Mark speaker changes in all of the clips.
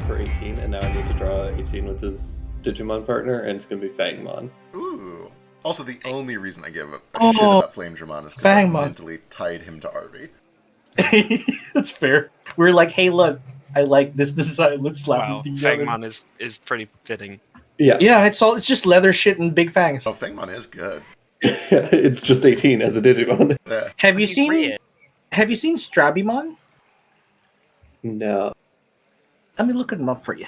Speaker 1: for 18, and now I need to draw 18 with his Digimon partner, and it's going to be Fangmon.
Speaker 2: Ooh. Also, the only reason I give a shit about Flame Dramon is because I mentally tied him to Arby.
Speaker 3: That's fair. We're like, hey, look, I like this design. Let's slap
Speaker 4: Wow,
Speaker 3: them together.
Speaker 4: Fangmon is pretty fitting.
Speaker 1: Yeah.
Speaker 3: Yeah, it's just leather shit and big fangs.
Speaker 2: Oh, Fangmon is good.
Speaker 1: It's just 18 as a Digimon.
Speaker 2: Yeah.
Speaker 3: Have you seen Strabimon?
Speaker 1: No.
Speaker 3: Let me look him up for you.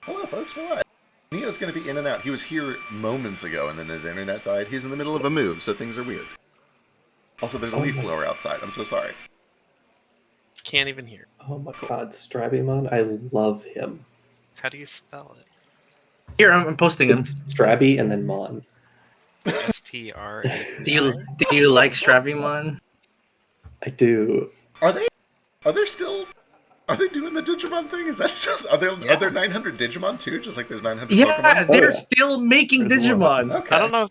Speaker 2: Hello, folks. What? Neo's going to be in and out. He was here moments ago, and then his internet died. He's in the middle of a move, so things are weird. Also, there's a leaf blower outside. I'm so sorry.
Speaker 4: Can't even hear.
Speaker 1: Oh my god, Strabimon, I love him.
Speaker 4: How do you spell it?
Speaker 3: Here, I'm posting him.
Speaker 1: It's Strabby and then Mon.
Speaker 4: STR.
Speaker 3: Do you like Strabimon?
Speaker 1: I do.
Speaker 2: Are they doing the Digimon thing? Is that still are there 900 Digimon too? Just like there's 900
Speaker 3: Yeah,
Speaker 2: Pokemon?
Speaker 3: they're still making
Speaker 1: There's
Speaker 3: Digimon.
Speaker 2: Okay.
Speaker 4: I don't know.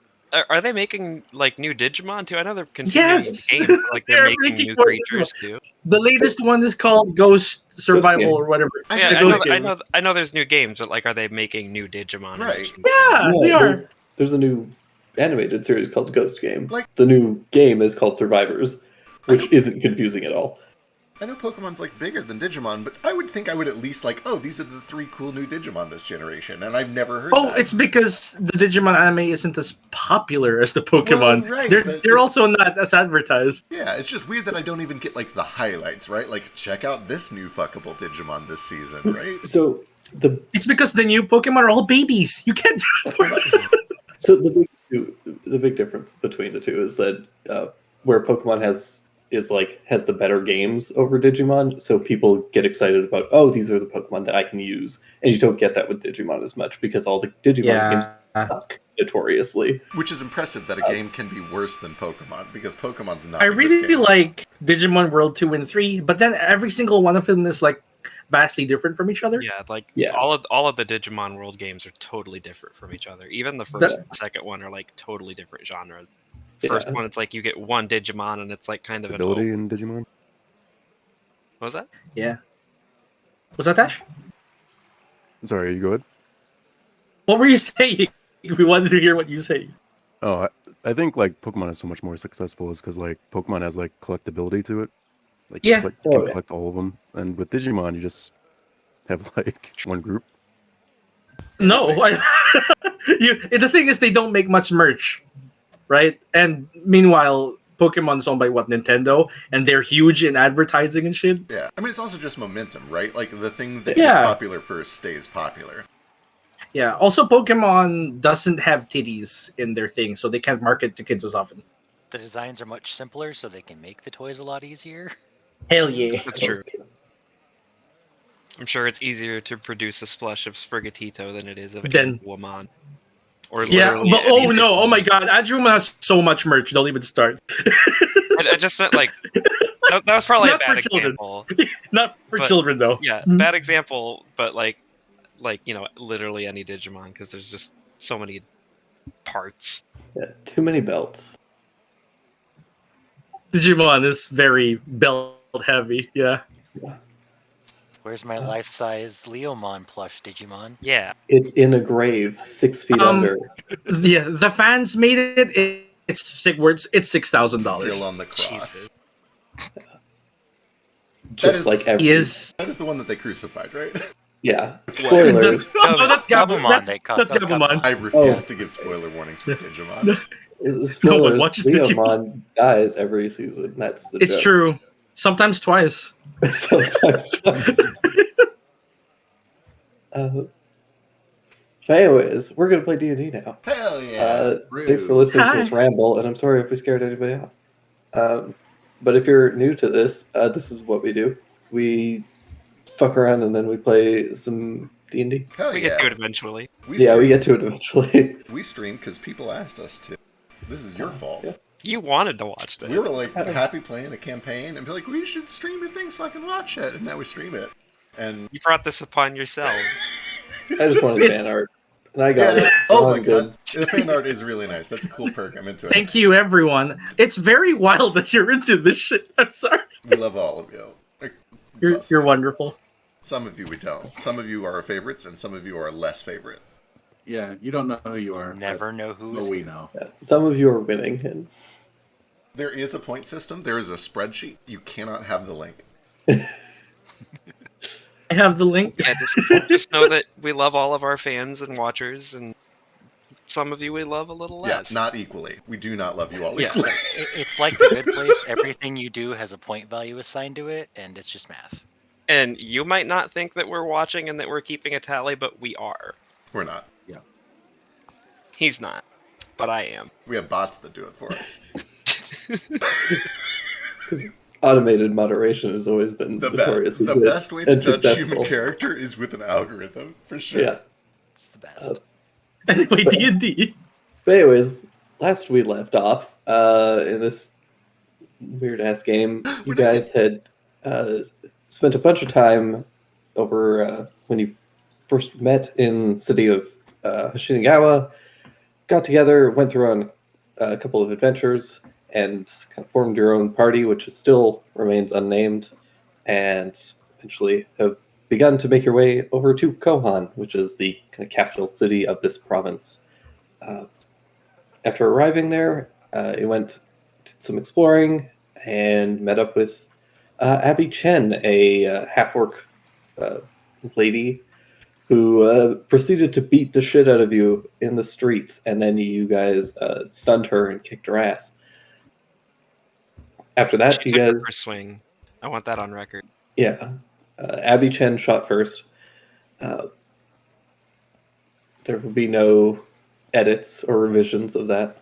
Speaker 4: Are they making like new Digimon too? I know they're
Speaker 3: Yes!
Speaker 4: continuing games, like they're
Speaker 3: They're
Speaker 4: making
Speaker 3: making
Speaker 4: new
Speaker 3: more
Speaker 4: creatures too.
Speaker 3: The latest one is called Ghost Survival
Speaker 1: Game.
Speaker 3: or whatever.
Speaker 4: Yeah,
Speaker 3: The Ghost game.
Speaker 4: I know. There's new games, but like, are they making new Digimon?
Speaker 2: Right.
Speaker 3: Yeah, they are.
Speaker 1: There's a new animated series called Ghost Game.
Speaker 2: Like-
Speaker 1: the new game is called Survivors, which isn't confusing at all.
Speaker 2: I know Pokemon's like bigger than Digimon, but I would think I would at least like, oh, these are the 3 cool new Digimon this generation, and I've never heard that.
Speaker 3: It's because the Digimon anime isn't as popular as the Pokemon.
Speaker 2: Well, right,
Speaker 3: they're
Speaker 2: but
Speaker 3: they're also not as advertised.
Speaker 2: Yeah, it's just weird that I don't even get like the highlights, right? Like, check out this new fuckable Digimon this season, right?
Speaker 1: So
Speaker 3: It's because the new Pokemon are all babies. You can't do it.
Speaker 1: So the big difference between the two is that where Pokemon has the better games over Digimon, so people get excited about, oh, these are the Pokemon that I can use, and you don't get that with Digimon as much because all the Digimon games suck notoriously.
Speaker 2: Which is impressive that a game can be worse than Pokemon, because Pokemon's not.
Speaker 3: I
Speaker 2: a good
Speaker 3: really
Speaker 2: game.
Speaker 3: like Digimon World 2 and 3, but then every single one of them is like vastly different from each other.
Speaker 4: Yeah, like
Speaker 1: Yeah.
Speaker 4: all of the Digimon World games are totally different from each other. Even the first and second one are like totally different genres. First one, it's like you get one Digimon, and it's like kind of
Speaker 5: ability in Digimon.
Speaker 4: What was that?
Speaker 3: Yeah. Was that Dash?
Speaker 5: Sorry, you go ahead.
Speaker 3: What were you saying? We wanted to hear what you say.
Speaker 5: Oh, I think like Pokemon is so much more successful is because like Pokemon has like collectability to it. Like
Speaker 3: Yeah.
Speaker 5: you can collect all of them, and with Digimon you just have like one group.
Speaker 3: No, the thing is they don't make much merch, right? And meanwhile, Pokemon's owned by Nintendo, and they're huge in advertising and shit.
Speaker 2: Yeah, I mean, it's also just momentum, right? Like, the thing that
Speaker 3: Yeah.
Speaker 2: gets popular first stays popular.
Speaker 3: Yeah. Also, Pokemon doesn't have titties in their thing, so they can't market to kids as often.
Speaker 6: The designs are much simpler, so they can make the toys a lot easier.
Speaker 3: Hell yeah.
Speaker 4: That's true. I'm sure it's easier to produce a splush of Sprigatito than it is of
Speaker 3: Then-
Speaker 4: Woman. Or
Speaker 3: Yeah,
Speaker 4: literally
Speaker 3: but
Speaker 4: any-
Speaker 3: oh my god, Adruma has so much merch. Don't even start.
Speaker 4: I just meant like that was probably a
Speaker 3: Not for
Speaker 4: bad
Speaker 3: children.
Speaker 4: example.
Speaker 3: Not for
Speaker 4: But-
Speaker 3: children though.
Speaker 4: Yeah,
Speaker 3: Mhm.
Speaker 4: bad example, but like literally any Digimon, because there's just so many parts.
Speaker 1: Yeah, too many belts.
Speaker 3: Digimon is very belt heavy. Yeah.
Speaker 6: Where's my life-size Leomon plush Digimon?
Speaker 4: Yeah,
Speaker 1: It's in a grave, 6 feet under.
Speaker 3: Yeah, the fans made it. It's $6,000.
Speaker 2: Still on the cross.
Speaker 4: Jesus.
Speaker 1: Just
Speaker 2: is-
Speaker 1: like every.
Speaker 3: Is
Speaker 2: That is the one that they crucified, right?
Speaker 1: Yeah. Spoilers.
Speaker 3: that's
Speaker 6: Gabumon,
Speaker 3: Gabumon.
Speaker 6: they call-
Speaker 3: That's
Speaker 6: that's
Speaker 3: Gabumon.
Speaker 2: I refuse to give spoiler warnings for Digimon.
Speaker 1: Spoilers.
Speaker 3: watches
Speaker 1: Leomon dies every season. That's the
Speaker 3: It's
Speaker 1: joke.
Speaker 3: true. Sometimes twice.
Speaker 1: Sometimes twice. But anyways, we're gonna play D&D now.
Speaker 2: Hell yeah!
Speaker 1: Thanks for listening
Speaker 3: Hi.
Speaker 1: to us ramble, and I'm sorry if we scared anybody off. But if you're new to this, this is what we do. We fuck around and then we play some D&D.
Speaker 2: Hell
Speaker 4: we
Speaker 2: yeah!
Speaker 4: get to it eventually.
Speaker 2: We
Speaker 1: Yeah, we
Speaker 2: stream-
Speaker 1: get to it eventually.
Speaker 2: We stream because people asked us to. This is your fault.
Speaker 1: Yeah.
Speaker 4: You wanted to watch that.
Speaker 2: We were like happy playing a campaign and be like, we should stream your thing so I can watch it, and now we stream it. And
Speaker 4: You brought this upon yourselves.
Speaker 1: I just wanted
Speaker 3: It's-
Speaker 1: fan art, and I got it. So
Speaker 2: oh my
Speaker 1: I'm good.
Speaker 2: god, the fan art is really nice. That's a cool perk. I'm into it.
Speaker 3: Thank you, everyone. It's very wild that you're into this shit. I'm sorry.
Speaker 2: We love all of you. Like, bless.
Speaker 3: You're wonderful.
Speaker 2: Some of you we don't. Some of you are our favorites, and some of you are less favorite.
Speaker 7: Yeah, you don't know who you are.
Speaker 6: Never know
Speaker 7: but
Speaker 6: who's
Speaker 7: we
Speaker 6: who.
Speaker 7: know.
Speaker 1: Yeah, some of you are winning, and
Speaker 2: There is a point system. There is a spreadsheet. You cannot have the link.
Speaker 3: I have the link.
Speaker 4: Yeah, just know that we love all of our fans and watchers, and some of you we love a little less.
Speaker 2: Yeah, not equally. We do not love you all
Speaker 4: Yeah.
Speaker 2: equally.
Speaker 6: It's like the good place. Everything you do has a point value assigned to it, and it's just math.
Speaker 4: And you might not think that we're watching and that we're keeping a tally, but we are.
Speaker 2: We're not.
Speaker 4: He's not, but I am.
Speaker 2: We have bots that do it for us.
Speaker 1: automated moderation has always been
Speaker 2: The best.
Speaker 1: notoriously
Speaker 2: The
Speaker 1: good
Speaker 2: best way to
Speaker 1: and
Speaker 2: judge
Speaker 1: successful.
Speaker 2: human character is with an algorithm, for sure.
Speaker 1: Yeah.
Speaker 6: It's the best.
Speaker 3: Anyway, D&D.
Speaker 1: But anyways, last we left off in this weird ass game, you guys had spent a bunch of time over when you first met in the city of Hoshinagawa, got together, went through on a couple of adventures, and kind of formed your own party, which still remains unnamed, and eventually have begun to make your way over to Kohan, which is the kind of capital city of this province. After arriving there, did some exploring, and met up with Abby Chen, a half-orc lady who proceeded to beat the shit out of you in the streets, and then you guys stunned her and kicked her ass. After that,
Speaker 4: She
Speaker 1: you
Speaker 4: took her
Speaker 1: guys...
Speaker 4: first swing. I want that on record.
Speaker 1: Yeah. Abby Chen shot first. There will be no edits or revisions of that.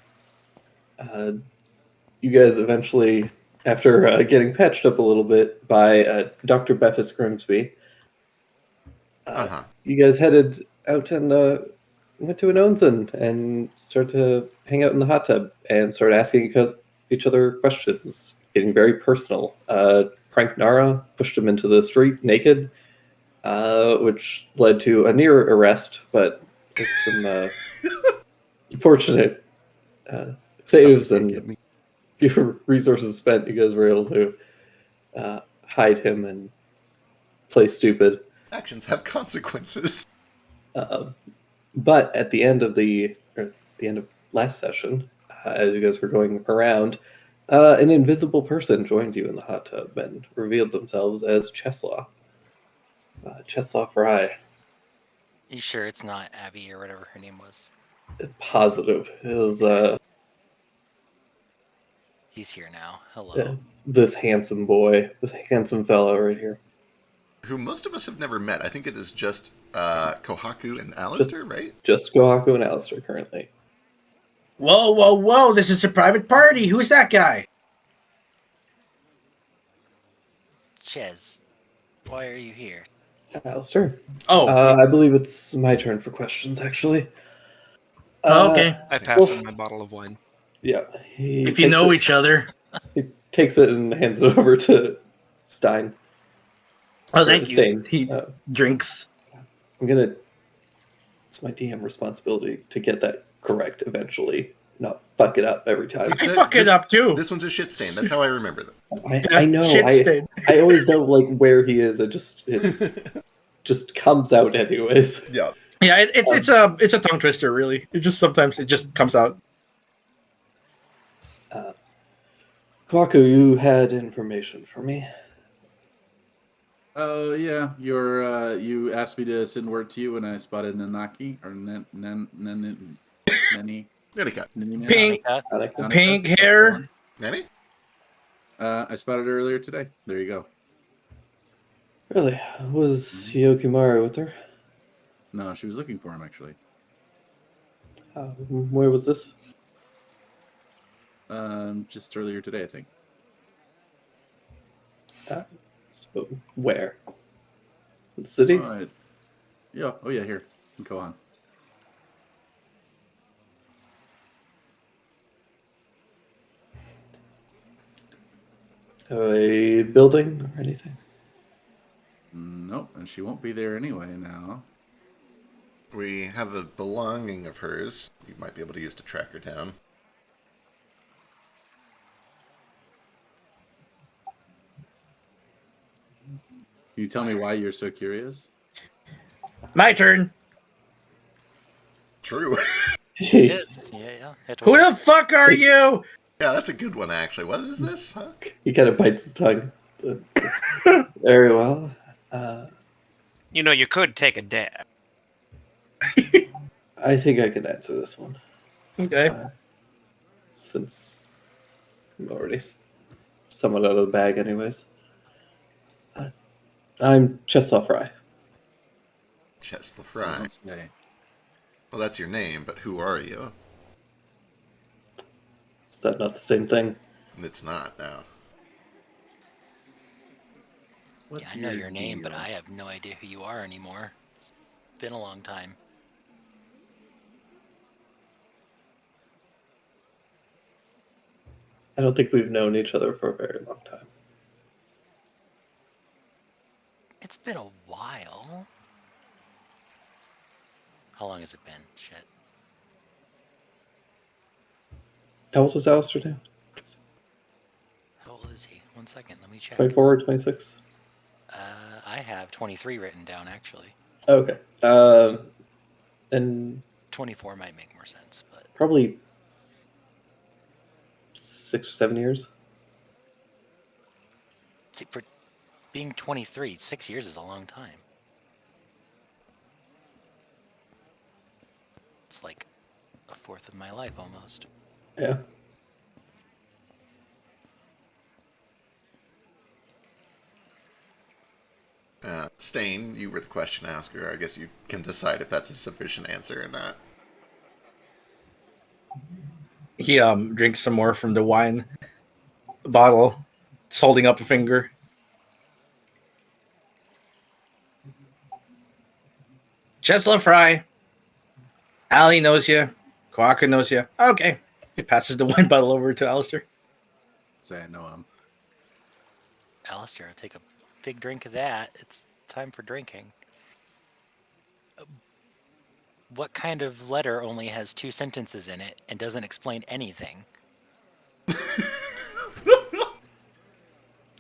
Speaker 1: You guys eventually, after getting patched up a little bit by Dr. Beppis Grimsby, you guys headed out and went to an onsen and started to hang out in the hot tub and started asking each other questions, getting very personal. Prank Nara, pushed him into the street naked, which led to a near arrest, but with some fortunate saves and fewer resources spent, you guys were able to hide him and play stupid.
Speaker 2: Actions have consequences.
Speaker 1: But at the end of last session, as you guys were going around, an invisible person joined you in the hot tub and revealed themselves as Cheslaw. Cheslaw Fry.
Speaker 6: You sure it's not Abby or whatever her name was?
Speaker 1: Positive. It was
Speaker 6: He's here now. Hello.
Speaker 1: it's this handsome boy, this handsome fellow right here.
Speaker 2: Who most of us have never met. I think it is just Kohaku and Alistair, right?
Speaker 1: Just Kohaku and Alistair currently.
Speaker 3: Whoa, whoa, whoa! This is a private party. Who's that guy?
Speaker 6: Ches, why are you here?
Speaker 1: Alistair?
Speaker 3: Oh,
Speaker 1: I believe it's my turn for questions, actually.
Speaker 3: okay.
Speaker 4: I pass him my bottle of wine.
Speaker 1: Yeah.
Speaker 3: If you know each other.
Speaker 1: He takes it and hands it over to Stein.
Speaker 3: Oh, thank you.
Speaker 1: Stain.
Speaker 3: He drinks.
Speaker 1: It's my DM responsibility to get that correct eventually, not fuck it up every time.
Speaker 3: I fuck it up too.
Speaker 2: This one's a shit stain. That's how I remember them.
Speaker 1: I know.
Speaker 3: Shit stain.
Speaker 1: I always know like where he is. It just comes out anyways.
Speaker 2: Yeah.
Speaker 3: Yeah, it's a tongue twister, really. It just sometimes it just comes out.
Speaker 1: Kwaku, you had information for me.
Speaker 7: Oh yeah, you asked me to send word to you when I spotted Nanaki or Nani.
Speaker 2: Nanika.
Speaker 3: Pink,
Speaker 6: Monica?
Speaker 3: pink hair.
Speaker 2: Nanny?
Speaker 7: I spotted her earlier today. There you go.
Speaker 1: Really? Was Yokimaru with her?
Speaker 7: No, she was looking for him actually.
Speaker 1: Where was this?
Speaker 7: Just earlier today, I think.
Speaker 1: Where? The city?
Speaker 7: Yeah. Oh yeah, here. Go on.
Speaker 1: A building or anything?
Speaker 7: Nope, and she won't be there anyway now.
Speaker 2: We have a belonging of hers you might be able to use to track her down.
Speaker 7: you tell me why you're so curious?
Speaker 3: My turn.
Speaker 2: True.
Speaker 6: It is. Yeah.
Speaker 3: Who the fuck are you?
Speaker 2: Yeah, that's a good one, actually. What is this? Huh?
Speaker 1: He kind of bites his tongue. Very well.
Speaker 4: You know, you could take a dab.
Speaker 1: I think I can answer this one.
Speaker 3: Okay.
Speaker 1: Since I'm already somewhat out of the bag, anyways. I'm Cheslaw Fry.
Speaker 2: Chess the
Speaker 7: I
Speaker 2: Fry.
Speaker 7: don't say.
Speaker 2: Well, that's your name, but who are you?
Speaker 1: Is that not the same thing?
Speaker 2: It's not now.
Speaker 7: What's
Speaker 6: I know your name,
Speaker 7: deal?
Speaker 6: but I have no idea who you are anymore. It's been a long time.
Speaker 1: I don't think we've known each other for a very long time.
Speaker 6: It's been a while. How long has it been? Shit.
Speaker 1: How old is Alistair now?
Speaker 6: How old is he? 1 second, let me check.
Speaker 1: 24 or 26?
Speaker 6: I have 23 written down, actually.
Speaker 1: Okay. And
Speaker 6: 24 might make more sense, but
Speaker 1: probably 6 or 7 years.
Speaker 6: see, for being 23, 6 years is a long time. It's like a fourth of my life almost.
Speaker 1: Yeah.
Speaker 2: Stain, you were the question asker. I guess you can decide if that's a sufficient answer or not.
Speaker 3: He drinks some more from the wine bottle, just holding up a finger. Cheslaw Fry. Allie knows you. Quaka knows you. Okay. He passes the wine bottle over to Alistair.
Speaker 7: Say I know him.
Speaker 6: Alistair, I'll take a big drink of that. It's time for drinking. What kind of letter only has 2 sentences in it and doesn't explain anything?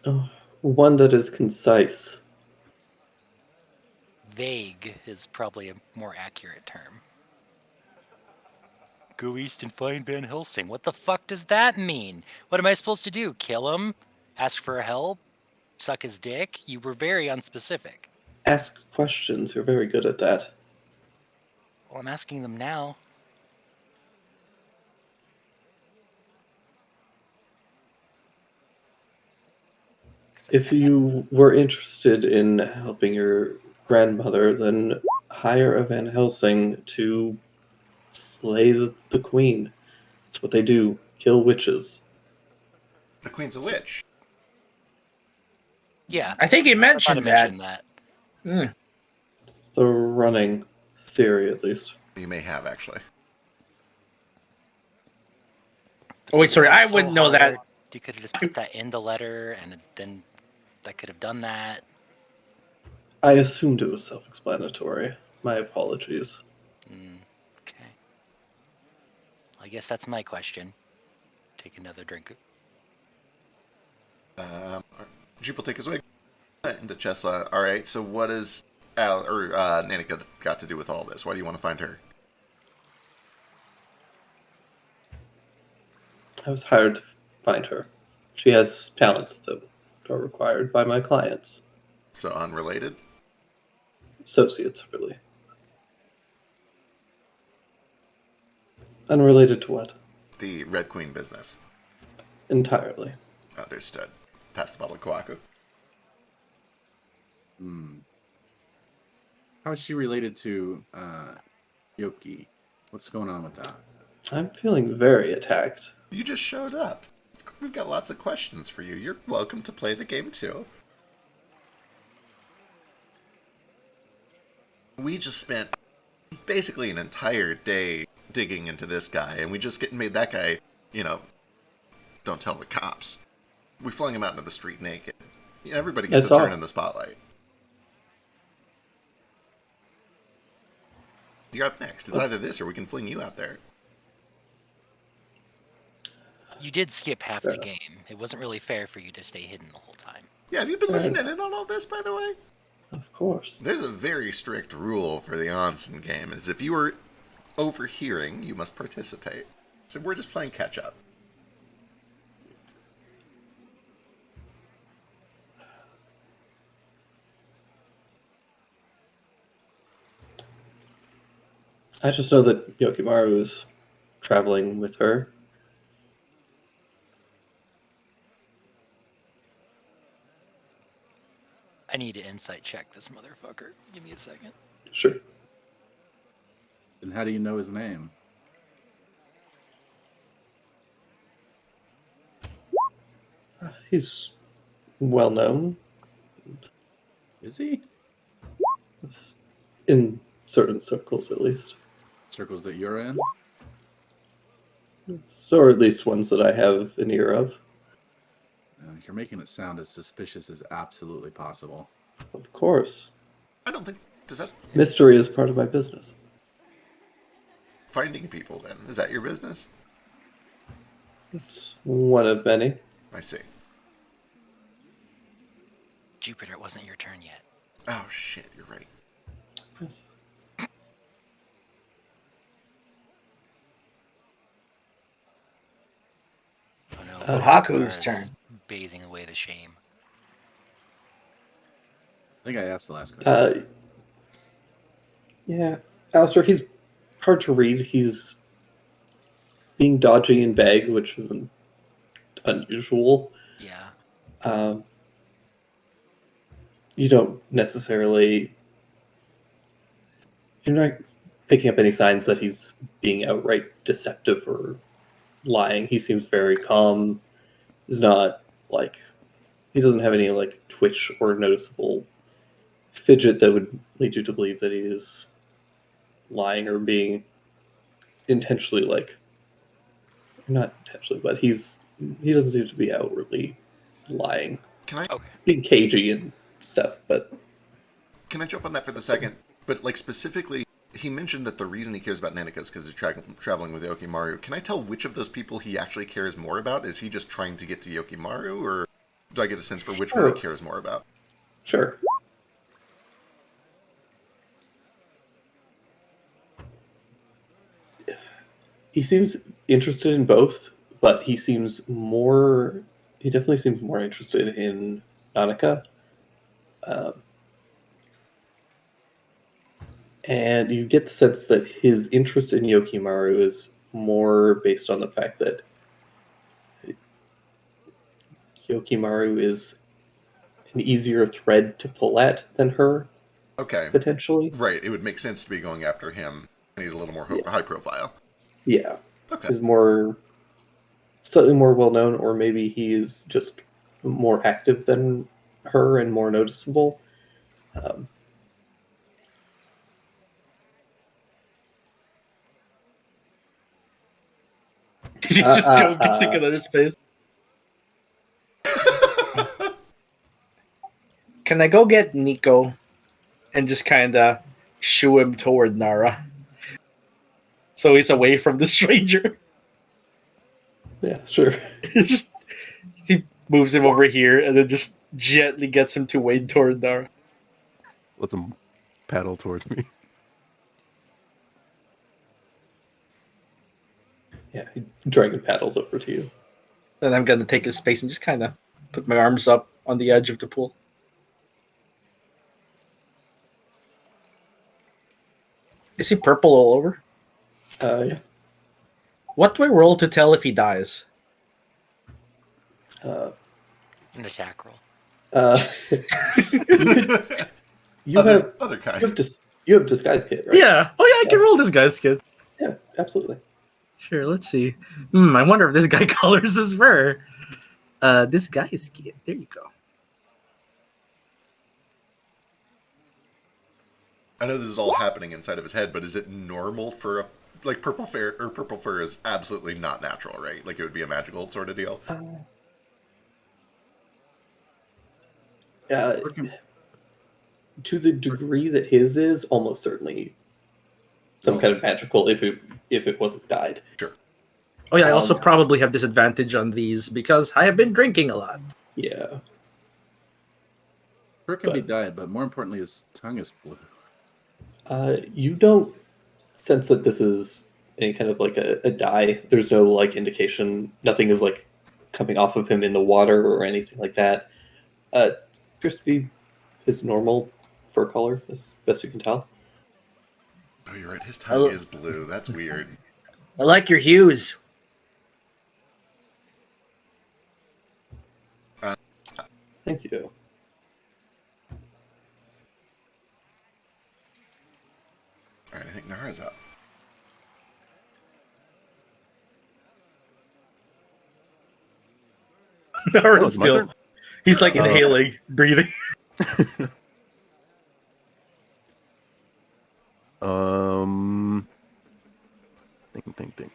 Speaker 1: Oh, one that is concise.
Speaker 6: Vague is probably a more accurate term. Go east and find Van Helsing. What the fuck does that mean? What am I supposed to do? Kill him? Ask for help? Suck his dick? You were very unspecific.
Speaker 1: Ask questions. You're very good at that.
Speaker 6: Well, I'm asking them now.
Speaker 1: If you were interested in helping your grandmother, then hire a Van Helsing to slay the queen. That's what they do. Kill witches.
Speaker 2: The Queen's a witch.
Speaker 6: Yeah,
Speaker 3: I think he
Speaker 6: I thought I
Speaker 3: mentioned that.
Speaker 6: mentioned that.
Speaker 3: Hmm.
Speaker 1: It's the running theory, at least.
Speaker 2: You may have, actually.
Speaker 3: Oh, wait, sorry. I
Speaker 6: So
Speaker 3: wouldn't know that.
Speaker 6: hard. You could have just put that in the letter, and then I could have done that.
Speaker 1: I assumed it was self-explanatory. My apologies.
Speaker 6: Okay. I guess that's my question. Take another drink.
Speaker 2: Jupe will take his wig into Chesla. All right, so what does Nanika got to do with all this? Why do you want to find her?
Speaker 1: I was hired to find her. She has talents that are required by my clients.
Speaker 2: So unrelated?
Speaker 1: Associates, really. Unrelated to what?
Speaker 2: The Red Queen business.
Speaker 1: Entirely.
Speaker 2: Understood. Pass the bottle to Kwaku.
Speaker 7: How is she related to Yoki? What's going on with that?
Speaker 1: I'm feeling very attacked.
Speaker 2: You just showed up. We've got lots of questions for you. You're welcome to play the game too. We just spent basically an entire day digging into this guy, and we just made that guy, don't tell the cops. We flung him out into the street naked. Everybody gets a turn in the spotlight. You're up next. It's either this or we can fling you out there.
Speaker 6: You did skip half the game. It wasn't really fair for you to stay hidden the whole time.
Speaker 2: Yeah, have you been listening in on all this, by the way?
Speaker 1: Of course.
Speaker 2: There's a very strict rule for the Onsen game, is if you are overhearing, you must participate. So we're just playing catch-up.
Speaker 1: I just know that Yokimaru is traveling with her.
Speaker 6: I need to insight check this motherfucker. Give me a second.
Speaker 1: Sure.
Speaker 7: And how do you know his name?
Speaker 1: He's well known
Speaker 7: Is he?
Speaker 1: in certain circles, at least.
Speaker 7: Circles that you're in?
Speaker 1: So, or at least ones that I have an ear of.
Speaker 7: You're making it sound as suspicious as absolutely possible.
Speaker 1: Of course.
Speaker 2: I don't think... Does that...
Speaker 1: Mystery is part of my business.
Speaker 2: Finding people, then. Is that your business?
Speaker 1: It's one of many.
Speaker 2: I see.
Speaker 6: Jupiter, it wasn't your turn yet.
Speaker 2: Oh, shit, you're right.
Speaker 1: Yes.
Speaker 6: Oh no.
Speaker 3: Haku's
Speaker 6: Mara's
Speaker 3: turn.
Speaker 6: Bathing away the shame.
Speaker 7: I think I asked the last question.
Speaker 1: Yeah. Alistair, he's hard to read. He's being dodgy in bag, which isn't unusual.
Speaker 6: Yeah.
Speaker 1: You don't necessarily... You're not picking up any signs that he's being outright deceptive or lying. He seems very calm. He's not, like... He doesn't have any, like, twitch or noticeable fidget that would lead you to believe that he is lying or being intentionally, like... Not intentionally, but he doesn't seem to be outwardly lying.
Speaker 2: Can I...
Speaker 6: Okay.
Speaker 1: Being cagey and stuff, but...
Speaker 2: Can I jump on that for the second? But, like, specifically, he mentioned that the reason he cares about Nanika is because he's traveling with Yokimaru. Can I tell which of those people he actually cares more about? Is he just trying to get to Yokimaru, or do I get a sense for which one he cares more about?
Speaker 1: Sure. He seems interested in both, but he definitely seems more interested in Nanika. And you get the sense that his interest in Yokimaru is more based on the fact that Yokimaru is an easier thread to pull at than her,
Speaker 2: Okay.
Speaker 1: potentially.
Speaker 2: Right, it would make sense to be going after him, and he's a little more high profile.
Speaker 1: Yeah.
Speaker 2: Okay.
Speaker 1: Is slightly more well known, or maybe he is just more active than her and more noticeable.
Speaker 3: You just go take another space. Can I go get Nico and just kind of shoo him toward Nara? So he's away from the stranger.
Speaker 1: Yeah, sure.
Speaker 3: He moves him over here and then just gently gets him to wade toward Nara.
Speaker 5: Lets him paddle towards me.
Speaker 1: Yeah, dragon paddles over to you.
Speaker 3: Then I'm going to take his space and just kind of put my arms up on the edge of the pool. Is he purple all over?
Speaker 1: Yeah.
Speaker 3: What do I roll to tell if he dies?
Speaker 6: An attack roll.
Speaker 1: You
Speaker 2: other
Speaker 1: have
Speaker 2: kind.
Speaker 1: you have disguise kit, right?
Speaker 3: Yeah. Oh, yeah, I can roll this guy's kid.
Speaker 1: Yeah, absolutely.
Speaker 3: Sure, let's see. I wonder if this guy colors his fur. This guy's kid. There you go.
Speaker 2: I know this is all happening inside of his head, but is it normal for purple fur is absolutely not natural, right? Like it would be a magical sort of deal.
Speaker 1: To the degree that his is, almost certainly some kind of magical if it wasn't dyed.
Speaker 2: Sure.
Speaker 3: Oh yeah, I also probably have disadvantage on these because I have been drinking a lot.
Speaker 1: Yeah.
Speaker 7: Fur can be dyed, but more importantly, his tongue is blue.
Speaker 1: You don't sense that this is any kind of like a dye. There's no like indication. Nothing is like coming off of him in the water or anything like that. Appears to be his normal fur color, as best you can tell.
Speaker 2: Oh, you're right. His tongue is blue. That's weird.
Speaker 3: I like your hues.
Speaker 1: Thank you.
Speaker 2: All right, I think Nara's up.
Speaker 3: Nara's
Speaker 5: it's my
Speaker 3: still.
Speaker 5: turn?
Speaker 3: He's like inhaling, breathing.
Speaker 5: Think.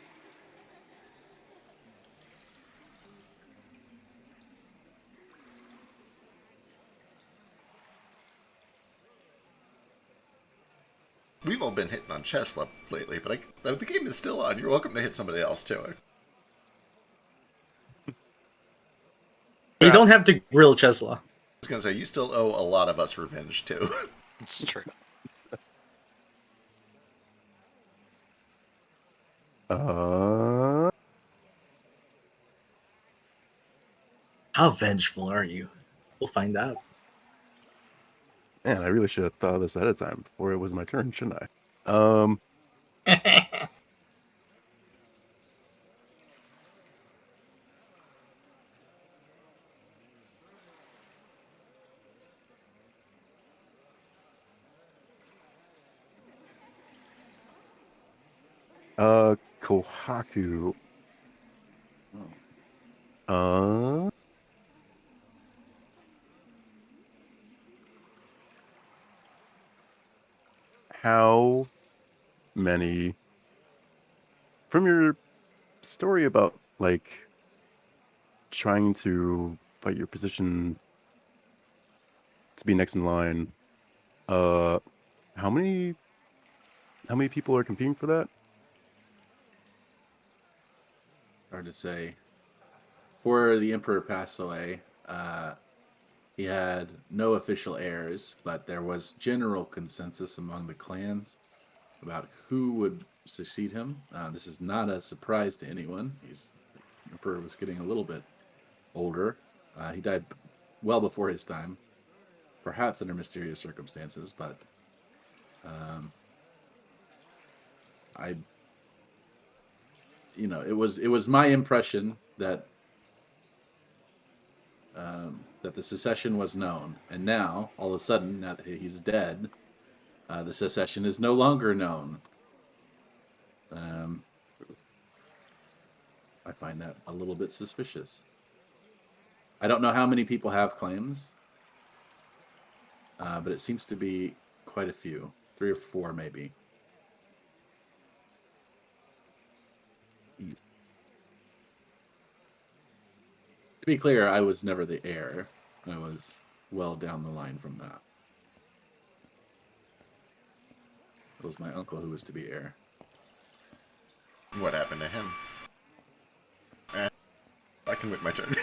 Speaker 2: We've all been hitting on chess lately, but the game is still on. You're welcome to hit somebody else too.
Speaker 3: You don't have to grill Chesla.
Speaker 2: I was gonna say you still owe a lot of us revenge too.
Speaker 6: It's true.
Speaker 3: How vengeful are you? We'll find out.
Speaker 5: Man, I really should have thought of this ahead of time before it was my turn, shouldn't I? Kohaku. How many, from your story about like trying to fight your position to be next in line, how many people are competing for that?
Speaker 7: Hard to say. Before the Emperor passed away, he had no official heirs, but there was general consensus among the clans about who would succeed him. This is not a surprise to anyone. The Emperor was getting a little bit older. He died well before his time, perhaps under mysterious circumstances, but it was my impression that that the secession was known, and now all of a sudden, now that he's dead, the secession is no longer known. I find that a little bit suspicious. I don't know how many people have claims, but it seems to be quite a few, 3 or 4 maybe. To be clear, I was never the heir. I was well down the line from that. It was my uncle who was to be heir.
Speaker 2: What happened to him? I can wait my turn.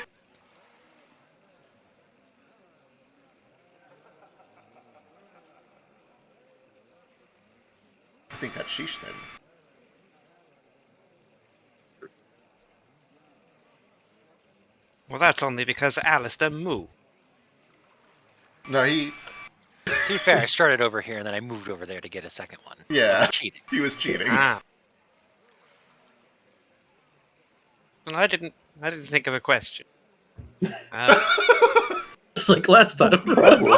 Speaker 2: I think that's Sheesh then.
Speaker 4: Well, that's only because Alistair moved.
Speaker 2: No, he...
Speaker 6: To be fair, I started over here and then I moved over there to get a second one.
Speaker 2: Yeah.
Speaker 6: I'm cheating.
Speaker 2: He was cheating.
Speaker 4: Ah. Well, I didn't think of a question.
Speaker 3: Just like last time.
Speaker 1: Probably.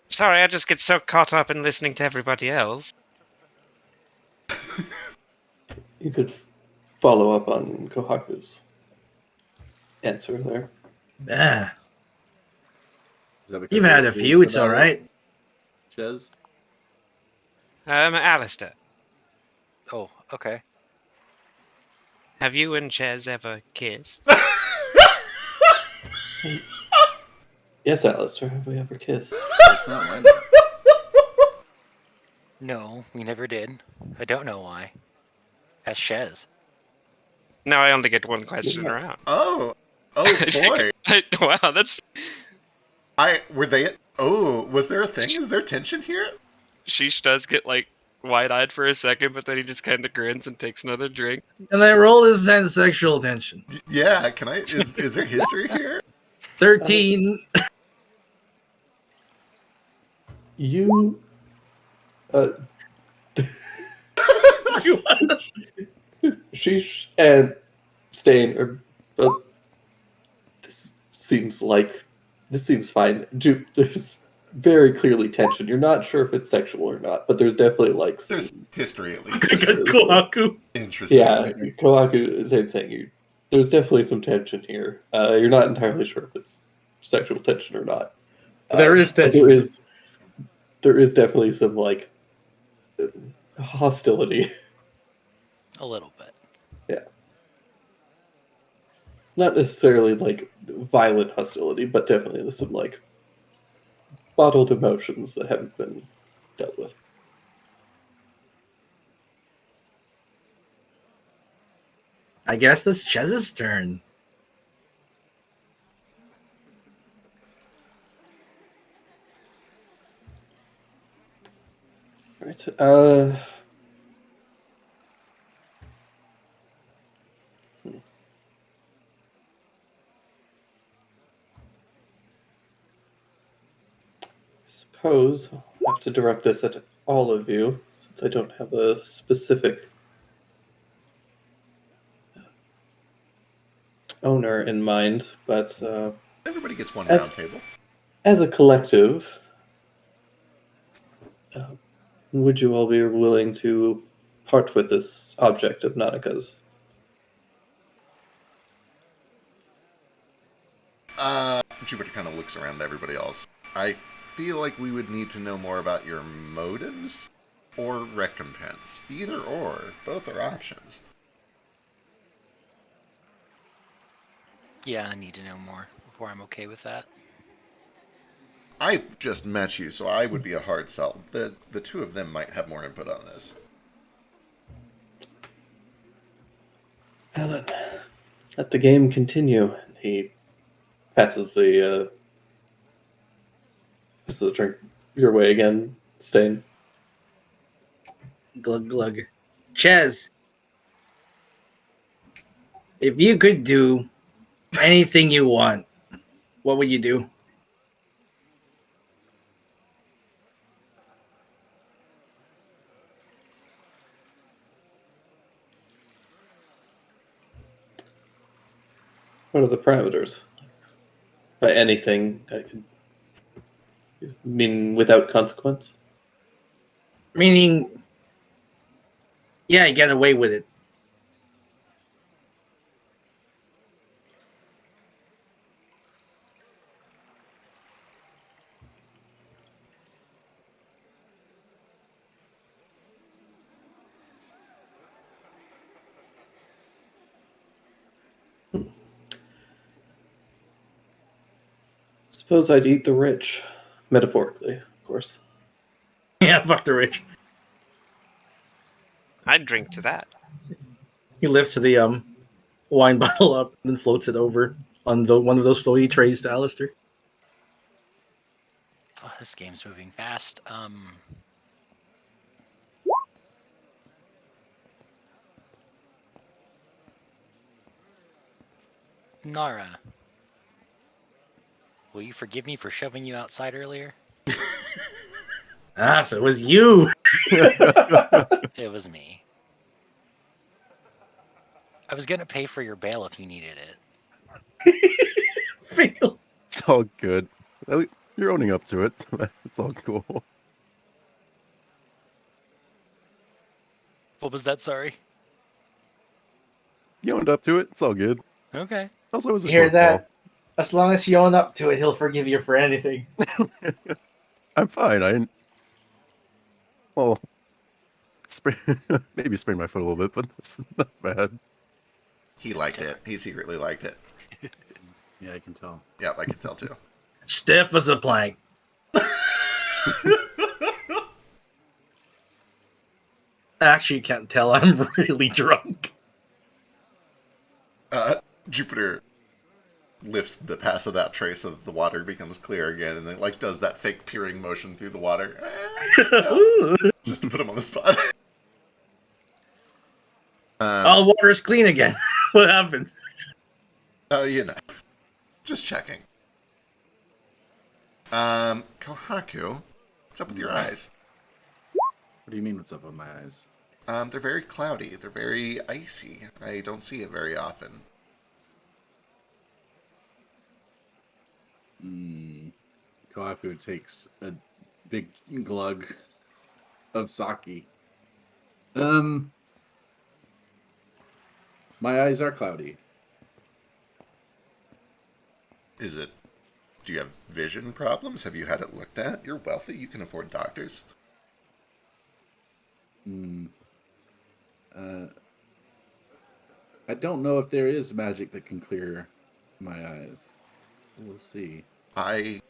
Speaker 4: Sorry, I just get so caught up in listening to everybody else.
Speaker 1: You could follow up on Kohaku's answer there.
Speaker 3: Yeah.
Speaker 7: Is that because
Speaker 3: You've
Speaker 7: you
Speaker 3: had
Speaker 7: were
Speaker 3: a few, it's
Speaker 7: about it,
Speaker 3: alright.
Speaker 7: Chez?
Speaker 4: Alistair,
Speaker 6: Oh, okay.
Speaker 4: have you and Ches ever kissed?
Speaker 1: Yes, Alistair, have we ever kissed?
Speaker 7: It's not mine.
Speaker 6: No, we never did. I don't know why. That's Shez.
Speaker 4: No, I only get one question around.
Speaker 2: Oh! Oh boy!
Speaker 4: Wow, that's...
Speaker 2: Were they? Oh, was there a thing? Is there tension here?
Speaker 4: Sheesh does get like wide-eyed for a second, but then he just kind of grins and takes another drink.
Speaker 3: And I roll is sexual tension.
Speaker 2: Yeah. Can I? Is there history here?
Speaker 3: 13.
Speaker 1: You, Sheesh and Stain are. This seems fine. There's very clearly tension. You're not sure if it's sexual or not, but there's definitely like some,
Speaker 2: There's history at least.
Speaker 3: Kohaku.
Speaker 2: Interesting.
Speaker 1: yeah. Kohaku is saying you. There's definitely some tension here. You're not entirely sure if it's sexual tension or not.
Speaker 3: There is
Speaker 1: but
Speaker 3: tension.
Speaker 1: There is definitely some like hostility.
Speaker 6: A little bit.
Speaker 1: Not necessarily like violent hostility, but definitely some like bottled emotions that haven't been dealt with.
Speaker 3: I guess it's Chez's turn.
Speaker 1: Right. Suppose I'll have to direct this at all of you, since I don't have a specific owner in mind, but
Speaker 2: Everybody gets one
Speaker 1: As-
Speaker 2: round table.
Speaker 1: as a collective, would you all be willing to part with this object of Nanaka's?
Speaker 2: Jupiter kind of looks around at everybody else. I feel like we would need to know more about your motives or recompense. Either or. Both are options.
Speaker 6: Yeah, I need to know more before I'm okay with that.
Speaker 2: I just met you, so I would be a hard sell. The two of them might have more input on this.
Speaker 1: Alan, let the game continue. He passes the drink your way again, Stain.
Speaker 3: Glug glug. Chez, if you could do anything you want, what would you do?
Speaker 1: What are the parameters? By anything, I could mean without consequence.
Speaker 3: Meaning, yeah, I get away with it.
Speaker 1: Suppose I'd eat the rich, metaphorically, of course.
Speaker 3: Yeah, fuck the rich.
Speaker 4: I'd drink to that.
Speaker 3: He lifts the wine bottle up and then floats it over on one of those floaty trays to Alistair.
Speaker 6: Oh, this game's moving fast. Nara, will you forgive me for shoving you outside earlier?
Speaker 3: Ah, so it was you.
Speaker 6: It was me. I was gonna pay for your bail if you needed it.
Speaker 3: Fail.
Speaker 5: It's all good. You're owning up to it. It's all cool.
Speaker 6: What was that? Sorry.
Speaker 5: You owned up to it. It's all good.
Speaker 6: Okay.
Speaker 5: Also, it was a
Speaker 3: You hear
Speaker 5: short
Speaker 3: that? As long as you own up to it, he'll forgive you for anything.
Speaker 5: call. I'm fine. Well, maybe sprained my foot a little bit, but it's not bad.
Speaker 2: He liked it. He secretly liked it.
Speaker 7: Yeah, I can tell.
Speaker 2: Yeah, I can tell too.
Speaker 3: Stiff as a plank. Actually, you can't tell. I'm really drunk.
Speaker 2: Jupiter lifts the pass of that tray so that the water becomes clear again, and then like does that fake peering motion through the water. Just to put him on the spot.
Speaker 3: All water is clean again. What happened?
Speaker 2: Oh, just checking. Kohaku, what's up with your eyes?
Speaker 7: What do you mean? What's up with my eyes?
Speaker 2: They're very cloudy. They're very icy. I don't see it very often.
Speaker 7: Kohaku takes a big glug of sake. My eyes are cloudy.
Speaker 2: Do you have vision problems? Have you had it looked at? You're wealthy. You can afford doctors.
Speaker 7: I don't know if there is magic that can clear my eyes. We'll see.
Speaker 2: I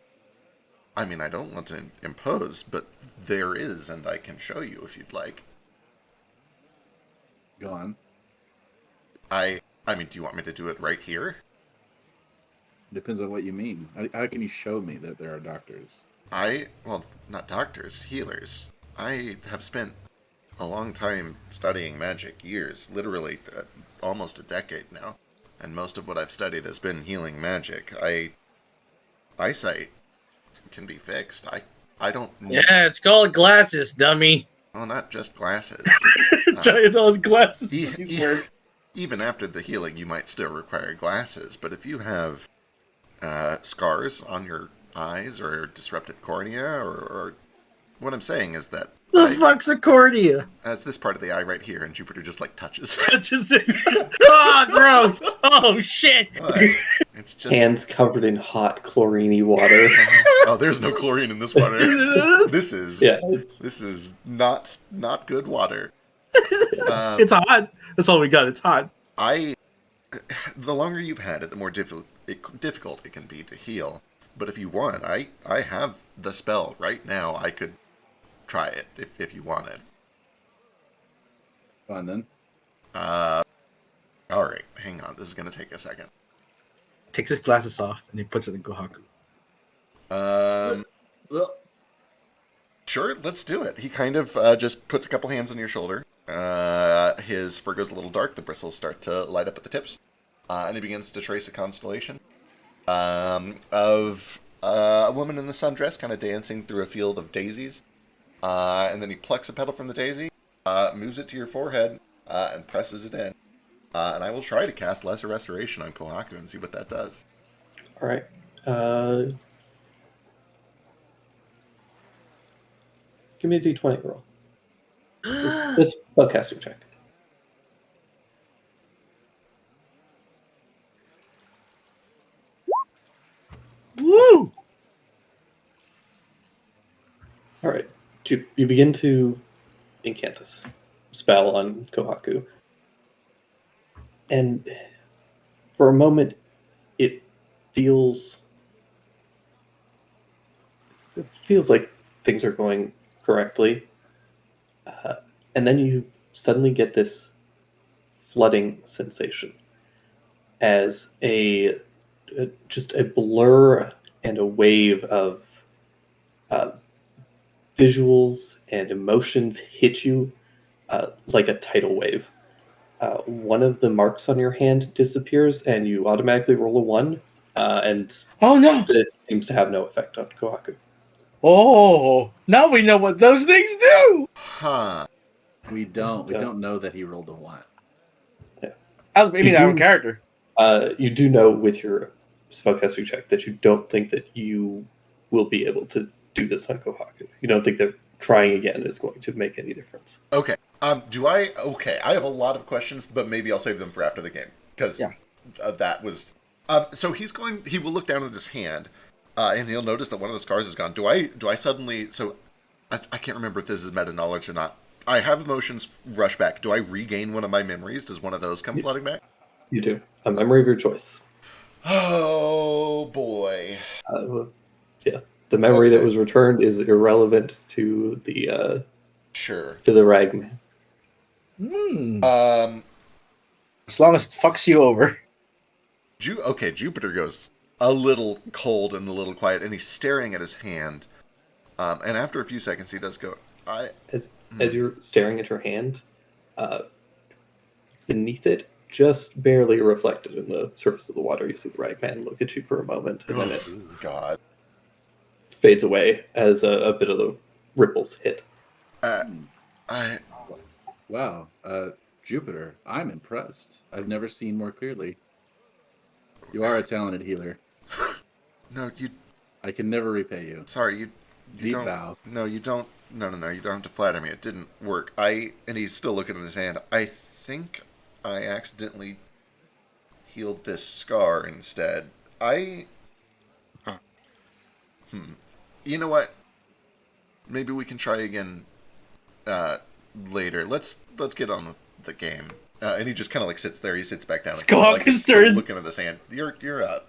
Speaker 2: mean, I don't want to impose, but there is, and I can show you if you'd like.
Speaker 7: Go on.
Speaker 2: I mean, do you want me to do it right here?
Speaker 7: Depends on what you mean. How can you show me that there are doctors?
Speaker 2: Well, not doctors, healers. I have spent a long time studying magic, years, literally almost a decade now. And most of what I've studied has been healing magic. Eyesight can be fixed. I don't...
Speaker 3: Yeah, it's called glasses, dummy.
Speaker 2: Well, not just glasses.
Speaker 3: Trying those glasses.
Speaker 2: Even after the healing, you might still require glasses. But if you have scars on your eyes or disrupted cornea, or what I'm saying is that
Speaker 3: The fuck's a cornea?
Speaker 2: it's this part of the eye right here, and Jupiter just like touches.
Speaker 3: Touches it. Oh, gross. Oh, shit.
Speaker 2: It's just
Speaker 1: Hands covered in hot chlorine water.
Speaker 2: Oh, there's no chlorine in this water. This is this is not good water.
Speaker 3: It's hot. That's all we got. It's hot.
Speaker 2: The longer you've had it, the more difficult it can be to heal. But if you want, I have the spell right now. I could try it if you wanted.
Speaker 7: Fine then.
Speaker 2: All right, hang on. This is gonna take a second.
Speaker 3: Takes his glasses off and he puts it in Kohaku.
Speaker 2: Sure, let's do it. He kind of just puts a couple hands on your shoulder. His fur goes a little dark. The bristles start to light up at the tips. And he begins to trace a constellation of a woman in a sundress kind of dancing through a field of daisies. And then he plucks a petal from the daisy, moves it to your forehead, and presses it in. And I will try to cast Lesser Restoration on Kohaku and see what that does.
Speaker 1: All right. Give me a d20 roll. This spellcasting check.
Speaker 3: Woo!
Speaker 1: All right. You begin to incant this spell on Kohaku. And for a moment, it feels like things are going correctly. And then you suddenly get this flooding sensation as just a blur and a wave of visuals and emotions hit you like a tidal wave. One of the marks on your hand disappears, and you automatically roll a 1, and
Speaker 3: Oh, no.
Speaker 1: it seems to have no effect on Kohaku.
Speaker 3: Oh, now we know what those things do.
Speaker 2: Huh.
Speaker 7: We don't know that he rolled a 1.
Speaker 3: Maybe not a character.
Speaker 1: You do know with your spellcasting check that you don't think that you will be able to do this on Kohaku. You don't think that trying again is going to make any difference.
Speaker 2: Okay. Okay, I have a lot of questions, but maybe I'll save them for after the game. Because that was... so he will look down at his hand, and he'll notice that one of the scars is gone. Do I suddenly... So, I can't remember if this is meta knowledge or not. I have emotions rush back. Do I regain one of my memories? Does one of those come flooding back?
Speaker 1: You do. A memory of your choice.
Speaker 2: Oh, boy.
Speaker 1: The memory that was returned is irrelevant to the
Speaker 2: Sure.
Speaker 1: to the ragman.
Speaker 3: As long as it fucks you over.
Speaker 2: Jupiter goes a little cold and a little quiet, and he's staring at his hand. And after a few seconds, he does go,
Speaker 1: As you're staring at your hand, beneath it, just barely reflected in the surface of the water, you see the Ragman look at you for a moment, and then it
Speaker 2: God.
Speaker 1: fades away as a bit of the ripples hit.
Speaker 7: Wow, Jupiter, I'm impressed. I've never seen more clearly. You are a talented healer.
Speaker 2: No,
Speaker 7: I can never repay you.
Speaker 2: sorry, you
Speaker 7: Deep
Speaker 2: don't.
Speaker 7: bow.
Speaker 2: No, you don't. No, you don't have to flatter me. It didn't work. And he's still looking at his hand. I think I accidentally healed this scar instead.
Speaker 6: Huh.
Speaker 2: You know what? Maybe we can try again later. Let's get on with the game. And he just kind of like sits there. He sits back down.
Speaker 3: Squawk
Speaker 2: he's
Speaker 3: is
Speaker 2: still
Speaker 3: turn.
Speaker 2: looking at his hand. You're up.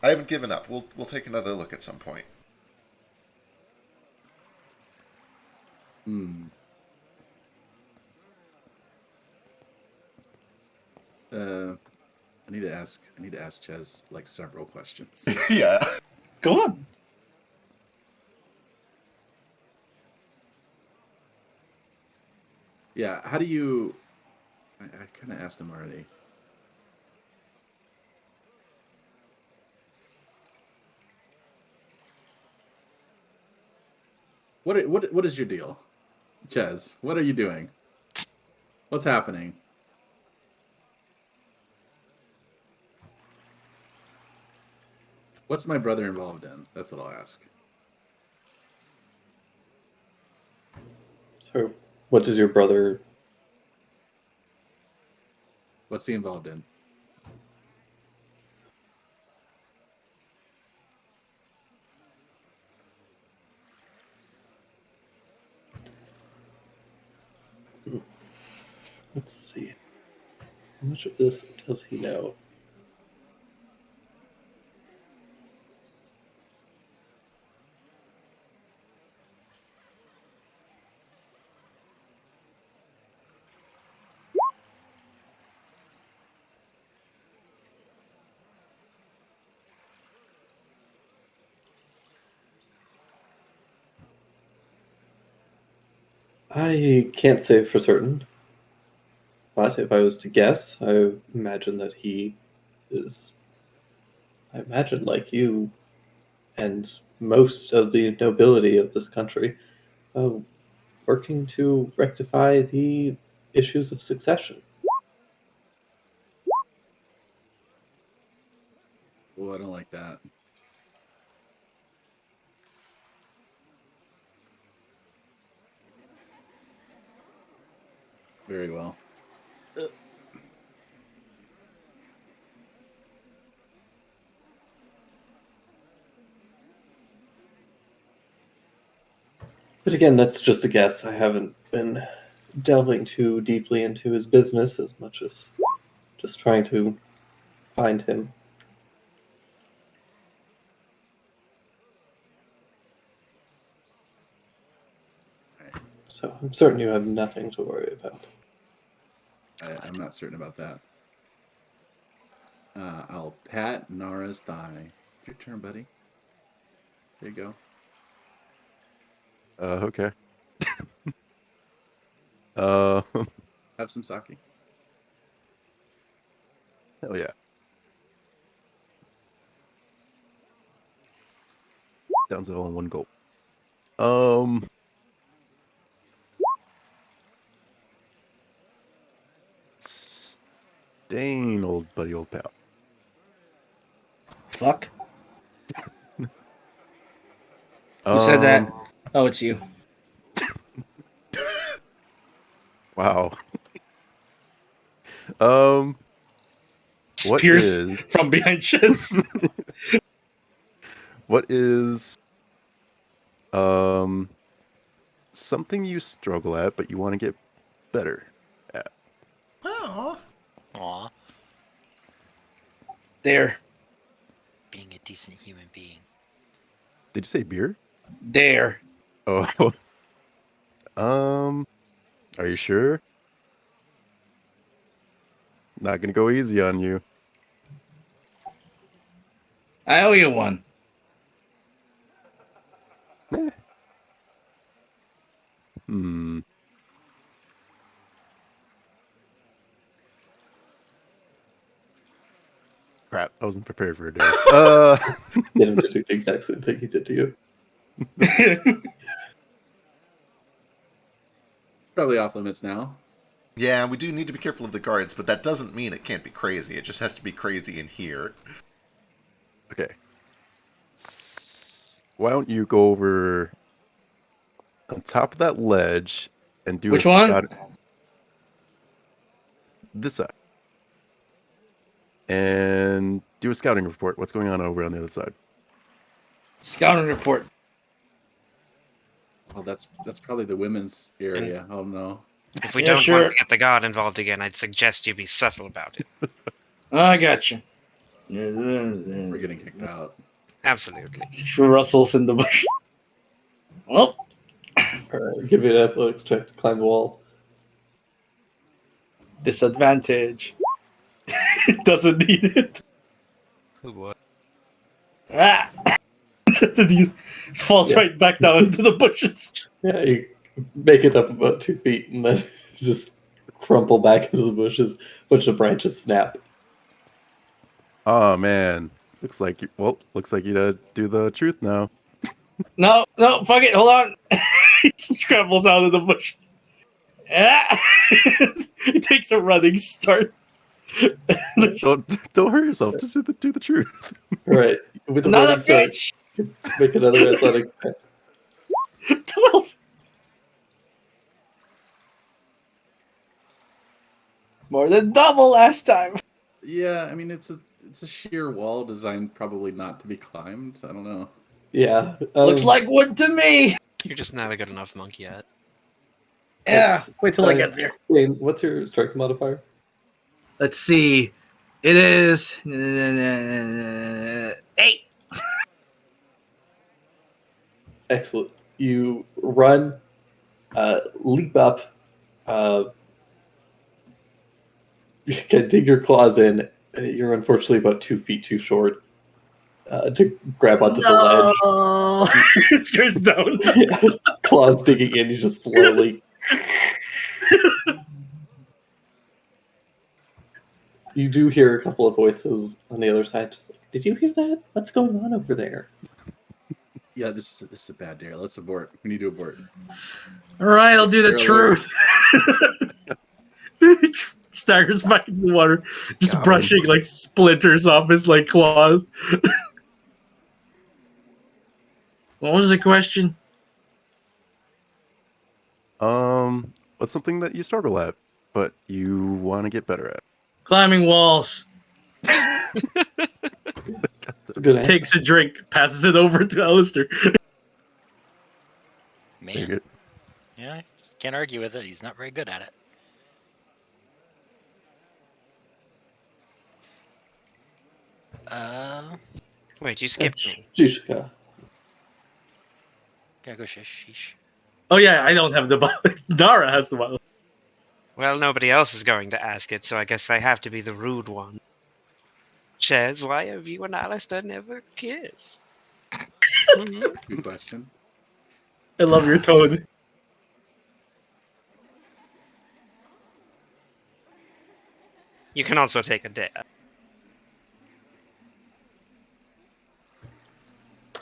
Speaker 2: I haven't given up. We'll take another look at some point.
Speaker 7: I need to ask Ches like several questions.
Speaker 2: Yeah.
Speaker 3: Go on.
Speaker 7: Yeah, how do you? I kind of asked him already. What is your deal, Ches? What are you doing? What's happening? What's my brother involved in? That's what I'll ask.
Speaker 1: So, what does your brother?
Speaker 7: What's he involved in?
Speaker 1: Let's see. How much of this does he know? I can't say for certain, but if I was to guess, I imagine that he is, I imagine, like you and most of the nobility of this country, uh, working to rectify the issues of succession.
Speaker 7: Oh, I don't like that. Very well.
Speaker 1: But again, that's just a guess. I haven't been delving too deeply into his business as much as just trying to find him. So I'm certain you have nothing to worry about.
Speaker 7: I'm not certain about that. I'll pat Nara's thigh. Your turn, buddy. There you go.
Speaker 5: Okay.
Speaker 7: Have some sake.
Speaker 5: Hell yeah. Down to all in one goal. Stain, old buddy, old pal.
Speaker 3: Fuck. Who said that? Oh, it's you.
Speaker 5: Wow. What
Speaker 3: Pierce
Speaker 5: is
Speaker 3: from behind Ches.
Speaker 5: what is something you struggle at but you want to get better at?
Speaker 2: Oh.
Speaker 6: Aw,
Speaker 3: There.
Speaker 6: being a decent human being.
Speaker 5: Did you say beer?
Speaker 3: There.
Speaker 5: Oh. Are you sure? Not gonna go easy on you.
Speaker 3: I owe you one.
Speaker 5: Eh. Hmm. Crap, I wasn't prepared for a dare.
Speaker 1: Get him to do the exact same thing he did to you.
Speaker 7: Probably off limits now.
Speaker 2: Yeah, we do need to be careful of the guards, but that doesn't mean it can't be crazy. It just has to be crazy in here.
Speaker 5: Okay. Why don't you go over on top of that ledge and do
Speaker 3: Which
Speaker 5: a
Speaker 3: one?
Speaker 5: scout this side. And do a scouting report. What's going on over on the other side?
Speaker 3: Scouting report.
Speaker 7: Well, that's probably the women's area. Oh no.
Speaker 4: If we
Speaker 3: Yeah,
Speaker 4: don't
Speaker 3: sure.
Speaker 4: want to get the guard involved again, I'd suggest you be subtle about it.
Speaker 3: I got you.
Speaker 7: We're getting kicked out.
Speaker 4: Absolutely.
Speaker 3: Rustles in the bush. Well,
Speaker 1: All right, give me an athletics check to climb the wall.
Speaker 3: disadvantage. Doesn't need it.
Speaker 4: Who would?
Speaker 3: Ah! It falls
Speaker 1: Yeah.
Speaker 3: right back down into the bushes.
Speaker 1: Yeah, you make it up about 2 feet and then just crumple back into the bushes. Bunch of branches snap.
Speaker 5: Oh man. Looks like you do the truth now.
Speaker 3: No, fuck it. Hold on. He scrambles out of the bush. Ah! He takes a running start.
Speaker 5: Don't hurt yourself. Just do the truth.
Speaker 1: All right, with the
Speaker 3: Another
Speaker 1: running start,
Speaker 3: bitch.
Speaker 1: make another athletics check.
Speaker 3: 12. More than double last time.
Speaker 7: Yeah, I mean it's a sheer wall designed probably not to be climbed. I don't know.
Speaker 1: Yeah.
Speaker 3: Looks like wood to me.
Speaker 4: You're just not a good enough monk yet.
Speaker 3: Yeah.
Speaker 1: It's-
Speaker 3: Wait till I get there.
Speaker 1: Dane, what's your strength modifier?
Speaker 3: Let's see. It is 8.
Speaker 1: Excellent. You run, leap up, you can dig your claws in. You're unfortunately about 2 feet too short to grab onto the
Speaker 3: No. It screws down.
Speaker 1: ledge. Yeah. Claws digging in, you just slowly. You do hear a couple of voices on the other side, just like, "Did you hear that? What's going on over there?"
Speaker 7: Yeah, this is a bad dare. Let's abort. We need to abort.
Speaker 3: All right, I'll do the
Speaker 7: Fairly.
Speaker 3: truth. Staggers back into the water, just
Speaker 5: Got
Speaker 3: brushing like splinters off his like claws. What was the question?
Speaker 5: What's something that you struggle at, but you want to get better at?
Speaker 3: Climbing walls.
Speaker 1: It's a good answer.
Speaker 3: Takes a drink, passes it over to Alistair.
Speaker 5: Take
Speaker 6: Man,
Speaker 5: it.
Speaker 6: yeah, can't argue with it. He's not very good at it.
Speaker 4: Wait, you skipped me.
Speaker 1: Shishka.
Speaker 6: Gotta go sheesh.
Speaker 3: Oh yeah, I don't have the bottle. Nara has the bottle.
Speaker 4: Well, nobody else is going to ask it, so I guess I have to be the rude one. Ches, why have you and Alistair never kissed?
Speaker 7: Good question.
Speaker 3: I love your tone.
Speaker 4: You can also take a dare.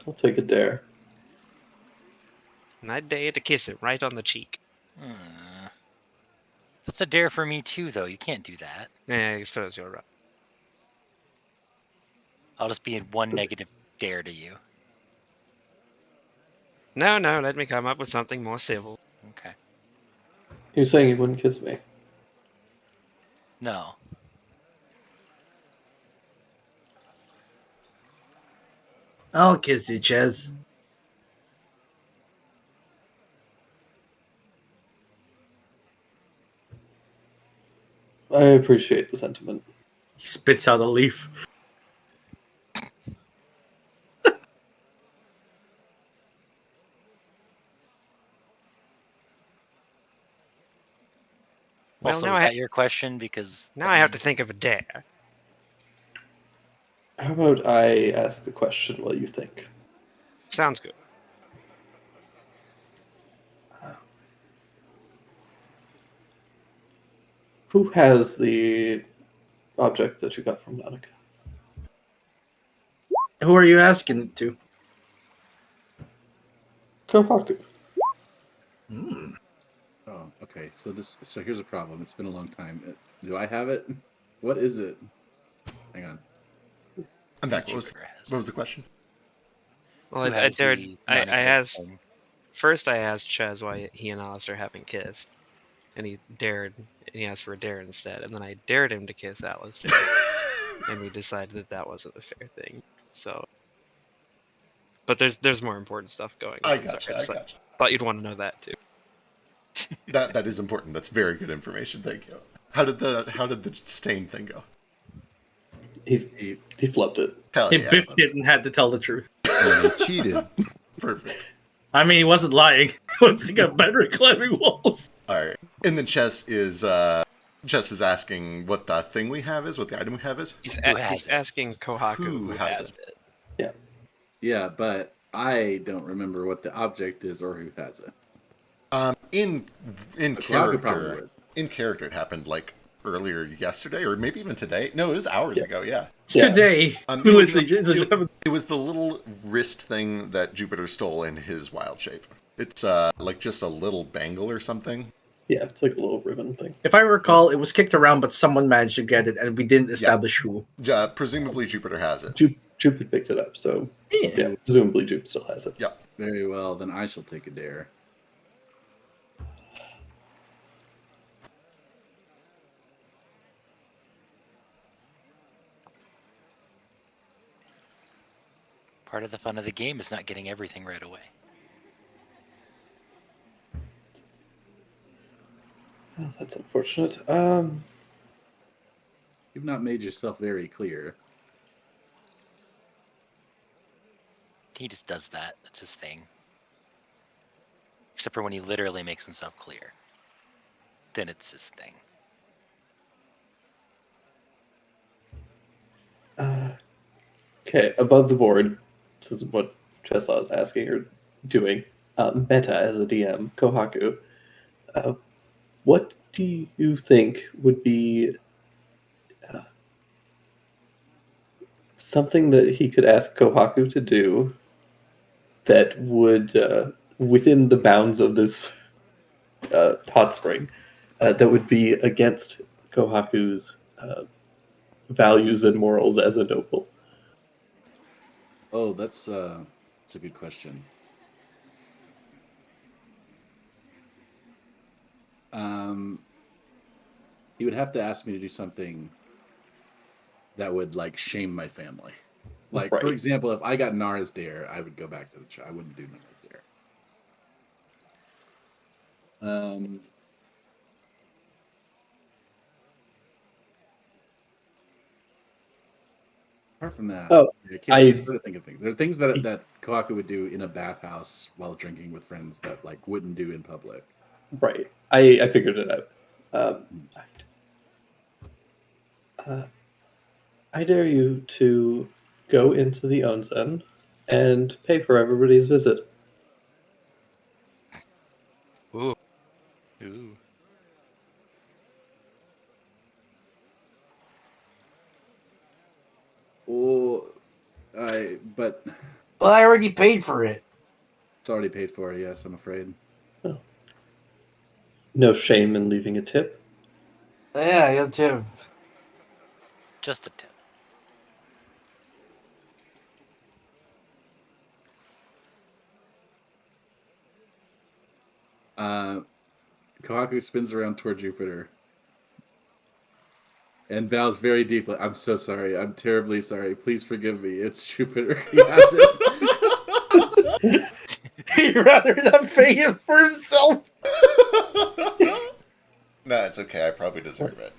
Speaker 1: I'll take a dare.
Speaker 4: And I dare you to kiss it right on the cheek.
Speaker 6: That's a dare for me too, though. You can't do that.
Speaker 4: I suppose you're right.
Speaker 6: I'll just be in one negative dare to you.
Speaker 4: No, let me come up with something more civil.
Speaker 6: Okay.
Speaker 1: You're saying you wouldn't kiss me?
Speaker 6: No.
Speaker 3: I'll kiss you, Ches.
Speaker 1: I appreciate the sentiment.
Speaker 3: He spits out a leaf.
Speaker 4: Well,
Speaker 6: Also,
Speaker 4: now
Speaker 6: was
Speaker 4: I-
Speaker 6: that your question? Because
Speaker 4: Now I have to think of a dare.
Speaker 1: How about I ask a question while you think?
Speaker 4: Sounds good.
Speaker 1: Who has the object that you got from Nanika?
Speaker 3: Who are you asking to?
Speaker 1: Kohaku.
Speaker 3: Hmm.
Speaker 7: Oh, okay. So here's a problem. It's been a long time. Do I have it? What is it? Hang on.
Speaker 2: I'm back.
Speaker 6: Jupiter has
Speaker 2: What was the question?
Speaker 4: Well,
Speaker 6: Who
Speaker 4: I
Speaker 6: has
Speaker 4: dared.
Speaker 6: the
Speaker 4: I
Speaker 6: Nanika
Speaker 4: asked
Speaker 6: thing?
Speaker 4: first. I asked Chez why he and Alistair haven't kissed, and he dared. And he asked for a dare instead, and then I dared him to kiss Alistair, and we decided that that wasn't a fair thing. So, but there's more important stuff going on.
Speaker 2: I gotcha. I gotcha.
Speaker 4: Thought you'd want to know that too.
Speaker 2: That is important. That's very good information. Thank you. How did the stain thing go?
Speaker 1: He flipped it.
Speaker 2: Hell
Speaker 3: He
Speaker 2: yeah.
Speaker 3: biffed it and had to tell the truth.
Speaker 5: And he cheated.
Speaker 2: Perfect.
Speaker 3: I mean, he wasn't lying. Once he got better at climbing walls.
Speaker 2: All right. And then Chess is asking what the thing we have is, what the item we have is.
Speaker 4: He's
Speaker 6: has it?
Speaker 4: asking Kohaku
Speaker 2: Who
Speaker 4: who
Speaker 2: has
Speaker 4: has
Speaker 2: it?
Speaker 4: it.
Speaker 7: Yeah, but I don't remember what the object is or who has it.
Speaker 2: In
Speaker 7: Kohaku probably
Speaker 2: character,
Speaker 7: would.
Speaker 2: in character, it happened like earlier yesterday, or maybe even today. No, it was hours ago. Yeah.
Speaker 3: It's
Speaker 1: Yeah.
Speaker 3: today.
Speaker 2: It was the little wrist thing that Jupiter stole in his wild shape. It's like just a little bangle or something.
Speaker 1: Yeah, it's like a little ribbon thing.
Speaker 3: If I recall, it was kicked around, but someone managed to get it, and we didn't establish who.
Speaker 2: Presumably Jupiter has it.
Speaker 1: Jupiter picked it up, so
Speaker 3: Yeah.
Speaker 1: yeah, presumably Jupe still has it.
Speaker 2: Yeah.
Speaker 7: Very well, then I shall take a dare.
Speaker 6: Part of the fun of the game is not getting everything right away.
Speaker 1: Oh, that's unfortunate.
Speaker 7: You've not made yourself very clear.
Speaker 6: He just does that. That's his thing. Except for when he literally makes himself clear. Then it's his thing.
Speaker 1: Okay, above the board, this is what Cheslaw is asking or doing. Meta as a DM, Kohaku. What do you think would be something that he could ask Kohaku to do that would, within the bounds of this hot spring, that would be against Kohaku's values and morals as a noble?
Speaker 7: Oh, that's a good question. He would have to ask me to do something that would like shame my family. Like,
Speaker 1: Right.
Speaker 7: for example, if I got Nara's dare, I would go back to the I wouldn't do Nara's dare. Apart from that,
Speaker 1: Oh,
Speaker 7: I can't think of things. There are things that Kohaku would do in a bathhouse while drinking with friends that like wouldn't do in public.
Speaker 1: Right. I figured it out. I dare you to go into the onsen and pay for everybody's visit.
Speaker 4: Ooh.
Speaker 6: Ooh.
Speaker 7: Well, but
Speaker 3: Well, I already paid for it.
Speaker 7: it's already paid for. Yes, I'm afraid.
Speaker 1: No shame in leaving a tip.
Speaker 3: Yeah, you too.
Speaker 6: Just a tip.
Speaker 7: Kohaku spins around toward Jupiter and bows very deeply. I'm so sorry. I'm terribly sorry. Please forgive me. It's Jupiter. He has it.
Speaker 3: He'd rather not pay it for himself.
Speaker 2: No, it's okay. I probably deserve it.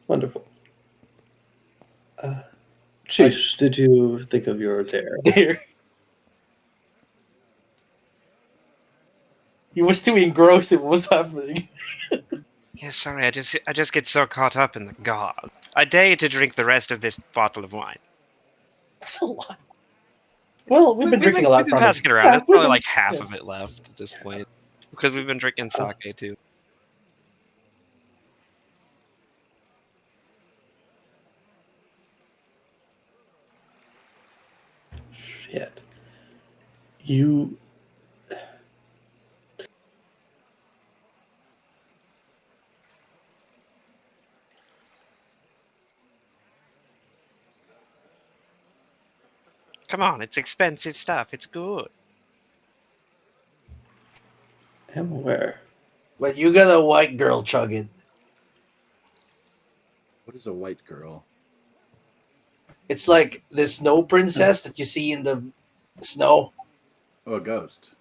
Speaker 1: Wonderful. Sheesh, did you think of your dare?
Speaker 3: Here. He was too engrossed in what was happening.
Speaker 4: Yeah, sorry. I just get so caught up in the gods. a day to drink the rest of this bottle of wine.
Speaker 3: That's a lot. Well, we've been drinking a lot
Speaker 4: We've been
Speaker 3: from it.
Speaker 4: passing it around.
Speaker 3: Yeah,
Speaker 4: There's
Speaker 3: we've
Speaker 4: probably
Speaker 3: been-
Speaker 4: like half
Speaker 3: yeah.
Speaker 4: of it left at this point because we've been drinking sake too.
Speaker 1: Shit. You.
Speaker 4: Come on, it's expensive stuff. It's good.
Speaker 1: am aware.
Speaker 3: But you got a white girl chugging.
Speaker 7: What is a white girl?
Speaker 3: It's like the snow princess that you see in the snow.
Speaker 7: Oh, a ghost.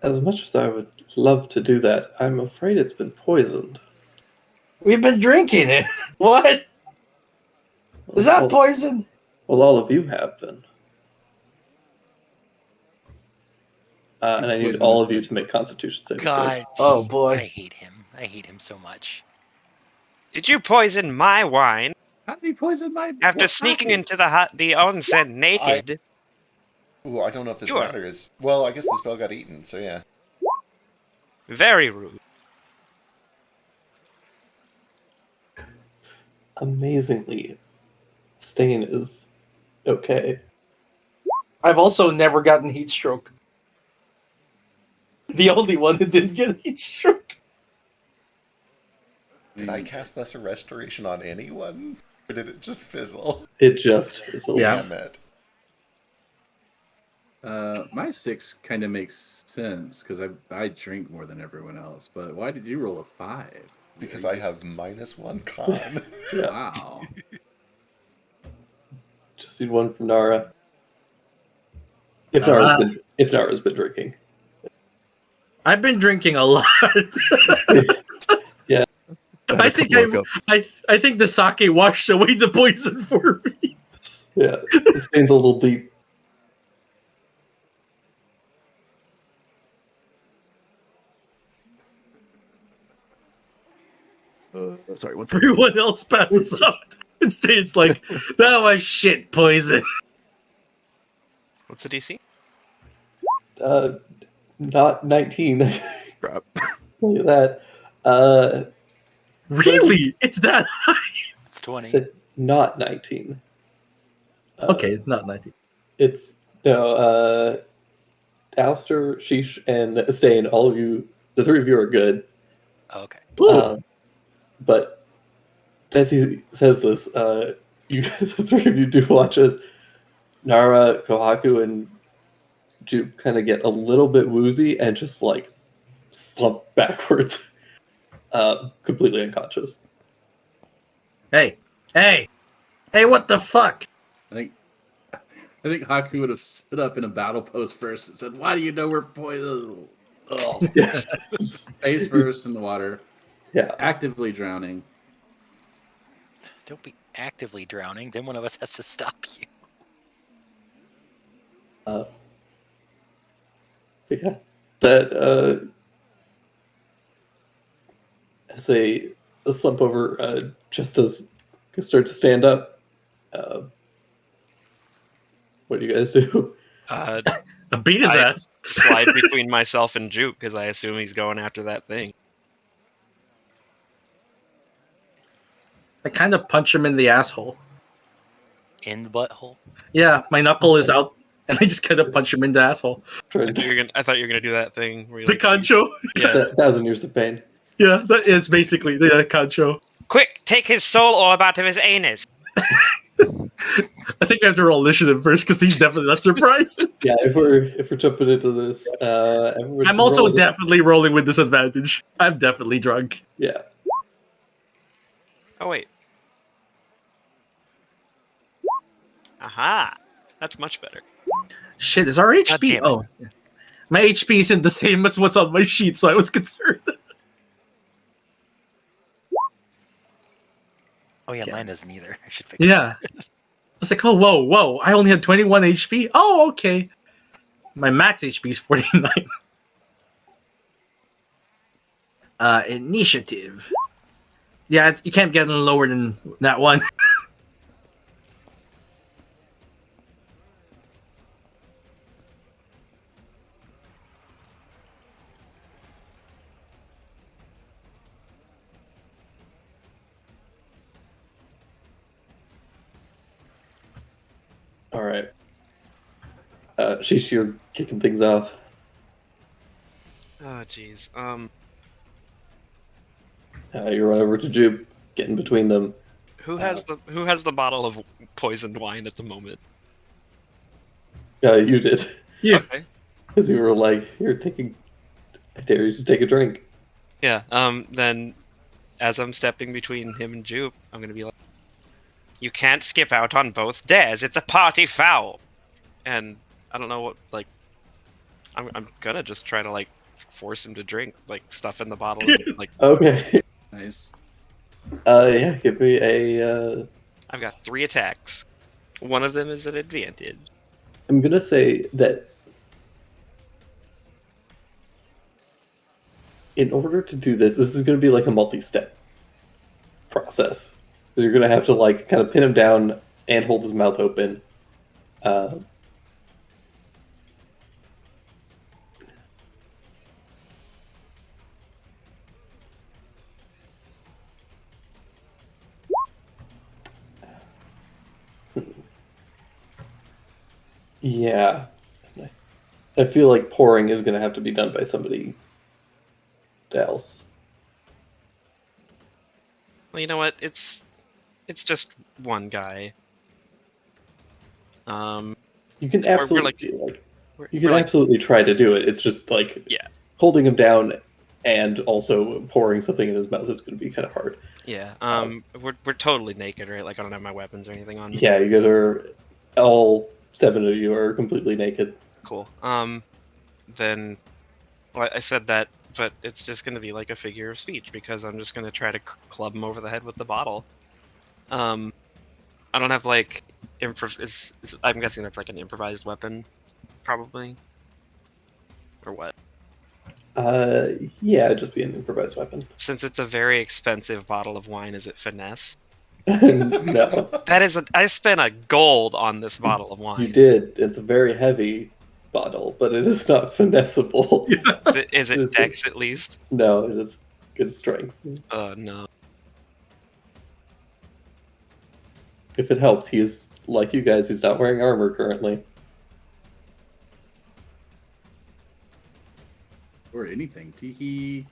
Speaker 1: As much as I would love to do that, I'm afraid it's been poisoned.
Speaker 3: We've been drinking it. What? Is that
Speaker 1: well,
Speaker 3: poison?
Speaker 1: well, all of you have been. And I need
Speaker 7: Poison
Speaker 1: all
Speaker 7: is
Speaker 1: of you
Speaker 7: good.
Speaker 1: to make Constitution saving throws.
Speaker 6: God.
Speaker 3: Oh
Speaker 6: I
Speaker 3: boy.
Speaker 6: hate him. I hate him so much.
Speaker 4: Did you poison my wine
Speaker 7: How did he poison my?
Speaker 4: after
Speaker 7: what
Speaker 4: sneaking
Speaker 7: sake?
Speaker 4: into the onsen naked?
Speaker 2: Ooh, I don't know if this
Speaker 4: You are-
Speaker 2: matters. Well, I guess the spell got eaten, so yeah.
Speaker 4: Very rude.
Speaker 1: Amazingly, Stain is okay.
Speaker 3: I've also never gotten heat stroke. The only one who didn't get heat stroke.
Speaker 2: Did I cast Lesser Restoration on anyone? Or did it just fizzle?
Speaker 1: It just fizzled.
Speaker 3: Yeah.
Speaker 2: Damn it.
Speaker 7: My 6 kind of makes sense because I drink more than everyone else. But why did you roll a 5?
Speaker 2: Because
Speaker 7: Are
Speaker 2: I
Speaker 7: you
Speaker 2: have -1 con.
Speaker 1: Yeah.
Speaker 7: Wow.
Speaker 1: Just need one from Nara. If Nara's been drinking.
Speaker 3: I've been drinking a lot.
Speaker 1: Yeah.
Speaker 5: had
Speaker 3: I
Speaker 5: a
Speaker 3: think
Speaker 5: couple hookups.
Speaker 3: I think the sake washed away the poison for me.
Speaker 1: Yeah. The stain's a little deep.
Speaker 5: Sorry, one second.
Speaker 3: Everyone else passes out. Instead, it's like, that was shit poison.
Speaker 4: What's the DC?
Speaker 1: Not 19.
Speaker 5: Crap.
Speaker 1: Look at that.
Speaker 3: Really? It's that high?
Speaker 6: It's 20.
Speaker 1: Said not 19.
Speaker 3: Okay, not 90.
Speaker 1: It's no. Alistair, Sheesh, and Stain. All of you, the three of you are good.
Speaker 6: Oh, okay.
Speaker 1: But as he says this, you the three of you do watch as Nara, Kohaku, and Juke kind of get a little bit woozy and just like slump backwards, completely unconscious.
Speaker 3: Hey, what the fuck?
Speaker 7: I think Haku would have stood up in a battle pose first and said, "Why do you know we're poisoned?" Oh, face first in the water,
Speaker 1: Yeah,
Speaker 7: actively drowning.
Speaker 6: Don't be actively drowning. Then one of us has to stop you.
Speaker 1: but yeah. That as a slump over, just as you start to stand up. What do you guys do?
Speaker 3: Beat his
Speaker 4: I-
Speaker 3: ass.
Speaker 4: Slide between myself and Juke because I assume he's going after that thing.
Speaker 3: I kind of punch him in the asshole.
Speaker 6: In the butthole.
Speaker 3: Yeah, my knuckle is out, and I just kind of punch him in the asshole.
Speaker 1: Trying
Speaker 4: I thought you were gonna do that thing. Where you,
Speaker 3: The
Speaker 4: like,
Speaker 3: concho.
Speaker 4: yeah.
Speaker 1: 1,000 years of pain.
Speaker 3: Yeah, it's basically the concho.
Speaker 4: Quick, take his soul orb out of his anus.
Speaker 3: I think I have to roll initiative first because he's definitely not surprised.
Speaker 1: Yeah, if we're jumping into this, everyone
Speaker 3: I'm
Speaker 1: can
Speaker 3: also
Speaker 1: roll with-
Speaker 3: definitely rolling with disadvantage. I'm definitely drunk.
Speaker 1: Yeah,
Speaker 4: Oh wait. Aha! That's much better.
Speaker 3: Shit, is our HP?
Speaker 6: damn it.
Speaker 3: Oh, yeah. My HP isn't the same as what's on my sheet, so I was concerned.
Speaker 6: Oh yeah,
Speaker 3: Yeah.
Speaker 6: mine isn't either. I should fix
Speaker 3: Yeah. I was like, oh, whoa. I only had 21 HP. Oh, okay. My max HP is 49. Initiative. Yeah, you can't get any lower than that one.
Speaker 1: All right. Sheesh, you're kicking things off.
Speaker 4: Oh, jeez.
Speaker 1: You run over to Jupe, get in between them.
Speaker 4: Who has the bottle of poisoned wine at the moment?
Speaker 1: You did.
Speaker 3: You.
Speaker 4: Okay.
Speaker 1: Because you were like, I dare you to take a drink.
Speaker 4: Yeah. Then, as I'm stepping between him and Jupe, I'm gonna be like, "You can't skip out on both dares. It's a party foul." And I don't know what like. I'm gonna just try to like force him to drink like stuff in the bottle. And, like
Speaker 1: Okay.
Speaker 7: Nice.
Speaker 1: Yeah, give me a.
Speaker 4: I've got 3 attacks. One of them is an advantage.
Speaker 1: I'm gonna say that in order to do this is gonna be like a multi-step process. So you're gonna have to like kind of pin him down and hold his mouth open. Yeah. I feel like pouring is going to have to be done by somebody else.
Speaker 4: Well, you know what? It's just one guy.
Speaker 1: You can absolutely
Speaker 4: we're like,
Speaker 1: absolutely try to do it. It's just like
Speaker 4: Yeah.
Speaker 1: holding him down and also pouring something in his mouth is going to be kind of hard.
Speaker 4: Yeah. We're totally naked, right? Like I don't have my weapons or anything on me.
Speaker 1: Yeah, you guys are all 7 of you are completely naked.
Speaker 4: Cool. Then, well, I said that, but it's just gonna be like a figure of speech because I'm just gonna try to club him over the head with the bottle. I don't have like I'm guessing that's like an improvised weapon, probably, or what?
Speaker 1: Yeah, just be an improvised weapon.
Speaker 4: Since it's a very expensive bottle of wine, is it finesse?
Speaker 1: No,
Speaker 4: That is I spent a gold on this bottle of wine.
Speaker 1: you did. It's a very heavy bottle, but it is not finessable.
Speaker 4: Is it dex at least?
Speaker 1: No, it is good strength.
Speaker 4: No.
Speaker 1: If it helps, he is like you guys. He's not wearing armor currently.
Speaker 7: Or anything. Teehee.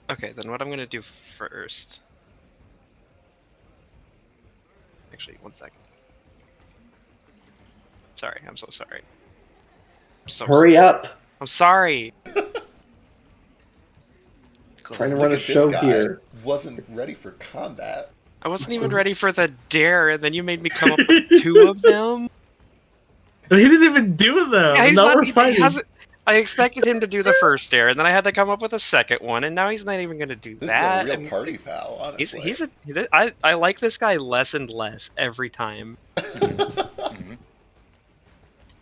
Speaker 4: Okay, then what I'm gonna do first. Actually, one second. Sorry, I'm so sorry.
Speaker 1: Hurry up!
Speaker 4: I'm sorry.
Speaker 1: Trying to
Speaker 2: Look
Speaker 1: run a
Speaker 2: at this
Speaker 1: show
Speaker 2: guy.
Speaker 1: here.
Speaker 2: Wasn't ready for combat.
Speaker 4: I wasn't even ready for the dare, and then you made me come up with 2 of them.
Speaker 3: He didn't even do them.
Speaker 4: Yeah,
Speaker 3: Now we're fighting.
Speaker 4: I expected him to do the first dare, and then I had to come up with a second one, and now he's not even going to do
Speaker 2: This
Speaker 4: that.
Speaker 2: is a
Speaker 4: and
Speaker 2: real party foul, honestly.
Speaker 4: I like this guy less and less every time.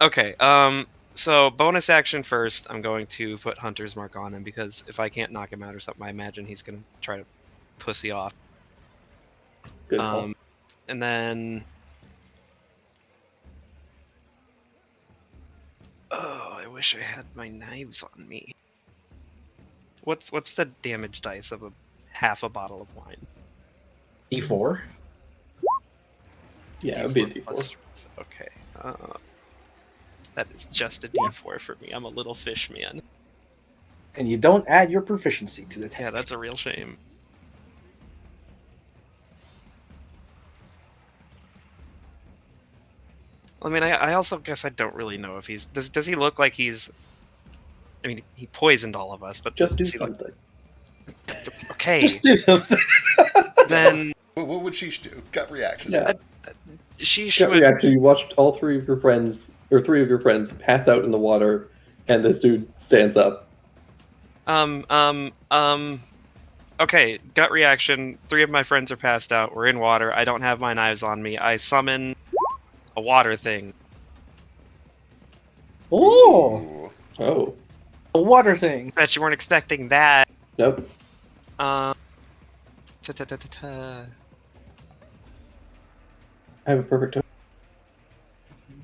Speaker 4: Okay, so bonus action first, I'm going to put Hunter's Mark on him, because if I can't knock him out or something, I imagine he's going to try to pussy off.
Speaker 1: Good call.
Speaker 4: And then... Oh, I wish I had my knives on me. What's the damage dice of half a bottle of wine?
Speaker 3: D4.
Speaker 1: Yeah, it would be a
Speaker 4: D4
Speaker 1: D4.
Speaker 4: plus- Okay. That is just a D4 for me. I'm a little fish man.
Speaker 3: And you don't add your proficiency to the
Speaker 4: Yeah,
Speaker 3: attack.
Speaker 4: that's a real shame. I mean, I also guess I don't really know if he's does he look like he's? I mean, he poisoned all of us, but
Speaker 1: Just do
Speaker 4: does he look-
Speaker 1: something.
Speaker 4: Okay,
Speaker 3: Just do something.
Speaker 4: then
Speaker 2: What would Sheesh do? Gut reaction.
Speaker 1: Yeah.
Speaker 4: she
Speaker 1: Gut
Speaker 4: should.
Speaker 1: reaction. You watched all 3 of your friends, or 3 of your friends, pass out in the water, and this dude stands up.
Speaker 4: Okay, gut reaction. 3 of my friends are passed out. We're in water. I don't have my knives on me. I summon a water thing.
Speaker 3: Oh,
Speaker 2: Ooh.
Speaker 1: Oh,
Speaker 3: a water thing.
Speaker 4: Bet you weren't expecting that.
Speaker 1: nope.
Speaker 4: Um, ta-ta-ta-ta-ta.
Speaker 1: I have a perfect token.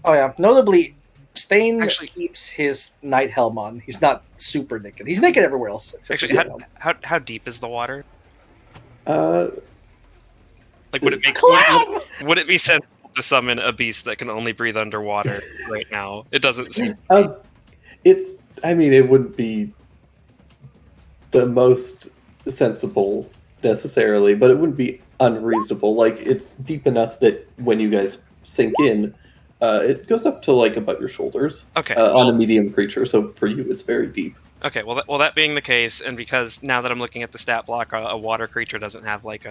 Speaker 3: Oh yeah. Notably, Stain
Speaker 4: Actually-
Speaker 3: keeps his night helm on. He's not super naked. He's naked everywhere else. Except
Speaker 4: Actually,
Speaker 3: his helm.
Speaker 4: how deep is the water? Like, would it make
Speaker 3: Clam!
Speaker 4: would it be sensible to summon a beast that can only breathe underwater right now? It doesn't seem.
Speaker 1: It's. I mean, it wouldn't be the most sensible necessarily, but it wouldn't be unreasonable. Like, it's deep enough that when you guys sink in, it goes up to like about your shoulders
Speaker 4: Okay.
Speaker 1: on a medium creature. So for you, it's very deep.
Speaker 4: Okay. Well, that being the case, and because now that I'm looking at the stat block, a water creature doesn't have like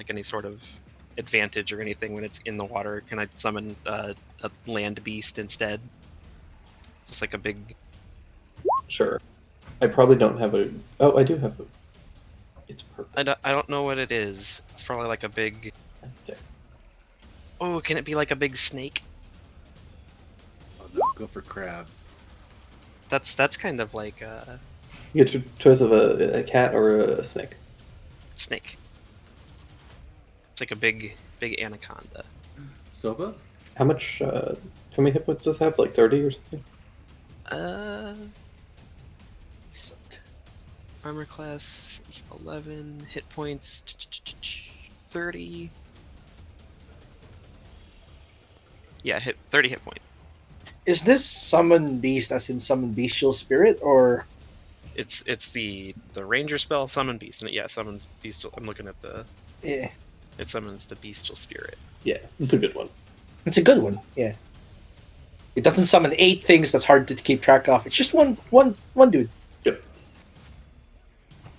Speaker 4: any sort of advantage or anything when it's in the water. Can I summon a land beast instead? Just like a big.
Speaker 1: Sure. I probably don't have a. Oh, I do have a. It's perfect.
Speaker 4: I don't know what it is. It's probably like a big.
Speaker 1: Okay.
Speaker 4: Oh, can it be like a big snake?
Speaker 7: Oh no, go for crab.
Speaker 4: That's kind of like a
Speaker 1: You get your choice of a cat or a snake.
Speaker 4: snake. It's like a big anaconda.
Speaker 7: Soba?
Speaker 1: How much? How many hit points does it have? Like 30 or something?
Speaker 4: Armor class is 11. Hit points 30. Yeah, 30 hit point.
Speaker 3: Is this summon beast as in summon bestial spirit or
Speaker 4: It's the ranger spell summon beast, and it summons bestial. I'm looking at the.
Speaker 3: yeah.
Speaker 4: It summons the bestial spirit.
Speaker 1: Yeah, this is a good one.
Speaker 3: It's a good one, yeah. It doesn't summon 8 things that's hard to keep track of. It's just one dude.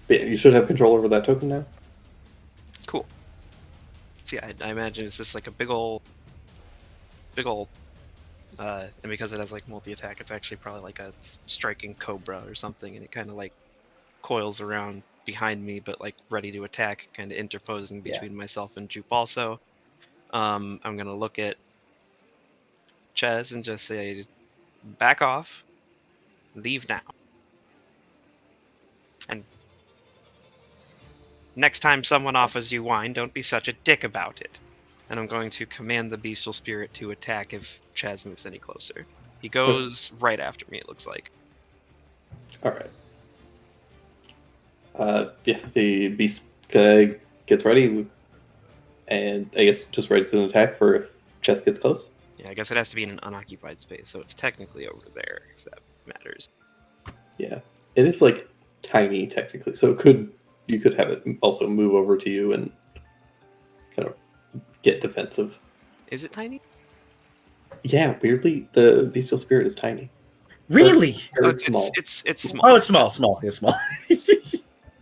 Speaker 1: But yeah, you should have control over that token now.
Speaker 4: Cool. So yeah, I imagine it's just like a big old, and because it has like multi-attack, it's actually probably like a striking cobra or something, and it kind of like coils around behind me, but like ready to attack, kind of interposing between myself and Jupe also. I'm gonna look at Ches and just say, back off, leave now. And next time someone offers you wine, don't be such a dick about it. And I'm going to command the bestial spirit to attack if Chaz moves any closer. He goes right after me, it looks like.
Speaker 1: All right. Yeah, the beast gets ready, and I guess just ready to attack for if Chess gets close.
Speaker 4: Yeah, I guess it has to be in an unoccupied space, so it's technically over there, if that matters.
Speaker 1: Yeah, it is like tiny technically, so you could have it also move over to you and kind of get defensive.
Speaker 4: Is it tiny?
Speaker 1: Yeah, weirdly, the bestial spirit is tiny.
Speaker 3: Really?
Speaker 1: Or
Speaker 4: Oh,
Speaker 1: small.
Speaker 4: It's small.
Speaker 3: Oh, it's small. It's small.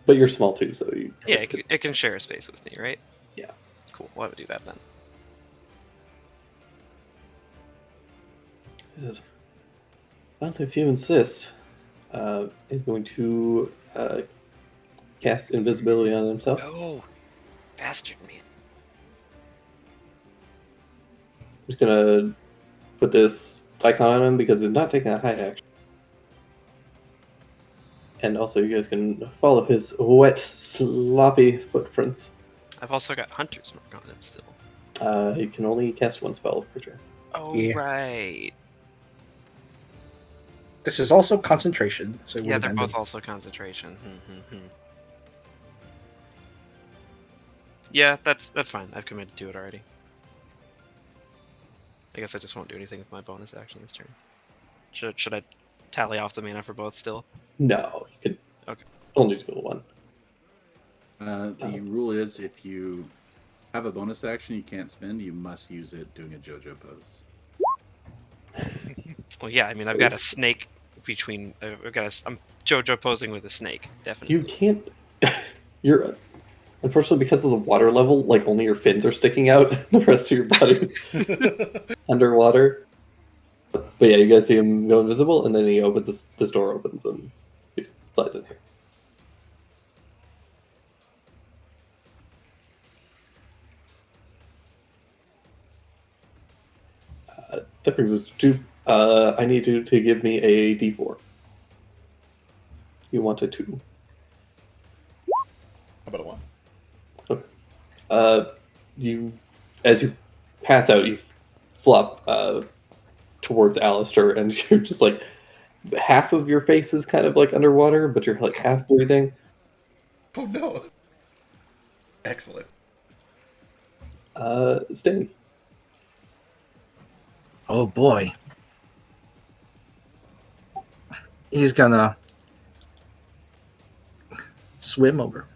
Speaker 1: But you're small too, so you.
Speaker 4: Yeah, it can share a space with me, right?
Speaker 1: Yeah.
Speaker 4: Cool. Why would do that then?
Speaker 1: He says, well, if you insist, he's going to cast invisibility on himself.
Speaker 4: Oh, bastard man.
Speaker 1: He's gonna put this icon on him because he's not taking a hide action. And also, you guys can follow his wet, sloppy footprints.
Speaker 4: I've also got Hunter's Mark on him still.
Speaker 1: He can only cast one spell per turn.
Speaker 4: Oh,
Speaker 3: Yeah.
Speaker 4: right.
Speaker 3: This is also concentration. So it
Speaker 4: Yeah,
Speaker 3: would
Speaker 4: they're
Speaker 3: have
Speaker 4: both
Speaker 3: ended.
Speaker 4: also concentration. Yeah, that's fine. I've committed to it already. I guess I just won't do anything with my bonus action this turn. Should I tally off the mana for both still?
Speaker 1: No, you could
Speaker 4: Okay.
Speaker 1: only do one.
Speaker 7: The rule is if you have a bonus action you can't spend, you must use it doing a JoJo pose.
Speaker 4: Well, yeah. I mean, I've got a snake between. I'm JoJo posing with a snake. Definitely.
Speaker 1: You can't. You're unfortunately because of the water level. Like only your fins are sticking out. The rest of your body's underwater. But yeah, you guys see him go invisible, and then he opens this door opens and he slides in here. That brings us to I need you to give me a D4. You want a 2.
Speaker 2: How about a 1?
Speaker 1: You, as you pass out, you flop towards Alistair, and you're just like half of your face is kind of like underwater, but you're like half breathing.
Speaker 2: Oh no! Excellent.
Speaker 1: Stan.
Speaker 3: Oh boy. He's gonna swim over.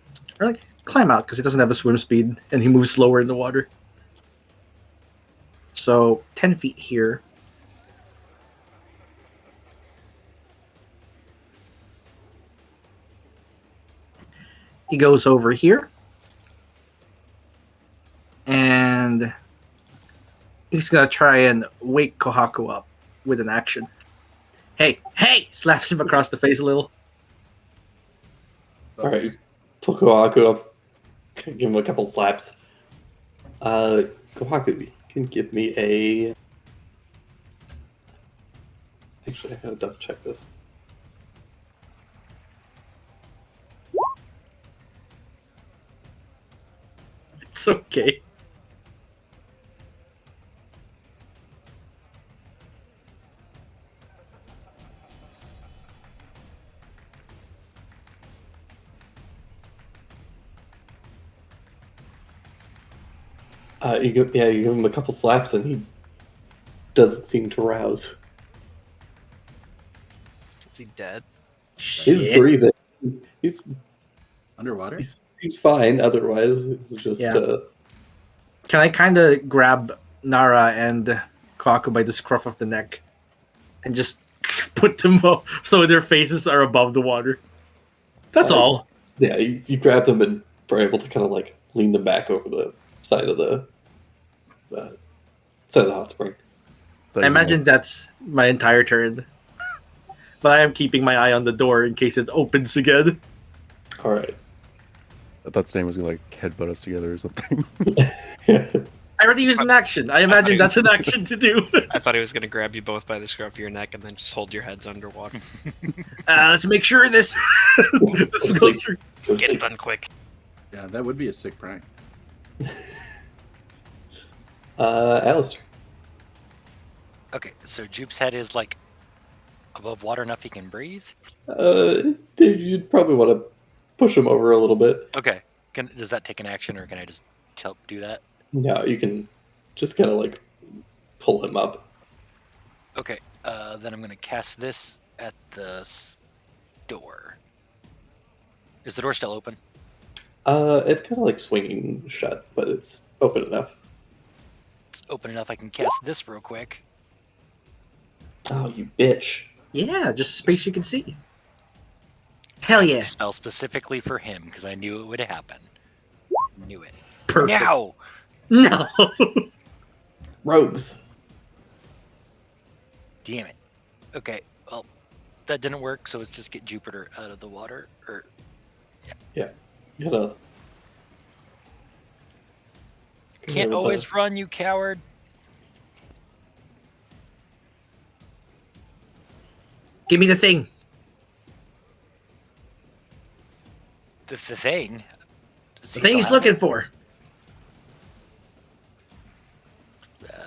Speaker 3: Or like climb out because he doesn't have a swim speed and he moves slower in the water. So 10 feet here. He goes over here. And he's gonna try and wake Kohaku up with an action. Hey, hey! Slaps him across the face a little.
Speaker 1: All right, pull Kohaku up. Give him a couple slaps. Kohaku, you can give me a. Actually, I gotta double check this.
Speaker 3: It's okay.
Speaker 1: You give him a couple slaps, and he doesn't seem to rouse.
Speaker 4: Is he dead?
Speaker 1: He's
Speaker 3: Shit.
Speaker 1: breathing. He
Speaker 7: Underwater?
Speaker 1: seems fine. Otherwise, it's just
Speaker 3: Yeah. Can I kind of grab Nara and Kohaku by the scruff of the neck and just put them up so their faces are above the water? That's all.
Speaker 1: yeah. You grab them and are able to kind of like lean them back over the side of the hot spring.
Speaker 3: I imagine that's my entire turn. But I am keeping my eye on the door in case it opens again.
Speaker 1: All right.
Speaker 5: I thought Stan was gonna like headbutt us together or something.
Speaker 3: I already used an action. I imagine that's an action to do.
Speaker 4: I thought he was gonna grab you both by the scruff of your neck and then just hold your heads underwater.
Speaker 3: Let's make sure this, this goes through.
Speaker 6: Get it done quick.
Speaker 7: Yeah, that would be a sick prank.
Speaker 1: Alistair.
Speaker 6: Okay, so Jupe's head is like above water enough he can breathe.
Speaker 1: Dude, you'd probably want to push him over a little bit.
Speaker 6: Okay, does that take an action, or can I just do that?
Speaker 1: No, you can just kind of like pull him up.
Speaker 6: Okay, then I'm gonna cast this at the door. Is the door still open?
Speaker 1: It's kind of like swinging shut, but it's open enough.
Speaker 6: It's open enough I can cast this real quick.
Speaker 1: Oh, you bitch!
Speaker 3: Yeah, just space you can see. Hell yeah.
Speaker 6: Spell specifically for him because I knew it would happen. Knew it.
Speaker 3: Perfect.
Speaker 6: Now!
Speaker 3: No.
Speaker 1: Rogues.
Speaker 6: Damn it. Okay, well, that didn't work, so let's just get Jupiter out of the water. Or
Speaker 1: You gotta.
Speaker 6: can't always run, you coward.
Speaker 3: Give me the thing.
Speaker 6: The thing. Does
Speaker 3: The
Speaker 6: he
Speaker 3: thing he's
Speaker 6: still have
Speaker 3: looking for.
Speaker 6: it?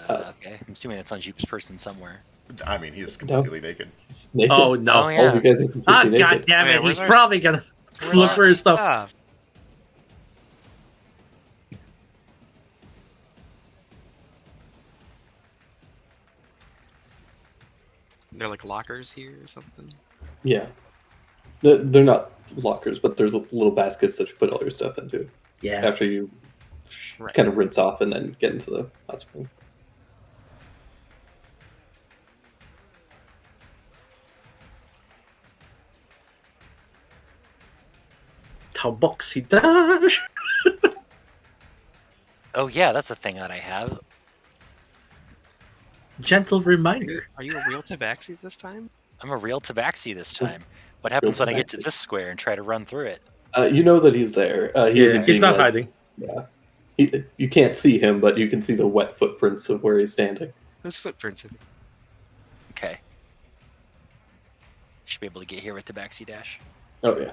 Speaker 6: Okay, I'm assuming that's on Jupe's person somewhere.
Speaker 2: I mean, he's completely naked.
Speaker 1: He's naked.
Speaker 3: Oh no.
Speaker 6: Oh,
Speaker 1: All
Speaker 6: yeah.
Speaker 1: of you guys are completely
Speaker 3: Ah,
Speaker 1: naked.
Speaker 3: god damn
Speaker 4: Oh, yeah,
Speaker 3: it.
Speaker 4: where's
Speaker 3: He's
Speaker 4: our-
Speaker 3: probably gonna
Speaker 4: Where's
Speaker 3: look
Speaker 4: our
Speaker 3: for his stuff.
Speaker 4: They're like lockers here or something.
Speaker 1: Yeah. They're not lockers, but there's little baskets that you put all your stuff into
Speaker 3: Yeah.
Speaker 1: after you
Speaker 4: Right.
Speaker 1: kind of rinse off and then get into the hot spring.
Speaker 3: Taboxy dash.
Speaker 6: Oh yeah, that's a thing that I have.
Speaker 3: Gentle reminder.
Speaker 4: Are you a real tabaxi this time?
Speaker 6: I'm a real tabaxi this time. What happens when I get to
Speaker 1: tabaxi.
Speaker 6: this square and try to run through it?
Speaker 1: You know that he's there. He isn't
Speaker 3: He's
Speaker 1: being,
Speaker 3: not
Speaker 1: like-
Speaker 3: hiding.
Speaker 1: Yeah. You can't see him, but you can see the wet footprints of where he's standing.
Speaker 4: Whose footprints is it?
Speaker 6: Okay. Should be able to get here with the backseat dash.
Speaker 1: Oh yeah.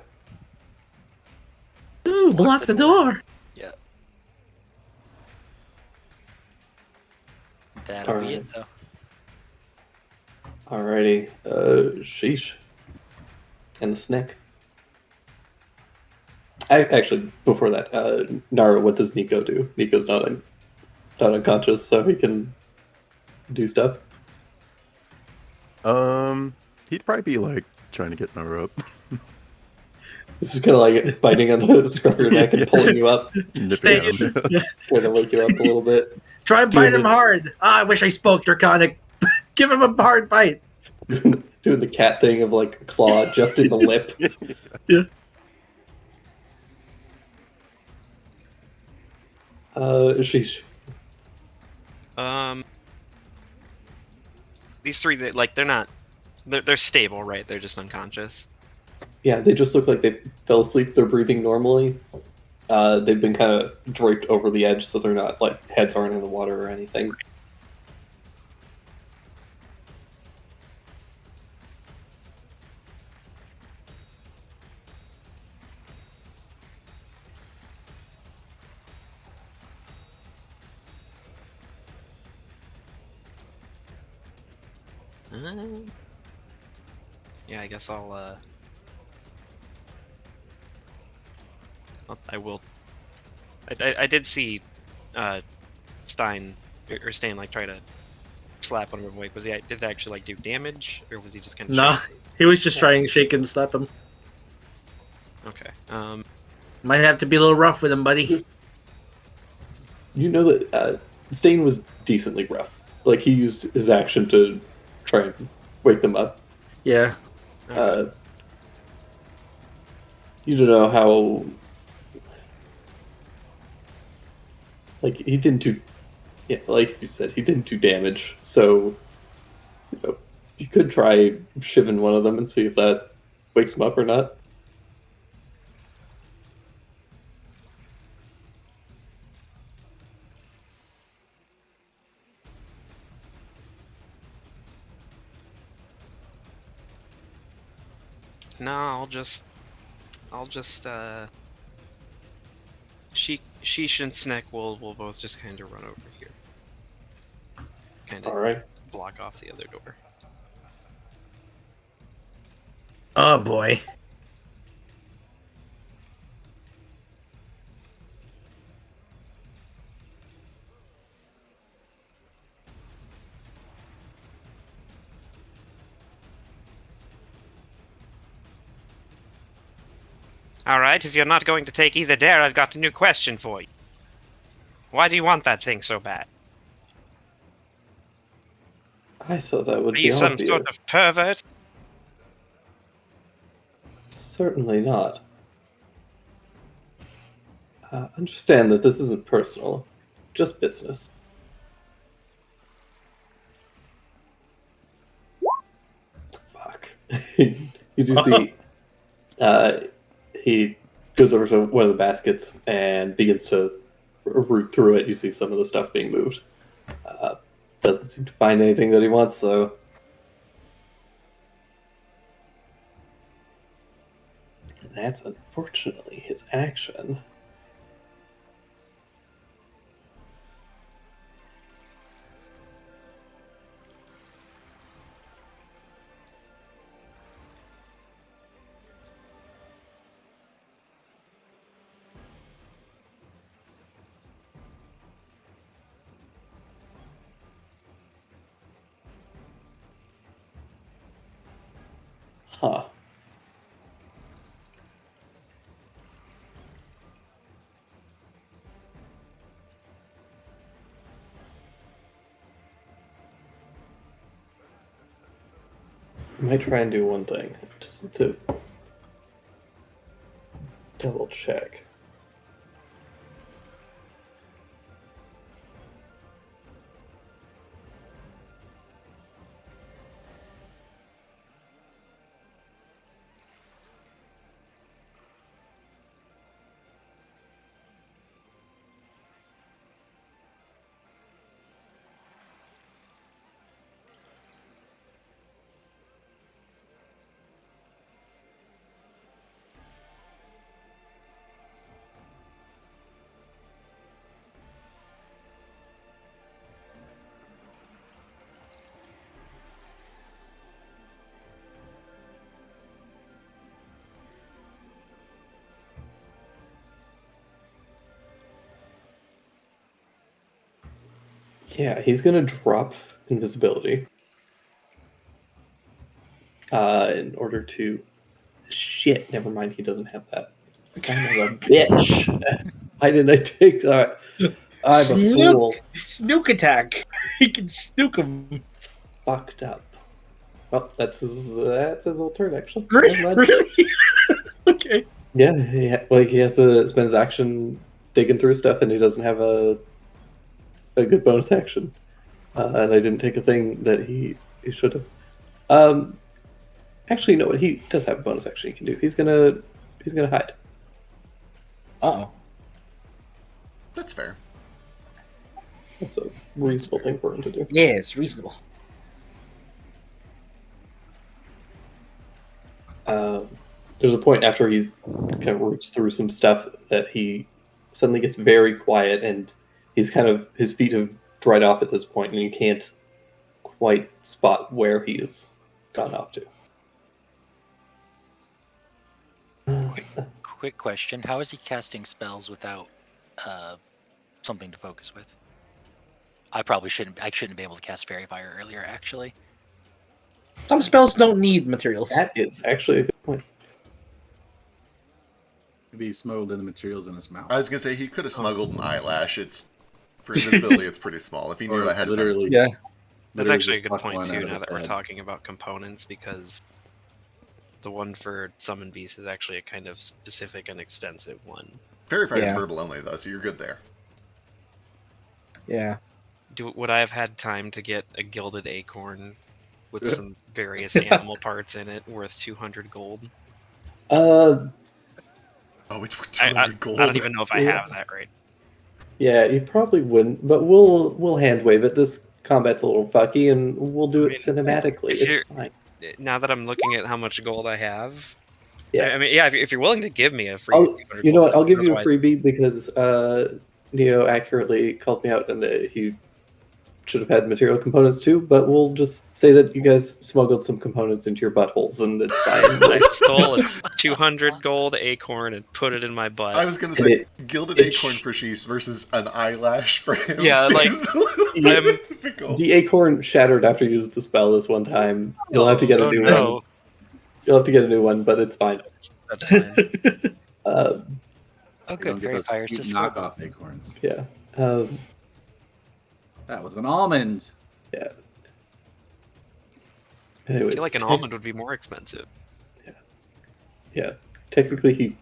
Speaker 3: Ooh, block the door.
Speaker 6: Yeah. That'll be it, though.
Speaker 1: Alrighty. Sheesh. And the snack. Actually, before that, Nara, what does Nico do? Nico's not unconscious, so he can do stuff.
Speaker 5: He'd probably be like trying to get Nara up.
Speaker 1: It's just kind of like biting on the scruff of your neck and pulling you up,
Speaker 5: Nipping
Speaker 3: Stay
Speaker 5: at him.
Speaker 3: yeah.
Speaker 1: trying to wake you up a little bit.
Speaker 3: Try and
Speaker 1: Doing
Speaker 3: bite him
Speaker 1: the-
Speaker 3: hard. I wish I spoke Draconic. Give him a hard bite.
Speaker 1: Doing the cat thing of like claw just in the lip. Sheesh.
Speaker 4: These three, they're not. They're stable, right? They're just unconscious.
Speaker 1: Yeah, they just look like they fell asleep. They're breathing normally. They've been kind of draped over the edge, so they're not like heads aren't in the water or anything.
Speaker 4: Yeah, I guess I will. I did see Stein or Stain like try to slap one of them awake. Was he? Did it actually like do damage, or was he just kind of?
Speaker 3: No, he was just trying to shake him, slap him.
Speaker 4: Okay.
Speaker 3: Might have to be a little rough with him, buddy.
Speaker 1: You know that Stain was decently rough. Like he used his action to try and wake them up.
Speaker 3: Yeah.
Speaker 1: You don't know how. Like he didn't do, yeah. Like you said, he didn't do damage. So, you could try shiving one of them and see if that wakes him up or not.
Speaker 4: No, I'll just Sheesh and Sneck will both just kind of run over here. Kind
Speaker 1: All
Speaker 4: of
Speaker 1: right.
Speaker 4: block off the other door.
Speaker 3: Oh boy.
Speaker 4: Alright, if you're not going to take either dare, I've got a new question for you. Why do you want that thing so bad?
Speaker 1: I thought that would
Speaker 4: Are
Speaker 1: be
Speaker 4: you some
Speaker 1: obvious.
Speaker 4: sort of pervert?
Speaker 1: Certainly not. Understand that this isn't personal, just business. Fuck. You do see. He goes over to one of the baskets and begins to root through it. You see some of the stuff being moved. Doesn't seem to find anything that he wants, though. And that's unfortunately his action. Huh. I might try and do one thing, just to double check. Yeah, he's gonna drop invisibility. In order to shit, never mind, he doesn't have that. Son of a bitch. Why didn't I take that? I'm a fool.
Speaker 3: Snook attack. He can snook him.
Speaker 1: Fucked up. Well, that's his whole turn, actually.
Speaker 3: Really?
Speaker 1: Never mind.
Speaker 3: Really? Okay.
Speaker 1: Yeah, he has to spend his action digging through stuff, and he doesn't have a good bonus action. And I didn't take a thing that he should have. Actually, you know what? He does have a bonus action he can do. He's gonna hide.
Speaker 3: Uh-oh.
Speaker 2: That's fair.
Speaker 1: That's a reasonable thing for him to do.
Speaker 3: Yeah, it's reasonable.
Speaker 1: There's a point after he's kind of roots through some stuff that he suddenly gets very quiet, and his feet have dried off at this point, and you can't quite spot where he has gone off to.
Speaker 6: Quick question: how is he casting spells without something to focus with? I shouldn't be able to cast Fairy Fire earlier, actually.
Speaker 3: Some spells don't need materials.
Speaker 1: That is actually a good point.
Speaker 7: Maybe he smuggled in the materials in his mouth.
Speaker 2: I was gonna say he could have smuggled an eyelash. It's for invisibility. It's pretty small. If he knew
Speaker 7: Or
Speaker 2: ahead of time.
Speaker 7: literally,
Speaker 3: Yeah.
Speaker 4: That's
Speaker 7: literally
Speaker 4: actually a
Speaker 7: just
Speaker 4: good
Speaker 7: pluck
Speaker 4: point
Speaker 7: one out
Speaker 4: too.
Speaker 7: of
Speaker 4: Now
Speaker 7: his
Speaker 4: that we're
Speaker 7: head.
Speaker 4: talking about components, because the one for Summon Beast is actually a kind of specific and expensive one.
Speaker 2: Fairy Fire is
Speaker 3: Yeah.
Speaker 2: verbal only though, so you're good there.
Speaker 3: Yeah.
Speaker 4: Would I have had time to get a gilded acorn with some various animal parts in it worth 200 gold?
Speaker 1: Uh,
Speaker 2: Oh, it's worth
Speaker 4: I
Speaker 2: 200 gold.
Speaker 4: don't even know if I
Speaker 1: Yeah.
Speaker 4: have that right.
Speaker 1: yeah, you probably wouldn't, but we'll hand wave it. This combat's a little fucky, and we'll do it cinematically.
Speaker 4: if you're-
Speaker 1: It's fine.
Speaker 4: Now that I'm looking at how much gold I have,
Speaker 1: Yeah.
Speaker 4: I mean, yeah, if you're willing to give me a free,
Speaker 1: I'll,
Speaker 4: 200
Speaker 1: you know
Speaker 4: gold,
Speaker 1: what? I'll give you a
Speaker 4: otherwise-
Speaker 1: freebie because Neo accurately called me out, and he should have had material components too. But we'll just say that you guys smuggled some components into your buttholes, and it's fine.
Speaker 4: I stole a 200 gold acorn and put it in my butt.
Speaker 2: I was gonna
Speaker 1: And
Speaker 2: say gilded
Speaker 1: it
Speaker 2: acorn for Sheesh versus an eyelash for him.
Speaker 4: Yeah, like,
Speaker 2: seems a little bit
Speaker 4: I'm-
Speaker 2: difficult.
Speaker 1: The acorn shattered after you used the spell this one time. You'll have to get a
Speaker 4: Oh,
Speaker 1: new
Speaker 4: no.
Speaker 1: one. You'll have to get a new one, but it's fine.
Speaker 4: That's fine.
Speaker 2: Oh,
Speaker 4: Oh,
Speaker 7: You
Speaker 6: good.
Speaker 7: don't get
Speaker 6: Fairy
Speaker 7: those
Speaker 6: Fire's
Speaker 7: cheap
Speaker 6: just
Speaker 7: knockoff acorns.
Speaker 1: Yeah.
Speaker 7: That was an almond.
Speaker 1: Yeah.
Speaker 4: I
Speaker 1: Anyways,
Speaker 4: feel like an almond would be more expensive.
Speaker 1: Yeah. Technically, he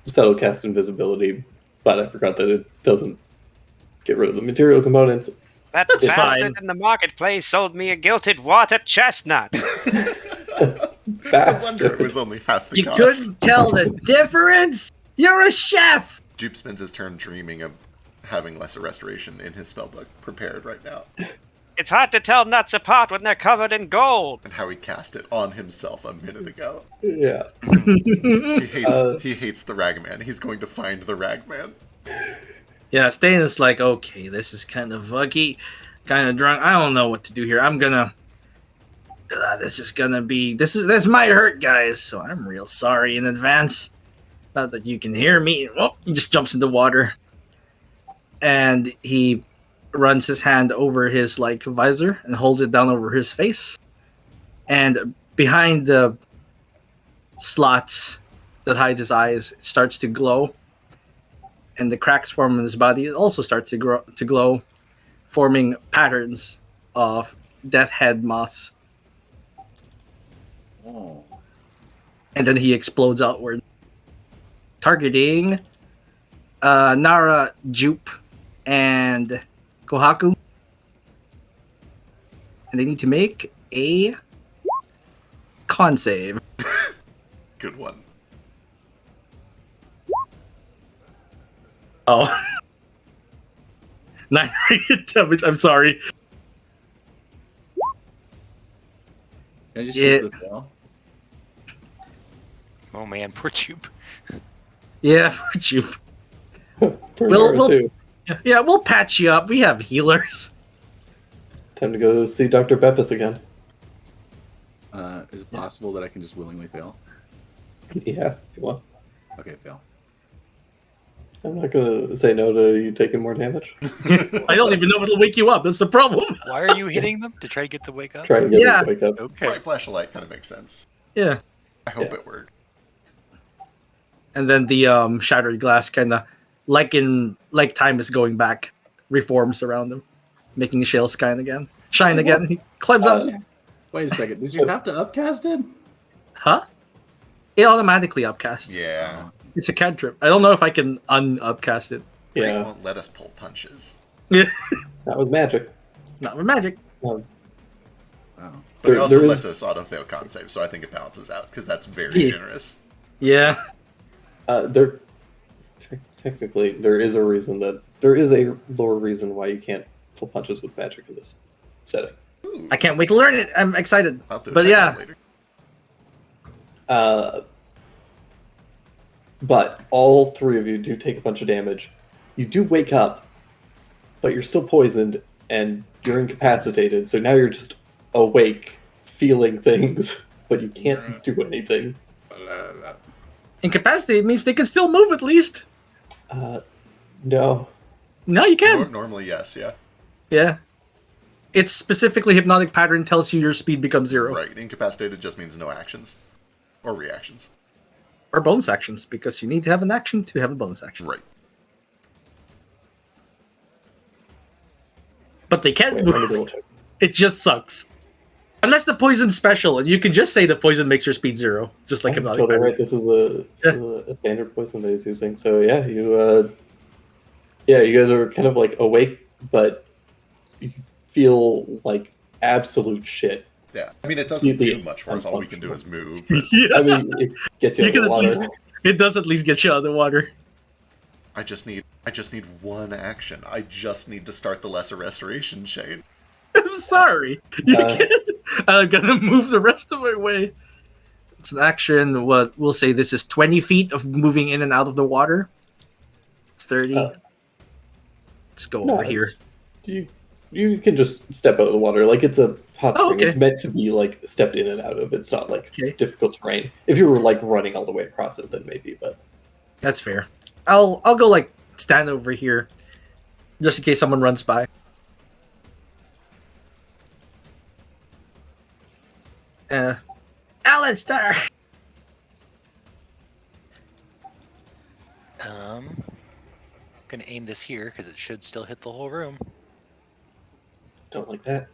Speaker 1: subtle cast invisibility, but I forgot that it doesn't get rid of the material components.
Speaker 4: That
Speaker 3: That's
Speaker 4: bastard
Speaker 3: fine.
Speaker 4: in the marketplace sold me a gilted water chestnut.
Speaker 2: No wonder it
Speaker 1: Bastard.
Speaker 2: was only half the
Speaker 3: You
Speaker 2: cost.
Speaker 3: couldn't tell the difference? You're a chef!
Speaker 2: Jupe spends his turn dreaming of having lesser restoration in his spellbook prepared right now,
Speaker 4: It's hard to tell nuts apart when they're covered in gold.
Speaker 2: and how he cast it on himself a minute ago.
Speaker 1: Yeah.
Speaker 2: He hates the Ragman. He's going to find the Ragman.
Speaker 3: Yeah, Stain is like, okay, this is kind of fucky, kind of drunk. I don't know what to do here. I'm gonna. This might hurt, guys. So I'm real sorry in advance. Not that you can hear me. Oh, he just jumps in the water, and he runs his hand over his visor and holds it down over his face, and behind the slots that hide his eyes, it starts to glow. And the cracks form in his body also start to glow, forming patterns of death head moths.
Speaker 7: Oh.
Speaker 3: And then he explodes outward, targeting Nara, Jupe, and Kohaku. And they need to make a con save.
Speaker 2: Good one.
Speaker 3: Oh. 9 radiant damage. I'm sorry.
Speaker 7: Can I just
Speaker 3: Yeah.
Speaker 7: use the spell?
Speaker 6: Oh man, poor Jupe.
Speaker 3: Yeah, for Jupe.
Speaker 1: For
Speaker 3: We'll-
Speaker 1: Nora, too.
Speaker 3: Yeah, we'll patch you up. We have healers.
Speaker 1: Time to go see Dr. Beppis again.
Speaker 7: Is it possible that I can just willingly fail?
Speaker 1: Yeah. Well,
Speaker 7: Okay, fail.
Speaker 1: I'm not gonna say no to you taking more damage.
Speaker 3: I don't even know what'll wake you up. That's the problem.
Speaker 6: Why are you hitting them to try to get the wake up?
Speaker 1: Try and get
Speaker 3: Yeah.
Speaker 1: them to wake up.
Speaker 6: Okay.
Speaker 2: Bright flashlight kind of makes sense.
Speaker 3: Yeah.
Speaker 2: I hope
Speaker 1: Yeah.
Speaker 2: it worked.
Speaker 3: And then the shattered glass kind of, like time is going back, reforms around him, making Shale shine again. He climbs up.
Speaker 7: Wait a second. Did
Speaker 1: So-
Speaker 7: you have to upcast it?
Speaker 3: Huh? It automatically upcasts.
Speaker 2: Yeah.
Speaker 3: It's a cantrip. I don't know if I can un-upcast it.
Speaker 2: Drake
Speaker 1: Yeah,
Speaker 2: won't let us pull punches.
Speaker 1: not with magic.
Speaker 3: Not with magic.
Speaker 7: Oh.
Speaker 2: But
Speaker 1: There-
Speaker 2: he also
Speaker 1: there is-
Speaker 2: lets us auto-fail con save, so I think it balances out, because that's very
Speaker 3: Yeah.
Speaker 2: generous.
Speaker 3: Yeah.
Speaker 1: There, technically, there is a reason that there is a lore reason why you can't pull punches with magic in this setting.
Speaker 2: Ooh,
Speaker 3: I can't wait to learn it. I'm excited.
Speaker 2: I'll have to
Speaker 3: but
Speaker 2: check
Speaker 3: yeah.
Speaker 2: that later.
Speaker 1: But all three of you do take a bunch of damage. You do wake up, but you're still poisoned and you're incapacitated. So now you're just awake, feeling things, but you can't do anything.
Speaker 3: Incapacitated means they can still move at least.
Speaker 1: No.
Speaker 3: No, you can.
Speaker 2: Normally, yes, yeah.
Speaker 3: Yeah. It's specifically hypnotic pattern tells you your speed becomes 0.
Speaker 2: Right. Incapacitated just means no actions. Or reactions.
Speaker 3: Or bonus actions, because you need to have an action to have a bonus action.
Speaker 2: Right.
Speaker 3: But they can't
Speaker 1: Wait, let me
Speaker 3: move.
Speaker 1: double check.
Speaker 3: It just sucks. Unless the poison's special, and you can just say the poison makes your speed 0, just like
Speaker 1: I'm
Speaker 3: hypnotic
Speaker 1: totally
Speaker 3: pattern.
Speaker 1: right. This is a standard poison that he's using. So yeah, you guys are kind of like awake, but you feel like absolute shit.
Speaker 2: Yeah. I mean, it doesn't
Speaker 1: The
Speaker 2: do much for us. All we can do is move.
Speaker 3: Yeah.
Speaker 1: I mean, it gets you,
Speaker 3: You
Speaker 1: out
Speaker 3: can
Speaker 1: of the
Speaker 3: at
Speaker 1: water.
Speaker 3: least, it does at least get you out of the water.
Speaker 2: I just need one action. I just need to start the lesser restoration chain.
Speaker 3: I'm sorry. You
Speaker 1: Uh,
Speaker 3: can't. I'm gonna move the rest of my way. It's an action. What we'll say this is 20 feet of moving in and out of the water. 30.
Speaker 1: Uh,
Speaker 3: Let's go
Speaker 1: No,
Speaker 3: over here.
Speaker 1: you can just step out of the water. Like it's a hot
Speaker 3: Oh,
Speaker 1: spring.
Speaker 3: okay.
Speaker 1: It's meant to be like stepped in and out of. It's not like
Speaker 3: Okay.
Speaker 1: difficult terrain. If you were like running all the way across it, then maybe. But
Speaker 3: That's fair. I'll go like stand over here, just in case someone runs by. Alistair.
Speaker 6: Gonna aim this here because it should still hit the whole room.
Speaker 1: don't like that.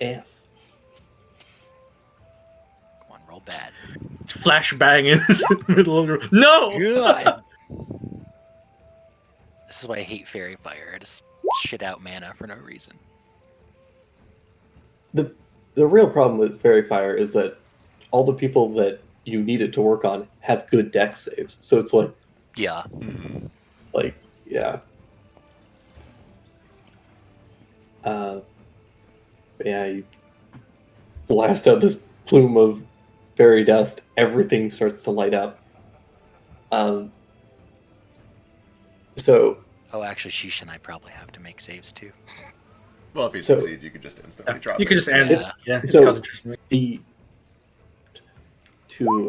Speaker 1: F.
Speaker 6: Come on, roll bad.
Speaker 3: Flashbang in the middle of the room. No.
Speaker 6: Good. This is why I hate fairy fire. I just shit out mana for no reason.
Speaker 1: The real problem with Fairy Fire is that all the people that you need it to work on have good dex saves. So it's
Speaker 6: Yeah.
Speaker 1: yeah. Yeah, you blast out this plume of fairy dust, everything starts to light up. So
Speaker 6: Oh, actually, Sheesh and I probably have to make saves too.
Speaker 2: Well, if he
Speaker 1: So-
Speaker 2: succeeds, you can just instantly drop
Speaker 3: You
Speaker 2: it.
Speaker 3: can just end it.
Speaker 6: Yeah.
Speaker 3: Yeah. It's
Speaker 1: So-
Speaker 3: concentration.
Speaker 1: to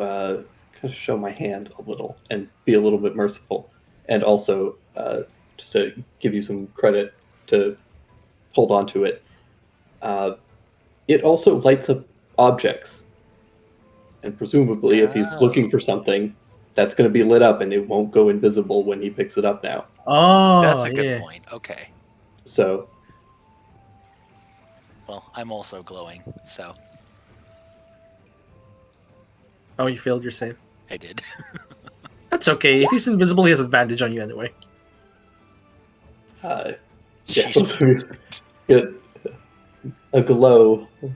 Speaker 1: kind of show my hand a little and be a little bit merciful, and also just to give you some credit to hold on to it. It also lights up objects, and presumably, if he's
Speaker 6: Oh.
Speaker 1: looking for something, that's going to be lit up, and it won't go invisible when he picks it up now.
Speaker 3: Oh,
Speaker 6: That's a good
Speaker 3: yeah.
Speaker 6: point. Okay.
Speaker 1: So
Speaker 6: Well, I'm also glowing, so
Speaker 3: Oh, you failed your save.
Speaker 6: I did.
Speaker 3: That's okay. If he's invisible, he has advantage on you anyway.
Speaker 1: yeah,
Speaker 6: Sheesh.
Speaker 1: both of you get a glow. It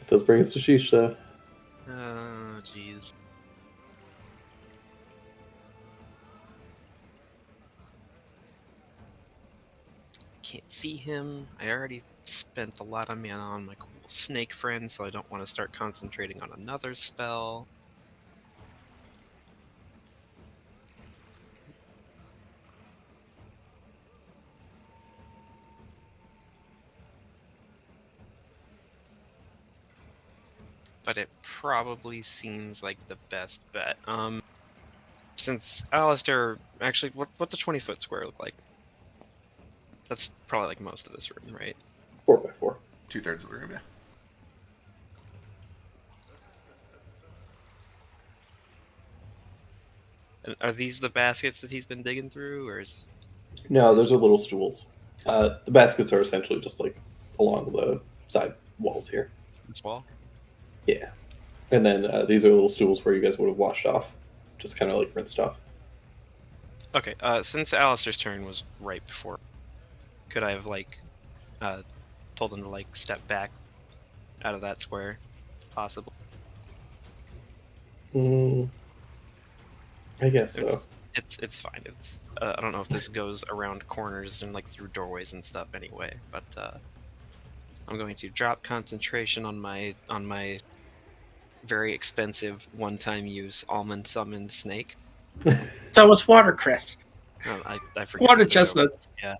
Speaker 1: does bring us to Sheesh, though.
Speaker 4: Oh, jeez. Can't see him. I already spent a lot of mana on my cool snake friend, so I don't want to start concentrating on another spell. probably seems like the best bet. Since Alistair, actually, what's a 20-foot square look like? That's probably like most of this room, right?
Speaker 1: 4x4.
Speaker 2: 2/3 of the room, yeah.
Speaker 4: And are these the baskets that he's been digging through, or is
Speaker 1: No, those are little stools. The baskets are essentially just like along the side walls here.
Speaker 4: this wall?
Speaker 1: Yeah. And then these are little stools where you guys would have washed off, just kind of like rinsed off.
Speaker 4: Okay. Since Alistair's turn was right before, could I have like told him to like step back out of that square, possible?
Speaker 1: I guess so.
Speaker 4: It's fine. It's I don't know if this goes around corners and like through doorways and stuff anyway, but I'm going to drop concentration on my very expensive one-time use almond summoned snake.
Speaker 3: That was watercress.
Speaker 4: I forget.
Speaker 3: Water
Speaker 4: what they're
Speaker 3: chestnut.
Speaker 4: Yeah.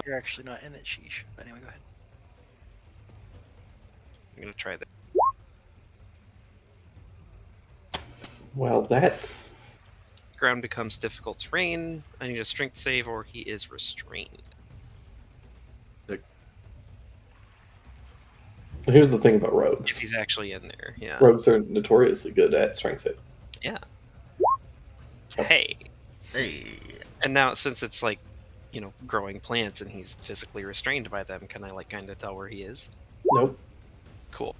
Speaker 6: You're actually not in it, sheesh. But anyway, go ahead.
Speaker 4: I'm gonna try that.
Speaker 1: Well, that's
Speaker 4: Ground becomes difficult terrain. I need a strength save, or he is restrained.
Speaker 1: here's the thing about
Speaker 4: If
Speaker 1: rogues.
Speaker 4: he's actually in there, yeah.
Speaker 1: Rogues are notoriously good at strength save.
Speaker 4: Yeah. Hey.
Speaker 2: Hey.
Speaker 4: And now, since it's like, growing plants and he's physically restrained by them, can I like kind of tell where he is?
Speaker 1: Nope.
Speaker 4: Cool.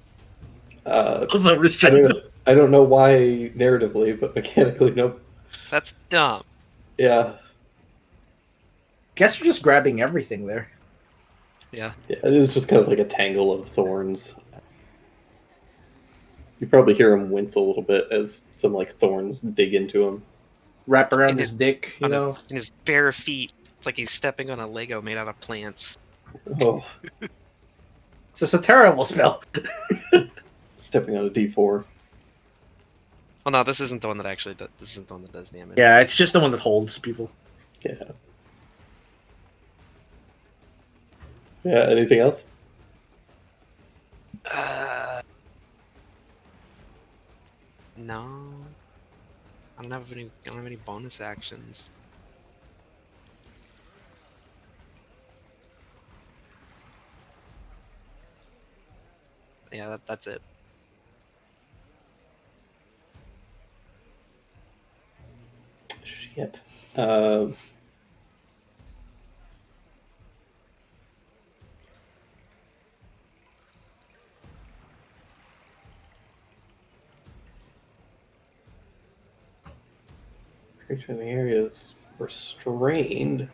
Speaker 3: Also
Speaker 1: I
Speaker 3: restrained.
Speaker 1: don't know why narratively, but mechanically, nope.
Speaker 4: That's dumb.
Speaker 1: Yeah.
Speaker 3: Guess you're just grabbing everything there.
Speaker 4: Yeah.
Speaker 1: Yeah, it is just kind of like a tangle of thorns. You probably hear him wince a little bit as some like thorns dig into him.
Speaker 3: Wrap around
Speaker 4: In
Speaker 3: his
Speaker 4: his-
Speaker 3: dick, you
Speaker 4: On
Speaker 3: know.
Speaker 4: in his bare feet. It's like he's stepping on a Lego made out of plants.
Speaker 1: Oh,
Speaker 3: It's just a terrible spell.
Speaker 1: stepping on a D4.
Speaker 4: Oh no, this isn't the one that actually does. This isn't the one that does damage.
Speaker 3: Yeah, it's just the one that holds people.
Speaker 1: Yeah. Yeah. Anything else?
Speaker 4: No. I don't have any bonus actions. Yeah, that's it.
Speaker 1: Shit. Creature in the area is restrained.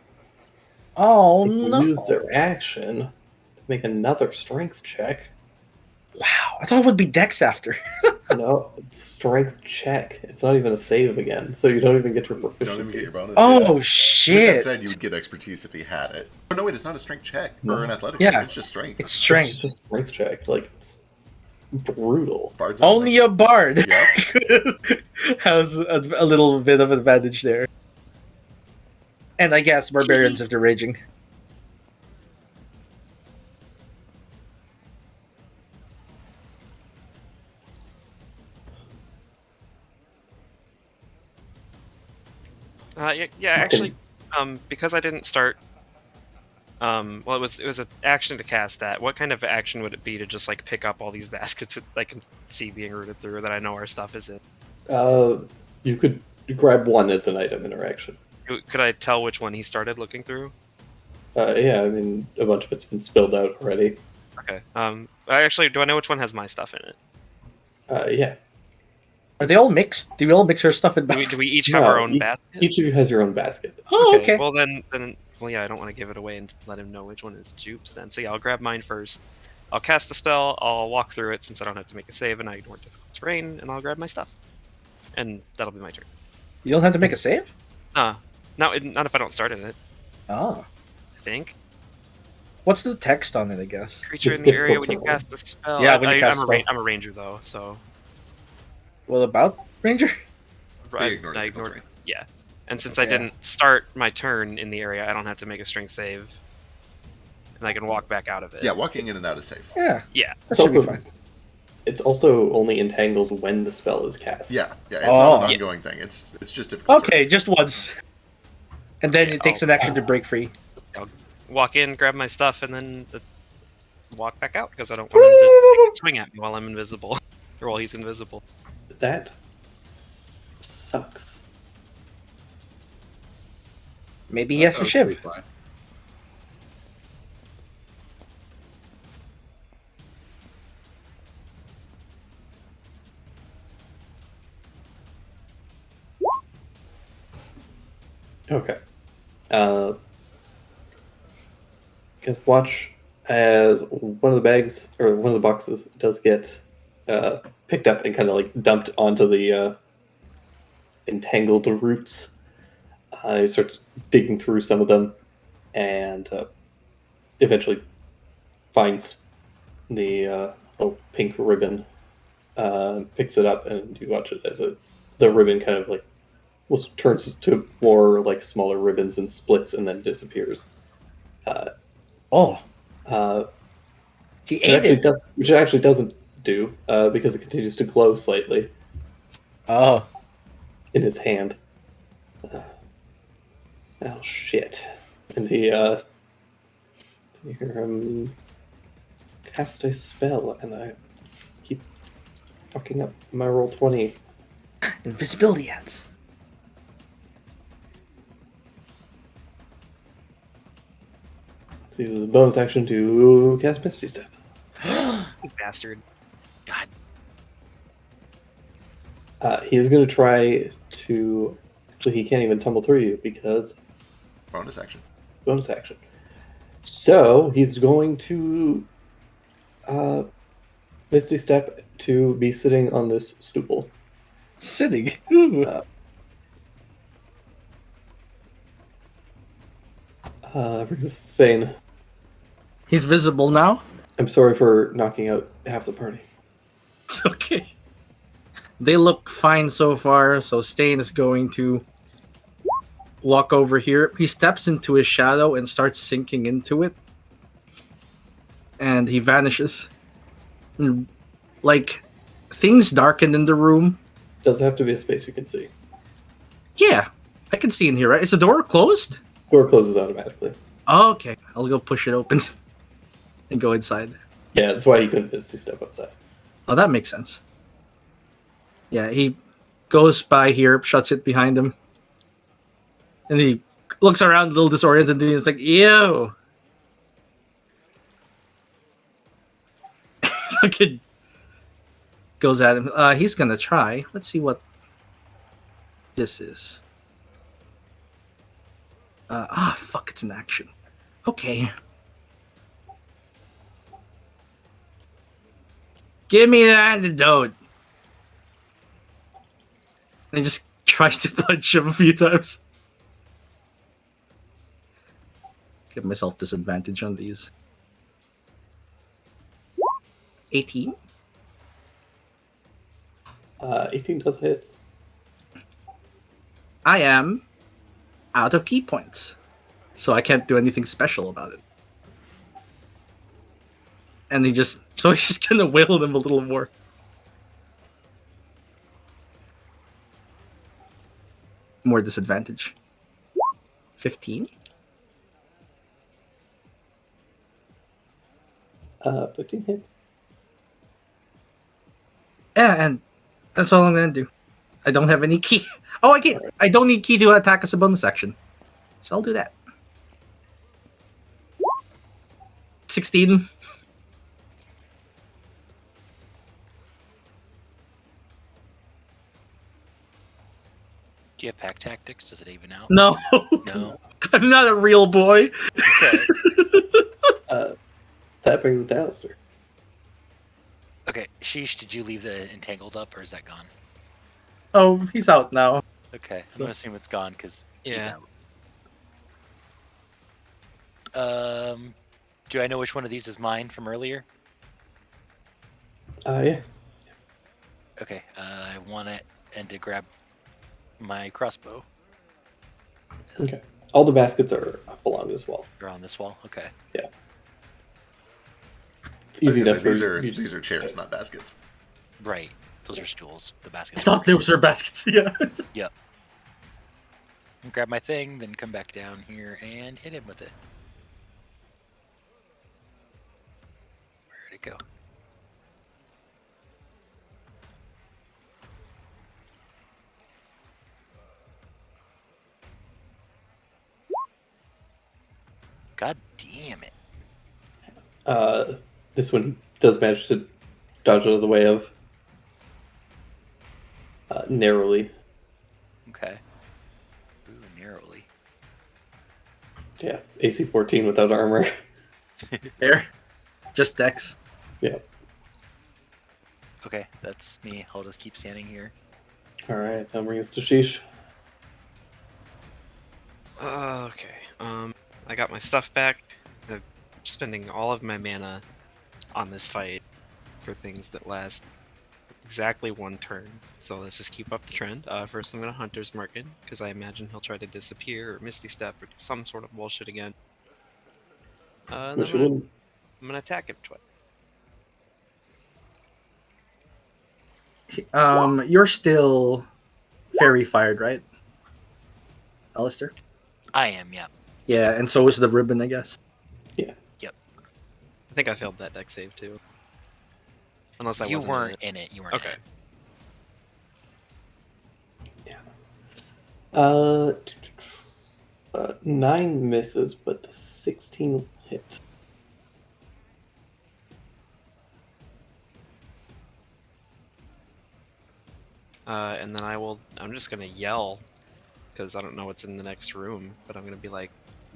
Speaker 3: Oh
Speaker 1: They can
Speaker 3: no!
Speaker 1: use their action to make another strength check.
Speaker 3: Wow, I thought it would be Dex after.
Speaker 1: No, it's strength check. It's not even a save again, so you don't even get your
Speaker 2: Don't even
Speaker 1: proficiency.
Speaker 2: get your bonus.
Speaker 3: Oh
Speaker 2: yeah. Which
Speaker 3: shit!
Speaker 2: that said, you would get expertise if he had it. Oh, no, wait, it's not a strength check
Speaker 1: No.
Speaker 2: or an athletic
Speaker 3: Yeah.
Speaker 2: check. It's just strength.
Speaker 3: It's
Speaker 1: It's
Speaker 3: strength.
Speaker 1: just a strength check. Like, it's brutal.
Speaker 2: Bards
Speaker 3: Only a bard
Speaker 2: Yep.
Speaker 3: has a little bit of advantage there. And I guess barbarians if they're raging.
Speaker 4: Yeah, actually, because I didn't start. Well, it was an action to cast that. What kind of action would it be to just like pick up all these baskets that I can see being routed through that I know our stuff is in?
Speaker 1: You could grab one as an item interaction.
Speaker 4: Could I tell which one he started looking through?
Speaker 1: Yeah, I mean, a bunch of it's been spilled out already.
Speaker 4: Okay. Actually, do I know which one has my stuff in it?
Speaker 1: Yeah.
Speaker 3: Are they all mixed? Do we all mix our stuff in
Speaker 4: Do
Speaker 3: baskets?
Speaker 4: we each have
Speaker 1: No,
Speaker 4: our own
Speaker 1: each-
Speaker 4: basket?
Speaker 1: Each of you has your own basket.
Speaker 3: Oh, okay.
Speaker 4: Well well yeah, I don't want to give it away and let him know which one is Jupe's then. So yeah, I'll grab mine first. I'll cast the spell. I'll walk through it since I don't have to make a save, and I ignore difficult terrain, and I'll grab my stuff. And that'll be my turn.
Speaker 3: You don't have to make a save?
Speaker 4: Not if I don't start in it.
Speaker 3: Oh.
Speaker 4: I think.
Speaker 3: What's the text on it, I guess?
Speaker 4: Creature
Speaker 1: It's
Speaker 4: in the area
Speaker 1: difficult
Speaker 4: when you
Speaker 1: terrain.
Speaker 4: cast the spell.
Speaker 3: Yeah, when you cast
Speaker 4: I'm
Speaker 3: spell.
Speaker 4: I'm a ranger though, so
Speaker 3: What about Ranger?
Speaker 2: They ignore
Speaker 4: I
Speaker 2: the
Speaker 4: ignored
Speaker 2: terrain.
Speaker 4: it. Yeah. And since I
Speaker 3: Yeah.
Speaker 4: didn't start my turn in the area, I don't have to make a strength save. And I can walk back out of it.
Speaker 2: Yeah, walking in and out is safe.
Speaker 3: Yeah,
Speaker 4: Yeah.
Speaker 3: that
Speaker 1: It's
Speaker 3: should be
Speaker 1: also
Speaker 3: fine.
Speaker 1: It's also only entangles when the spell is cast.
Speaker 2: Yeah, it's
Speaker 3: Oh.
Speaker 2: not an ongoing thing. It's just difficult.
Speaker 3: Okay, just once. And then
Speaker 4: Yeah,
Speaker 3: it takes an action to break free.
Speaker 4: Walk in, grab my stuff, and then walk back out because I don't want him to take a swing at me while I'm invisible, or while he's invisible.
Speaker 1: That sucks.
Speaker 3: Maybe he has
Speaker 7: That
Speaker 3: a
Speaker 7: was
Speaker 3: shiv.
Speaker 7: pretty fine.
Speaker 1: Okay. Guys, watch as one of the bags or one of the boxes does get picked up and kind of like dumped onto the entangled roots. He starts digging through some of them and eventually finds the little pink ribbon, picks it up, and you watch it as the ribbon kind of like almost turns to more like smaller ribbons and splits and then disappears.
Speaker 3: Oh, he ate it.
Speaker 1: Which it actually doesn't do because it continues to glow slightly
Speaker 3: Oh,
Speaker 1: in his hand. Oh shit! And he you hear him cast a spell, and I keep fucking up my roll 20.
Speaker 3: invisibility ends.
Speaker 1: So he uses a bonus action to cast Misty Step.
Speaker 4: You bastard.
Speaker 6: God.
Speaker 1: He is going to try to. Actually, he can't even tumble through you because
Speaker 2: Bonus action.
Speaker 1: bonus action. So he's going to Misty Step to be sitting on this stool.
Speaker 3: Sitting. Ooh.
Speaker 1: Everything's sane.
Speaker 3: He's visible now.
Speaker 1: I'm sorry for knocking out half the party.
Speaker 3: It's okay. They look fine so far, so Stain is going to walk over here. He steps into his shadow and starts sinking into it. And he vanishes. And, like, things darken in the room.
Speaker 1: Does have to be a space you can see.
Speaker 3: Yeah, I can see in here, right? Is the door closed?
Speaker 1: Door closes automatically.
Speaker 3: Oh, okay. I'll go push it open and go inside.
Speaker 1: Yeah, that's why you couldn't Misty Step outside.
Speaker 3: Oh, that makes sense. Yeah, he goes by here, shuts it behind him. And he looks around a little disoriented and it's like, ew. Fucking goes at him. He's gonna try. Let's see what this is. Fuck, it's an action. Okay. Give me the antidote. And he just tries to punch him a few times. Give myself disadvantage on these. 18?
Speaker 1: 18 does hit.
Speaker 3: I am out of key points. So I can't do anything special about it. And he's just gonna wail him a little more. More disadvantage. 15?
Speaker 1: 15 hits.
Speaker 3: Yeah, and that's all I'm gonna do. I don't have any key. Oh, I don't need key to attack as a bonus action. So I'll do that. 16.
Speaker 6: Do you have pack tactics? Does it even out?
Speaker 3: No.
Speaker 6: No.
Speaker 3: I'm not a real boy.
Speaker 6: Okay.
Speaker 1: That brings us to Alistair.
Speaker 6: Okay, Sheesh, did you leave the entangled up, or is that gone?
Speaker 3: Oh, he's out now.
Speaker 6: Okay, I'm
Speaker 3: So-
Speaker 6: gonna assume it's gone because he's
Speaker 4: Yeah.
Speaker 6: out. Do I know which one of these is mine from earlier?
Speaker 1: Yeah.
Speaker 6: Okay, I want it and to grab my crossbow.
Speaker 1: Okay. All the baskets are up along this wall.
Speaker 6: They're on this wall. Okay.
Speaker 1: It's easy enough for
Speaker 2: These
Speaker 1: you
Speaker 2: are
Speaker 1: just-
Speaker 2: these are chairs, not baskets.
Speaker 6: Right. Those are stools. The
Speaker 3: I
Speaker 6: baskets.
Speaker 3: thought those were baskets. Yeah.
Speaker 6: Grab my thing, then come back down here and hit him with it. Where'd it go? God damn it.
Speaker 1: This one does manage to dodge out of the way of narrowly.
Speaker 6: Okay. Ooh, narrowly.
Speaker 1: Yeah, AC 14 without armor.
Speaker 3: There. Just Dex.
Speaker 1: Yeah.
Speaker 6: Okay, that's me. I'll just keep standing here.
Speaker 1: All right, that brings us to Sheesh.
Speaker 4: Okay. I got my stuff back. I'm spending all of my mana on this fight for things that last exactly one turn. So let's just keep up the trend. First, I'm gonna Hunter's Mark it because I imagine he'll try to disappear or Misty Step or do some sort of bullshit again. And
Speaker 1: Which
Speaker 4: then
Speaker 1: will
Speaker 4: I'm gonna attack him twice.
Speaker 3: You're still fairy fired, right, Alistair?
Speaker 6: I am, yeah.
Speaker 3: Yeah, and so is the ribbon, I guess.
Speaker 4: I think I failed that deck save too. Unless I
Speaker 6: You
Speaker 4: wasn't in
Speaker 6: weren't
Speaker 4: it.
Speaker 6: in it. You weren't
Speaker 4: Okay.
Speaker 6: in it.
Speaker 1: 9 misses, but the 16 will hit.
Speaker 4: And then I'm just gonna yell because I don't know what's in the next room, but I'm gonna be like,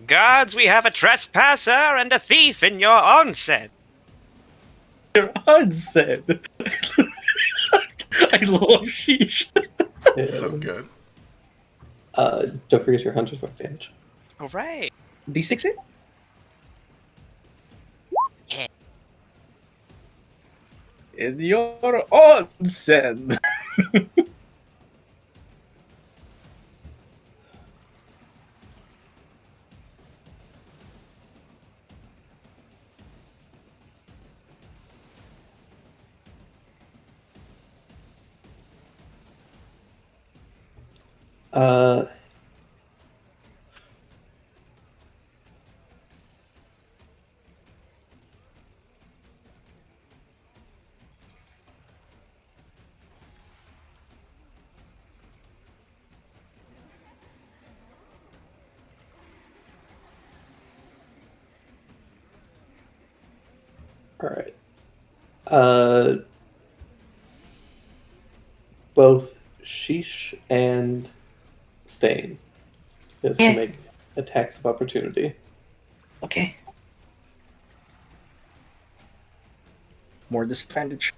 Speaker 4: "Guards, we have a trespasser and a thief in your onset."
Speaker 3: Your onset. I love Sheesh.
Speaker 2: So good.
Speaker 1: Don't forget your Hunter's Mark damage.
Speaker 4: All right.
Speaker 3: D6 it?
Speaker 6: Yeah.
Speaker 3: In your onsen.
Speaker 1: Uh, all right. Both Sheesh and Stain is to make attacks of opportunity.
Speaker 3: Okay. More disadvantage.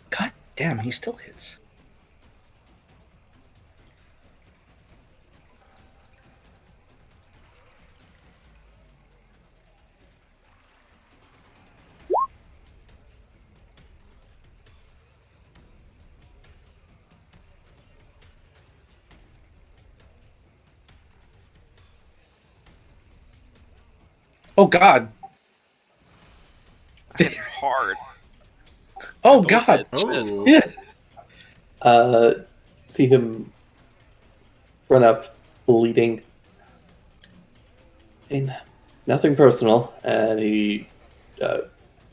Speaker 3: God damn, he still hits. Oh God.
Speaker 4: Hard.
Speaker 3: Oh
Speaker 4: Both
Speaker 3: God.
Speaker 4: hit.
Speaker 2: Oh.
Speaker 3: Yeah.
Speaker 1: See him run up, bleeding. And nothing personal, and he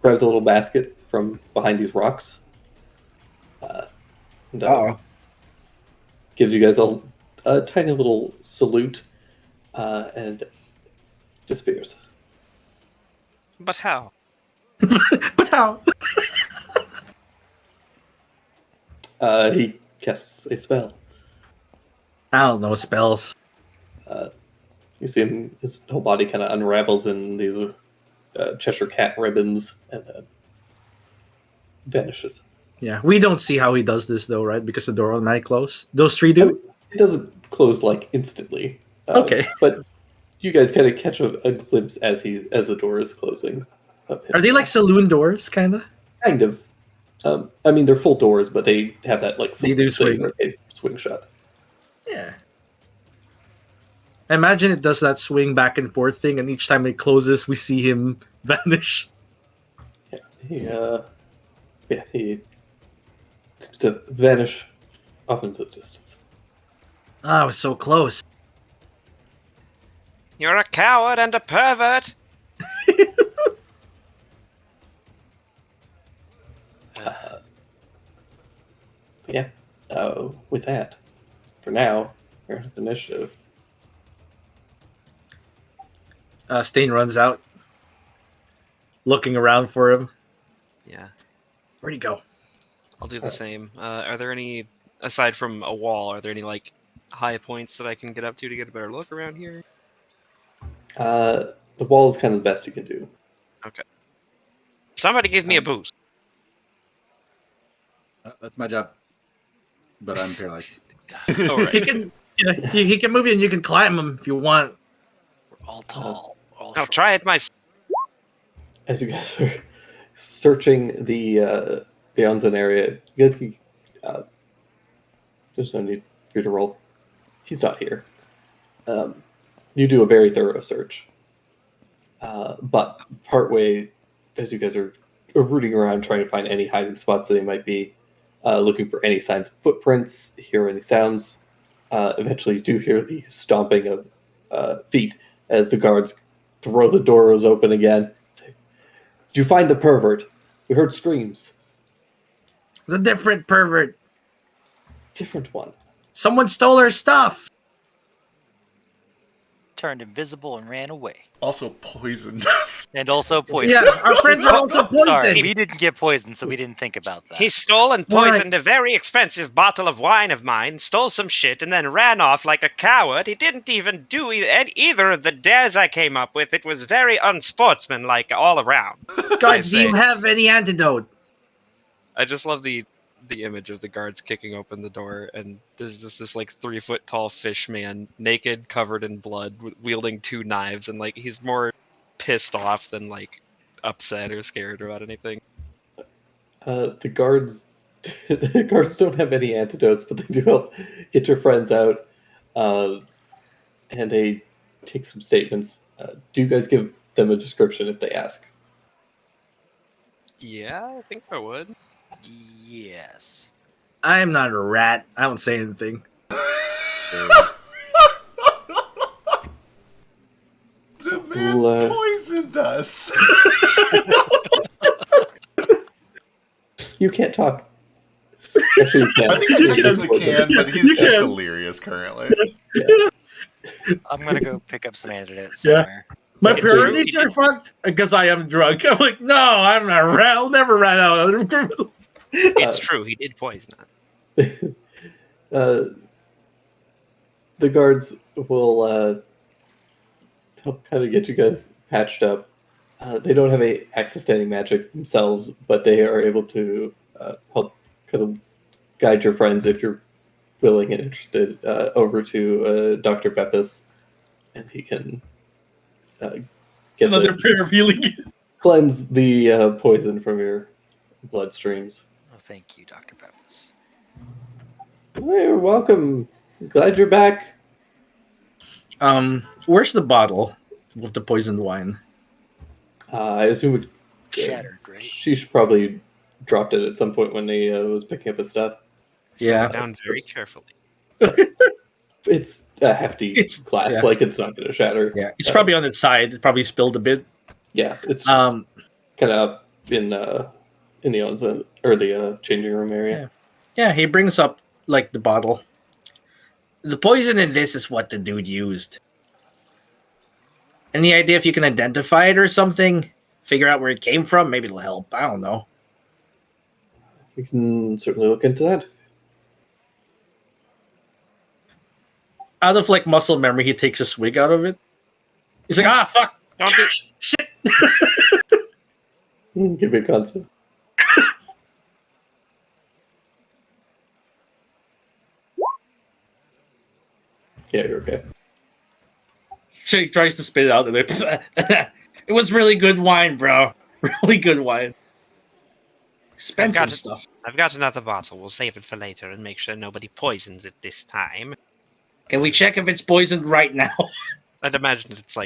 Speaker 1: grabs a little basket from behind these rocks. And,
Speaker 3: Uh-oh.
Speaker 1: gives you guys a tiny little salute, and disappears.
Speaker 4: But how?
Speaker 3: But how?
Speaker 1: He casts a spell.
Speaker 3: I don't know spells.
Speaker 1: You see him; his whole body kind of unravels in these Cheshire Cat ribbons, and then vanishes.
Speaker 3: Yeah, we don't see how he does this though, right? Because the door automatically closed. Those three do.
Speaker 1: It doesn't close like instantly.
Speaker 3: Okay.
Speaker 1: But you guys kind of catch a glimpse as the door is closing. Of him.
Speaker 3: Are they like saloon doors, kind of?
Speaker 1: Kind of. I mean, they're full doors, but they have that like
Speaker 3: They do
Speaker 1: thing
Speaker 3: swing.
Speaker 1: where they swing shut.
Speaker 3: Yeah. I imagine it does that swing back and forth thing, and each time it closes, we see him vanish.
Speaker 1: He seems to vanish off into the distance.
Speaker 3: Ah, I was so close.
Speaker 4: You're a coward and a pervert.
Speaker 1: Yeah. With that, for now, we're at the initiative.
Speaker 3: Stain runs out, looking around for him.
Speaker 4: Yeah,
Speaker 3: Where'd he go?
Speaker 4: I'll do the same. Are there any, aside from a wall, are there any like high points that I can get up to get a better look around here?
Speaker 1: The wall is kind of the best you can do.
Speaker 4: Somebody give me a boost.
Speaker 7: That's my job. But I'm paralyzed.
Speaker 4: Oh, right.
Speaker 3: He can, he can move you, and you can climb him if you want.
Speaker 6: We're all tall. All
Speaker 4: I'll
Speaker 6: short.
Speaker 4: try it myself.
Speaker 1: As you guys are searching the Onzen area, you guys can. There's no need for you to roll. He's not here. You do a very thorough search, but partway, as you guys are rooting around trying to find any hiding spots that they might be, looking for any signs of footprints, hear any sounds. Eventually, you do hear the stomping of feet as the guards throw the doors open again. Did you find the pervert? We heard screams.
Speaker 3: It's a different pervert.
Speaker 1: Different one.
Speaker 3: Someone stole her stuff.
Speaker 6: Turned invisible and ran away.
Speaker 2: Also poisoned us.
Speaker 6: And also poisoned.
Speaker 3: Yeah, our friends are also
Speaker 6: Sorry,
Speaker 3: poisoned.
Speaker 6: we didn't get poisoned, so we didn't think about that.
Speaker 4: He stole and
Speaker 3: Why?
Speaker 4: poisoned a very expensive bottle of wine of mine, stole some shit, and then ran off like a coward. He didn't even do either of the dares I came up with. It was very unsportsmanlike all around.
Speaker 3: Guards, do you
Speaker 4: say.
Speaker 3: have any antidote?
Speaker 4: I just love the image of the guards kicking open the door, and there's just this like 3-foot tall fish man, naked, covered in blood, wielding 2 knives, and like he's more pissed off than like upset or scared about anything.
Speaker 1: The guards don't have any antidotes, but they do help get your friends out, and they take some statements. Do you guys give them a description if they ask?
Speaker 4: Yeah, I think I would.
Speaker 6: Yes.
Speaker 3: I'm not a rat. I don't say anything.
Speaker 2: The man
Speaker 1: Well,
Speaker 2: poisoned us.
Speaker 1: You can't talk. Actually, you can.
Speaker 2: I think I technically can, but he's
Speaker 3: You
Speaker 2: just
Speaker 3: can.
Speaker 2: delirious currently.
Speaker 6: I'm gonna go pick up some antidotes
Speaker 3: Yeah.
Speaker 6: somewhere.
Speaker 3: My
Speaker 4: It's
Speaker 3: priorities
Speaker 4: true.
Speaker 3: are fucked because I am drunk. I'm like, no, I'm not rat. I'll never rat out other criminals.
Speaker 4: It's true, he did poison us.
Speaker 1: The guards will help kind of get you guys patched up. They don't have access to any magic themselves, but they are able to help kind of guide your friends if you're willing and interested over to Dr. Pepis, and he can get
Speaker 3: Another prayer of healing.
Speaker 1: cleanse the poison from your bloodstreams.
Speaker 6: Oh, thank you, Dr. Pepis.
Speaker 1: Well, you're welcome. Glad you're back.
Speaker 3: Where's the bottle with the poisoned wine?
Speaker 1: I assume it,
Speaker 6: Shattered, right?
Speaker 1: Sheesh probably dropped it at some point when he was picking up his stuff.
Speaker 3: Yeah.
Speaker 4: Down very carefully.
Speaker 1: It's a hefty glass,
Speaker 3: yeah.
Speaker 1: like it's not going to shatter.
Speaker 3: Yeah, it's probably on its side. It probably spilled a bit.
Speaker 1: Yeah, it's just
Speaker 3: Um,
Speaker 1: kind of up in the onsen or the changing room area.
Speaker 3: yeah, he brings up like the bottle. The poison in this is what the dude used. Any idea if you can identify it or something? Figure out where it came from? Maybe it'll help. I don't know.
Speaker 1: We can certainly look into that.
Speaker 3: Out of like muscle memory, he takes a swig out of it. He's like, fuck.
Speaker 4: Don't do
Speaker 3: Shit.
Speaker 1: Give me a constant. Yeah, you're okay.
Speaker 3: So he tries to spit it out, and it was really good wine, bro. Really good wine. Expensive
Speaker 4: Got it.
Speaker 3: stuff.
Speaker 4: I've got another bottle. We'll save it for later and make sure nobody poisons it this time.
Speaker 3: Can we check if it's poisoned right now?
Speaker 4: I'd imagine it's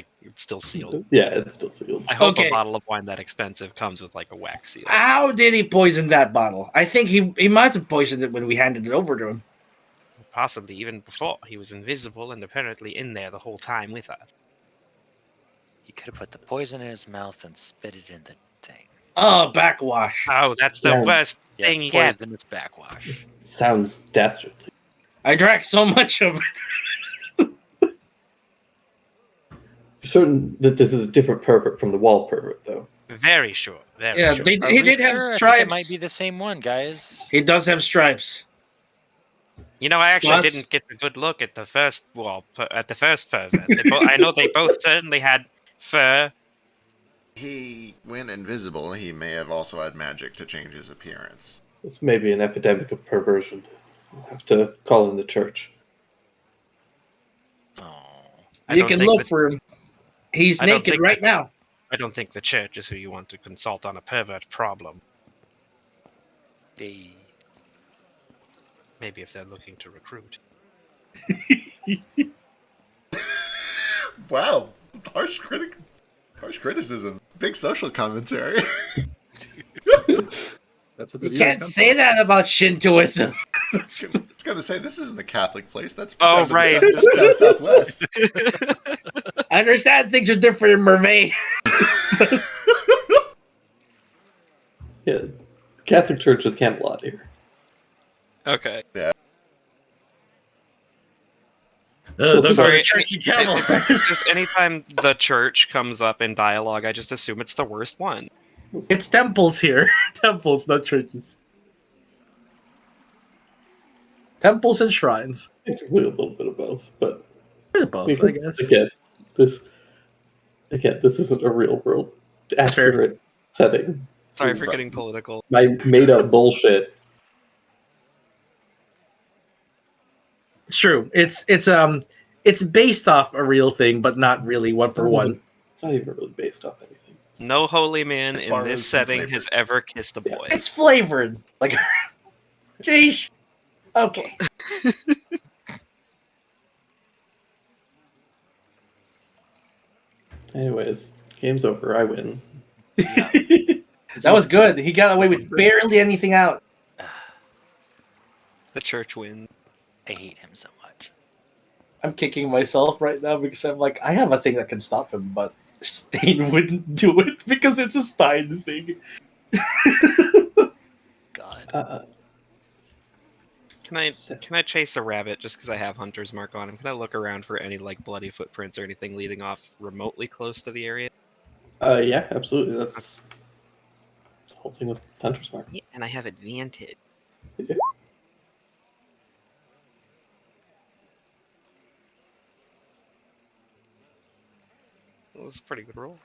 Speaker 4: still sealed.
Speaker 1: Yeah, it's still sealed.
Speaker 4: I hope
Speaker 3: Okay.
Speaker 4: a bottle of wine that expensive comes with like a wax seal.
Speaker 3: How did he poison that bottle? I think he might have poisoned it when we handed it over to him.
Speaker 4: Possibly even before. He was invisible and apparently in there the whole time with us.
Speaker 6: He could have put the poison in his mouth and spit it in the thing.
Speaker 3: Oh, backwash.
Speaker 4: Oh, that's the
Speaker 1: Yeah.
Speaker 4: worst
Speaker 6: Yeah,
Speaker 4: thing you get.
Speaker 6: poison, it's backwash.
Speaker 1: This sounds dastardly.
Speaker 3: I drank so much of it.
Speaker 1: You're certain that this is a different pervert from the wall pervert, though.
Speaker 4: Very sure. Very
Speaker 3: Yeah,
Speaker 4: sure.
Speaker 3: he
Speaker 6: Are we
Speaker 3: did have
Speaker 6: sure? I think
Speaker 3: stripes.
Speaker 6: It might be the same one, guys.
Speaker 3: He does have stripes.
Speaker 4: You know, I actually
Speaker 3: Spots?
Speaker 4: didn't get a good look at the first at the first pervert. I know they both certainly had fur.
Speaker 2: He went invisible. He may have also had magic to change his appearance.
Speaker 1: This may be an epidemic of perversion. We'll have to call in the church.
Speaker 6: Oh.
Speaker 4: I
Speaker 3: You
Speaker 4: don't
Speaker 3: can
Speaker 4: think
Speaker 3: look
Speaker 4: that-
Speaker 3: for him. He's
Speaker 4: I don't
Speaker 3: naked
Speaker 4: think
Speaker 3: right
Speaker 4: that-
Speaker 3: now.
Speaker 4: I don't think the church is who you want to consult on a pervert problem.
Speaker 6: They...
Speaker 4: Maybe if they're looking to recruit.
Speaker 2: Wow, harsh criticism, big social commentary.
Speaker 7: That's what the
Speaker 3: You
Speaker 7: viewers
Speaker 3: can't
Speaker 7: come
Speaker 3: say that about Shintoism.
Speaker 2: It's gonna say this isn't a Catholic place. That's
Speaker 4: Oh,
Speaker 2: down to the
Speaker 4: right.
Speaker 2: that's down southwest.
Speaker 3: I understand things are different in Merveille.
Speaker 1: Yeah, Catholic Church is Camelot here.
Speaker 4: Okay.
Speaker 3: Don't
Speaker 4: Sorry,
Speaker 3: go to church in Camelot.
Speaker 4: It's just anytime the church comes up in dialogue, I just assume it's the worst one.
Speaker 3: It's temples here. Temples, not churches. Temples and shrines.
Speaker 1: It's really a little bit of both, but
Speaker 3: Bit of both, I
Speaker 1: because,
Speaker 3: guess.
Speaker 1: this isn't a real world
Speaker 3: That's fair.
Speaker 1: accurate setting.
Speaker 4: Sorry
Speaker 1: This
Speaker 4: for
Speaker 1: is
Speaker 4: getting political.
Speaker 1: my made up bullshit.
Speaker 3: It's true. It's based off a real thing, but not really one for one.
Speaker 1: It's not even really based off anything.
Speaker 4: No holy man
Speaker 2: It
Speaker 4: in
Speaker 2: borrows
Speaker 4: this
Speaker 2: some
Speaker 4: setting
Speaker 2: flavor.
Speaker 4: has ever kissed a boy.
Speaker 3: It's flavored. Like, jeez. Okay.
Speaker 1: Anyways, game's over. I win.
Speaker 3: That was good. He got away with barely anything out.
Speaker 4: The church wins.
Speaker 6: I hate him so much.
Speaker 3: I'm kicking myself right now because I'm like, I have a thing that can stop him, but Stain wouldn't do it because it's a Stein thing.
Speaker 6: God.
Speaker 4: Can I chase a rabbit just because I have Hunter's Mark on him? Can I look around for any like bloody footprints or anything leading off remotely close to the area?
Speaker 1: Yeah, absolutely. That's the whole thing with Hunter's Mark.
Speaker 4: Yeah, and I have advantage. It was a pretty good roll.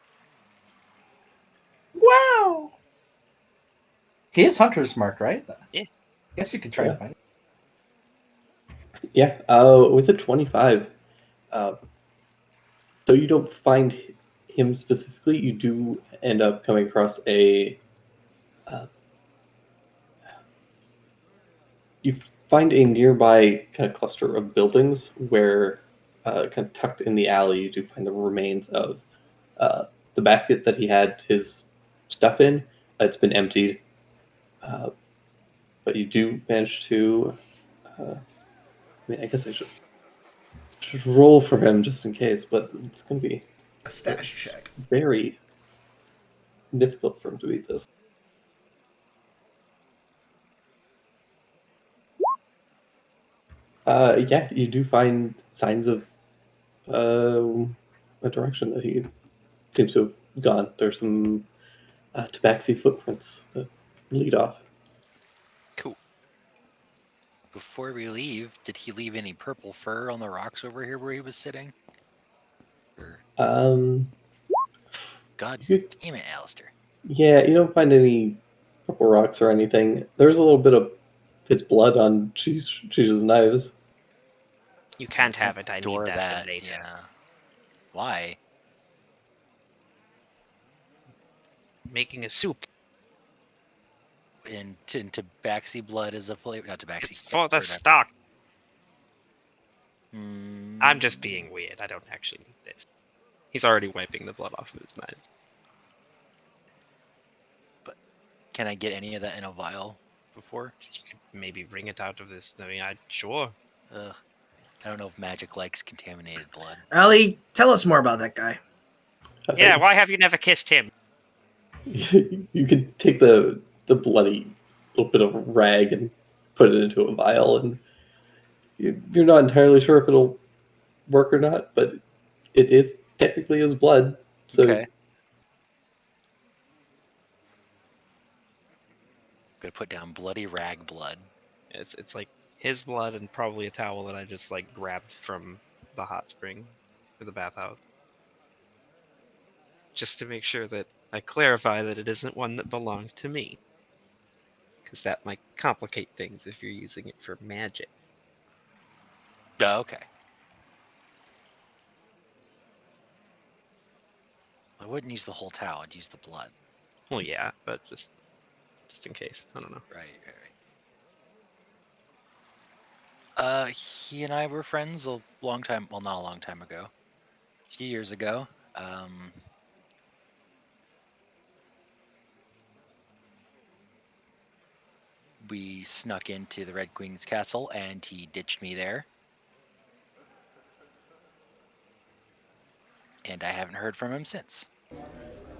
Speaker 3: Wow. He is Hunter's Mark, right?
Speaker 4: Yeah.
Speaker 3: Guess you could try to find it.
Speaker 1: Yeah, with a 25. So you don't find him specifically. You do end up coming across a. You find a nearby kind of cluster of buildings where, kind of tucked in the alley, you do find the remains of the basket that he had his stuff in. It's been emptied. But you do manage to. I mean, I guess I should roll for him just in case, but it's going to be
Speaker 2: A stash check.
Speaker 1: very difficult for him to beat this. Yeah, you do find signs of a direction that he seems to have gone. There's some tabaxi footprints that lead off.
Speaker 6: Cool. Before we leave, did he leave any purple fur on the rocks over here where he was sitting? Or, God
Speaker 1: You-
Speaker 6: damn it, Alistair.
Speaker 1: Yeah, you don't find any purple rocks or anything. There's a little bit of his blood on Cheese's knives.
Speaker 4: You can't have it. I
Speaker 6: Adore
Speaker 4: need that,
Speaker 6: that.
Speaker 4: for later.
Speaker 6: Yeah. Why?
Speaker 4: Making a soup.
Speaker 6: And tabaxi blood is a flavor. Not tabaxi.
Speaker 4: It's for the
Speaker 6: or not-
Speaker 4: stock. I'm just being weird. I don't actually need this. He's already wiping the blood off of his knives.
Speaker 6: Can I get any of that in a vial before?
Speaker 4: You could maybe bring it out of this. I mean, sure.
Speaker 6: Ugh. I don't know if magic likes contaminated blood.
Speaker 3: Ali, tell us more about that guy.
Speaker 4: Yeah, why have you never kissed him?
Speaker 1: You could take the bloody little bit of rag and put it into a vial, and you're not entirely sure if it'll work or not, but it is technically his blood. So
Speaker 6: Okay. I'm gonna put down bloody rag blood.
Speaker 4: It's like his blood and probably a towel that I just like grabbed from the hot spring or the bathhouse. Just to make sure that I clarify that it isn't one that belonged to me. Because that might complicate things if you're using it for magic.
Speaker 6: Oh, okay. I wouldn't use the whole towel. I'd use the blood.
Speaker 4: Well, yeah, but just in case. I don't know.
Speaker 6: Right. He and I were friends a long time. Well, not a long time ago. A few years ago. We snuck into the Red Queen's castle, and he ditched me there. And I haven't heard from him since.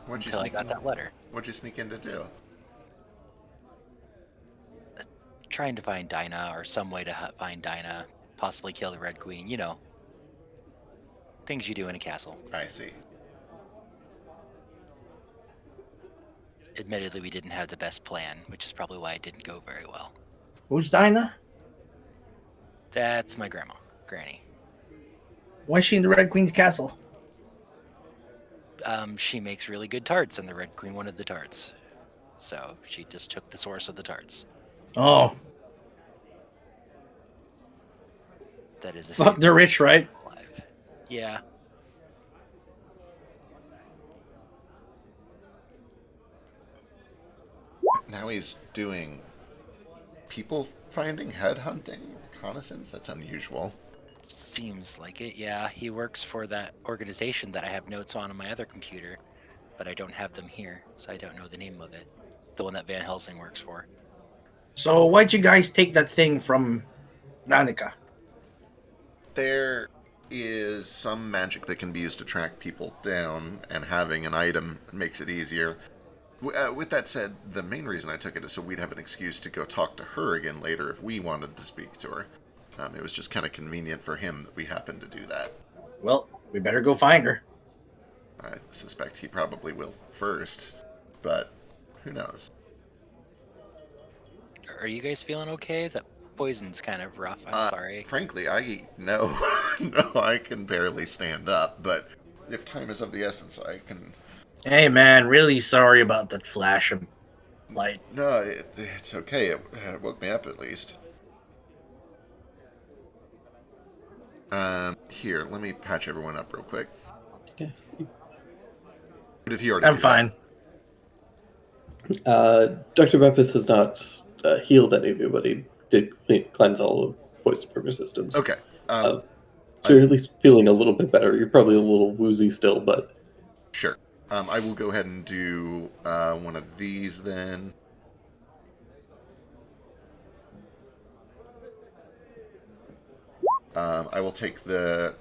Speaker 2: What'd you
Speaker 6: Until I
Speaker 2: sneak
Speaker 6: got
Speaker 2: in?
Speaker 6: that letter.
Speaker 2: What'd you sneak in to do?
Speaker 6: Trying to find Dinah, or some way to find Dinah. Possibly kill the Red Queen. You know. Things you do in a castle.
Speaker 2: I see.
Speaker 6: Admittedly, we didn't have the best plan, which is probably why it didn't go very well.
Speaker 3: Who's Dinah?
Speaker 6: That's my grandma, Granny.
Speaker 3: Why is she in the Red Queen's castle?
Speaker 6: She makes really good tarts, and the Red Queen wanted the tarts. So she just took the source of the tarts.
Speaker 3: Oh,
Speaker 6: That is a
Speaker 3: fuck, they're rich, right?
Speaker 6: alive. Yeah.
Speaker 2: Now he's doing people finding, headhunting, reconnaissance. That's unusual.
Speaker 6: Seems like it, yeah. He works for that organization that I have notes on my other computer, but I don't have them here, so I don't know the name of it. The one that Van Helsing works for.
Speaker 3: So why'd you guys take that thing from Danica?
Speaker 2: There is some magic that can be used to track people down, and having an item makes it easier. With that said, the main reason I took it is so we'd have an excuse to go talk to her again later if we wanted to speak to her. It was just kind of convenient for him that we happened to do that.
Speaker 3: Well, we better go find her.
Speaker 2: I suspect he probably will first, but who knows?
Speaker 6: Are you guys feeling okay? That poison's kind of rough. I'm sorry.
Speaker 2: Frankly, no, I can barely stand up, but if time is of the essence, I can...
Speaker 3: Hey man, really sorry about that flash of light.
Speaker 2: No, it's okay. It woke me up at least. Here, let me patch everyone up real quick.
Speaker 1: Yeah.
Speaker 2: Did he already
Speaker 3: I'm
Speaker 2: do
Speaker 3: fine.
Speaker 1: Dr. Beppis has not healed any of you, but he did cleanse all of poison from your systems.
Speaker 2: that? Okay.
Speaker 1: So you're at least feeling a little bit better. You're probably a little woozy still, but...
Speaker 2: Sure. I will go ahead and do one of these then. I will take the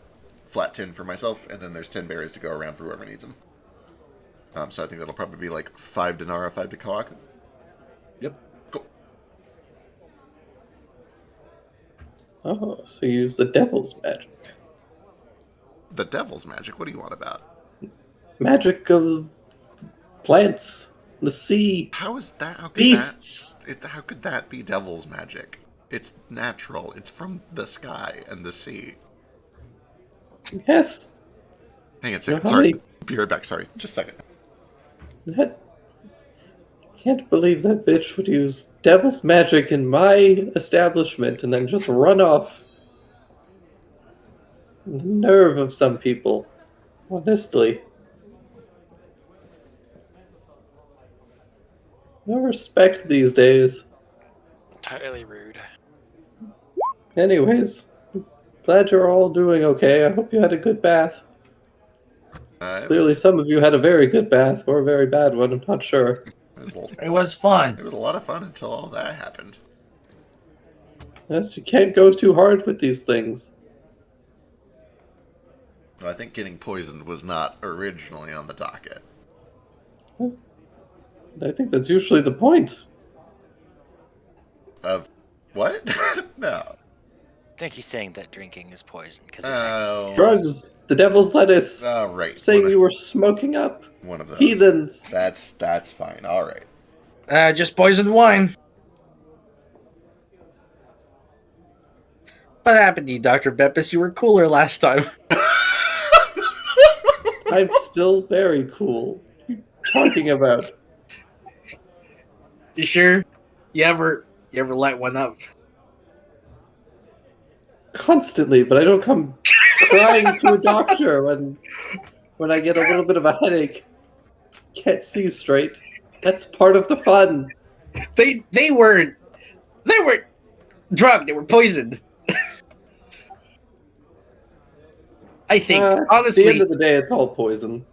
Speaker 2: flat 10 for myself, and then there's 10 berries to go around for whoever needs them. So I think that'll probably be like 5 Dinara, 5 to Kawaku.
Speaker 7: Yep.
Speaker 2: Cool.
Speaker 1: Oh, so you use the devil's magic.
Speaker 2: The devil's magic? What do you want about?
Speaker 1: Magic of plants, the sea,
Speaker 2: How is that?
Speaker 1: beasts.
Speaker 2: How could that be devil's magic? It's natural. It's from the sky and the sea.
Speaker 1: Yes.
Speaker 2: Hang on a
Speaker 1: You know
Speaker 2: second.
Speaker 1: how
Speaker 2: Sorry.
Speaker 1: many-
Speaker 2: Be right back. Sorry. Just a second.
Speaker 1: That... Can't believe that bitch would use devil's magic in my establishment and then just run off. The nerve of some people. Honestly. No respect these days.
Speaker 4: Entirely rude.
Speaker 1: Anyways, Glad you're all doing okay. I hope you had a good bath. Clearly, some of you had a very good bath or a very bad one. I'm not sure.
Speaker 8: It was fun.
Speaker 2: It was a lot of fun until all that happened.
Speaker 1: Yes, you can't go too hard with these things.
Speaker 2: I think getting poisoned was not originally on the docket.
Speaker 1: I think that's usually the point.
Speaker 2: Of what? No.
Speaker 6: I think he's saying that drinking is poison because
Speaker 1: Drugs, the devil's lettuce.
Speaker 2: Oh, right.
Speaker 1: Saying you were smoking up.
Speaker 2: One of those.
Speaker 1: Heathens.
Speaker 2: That's fine. All right.
Speaker 3: Just poisoned wine. What happened to you, Dr. Beppis? You were cooler last time.
Speaker 1: I'm still very cool. What are you talking about?
Speaker 3: You sure? You ever light one up?
Speaker 1: Constantly, but I don't come crying to a doctor when I get a little bit of a headache. Can't see straight. That's part of the fun.
Speaker 3: They weren't drugged. They were poisoned. I think honestly.
Speaker 1: At the end of the day, it's all poison.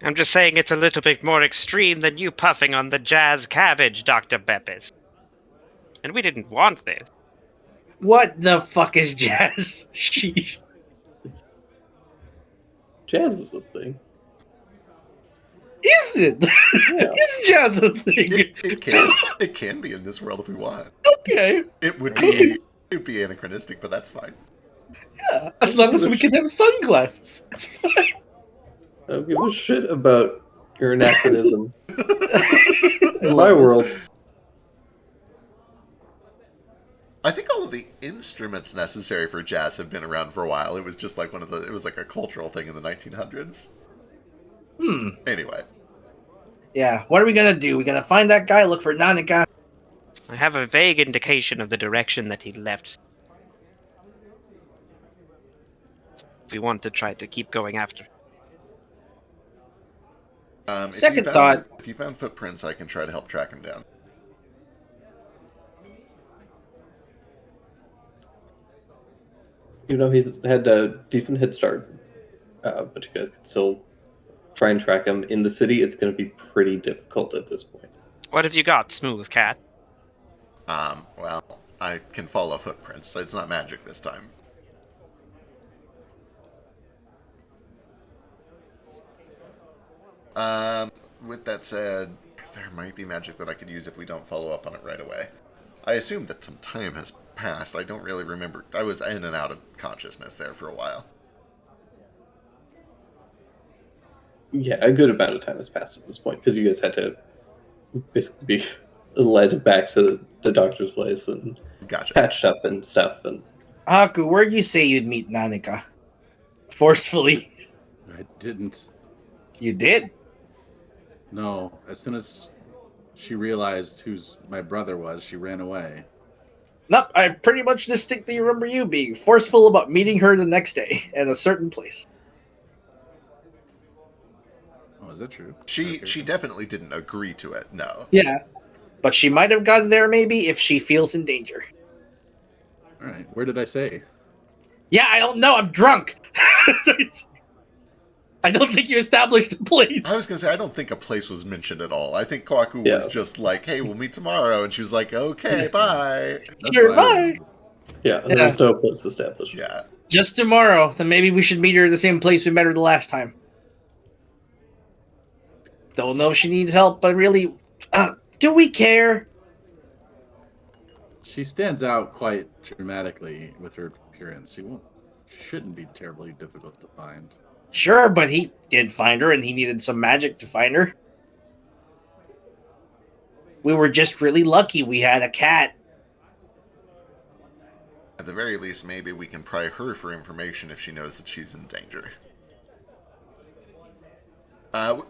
Speaker 4: I'm just saying it's a little bit more extreme than you puffing on the jazz cabbage, Dr. Beppis. And we didn't want this.
Speaker 3: What the fuck is jazz? Sheesh.
Speaker 1: Jazz is a thing.
Speaker 3: Is it?
Speaker 1: Yeah.
Speaker 3: Is jazz a thing?
Speaker 2: It can be in this world if we want.
Speaker 3: Okay.
Speaker 2: It would be anachronistic, but that's fine.
Speaker 3: Yeah, as long as we can have sunglasses.
Speaker 1: I don't give a shit about your anachronism. In my world.
Speaker 2: I think all of the instruments necessary for jazz have been around for a while. It was just like it was like a cultural thing in the 1900s. Anyway.
Speaker 3: Yeah, what are we gonna do? We gotta find that guy, look for Nanika.
Speaker 4: I have a vague indication of the direction that he left. We want to try to keep going after.
Speaker 3: Second thought.
Speaker 2: If you found footprints, I can try to help track him down.
Speaker 1: You know, he's had a decent head start. But you guys can still try and track him. In the city, it's going to be pretty difficult at this point.
Speaker 4: What have you got, Smooth Cat?
Speaker 2: Well, I can follow footprints, so it's not magic this time. With that said, there might be magic that I could use if we don't follow up on it right away. I assume that some time has passed. I don't really remember. I was in and out of consciousness there for a while.
Speaker 1: Yeah, a good amount of time has passed at this point, because you guys had to basically be led back to the doctor's place and patched up and stuff. And
Speaker 3: Haku, where'd you say you'd meet Nanika? Forcefully.
Speaker 7: I didn't.
Speaker 3: You did?
Speaker 7: No. As soon as she realized whose my brother was, she ran away.
Speaker 3: Nope, I pretty much distinctly remember you being forceful about meeting her the next day at a certain place.
Speaker 7: Oh, is that true?
Speaker 2: She definitely didn't agree to it, no.
Speaker 3: Yeah. But she might have gotten there maybe if she feels in danger.
Speaker 7: Alright, where did I say?
Speaker 3: Yeah, I don't know, I'm drunk. I don't think you established a place.
Speaker 2: I was going to say, I don't think a place was mentioned at all. I think Kwaku was just like, hey, we'll meet tomorrow. And she was like, okay, bye.
Speaker 3: Sure, bye.
Speaker 1: Yeah, there was no place established.
Speaker 2: Yeah.
Speaker 3: Just tomorrow. Then maybe we should meet her at the same place we met her the last time. Don't know if she needs help, but really, do we care?
Speaker 7: She stands out quite dramatically with her appearance. Shouldn't be terribly difficult to find.
Speaker 3: Sure, but he did find her, and he needed some magic to find her. We were just really lucky we had a cat.
Speaker 2: At the very least, maybe we can pry her for information if she knows that she's in danger.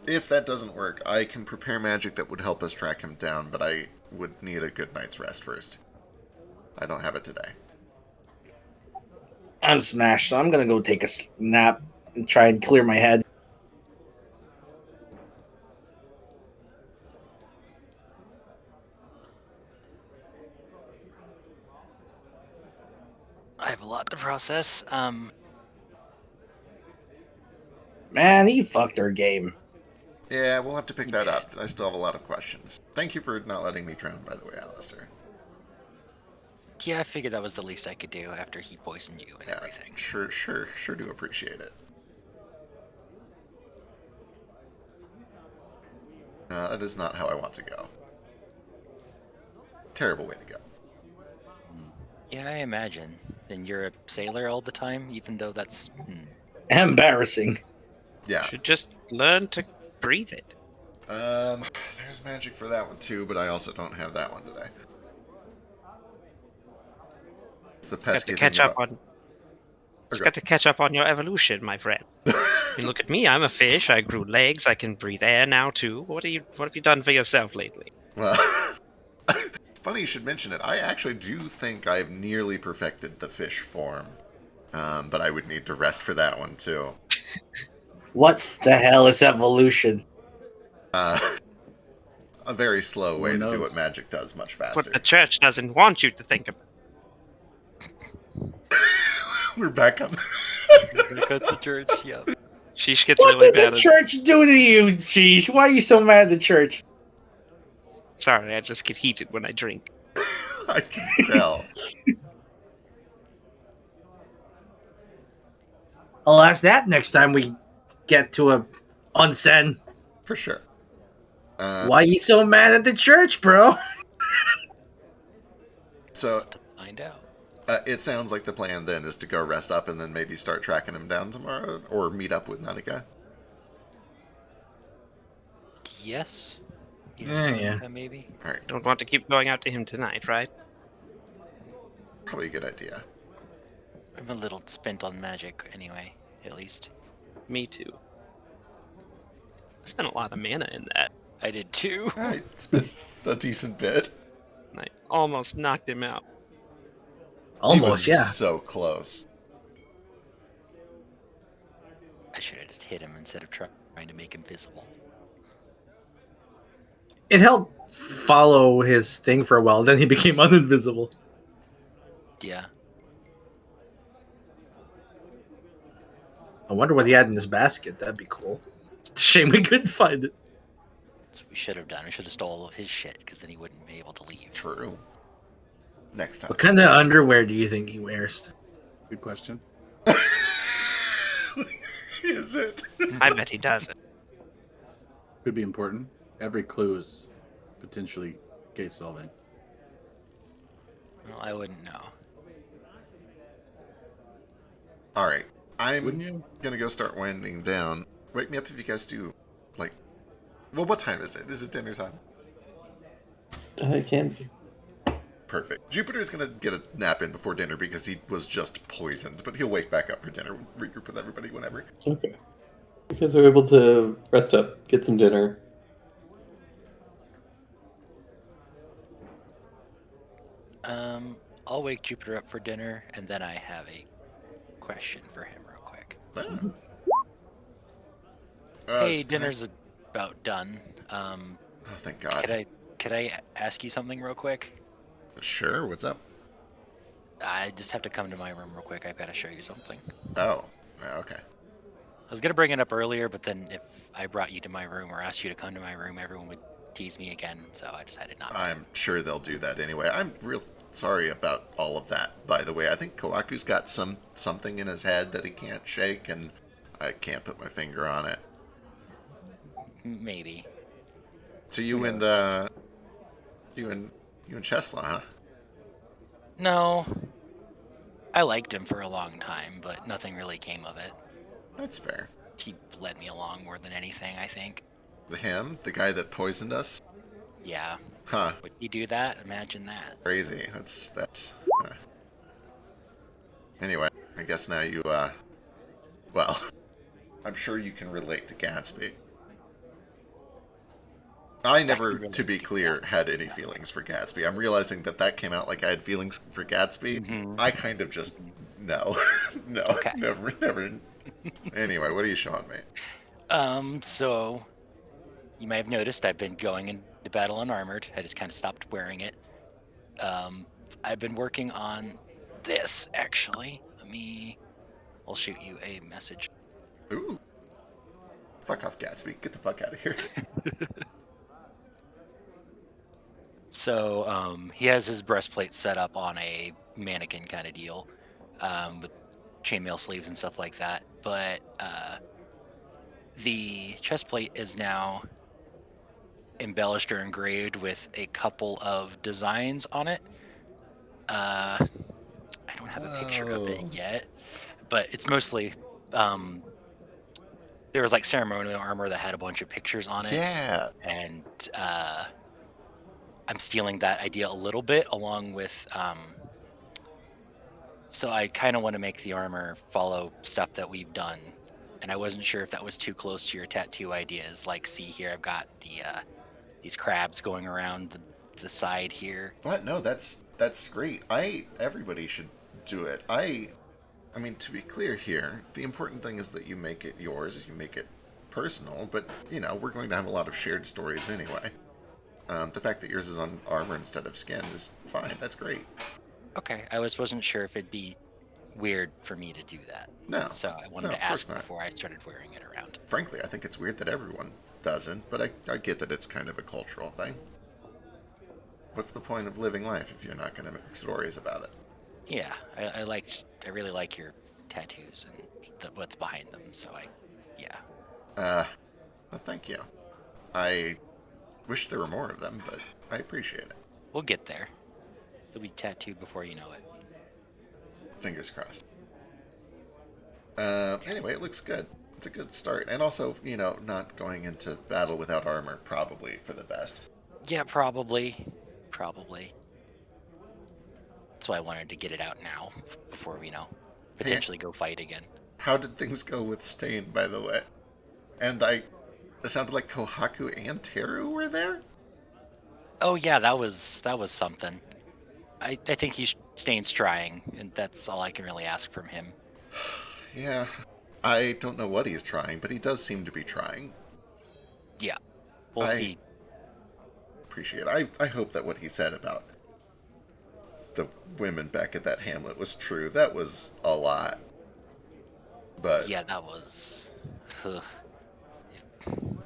Speaker 2: If that doesn't work, I can prepare magic that would help us track him down, but I would need a good night's rest first. I don't have it today.
Speaker 3: I'm smashed, so I'm gonna go take a nap and try and clear my head.
Speaker 6: I have a lot to process.
Speaker 8: Man, he fucked our game.
Speaker 2: Yeah, we'll have to pick that up. I still have a lot of questions. Thank you for not letting me drown, by the way, Alistair.
Speaker 6: Yeah, I figured that was the least I could do after he poisoned you and
Speaker 2: Yeah,
Speaker 6: everything.
Speaker 2: sure do appreciate it. That is not how I want to go. Terrible way to go.
Speaker 6: Yeah, I imagine. And you're a sailor all the time, even though that's...
Speaker 8: Embarrassing.
Speaker 2: Yeah.
Speaker 4: Should just learn to breathe it.
Speaker 2: There's magic for that one too, but I also don't have that one today. The
Speaker 4: Got
Speaker 2: pesky
Speaker 4: to
Speaker 2: thing
Speaker 4: catch up
Speaker 2: about-
Speaker 4: on. It's got to catch up on your evolution, my friend. I mean, look at me. I'm a fish. I grew legs. I can breathe air now too. What have you done for yourself lately?
Speaker 2: Well, funny you should mention it. I actually do think I've nearly perfected the fish form, but I would need to rest for that one too.
Speaker 8: What the hell is evolution?
Speaker 2: A very slow way
Speaker 7: Who
Speaker 2: to do
Speaker 7: knows?
Speaker 2: what magic does much faster.
Speaker 4: What the church doesn't want you to think of.
Speaker 2: We're back on.
Speaker 6: Back at the church, yeah.
Speaker 4: Sheesh gets
Speaker 8: What
Speaker 4: really
Speaker 8: did the
Speaker 4: bad.
Speaker 8: church do to you, Sheesh? Why are you so mad at the church?
Speaker 4: Sorry, I just get heated when I drink.
Speaker 2: I can tell.
Speaker 8: I'll ask that next time we get to a onsen.
Speaker 2: For sure.
Speaker 8: Why are you so mad at the church, bro?
Speaker 2: So
Speaker 6: Find out.
Speaker 2: it sounds like the plan then is to go rest up and then maybe start tracking him down tomorrow, or meet up with Nanika.
Speaker 6: Yes.
Speaker 8: Yeah.
Speaker 6: Maybe.
Speaker 2: All right,
Speaker 4: Don't want to keep going out to him tonight, right?
Speaker 2: probably a good idea.
Speaker 6: I'm a little spent on magic anyway, at least.
Speaker 4: Me too. I spent a lot of mana in that.
Speaker 6: I did too.
Speaker 2: All right, spent a decent bit.
Speaker 4: And I almost knocked him out.
Speaker 2: He
Speaker 8: Almost,
Speaker 2: was
Speaker 8: yeah.
Speaker 2: so close.
Speaker 6: I should have just hit him instead of trying to make him visible.
Speaker 3: It helped follow his thing for a while. Then he became uninvisible.
Speaker 6: Yeah.
Speaker 3: I wonder what he had in his basket. That'd be cool. Shame we couldn't find it.
Speaker 6: That's what we should have done. We should have stole all of his shit, because then he wouldn't be able to leave.
Speaker 2: True. Next time.
Speaker 3: What kind of underwear do you think he wears?
Speaker 7: Good question.
Speaker 2: Is it?
Speaker 4: I bet he doesn't.
Speaker 7: Could be important. Every clue is potentially case solving.
Speaker 6: Well, I wouldn't know.
Speaker 2: All right. I'm
Speaker 7: Wouldn't you?
Speaker 2: gonna go start winding down. Wake me up if you guys do. Like, well, what time is it? Is it dinner time?
Speaker 1: It can be.
Speaker 2: Perfect. Jupiter's gonna get a nap in before dinner because he was just poisoned, but he'll wake back up for dinner, regroup with everybody whenever.
Speaker 1: Okay. Because we're able to rest up, get some dinner.
Speaker 6: I'll wake Jupiter up for dinner, and then I have a question for him real quick. Hey,
Speaker 2: it's
Speaker 6: dinner's about done.
Speaker 2: time- Oh, thank God.
Speaker 6: Could I ask you something real quick?
Speaker 2: Sure, what's up?
Speaker 6: I just have to come to my room real quick. I've got to show you something.
Speaker 2: Oh, yeah, okay.
Speaker 6: I was gonna bring it up earlier, but then if I brought you to my room or asked you to come to my room, everyone would tease me again. So I decided not to.
Speaker 2: I'm sure they'll do that anyway. I'm real sorry about all of that, by the way. I think Koaku's got something in his head that he can't shake, and I can't put my finger on it.
Speaker 6: Maybe.
Speaker 2: So you and Chesla, huh?
Speaker 6: No. I liked him for a long time, but nothing really came of it.
Speaker 2: That's fair.
Speaker 6: He led me along more than anything, I think.
Speaker 2: The guy that poisoned us?
Speaker 6: Yeah.
Speaker 2: Huh.
Speaker 6: Would he do that? Imagine that.
Speaker 2: Crazy. That's. Anyway, I guess now you well, I'm sure you can relate to Gatsby. I never, to be clear, had any feelings for Gatsby. I'm realizing that came out like I had feelings for Gatsby.
Speaker 6: Mhm.
Speaker 2: I kind of just no,
Speaker 6: Okay.
Speaker 2: never. Anyway, what are you showing me?
Speaker 6: So you may have noticed I've been going into battle unarmored. I just kind of stopped wearing it. I've been working on this actually. I'll shoot you a message.
Speaker 2: Ooh. Fuck off, Gatsby. Get the fuck out of here.
Speaker 6: So he has his breastplate set up on a mannequin kind of deal, with chainmail sleeves and stuff like that. But the chest plate is now embellished or engraved with a couple of designs on it. I don't have a picture of
Speaker 2: Whoa.
Speaker 6: it yet, but it's mostly there was like ceremonial armor that had a bunch of pictures on it.
Speaker 2: Yeah.
Speaker 6: And I'm stealing that idea a little bit, along with so I kind of want to make the armor follow stuff that we've done, and I wasn't sure if that was too close to your tattoo ideas. Like, see here, I've got these crabs going around the side here.
Speaker 2: What? No, that's great. Everybody should do it. I mean, to be clear here, the important thing is that you make it yours, you make it personal, but, you know, we're going to have a lot of shared stories anyway. The fact that yours is on armor instead of skin is fine. That's great.
Speaker 6: Okay, wasn't sure if it'd be weird for me to do that.
Speaker 2: No.
Speaker 6: So I wanted
Speaker 2: No,
Speaker 6: to
Speaker 2: of course
Speaker 6: ask
Speaker 2: not.
Speaker 6: before I started wearing it around.
Speaker 2: Frankly, I think it's weird that everyone doesn't, but I get that it's kind of a cultural thing. What's the point of living life if you're not going to make stories about it?
Speaker 6: Yeah, I really like your tattoos and what's behind them. So yeah.
Speaker 2: Well, thank you. I wish there were more of them, but I appreciate it.
Speaker 6: We'll get there. You'll be tattooed before you know it.
Speaker 2: Fingers crossed. Anyway, it looks good. It's a good start. And also, you know, not going into battle without armor, probably for the best.
Speaker 6: Yeah, probably. That's why I wanted to get it out now, before we, potentially go fight again.
Speaker 2: How did things go with Stain, by the way? And it sounded like Kohaku and Teru were there?
Speaker 6: Oh yeah, that was something. I think he's Stain's trying, and that's all I can really ask from him.
Speaker 2: Yeah. I don't know what he's trying, but he does seem to be trying.
Speaker 6: Yeah. We'll see.
Speaker 2: Appreciate it. I hope that what he said about the women back at that hamlet was true. That was a lot. But
Speaker 6: yeah, that was...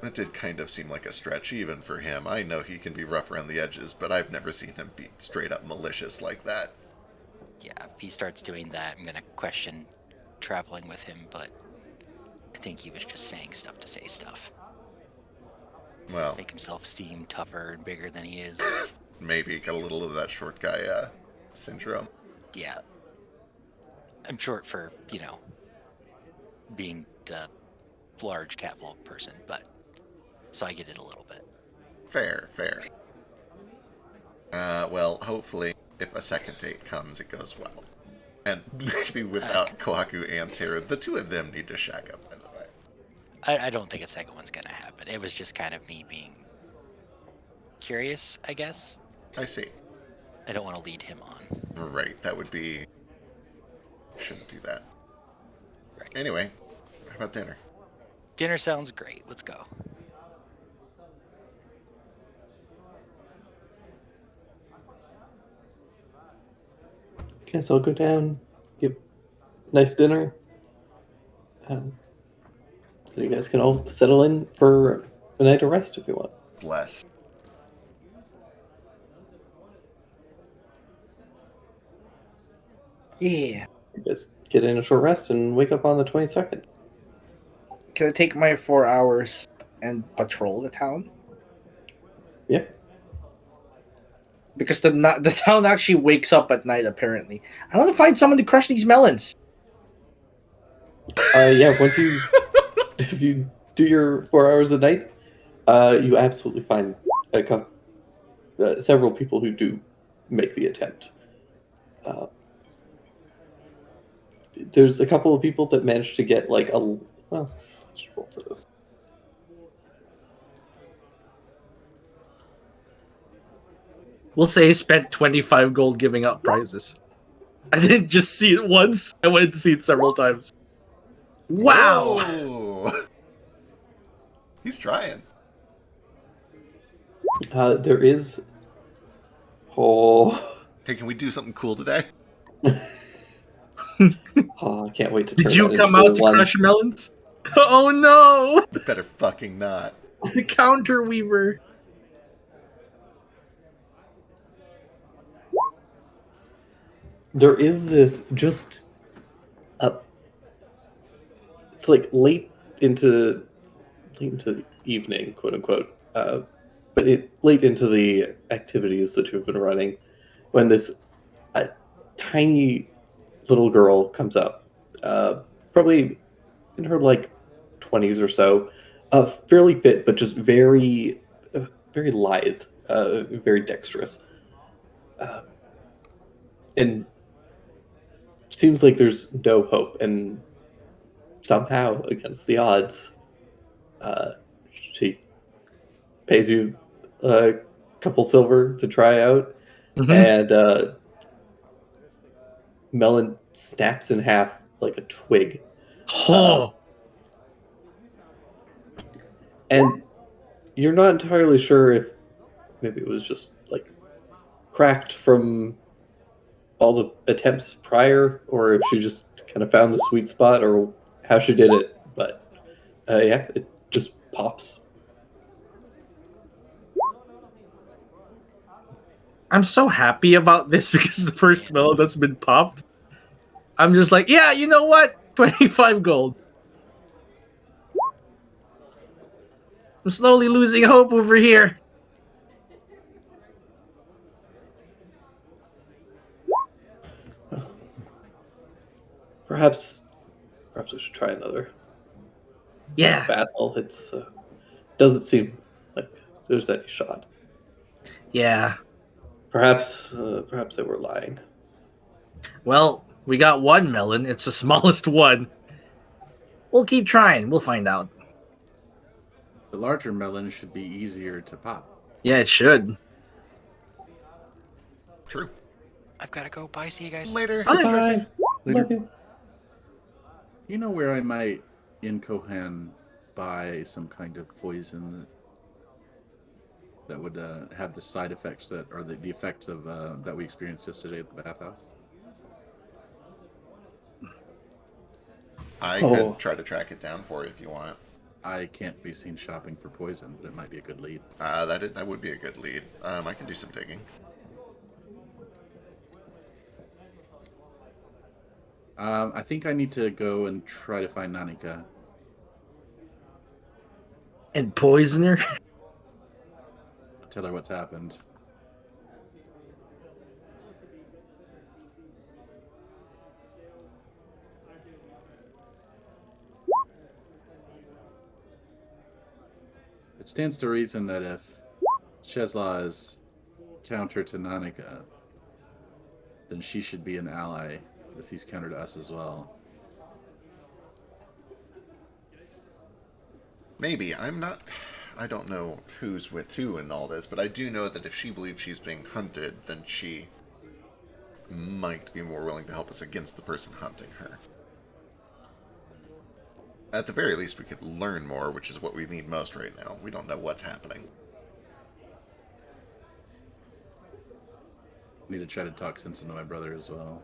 Speaker 2: That did kind of seem like a stretch, even for him. I know he can be rough around the edges, but I've never seen him be straight up malicious like that.
Speaker 6: Yeah, if he starts doing that, I'm gonna question traveling with him, but I think he was just saying stuff to say stuff.
Speaker 2: Well,
Speaker 6: make himself seem tougher and bigger than he is.
Speaker 2: Maybe got a little of that short guy syndrome.
Speaker 6: Yeah. I'm short for, being the large catfolk person, but so I get it a little bit.
Speaker 2: Fair. Well, hopefully, if a second date comes, it goes well. And maybe without Kohaku and Teru, the two of them need to shack up, by the way.
Speaker 6: I don't think a second one's gonna happen. It was just kind of me being curious, I guess.
Speaker 2: I see.
Speaker 6: I don't want to lead him on.
Speaker 2: Right, that would be... Shouldn't do that.
Speaker 6: Right.
Speaker 2: Anyway, how about dinner?
Speaker 6: Dinner sounds great. Let's go.
Speaker 1: Okay, so I'll go down, give nice dinner. So you guys can all settle in for a night of rest if you want.
Speaker 2: Bless.
Speaker 8: Yeah.
Speaker 1: You guys get in a short rest and wake up on the 22nd.
Speaker 8: Can I take my 4 hours and patrol the town?
Speaker 1: Yeah.
Speaker 8: Because the town actually wakes up at night, apparently. I want to find someone to crush these melons.
Speaker 1: Yeah, if you do your 4 hours a night, you absolutely find several people who do make the attempt. There's a couple of people that manage to get let's roll for this.
Speaker 8: We'll say he spent 25 gold giving out prizes. I didn't just see it once. I went to see it several times. Wow!
Speaker 2: Whoa. He's trying.
Speaker 1: There is... Oh...
Speaker 2: Hey, can we do something cool today?
Speaker 1: Oh, I can't wait to turn
Speaker 8: Did you
Speaker 1: that
Speaker 8: come
Speaker 1: into
Speaker 8: out to
Speaker 1: one.
Speaker 8: crush melons? Oh no!
Speaker 2: You better fucking not.
Speaker 8: The counter weaver.
Speaker 1: There is this just it's like late into the evening, quote unquote, but late into the activities that you've been running, when this tiny little girl comes up, probably in her like 20s or so, fairly fit, but just very lithe, very dexterous, and seems like there's no hope. And somehow, against the odds, she pays you a couple silver to try out,
Speaker 8: Mhm.
Speaker 1: and Melon snaps in half like a twig.
Speaker 8: Oh,
Speaker 1: And you're not entirely sure if maybe it was just like cracked from all the attempts prior, or if she just kind of found the sweet spot, or how she did it. But yeah, it just pops.
Speaker 8: I'm so happy about this because the first melon that's been popped. I'm just like, yeah, you know what? 25 gold. I'm slowly losing hope over here.
Speaker 1: Perhaps we should try another
Speaker 8: Yeah.
Speaker 1: vassal. It's doesn't seem like there's any shot.
Speaker 8: Yeah.
Speaker 1: Perhaps they were lying.
Speaker 8: Well, we got one melon. It's the smallest one. We'll keep trying. We'll find out.
Speaker 7: The larger melon should be easier to pop.
Speaker 8: Yeah, it should.
Speaker 2: True.
Speaker 6: I've got to go. Bye. See you guys.
Speaker 2: Later.
Speaker 8: Bye.
Speaker 2: Drive safe.
Speaker 5: Later.
Speaker 1: Love you.
Speaker 7: You know where I might, in Kohan, buy some kind of poison that would have the side effects that, or the effects of that we experienced yesterday at the bathhouse?
Speaker 2: I
Speaker 1: Oh.
Speaker 2: could try to track it down for you if you want.
Speaker 7: I can't be seen shopping for poison, but it might be a good lead.
Speaker 2: That would be a good lead. I can do some digging.
Speaker 7: I think I need to go and try to find Nanika.
Speaker 8: And poisoner.
Speaker 7: Tell her what's happened. It stands to reason that if Shezla is counter to Nanika, then she should be an ally if he's counter to us as well.
Speaker 2: Maybe. I don't know who's with who in all this, but I do know that if she believes she's being hunted, then she might be more willing to help us against the person hunting her. At the very least, we could learn more, which is what we need most right now. We don't know what's happening.
Speaker 7: Need to try to talk sense into my brother as well.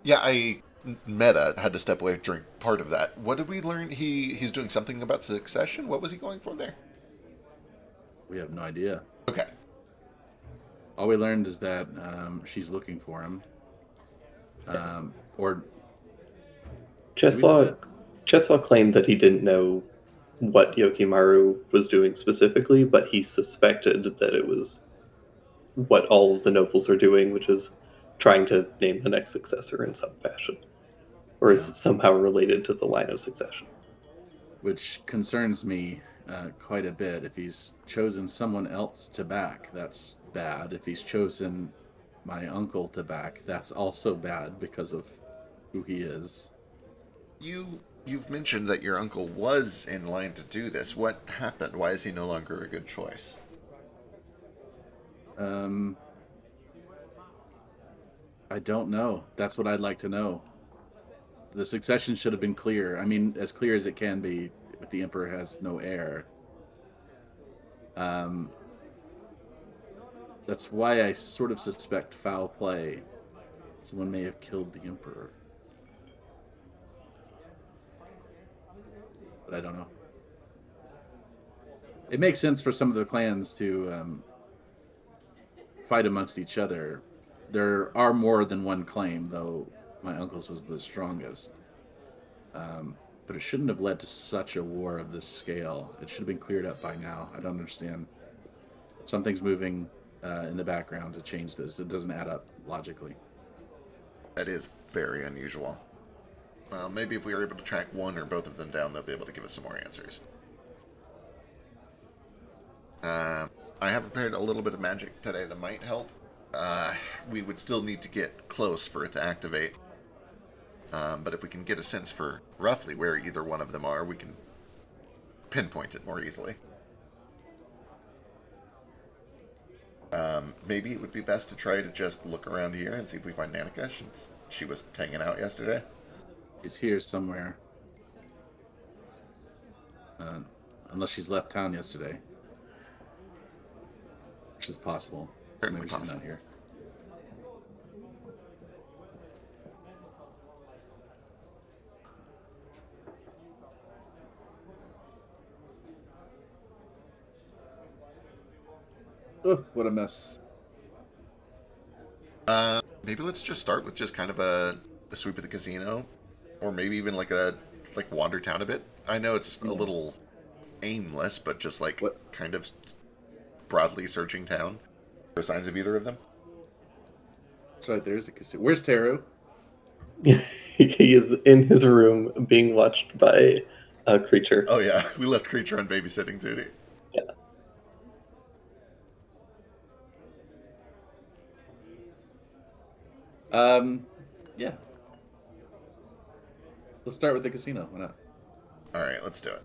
Speaker 2: Yeah, Meta had to step away during part of that. What did we learn? He's doing something about succession? What was he going for there?
Speaker 7: We have no idea.
Speaker 2: Okay.
Speaker 7: All we learned is that she's looking for him. Or
Speaker 1: Cheslaw claimed that he didn't know what Yokimaru was doing specifically, but he suspected that it was what all of the nobles are doing, which is trying to name the next successor in some fashion, or is somehow related to the line of succession.
Speaker 7: which concerns me quite a bit. If he's chosen someone else to back, that's bad. If he's chosen my uncle to back, that's also bad because of who he is.
Speaker 2: You've mentioned that your uncle was in line to do this. What happened? Why is he no longer a good choice?
Speaker 7: I don't know. That's what I'd like to know. The succession should have been clear. I mean, as clear as it can be if the Emperor has no heir. That's why I sort of suspect foul play. Someone may have killed the Emperor. But I don't know. It makes sense for some of the clans to fight amongst each other. There are more than one claim, though my uncle's was the strongest. But it shouldn't have led to such a war of this scale. It should have been cleared up by now. I don't understand. Something's moving in the background to change this. It doesn't add up logically.
Speaker 2: That is very unusual. Well, maybe if we were able to track one or both of them down, they'll be able to give us some more answers. I have prepared a little bit of magic today that might help. We would still need to get close for it to activate. But if we can get a sense for roughly where either one of them are, we can pinpoint it more easily. Maybe it would be best to try to just look around here and see if we find Nanika, since she was hanging out yesterday.
Speaker 7: She's here somewhere. Unless she's left town yesterday. Which is possible. So
Speaker 2: Certainly
Speaker 7: maybe she's
Speaker 2: possible.
Speaker 7: not here. Oh, what a mess.
Speaker 2: Maybe let's just start with just kind of a sweep of the casino, or maybe even like wander town a bit. I know it's a little aimless, but just like
Speaker 7: What?
Speaker 2: kind of broadly searching town for signs of either of them.
Speaker 7: That's right, there's a casino. Where's Teru?
Speaker 1: He is in his room being watched by a creature.
Speaker 2: Oh yeah, we left Creature on babysitting duty.
Speaker 7: Yeah. Let's start with the casino. Why not?
Speaker 2: All right, let's do it.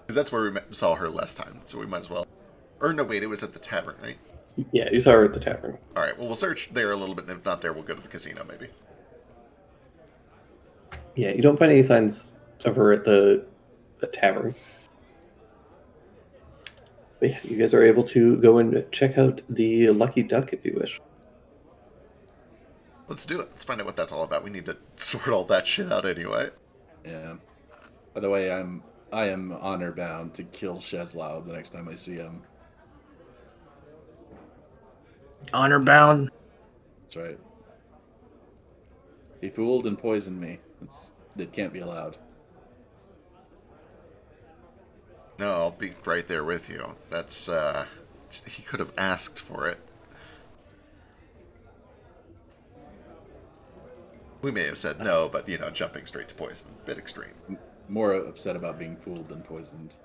Speaker 2: Because that's where we saw her last time, so we might as well. Or no, wait, it was at the tavern, right?
Speaker 1: Yeah, you saw her at the tavern.
Speaker 2: All right, well, we'll search there a little bit, and if not there, we'll go to the casino, maybe.
Speaker 1: Yeah, you don't find any signs of her at the tavern. But yeah, you guys are able to go and check out the Lucky Duck if you wish.
Speaker 2: Let's do it. Let's find out what that's all about. We need to sort all that shit out anyway.
Speaker 7: Yeah. By the way, I am honor bound to kill Shezlau the next time I see him.
Speaker 8: Honor bound.
Speaker 7: That's right. He fooled and poisoned me. It can't be allowed.
Speaker 2: No, I'll be right there with you. That's, he could have asked for it. We may have said no, but, you know, jumping straight to poison, a bit extreme.
Speaker 7: More upset about being fooled than poisoned.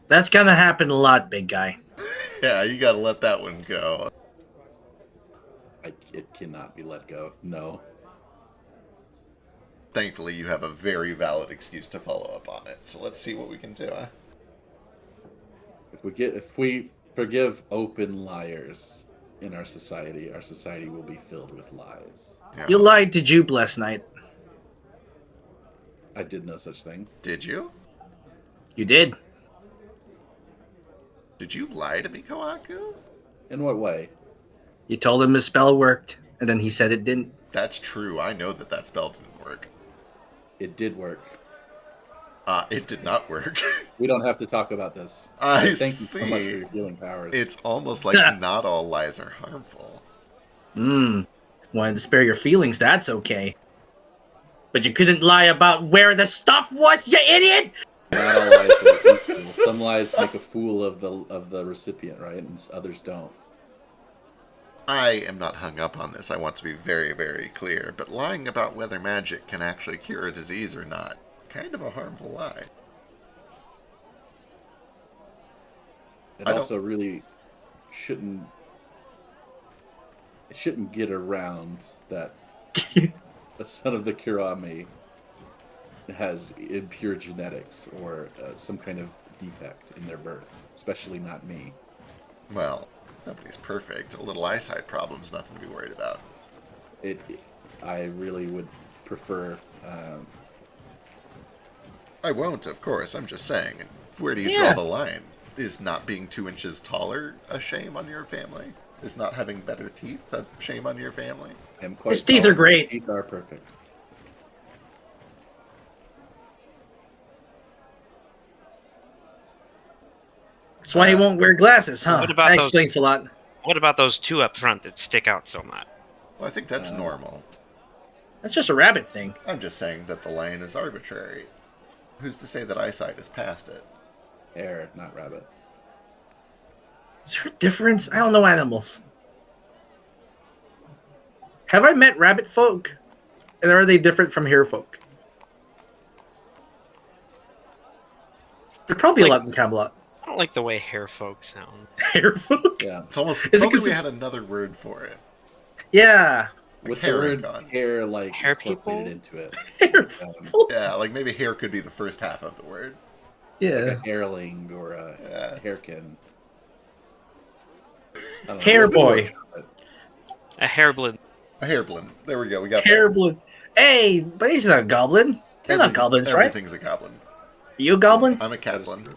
Speaker 8: That's gonna happen a lot, big guy.
Speaker 2: Yeah, you gotta let that one go.
Speaker 7: It cannot be let go. No.
Speaker 2: Thankfully, you have a very valid excuse to follow up on it, so let's see what we can do, huh?
Speaker 7: If we forgive open liars in our society will be filled with lies.
Speaker 2: Yeah.
Speaker 8: You lied to Jupe last night.
Speaker 7: I did no such thing.
Speaker 2: Did you?
Speaker 8: You did.
Speaker 2: Did you lie to me, Kawaku?
Speaker 7: In what way?
Speaker 8: You told him his spell worked, and then he said it didn't.
Speaker 2: That's true. I know that spell didn't work.
Speaker 7: It did work.
Speaker 2: It did not work.
Speaker 7: We don't have to talk about this.
Speaker 2: I
Speaker 7: Thank you so much for
Speaker 2: see.
Speaker 7: your healing powers.
Speaker 2: It's almost like not all lies are harmful.
Speaker 8: Wanted to spare your feelings, that's okay. But you couldn't lie about where the stuff was, you idiot!
Speaker 7: Not all lies are equal. Some lies make a fool of the recipient, right? And others don't.
Speaker 2: I am not hung up on this. I want to be very, very clear. But lying about whether magic can actually cure a disease or not, kind of a harmful lie.
Speaker 7: It also really shouldn't get around that a son of the Kirame has impure genetics or some kind of defect in their birth, especially not me.
Speaker 2: Well, nobody's perfect. A little eyesight problem's nothing to be worried about.
Speaker 7: I really would prefer.
Speaker 2: I won't, of course. I'm just saying. Where do you draw the line? Is not being 2 inches taller a shame on your family? Is not having better teeth a shame on your family?
Speaker 7: I'm quite
Speaker 8: His teeth
Speaker 7: tall.
Speaker 8: are great.
Speaker 7: Teeth are perfect.
Speaker 8: That's why he won't wear glasses, huh?
Speaker 4: What about
Speaker 8: That
Speaker 4: those-
Speaker 8: explains a lot.
Speaker 4: What about those 2 up front that stick out so much?
Speaker 2: Well, I think that's
Speaker 7: Uh,
Speaker 2: normal.
Speaker 8: That's just a rabbit thing.
Speaker 2: I'm just saying that the line is arbitrary. Who's to say that eyesight is past it?
Speaker 7: Hair, not rabbit.
Speaker 8: Is there a difference? I don't know animals. Have I met rabbit folk? And are they different from hare folk? They're probably a lot in Camelot.
Speaker 4: I don't like the way hair folk sound.
Speaker 8: Hare folk?
Speaker 7: Yeah.
Speaker 2: It's almost.
Speaker 8: Is it
Speaker 2: If only
Speaker 8: 'cause
Speaker 2: we
Speaker 8: it-
Speaker 2: had another word for it.
Speaker 8: Yeah.
Speaker 7: With
Speaker 2: hair
Speaker 7: the word
Speaker 2: gone.
Speaker 7: hair, like,
Speaker 4: Hair
Speaker 7: incorporated
Speaker 4: people?
Speaker 7: into it.
Speaker 8: Hare
Speaker 7: Um,
Speaker 8: folk.
Speaker 2: Yeah, like maybe hair could be the first half of the word.
Speaker 7: Like
Speaker 8: Yeah.
Speaker 7: a hairling or a
Speaker 2: Yeah.
Speaker 7: hairkin. I don't know.
Speaker 8: Hair
Speaker 7: We'll
Speaker 8: boy.
Speaker 7: workshop it.
Speaker 4: A hairblend.
Speaker 2: A hairblend. There we go. We got
Speaker 8: Hair blood. Hey, but he's not a goblin. They're not goblins, right?
Speaker 2: Everything's a goblin.
Speaker 8: You a goblin?
Speaker 2: I'm a catlin.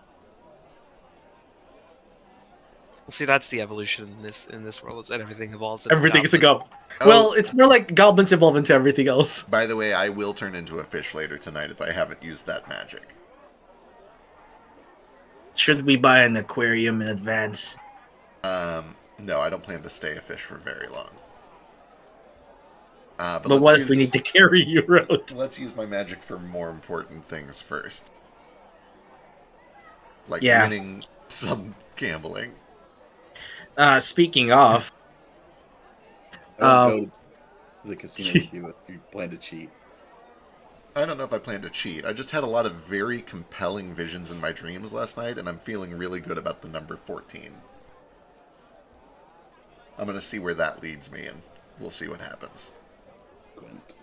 Speaker 4: See, that's the evolution in this world, is that everything evolves. into
Speaker 8: Everything is a
Speaker 4: goblin.
Speaker 8: goblin.
Speaker 2: Oh.
Speaker 8: Well, it's more like goblins evolve into everything else.
Speaker 2: By the way, I will turn into a fish later tonight if I haven't used that magic.
Speaker 8: Should we buy an aquarium in advance?
Speaker 2: No, I don't plan to stay a fish for very long. But
Speaker 8: But
Speaker 2: let's
Speaker 8: what if we
Speaker 2: use-
Speaker 8: need to carry you around?
Speaker 2: Let's use my magic for more important things first. Like
Speaker 8: Yeah.
Speaker 2: winning some gambling.
Speaker 8: Speaking of,
Speaker 7: I would go to the casino with you if you plan to cheat.
Speaker 2: I don't know if I plan to cheat. I just had a lot of very compelling visions in my dreams last night, and I'm feeling really good about the number 14. I'm going to see where that leads me, and we'll see what happens.
Speaker 7: Gwent.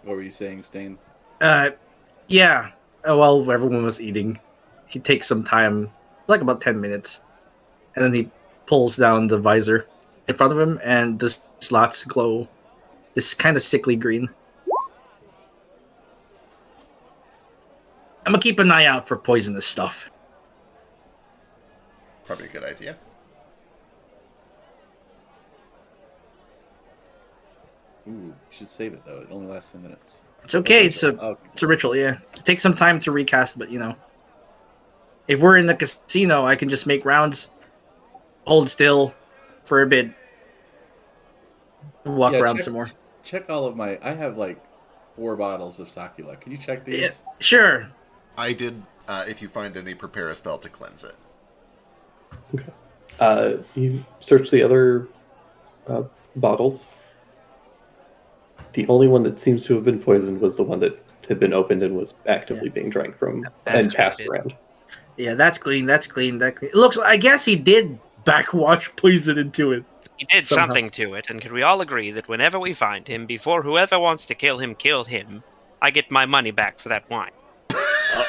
Speaker 7: What were you saying, Stain?
Speaker 8: yeah, while everyone was eating, he takes some time, like about 10 minutes, and then he pulls down the visor in front of him, and the slots glow this kind of sickly green. I'm gonna keep an eye out for poisonous stuff.
Speaker 2: Probably a good idea.
Speaker 7: Ooh, you should save it though. It only lasts 10 minutes.
Speaker 8: It's okay. It's a
Speaker 7: Oh,
Speaker 8: It's a ritual, yeah. It takes some time to recast, but you know. If we're in the casino, I can just make rounds, hold still for a bit, and walk
Speaker 7: Yeah,
Speaker 8: around
Speaker 7: check-
Speaker 8: some more.
Speaker 7: check all of my. I have like 4 bottles of Sakula. Can you check these?
Speaker 8: Yeah, sure.
Speaker 2: I did, if you find any, prepare a spell to cleanse it.
Speaker 1: You search the other bottles. The only one that seems to have been poisoned was the one that had been opened and was actively being drank from and passed
Speaker 4: bastard.
Speaker 1: around.
Speaker 8: Yeah, that's clean. That's clean. That clean. It looks. I guess he did backwash poison into it.
Speaker 4: He did
Speaker 8: Somehow.
Speaker 4: something to it, and can we all agree that whenever we find him, before whoever wants to kill him killed him, I get my money back for that wine?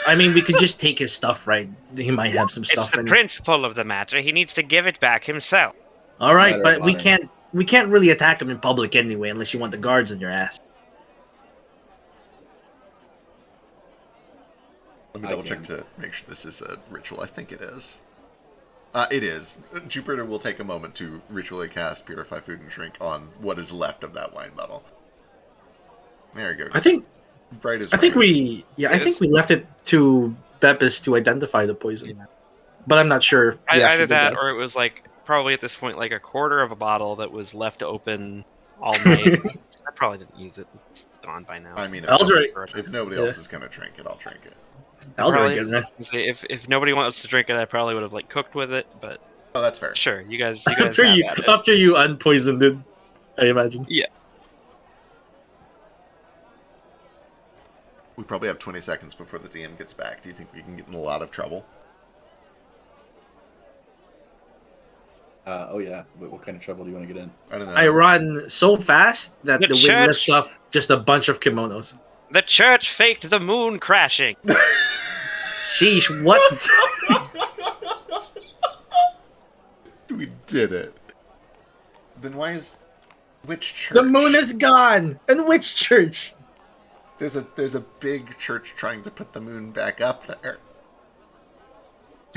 Speaker 8: I mean, we could just take his stuff, right? He might have some
Speaker 4: It's
Speaker 8: stuff
Speaker 4: the
Speaker 8: in it.
Speaker 4: principle of the matter. He needs to give it back himself.
Speaker 8: All right,
Speaker 7: Matter
Speaker 8: but
Speaker 7: of
Speaker 8: we
Speaker 7: honor.
Speaker 8: can't. We can't really attack him in public anyway, unless you want the guards on your ass.
Speaker 2: Let me
Speaker 7: I
Speaker 2: double check
Speaker 7: can.
Speaker 2: to make sure this is a ritual. I think it is. It is. Jupiter will take a moment to ritually cast Purify Food and Drink on what is left of that wine bottle. There you go.
Speaker 8: I think.
Speaker 2: Right is
Speaker 8: I think
Speaker 2: right.
Speaker 8: we. Yeah, I think we left it to Beppis to identify the poison, but I'm not sure. if we actually
Speaker 4: Either
Speaker 8: did
Speaker 4: that, or it was like probably at this point like a quarter of a bottle that was left open all night. I probably didn't use it. It's gone by now.
Speaker 2: I mean,
Speaker 8: I'll drink.
Speaker 2: if nobody else is going to drink it, I'll drink it.
Speaker 8: I'll
Speaker 4: Probably-
Speaker 8: drink it, man.
Speaker 4: If nobody wants to drink it, I probably would have like cooked with it. But
Speaker 2: Oh, that's fair.
Speaker 4: sure, you guys
Speaker 8: After
Speaker 4: have
Speaker 8: you,
Speaker 4: at it.
Speaker 8: after you unpoisoned it, I imagine.
Speaker 2: We probably have 20 seconds before the DM gets back. Do you think we can get in a lot of trouble?
Speaker 7: Oh yeah. What kind of trouble do you want to get in?
Speaker 2: I don't know.
Speaker 8: I run so fast that
Speaker 4: The
Speaker 8: the wind
Speaker 4: church-
Speaker 8: lifts off just a bunch of kimonos.
Speaker 4: The church faked the moon crashing.
Speaker 8: Sheesh, what?
Speaker 2: We did it. Then why is... Which church?
Speaker 8: The moon is gone! And which church?
Speaker 2: There's a big church trying to put the moon back up there.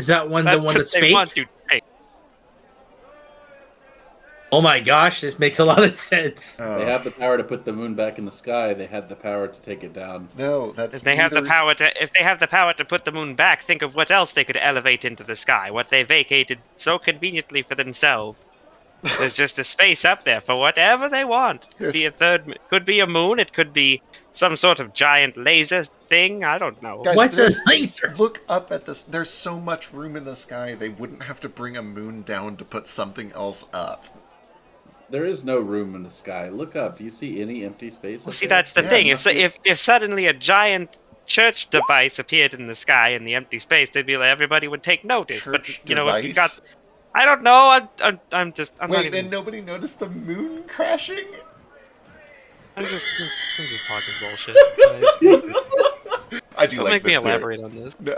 Speaker 8: Is that one the one that's
Speaker 4: they
Speaker 8: fake?
Speaker 4: want to take.
Speaker 8: Oh my gosh, this makes a lot of sense.
Speaker 7: They have the power to put the moon back in the sky. They had the power to take it down.
Speaker 2: No, that's
Speaker 4: If they have the power to put the moon back, think of what else they could elevate into the sky. What they vacated so conveniently for themselves. There's just a space up there for whatever they want. Could be could be a moon. It could be some sort of giant laser thing. I don't know.
Speaker 2: Guys,
Speaker 8: What's a laser?
Speaker 2: Look up at this. There's so much room in the sky. They wouldn't have to bring a moon down to put something else up.
Speaker 7: There is no room in the sky. Look up. Do you see any empty space?
Speaker 4: Well,
Speaker 7: up
Speaker 4: see,
Speaker 7: there?
Speaker 4: that's the thing. If suddenly a giant church device appeared in the sky in the empty space, they'd be like, everybody would take notice.
Speaker 2: Church
Speaker 4: But you know, if you
Speaker 2: device?
Speaker 4: got, I don't know. I'm not
Speaker 2: Wait,
Speaker 4: even.
Speaker 2: and nobody noticed the moon crashing?
Speaker 4: I'm just talking bullshit.
Speaker 2: I do
Speaker 4: Don't
Speaker 2: like
Speaker 4: make me
Speaker 2: this theory.
Speaker 4: elaborate on this.
Speaker 2: No.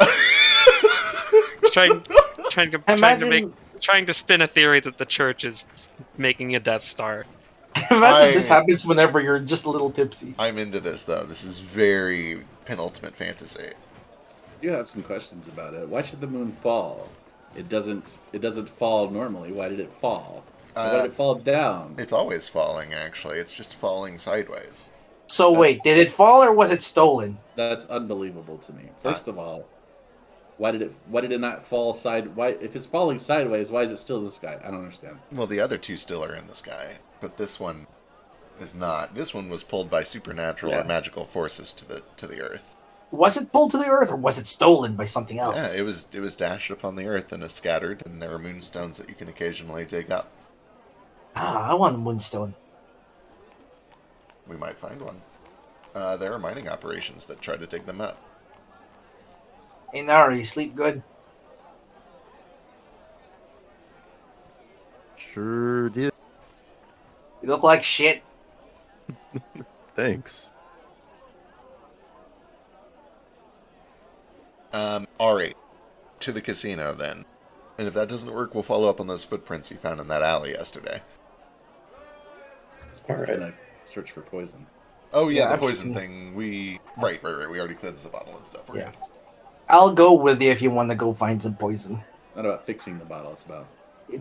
Speaker 4: Just
Speaker 8: Imagine
Speaker 4: trying to spin a theory that the church is making a Death Star.
Speaker 8: Imagine this happens whenever you're just a little tipsy.
Speaker 2: I'm into this though. This is very penultimate fantasy.
Speaker 7: You have some questions about it. Why should the moon fall? It doesn't fall normally. Why did it fall? Why did it fall down?
Speaker 2: It's always falling, actually. It's just falling sideways.
Speaker 8: So wait, did it fall or was it stolen?
Speaker 7: That's unbelievable to me. First of all, why did it not fall if it's falling sideways, why is it still in the sky? I don't understand.
Speaker 2: Well, the other two still are in the sky, but this one is not. This one was pulled by supernatural or magical forces to the earth.
Speaker 8: Was it pulled to the earth or was it stolen by something else?
Speaker 2: Yeah, it was dashed upon the earth and is scattered, and there are moonstones that you can occasionally dig up.
Speaker 8: I want a moonstone.
Speaker 2: We might find one. There are mining operations that try to dig them up.
Speaker 8: Hey Nara, you sleep good?
Speaker 5: Sure did.
Speaker 8: You look like shit.
Speaker 5: Thanks.
Speaker 2: Alright. To the casino, then. And if that doesn't work, we'll follow up on those footprints you found in that alley yesterday.
Speaker 1: All
Speaker 7: And
Speaker 1: right.
Speaker 7: I search for poison.
Speaker 2: Oh, yeah,
Speaker 8: Yeah,
Speaker 2: the poison thing. Right. We already cleansed the bottle and stuff. We're
Speaker 8: Yeah.
Speaker 2: good.
Speaker 8: I'll go with you if you want to go find some poison.
Speaker 7: Not about fixing the bottle. It's about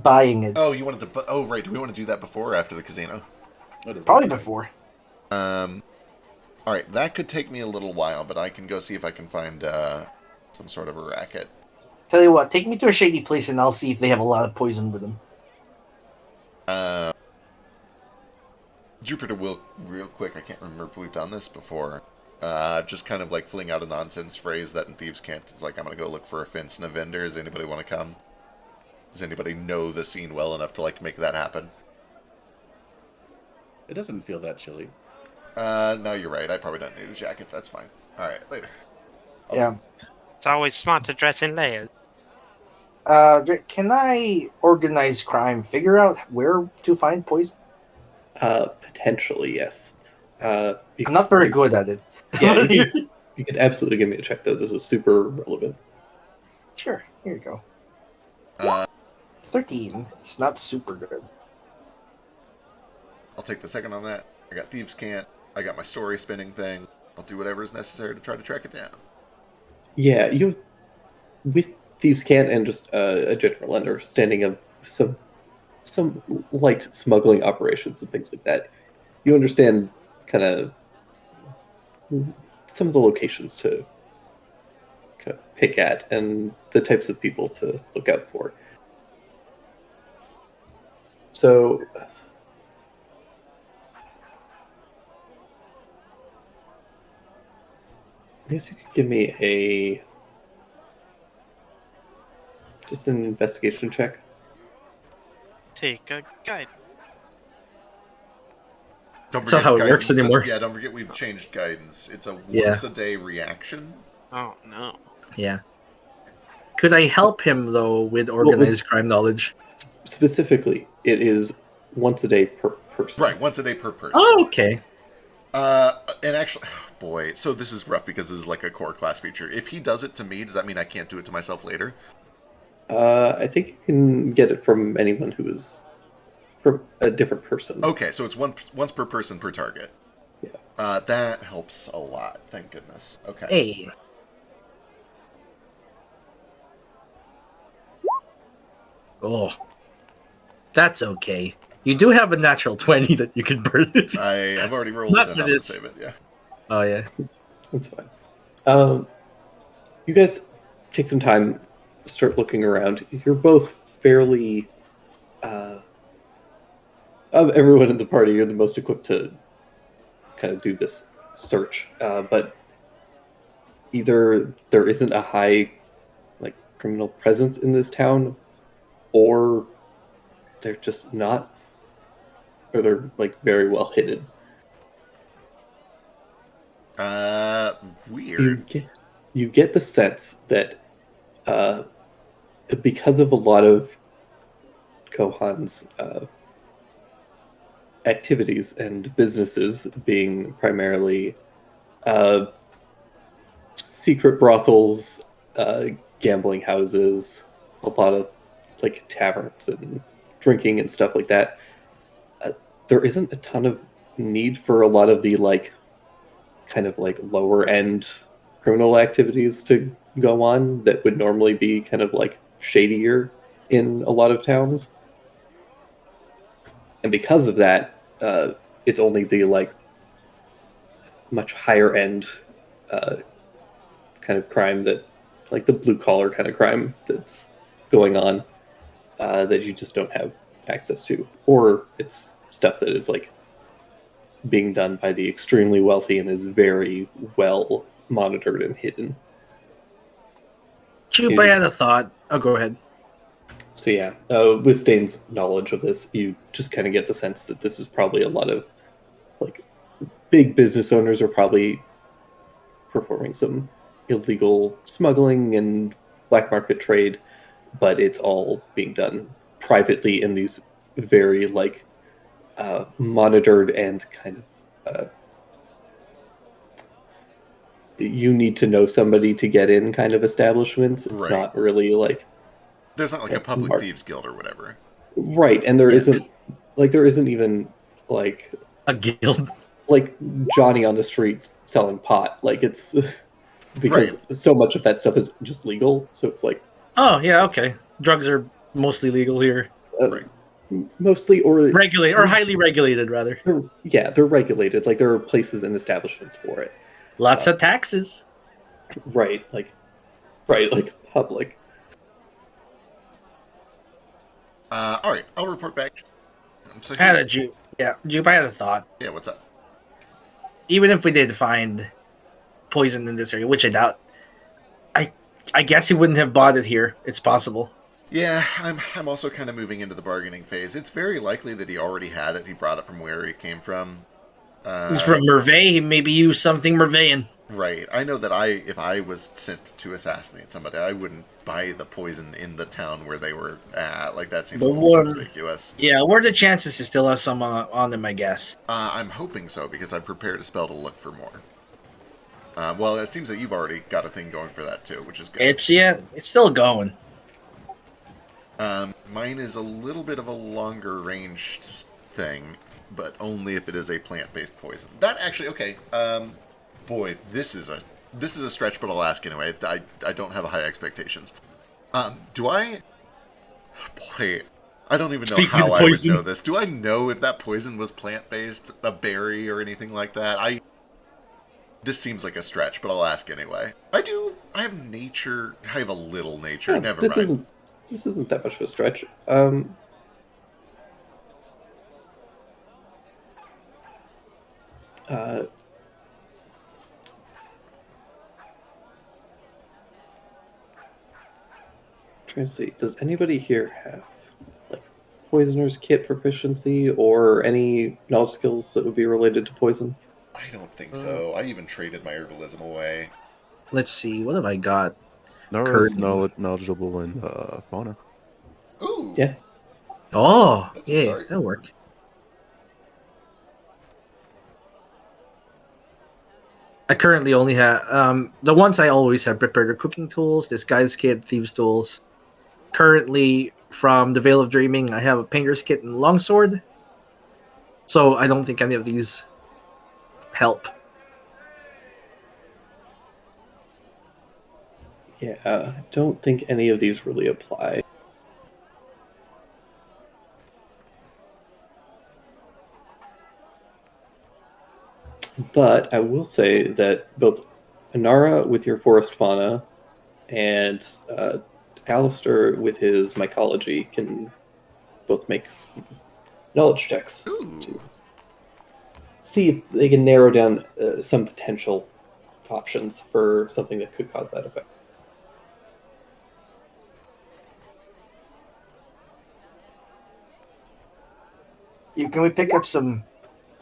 Speaker 8: Buying it.
Speaker 2: Oh, you wanted to... Oh, right. Do we want to do that before or after the casino?
Speaker 7: what is
Speaker 8: Probably
Speaker 7: it?
Speaker 8: before.
Speaker 2: Alright, that could take me a little while, but I can go see if I can find some sort of a racket.
Speaker 8: Tell you what, take me to a shady place and I'll see if they have a lot of poison with them.
Speaker 2: Jupiter will, real quick, I can't remember if we've done this before, just kind of like fling out a nonsense phrase that in Thieves' Cant is like, I'm going to go look for a fence and a vendor. Does anybody want to come? Does anybody know the scene well enough to like make that happen?
Speaker 7: It doesn't feel that chilly.
Speaker 2: No, you're right. I probably don't need a jacket. That's fine. Alright, later.
Speaker 8: Yeah.
Speaker 4: It's always smart to dress in layers.
Speaker 8: Can I organize crime? Figure out where to find poison?
Speaker 1: Potentially, yes.
Speaker 8: I'm not very good at it.
Speaker 1: Yeah, you could absolutely give me a check, though. This is super relevant.
Speaker 8: Sure. Here you go.
Speaker 2: Uh,
Speaker 8: 13. It's not super good.
Speaker 2: I'll take the second on that. I got Thieves' Cant. I got my story spinning thing. I'll do whatever is necessary to try to track it down.
Speaker 1: Yeah, with Thieves' Cant and just a general understanding of some light smuggling operations and things like that, you understand kind of some of the locations to kind of pick at and the types of people to look out for. So I guess you could give me just an investigation check.
Speaker 4: Take a guide.
Speaker 2: Don't
Speaker 8: That's not how it works
Speaker 2: guidance-
Speaker 8: anymore.
Speaker 2: Yeah, don't forget we've changed guidance. It's a
Speaker 8: Yeah.
Speaker 2: once-a-day reaction.
Speaker 4: Oh no.
Speaker 8: Yeah. Could I help him, though, with organized crime knowledge?
Speaker 1: Specifically, it is once a day per person.
Speaker 2: Right, once a day per person.
Speaker 8: Oh, okay.
Speaker 2: And actually, boy, so this is rough because this is like a core class feature. If he does it to me, does that mean I can't do it to myself later?
Speaker 1: I think you can get it from anyone who is from a different person.
Speaker 2: Okay, so it's once per person per target.
Speaker 1: Yeah.
Speaker 2: That helps a lot. Thank goodness. Okay.
Speaker 8: Hey. Oh, that's okay. You do have a natural 20 that you can burn it.
Speaker 2: I've already rolled
Speaker 8: Not
Speaker 2: it and
Speaker 8: for
Speaker 2: I'm gonna
Speaker 8: this.
Speaker 2: save it. Yeah.
Speaker 8: Oh, yeah.
Speaker 1: That's fine. You guys take some time, start looking around. You're both fairly. Of everyone in the party, you're the most equipped to kind of do this search. But either there isn't a high, like, criminal presence in this town, or they're just not, or they're like very well hidden.
Speaker 2: Weird.
Speaker 1: You get the sense that because of a lot of Kohan's activities and businesses being primarily secret brothels, gambling houses, a lot of like taverns and drinking and stuff like that, there isn't a ton of need for a lot of the like kind of like lower end criminal activities to go on that would normally be kind of like shadier in a lot of towns. And because of that, it's only the like much higher end kind of crime that, like the blue collar kind of crime that's going on that you just don't have access to, or it's stuff that is like being done by the extremely wealthy and is very well monitored and hidden.
Speaker 8: Chup, I had a thought. Oh, go ahead.
Speaker 1: So yeah, with Stain's knowledge of this, you just kind of get the sense that this is probably a lot of like big business owners are probably performing some illegal smuggling and black market trade, but it's all being done privately in these very like monitored and kind of you need to know somebody to get in kind of establishments. It's
Speaker 2: Right.
Speaker 1: not really like
Speaker 2: There's not like a public thieves guild or whatever.
Speaker 1: right, and there isn't even like
Speaker 8: A guild.
Speaker 1: like Johnny on the streets selling pot. Like it's because so much of that stuff is just legal. So it's like
Speaker 8: Oh, yeah, okay. Drugs are mostly legal here.
Speaker 2: Right.
Speaker 1: Mostly or
Speaker 8: Regulate or highly regulated, rather.
Speaker 1: they're regulated. Like there are places and establishments for it.
Speaker 8: Lots of taxes.
Speaker 1: Right, like public.
Speaker 2: All right, I'll report back. So
Speaker 8: I had a Jupe. Yeah, Jupe, I had a thought.
Speaker 2: yeah, what's up?
Speaker 8: Even if we did find poison in this area, which I doubt, I guess he wouldn't have bought it here. It's possible.
Speaker 2: Yeah, I'm also kind of moving into the bargaining phase. It's very likely that he already had it. He brought it from where he came from.
Speaker 8: He's from Merveille. He maybe used something Merveillian.
Speaker 2: Right. I know that if I was sent to assassinate somebody, I wouldn't buy the poison in the town where they were at. Like, that seems a little conspicuous.
Speaker 8: Yeah, what are the chances he still has some on him, I guess?
Speaker 2: I'm hoping so, because I've prepared a spell to look for more. Well, it seems that you've already got a thing going for that, too, which is good.
Speaker 8: It's still going.
Speaker 2: Mine is a little bit of a longer range thing, but only if it is a plant-based poison. That actually, okay. Boy, this is a stretch, but I'll ask anyway. I don't have high expectations. Do I? Boy, I don't even know how I would know this. Do I know if that poison was plant-based, a berry, or anything like that? This seems like a stretch, but I'll ask anyway. I have nature. I have a little nature.
Speaker 1: Yeah,
Speaker 2: Never mind.
Speaker 1: This isn't that much of a stretch. Trying to see, does anybody here have like poisoner's kit proficiency or any knowledge skills that would be related to poison?
Speaker 2: I don't think so. I even traded my herbalism away.
Speaker 8: Let's see. What have I got?
Speaker 5: Nara's knowledgeable in fauna.
Speaker 2: Ooh.
Speaker 1: Yeah.
Speaker 8: Oh,
Speaker 2: That's a
Speaker 8: yeah,
Speaker 2: start.
Speaker 8: that'll work. I currently only have the ones I always have prepared are cooking tools, disguise kit, thieves tools. Currently, from the Veil of Dreaming, I have a painter's kit and longsword. So I don't think any of these help.
Speaker 1: Yeah, I don't think any of these really apply. But I will say that both Inara with your forest fauna and Alistair with his mycology can both make some knowledge checks
Speaker 2: Ooh.
Speaker 1: to see if they can narrow down some potential options for something that could cause that effect.
Speaker 8: Can we pick up some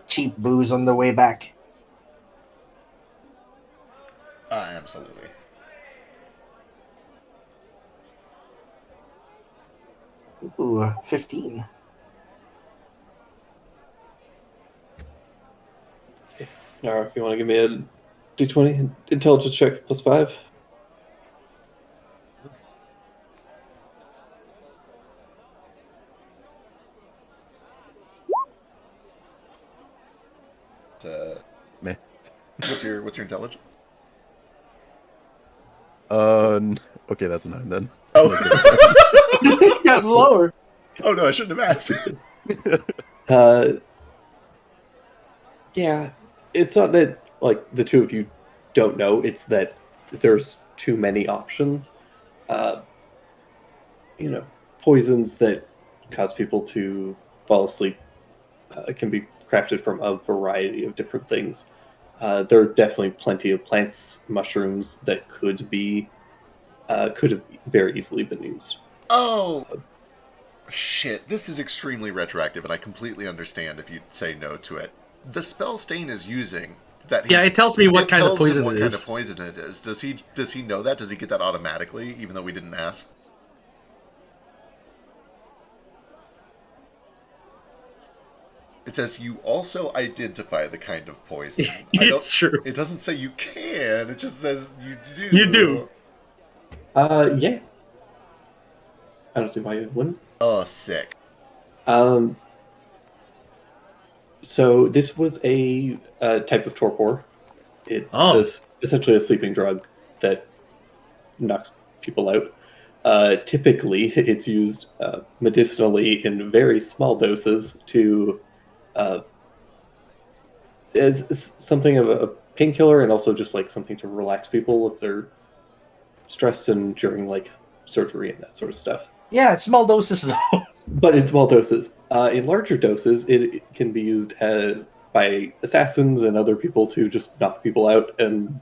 Speaker 8: cheap booze on the way back?
Speaker 2: Absolutely.
Speaker 8: Ooh, 15.
Speaker 1: Inara, if you want to give me a D20 intelligence check +5.
Speaker 5: Meh.
Speaker 2: What's your intelligence?
Speaker 5: Okay, that's a 9 then.
Speaker 2: Oh.
Speaker 8: Got lower.
Speaker 2: Oh no, I shouldn't have asked.
Speaker 1: Yeah, it's not that like the two of you don't know. It's that there's too many options. Poisons that cause people to fall asleep can be crafted from a variety of different things. There are definitely plenty of plants, mushrooms that could have very easily been used.
Speaker 2: Oh, shit. This is extremely retroactive, and I completely understand if you say no to it. The spell Stain is using,
Speaker 8: Yeah, it tells me what kind of
Speaker 2: tells him
Speaker 8: poison
Speaker 2: what
Speaker 8: it
Speaker 2: kind
Speaker 8: is.
Speaker 2: of poison it is. Does he know that? Does he get that automatically, even though we didn't ask? It says you also identify the kind of poison.
Speaker 8: It's true.
Speaker 2: It doesn't say you can. It just says you do.
Speaker 8: You do.
Speaker 1: Yeah. I don't see why you wouldn't.
Speaker 2: Oh, sick.
Speaker 1: So this was a type of torpor. It's essentially a sleeping drug that knocks people out. Typically, it's used medicinally in very small doses to as something of a painkiller and also just like something to relax people if they're stressed and during like surgery and that sort of stuff.
Speaker 8: Yeah, it's small doses though.
Speaker 1: But in small doses. In larger doses, it can be used by assassins and other people to just knock people out. And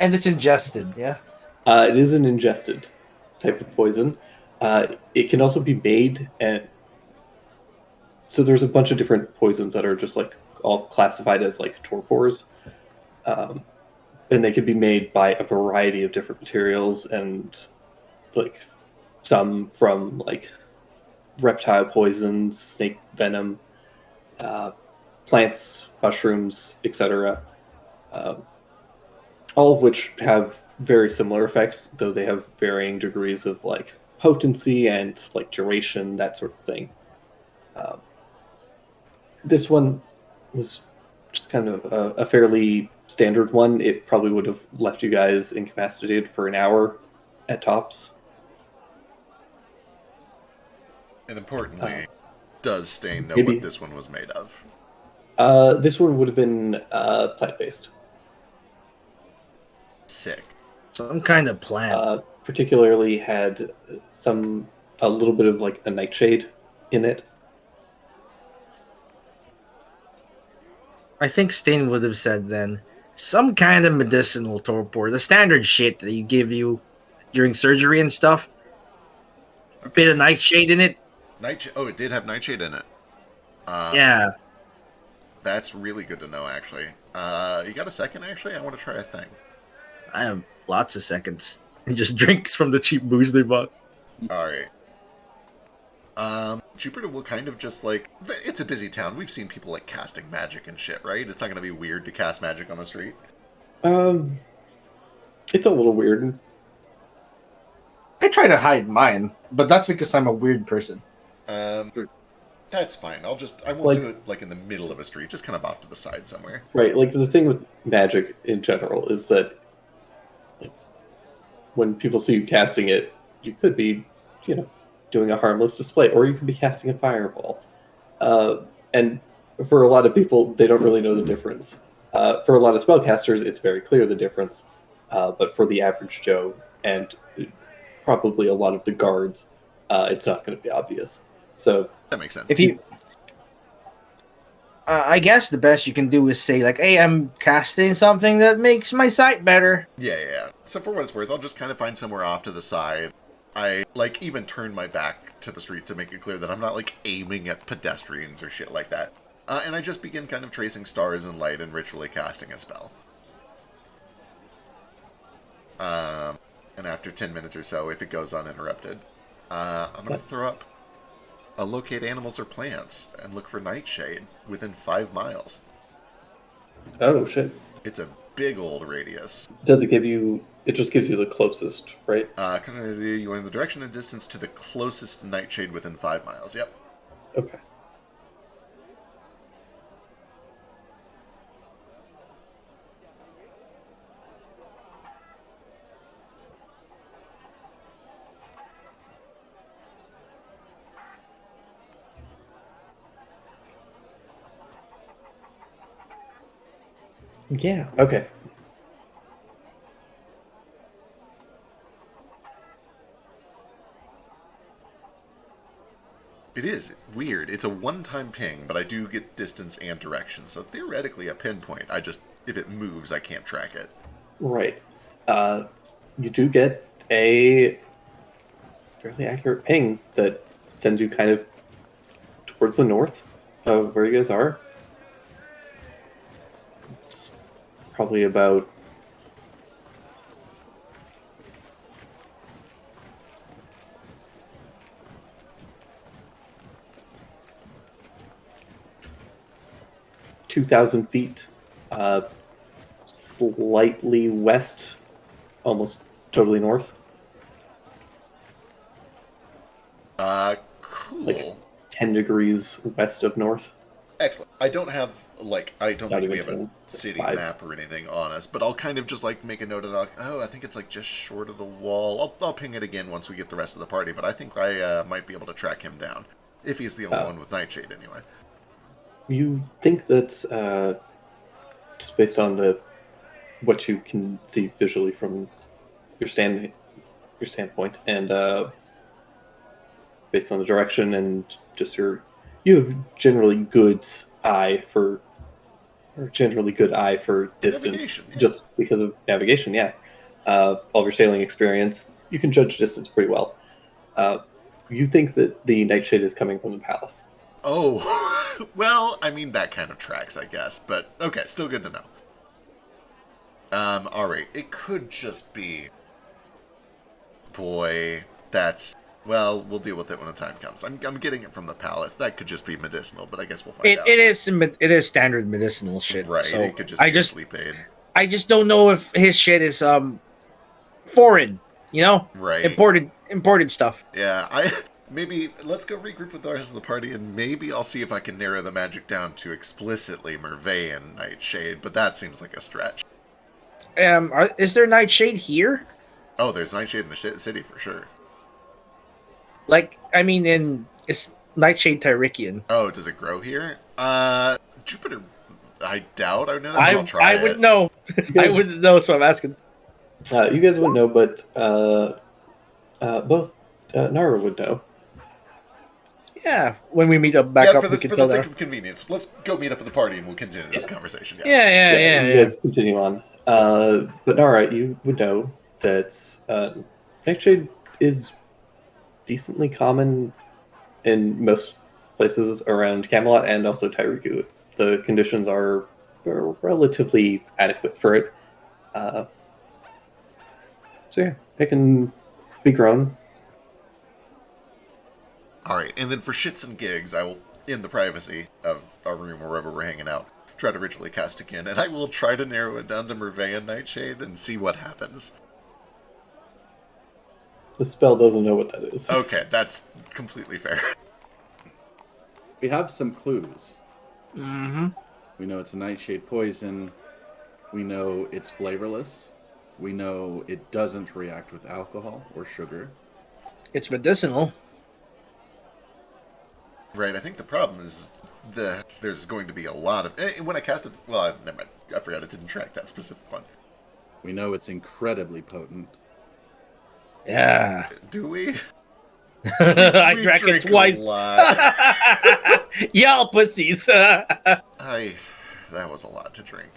Speaker 8: it's ingested, yeah?
Speaker 1: it is an ingested type of poison. It can also be made, and so there's a bunch of different poisons that are just like all classified as like torpors. And they can be made by a variety of different materials, and like some from like reptile poisons, snake venom, plants, mushrooms, etc. All of which have very similar effects, though they have varying degrees of like potency and like duration, that sort of thing. This one was just kind of a fairly standard one. It probably would have left you guys incapacitated for an hour at tops.
Speaker 2: And importantly, does Stain know
Speaker 1: maybe.
Speaker 2: what this one was made of?
Speaker 1: This one would have been plant-based.
Speaker 2: Sick.
Speaker 8: Some kind of plant.
Speaker 1: Particularly had a little bit of like a nightshade in it.
Speaker 8: I think Stain would have said then, some kind of medicinal torpor, the standard shit that you give you during surgery and stuff. A bit of nightshade in it.
Speaker 2: Nightshade. Oh, it did have nightshade in it.
Speaker 8: Yeah.
Speaker 2: That's really good to know, actually. You got a second, actually? I want to try a thing.
Speaker 8: I have lots of seconds. And just drinks from the cheap booze they bought.
Speaker 2: Alright. Jupiter will kind of just like... It's a busy town. We've seen people like casting magic and shit, right? It's not going to be weird to cast magic on the street.
Speaker 1: It's a little weird.
Speaker 8: I try to hide mine, but that's because I'm a weird person.
Speaker 2: That's fine. I won't do it like in the middle of a street, just kind of off to the side somewhere.
Speaker 1: Right, like the thing with magic in general is that like, when people see you casting it, you could be, doing a harmless display, or you could be casting a fireball. And for a lot of people, they don't really know the difference. For a lot of spellcasters, it's very clear the difference. But for the average Joe and probably a lot of the guards, it's not going to be obvious. So
Speaker 2: That makes sense.
Speaker 8: If you, I guess the best you can do is say like, "Hey, I'm casting something that makes my sight better."
Speaker 2: Yeah. So for what it's worth, I'll just kind of find somewhere off to the side. I, like, even turn my back to the street to make it clear that I'm not, like, aiming at pedestrians or shit like that. And I just begin kind of tracing stars and light and ritually casting a spell. And after 10 minutes or so, if it goes uninterrupted, I'm going to throw up a locate animals or plants and look for Nightshade within 5 miles.
Speaker 1: oh shit,
Speaker 2: It's a big old radius.
Speaker 1: does it give you? It just gives you the closest, right?
Speaker 2: You learn the direction and distance to the closest Nightshade within 5 miles. Yep.
Speaker 1: Okay. Yeah. Okay.
Speaker 2: It is weird. It's a one-time ping, but I do get distance and direction, so theoretically a pinpoint. If it moves, I can't track it.
Speaker 1: Right. You do get a fairly accurate ping that sends you kind of towards the north of where you guys are. It's probably about (2,000 feet), slightly west, almost totally north.
Speaker 2: Cool.
Speaker 1: Like 10 degrees west of north.
Speaker 2: Excellent. I don't
Speaker 1: Not
Speaker 2: think we
Speaker 1: even
Speaker 2: have a
Speaker 1: 10,
Speaker 2: city
Speaker 1: 5.
Speaker 2: map or anything on us, but I'll kind of just like make a note of that. Oh, I think it's like just short of the wall. I'll ping it again once we get the rest of the party, but I think I might be able to track him down. If he's the only one with Nightshade, anyway.
Speaker 1: You think that just based on what you can see visually from your standpoint, and based on the direction and just you have generally good eye for distance,
Speaker 2: Navigation, yeah.
Speaker 1: just because of navigation. Yeah, all of your sailing experience, you can judge distance pretty well. You think that the Nightshade is coming from the palace.
Speaker 2: Oh, well, I mean, that kind of tracks, I guess, but okay, still good to know. Alright, it could just be... Boy, well, we'll deal with it when the time comes. I'm getting it from the palace. That could just be medicinal, but I guess we'll find out.
Speaker 8: It is standard medicinal shit.
Speaker 2: Right,
Speaker 8: So
Speaker 2: it could just be a sleep aid.
Speaker 8: I just don't know if his shit is foreign, you know?
Speaker 2: Right.
Speaker 8: Imported stuff.
Speaker 2: Yeah, maybe let's go regroup with the rest of the party, and maybe I'll see if I can narrow the magic down to explicitly Mervean Nightshade, but that seems like a stretch.
Speaker 8: Is there Nightshade here?
Speaker 2: Oh, there's Nightshade in the city for sure.
Speaker 8: Like, I mean, it's Nightshade Tyrikian.
Speaker 2: Oh, does it grow here? Jupiter, I doubt. I know that. I'll try
Speaker 8: I would
Speaker 2: it.
Speaker 8: know.
Speaker 1: guys-
Speaker 8: I wouldn't know, so I'm asking.
Speaker 1: You guys wouldn't know, but both Nara would know.
Speaker 8: Yeah, when we meet up back
Speaker 2: Yeah,
Speaker 8: up,
Speaker 2: for
Speaker 8: we
Speaker 2: the
Speaker 8: can
Speaker 2: sake
Speaker 8: tell that.
Speaker 2: of convenience, let's go meet up at the party and we'll continue this conversation.
Speaker 8: Yeah.
Speaker 1: You guys continue on. But Nara, you would know that Nightshade is decently common in most places around Camelot and also Tyriku. The conditions are relatively adequate for it. So yeah, it can be grown.
Speaker 2: Alright, and then for shits and gigs, I will, in the privacy of our room or wherever we're hanging out, try to ritually cast again, and I will try to narrow it down to Mervean Nightshade and see what happens.
Speaker 1: The spell doesn't know what that is.
Speaker 2: Okay, that's completely fair.
Speaker 7: We have some clues.
Speaker 8: Mm-hmm.
Speaker 7: We know it's a nightshade poison. We know it's flavorless. We know it doesn't react with alcohol or sugar.
Speaker 8: It's medicinal.
Speaker 2: Right, I think the problem is the there's going to be a lot of... When I cast it... Well, never mind. I forgot it didn't track that specific one.
Speaker 7: We know it's incredibly potent.
Speaker 8: Yeah.
Speaker 2: Do we?
Speaker 8: I
Speaker 2: We
Speaker 8: drank it
Speaker 2: drink a
Speaker 8: twice.
Speaker 2: lot.
Speaker 8: Y'all pussies.
Speaker 2: That was a lot to drink.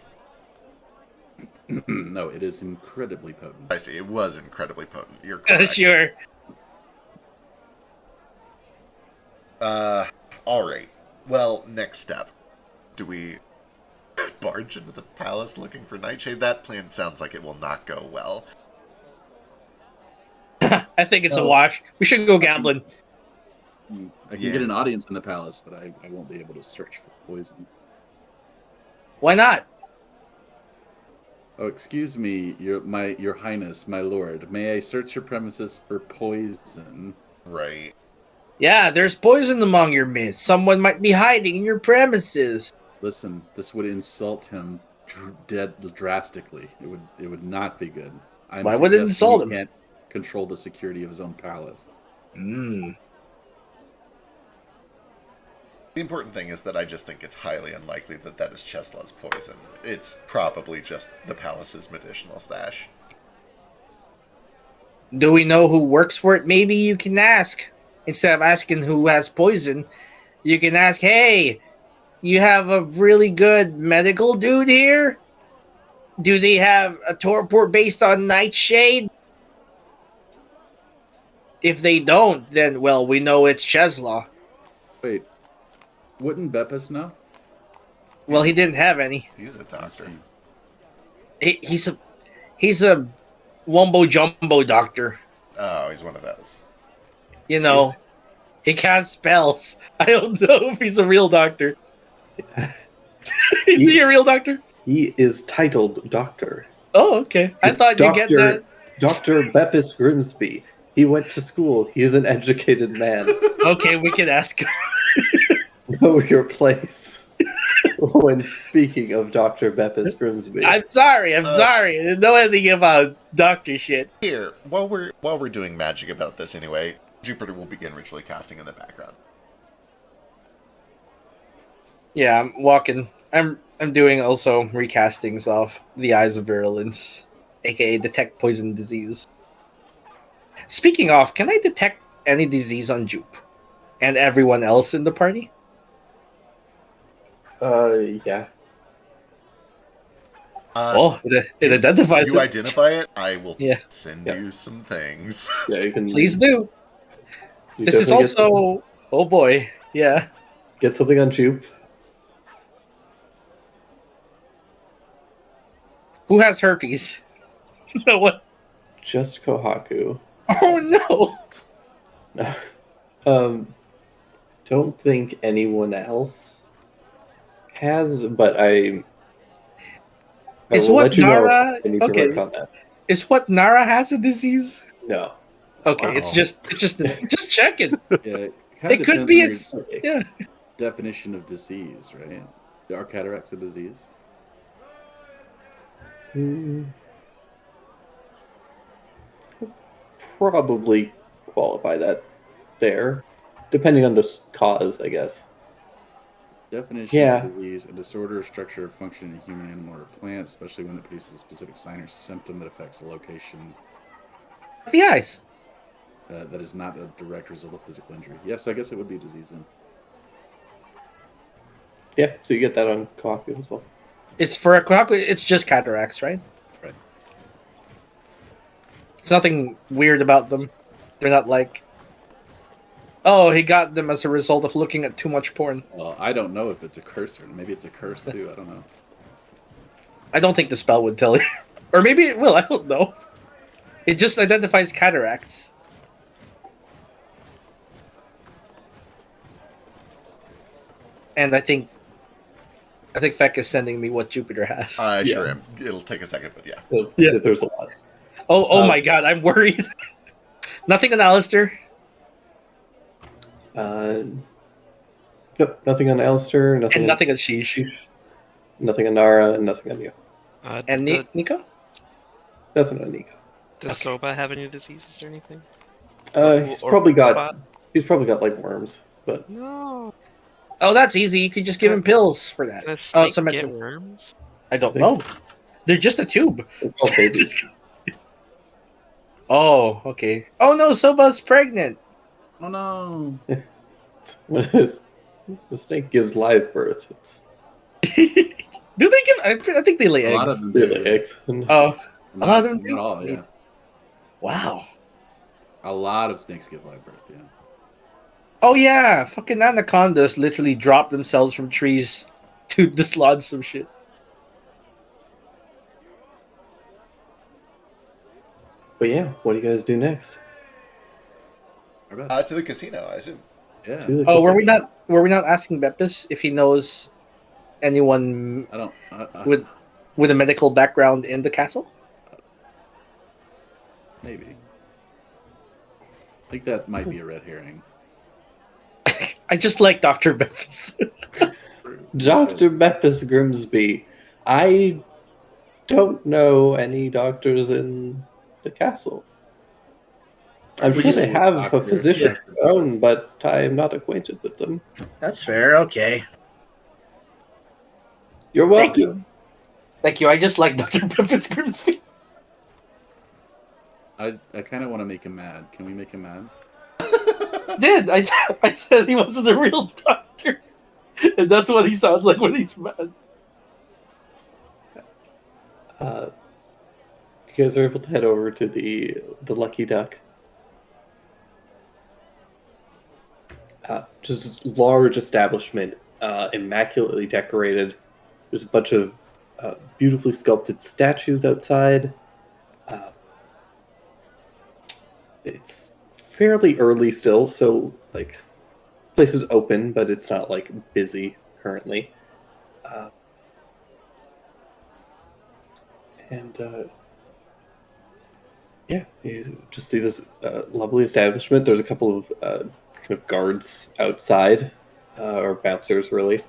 Speaker 7: No, it is incredibly potent.
Speaker 2: I see. It was incredibly potent. You're correct.
Speaker 8: Sure.
Speaker 2: All right. Well, next step. Do we barge into the palace looking for Nightshade? That plan sounds like it will not go well.
Speaker 8: I think it's a wash. We should go gambling.
Speaker 7: I can
Speaker 2: Yeah.
Speaker 7: get an audience in the palace, but I won't be able to search for poison.
Speaker 8: Why not?
Speaker 7: Oh, excuse me, your highness, my lord. May I search your premises for poison?
Speaker 2: Right.
Speaker 8: Yeah, there's poison among your midst. Someone might be hiding in your premises.
Speaker 7: Listen, this would insult him drastically. It would not be good.
Speaker 8: Why would it
Speaker 7: suggesting
Speaker 8: insult
Speaker 7: he
Speaker 8: him?
Speaker 7: Can't control the security of his own palace.
Speaker 8: Mm.
Speaker 2: The important thing is that I just think it's highly unlikely that that is Chesla's poison. It's probably just the palace's medicinal stash.
Speaker 8: Do we know who works for it? Maybe you can ask. Instead of asking who has poison, you can ask, hey, you have a really good medical dude here? Do they have a torpor based on Nightshade? If they don't, then, well, we know it's Chesla.
Speaker 7: Wait, wouldn't Beppis know?
Speaker 8: Well, he didn't have any.
Speaker 2: He's a doctor.
Speaker 8: He's a wumbo jumbo doctor.
Speaker 2: Oh, he's one of those.
Speaker 8: You know, he casts spells. I don't know if he's a real doctor. Is he a real doctor?
Speaker 1: He is titled Doctor.
Speaker 8: Oh, okay. I
Speaker 1: He's
Speaker 8: thought you get that.
Speaker 1: Dr. Beppis Grimsby. He went to school. He is an educated man.
Speaker 8: Okay, we can ask him.
Speaker 1: Know your place when speaking of Dr. Beppis Grimsby.
Speaker 8: I'm sorry. I didn't know anything about doctor shit.
Speaker 2: Here, while we're doing magic about this anyway, Jupiter will begin ritually casting in the background.
Speaker 8: Yeah, I'm walking. I'm doing also recastings of the Eyes of Virulence, aka detect poison disease. Speaking of, can I detect any disease on Jupe and everyone else in the party?
Speaker 1: Yeah.
Speaker 8: It identifies
Speaker 2: You
Speaker 8: it.
Speaker 2: identify it, I will
Speaker 8: Yeah.
Speaker 2: send
Speaker 1: Yeah.
Speaker 2: you some things.
Speaker 1: Yeah, you can.
Speaker 8: Please do.
Speaker 1: you
Speaker 8: This is
Speaker 1: definitely get some-
Speaker 8: also. Oh boy. Yeah.
Speaker 1: get something on Jupe.
Speaker 8: Who has herpes? No one.
Speaker 1: Just Kohaku.
Speaker 8: Oh no.
Speaker 1: Don't think anyone else has, but I
Speaker 8: Is
Speaker 1: will
Speaker 8: what
Speaker 1: let you know
Speaker 8: Nara-
Speaker 1: if I need to
Speaker 8: okay.
Speaker 1: work on that.
Speaker 8: Is what Nara has a disease?
Speaker 1: No.
Speaker 8: Okay,
Speaker 2: Wow.
Speaker 8: it's just checking.
Speaker 7: Yeah,
Speaker 8: It could be a
Speaker 1: Okay.
Speaker 8: yeah.
Speaker 7: definition of disease, right? Are cataracts a disease?
Speaker 1: Hmm. Probably qualify that there, depending on the cause, I guess.
Speaker 7: Definition
Speaker 1: Yeah.
Speaker 7: of disease: a disorder, structure, or function in a human, animal, or plant, especially when it produces a specific sign or symptom that affects a location
Speaker 8: The eyes.
Speaker 7: that is not a direct result of physical injury. Yes, I guess it would be a disease then.
Speaker 1: Yeah, so you get that on Kohaku as well.
Speaker 8: It's for a Kohaku, it's just cataracts, right?
Speaker 7: Right.
Speaker 8: There's nothing weird about them. They're not like, oh, he got them as a result of looking at too much porn.
Speaker 7: Well, I don't know if it's a curse or maybe it's a curse too. I don't know.
Speaker 8: I don't think the spell would tell you. Or maybe it will, I don't know. It just identifies cataracts. And I think Feck is sending me what Jupiter has.
Speaker 2: I
Speaker 1: Yeah.
Speaker 2: sure am. It'll take a second, but yeah.
Speaker 8: Yeah.
Speaker 1: There's a lot.
Speaker 8: Oh my god, I'm worried. Nothing on Alistair.
Speaker 1: Nope, nothing on Alistair, nothing
Speaker 8: And
Speaker 1: on
Speaker 8: nothing on Sheesh.
Speaker 1: Sheesh, nothing on Nara, and nothing on you.
Speaker 8: And Nico?
Speaker 1: Nothing on Nico.
Speaker 4: Does Soba have any diseases or anything?
Speaker 1: He's
Speaker 4: Or
Speaker 1: probably got
Speaker 4: Spot?
Speaker 1: he's probably got like worms, but
Speaker 4: No.
Speaker 8: Oh, that's easy. You could just give him pills for that.
Speaker 4: Can a
Speaker 8: Oh,
Speaker 4: snake
Speaker 8: some
Speaker 4: get
Speaker 8: medicine.
Speaker 4: worms?
Speaker 8: I don't
Speaker 1: think
Speaker 8: know. They're just a tube.
Speaker 1: They're called babies.
Speaker 8: Oh, okay. Oh no, Soba's pregnant.
Speaker 7: Oh no.
Speaker 1: When the snake gives live birth, it's
Speaker 8: Do they give? I think they lay
Speaker 7: A lot of
Speaker 8: eggs.
Speaker 7: them
Speaker 1: they
Speaker 7: do.
Speaker 1: lay eggs. And
Speaker 8: Oh,
Speaker 7: Not,
Speaker 8: lot of them do?
Speaker 7: not all, yeah.
Speaker 8: wow.
Speaker 7: A lot of snakes give live birth, yeah.
Speaker 8: Oh yeah, fucking anacondas literally drop themselves from trees to dislodge some shit.
Speaker 1: but yeah, what do you guys do next?
Speaker 7: How about
Speaker 2: To the casino, I assume.
Speaker 7: yeah.
Speaker 1: Do the
Speaker 8: Oh,
Speaker 1: casino.
Speaker 8: were we not asking Beppis if he knows anyone
Speaker 7: I don't.
Speaker 8: with a medical background in the castle?
Speaker 7: Maybe. I think that might be a red herring.
Speaker 8: I just like Dr. Beppis.
Speaker 1: Dr. Beppis Grimsby. I don't know any doctors in the castle. I'm
Speaker 7: We
Speaker 1: sure
Speaker 7: just
Speaker 1: they have a
Speaker 7: doctor.
Speaker 1: physician of
Speaker 7: Yeah.
Speaker 1: their own, but I am not acquainted with them.
Speaker 8: That's fair. Okay.
Speaker 1: You're
Speaker 8: Thank
Speaker 1: welcome.
Speaker 8: you. Thank you. I just like Dr. Beppis Grimsby.
Speaker 7: I kind of want to make him mad. Can we make him mad?
Speaker 8: I said he wasn't a real doctor. And that's what he sounds like when he's mad.
Speaker 1: You guys are able to head over to the Lucky Duck. Just this large establishment, immaculately decorated. There's a bunch of beautifully sculpted statues outside. It's fairly early still, so like place is open, but it's not like busy currently. Yeah, you just see this lovely establishment. There's a couple of kind of guards outside, or bouncers, really.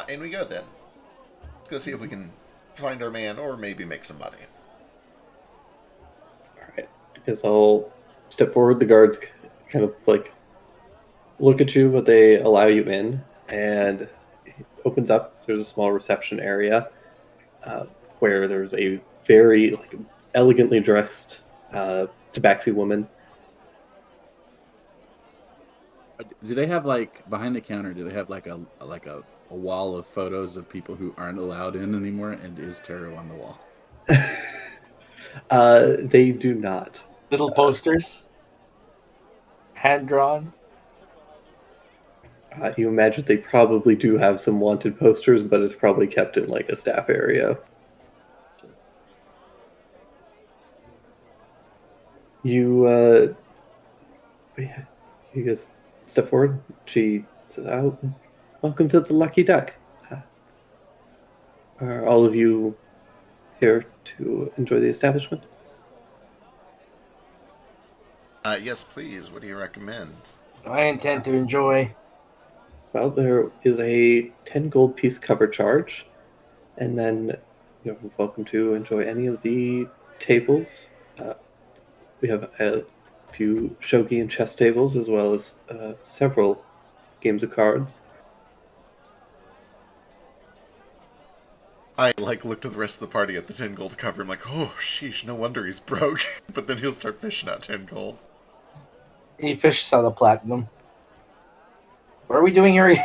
Speaker 2: In we go then. Let's go see if we can find our man or maybe make some money.
Speaker 1: All right, I guess I'll step forward. The guards kind of like look at you, but they allow you in, and it opens up. There's a small reception area where there's a very like elegantly dressed tabaxi woman.
Speaker 7: Do they have like behind the counter? Do they have like a wall of photos of people who aren't allowed in anymore? And is Taro on the wall?
Speaker 1: They do not.
Speaker 8: Little posters. Hand drawn.
Speaker 1: You imagine they probably do have some wanted posters, but it's probably kept in like a staff area. You guys step forward. She says, "Oh, welcome to the Lucky Duck. Are all of you here to enjoy the establishment?"
Speaker 2: Yes, please. What do you recommend?
Speaker 8: I intend to enjoy.
Speaker 1: Well, there is a 10 gold piece cover charge, and then you're welcome to enjoy any of the tables. We have a few shogi and chess tables, as well as several games of cards.
Speaker 2: I look to the rest of the party at the 10 gold cover. I'm like, oh, sheesh, no wonder he's broke. But then he'll start fishing out 10 gold.
Speaker 8: He fishes out of platinum. What are we doing here?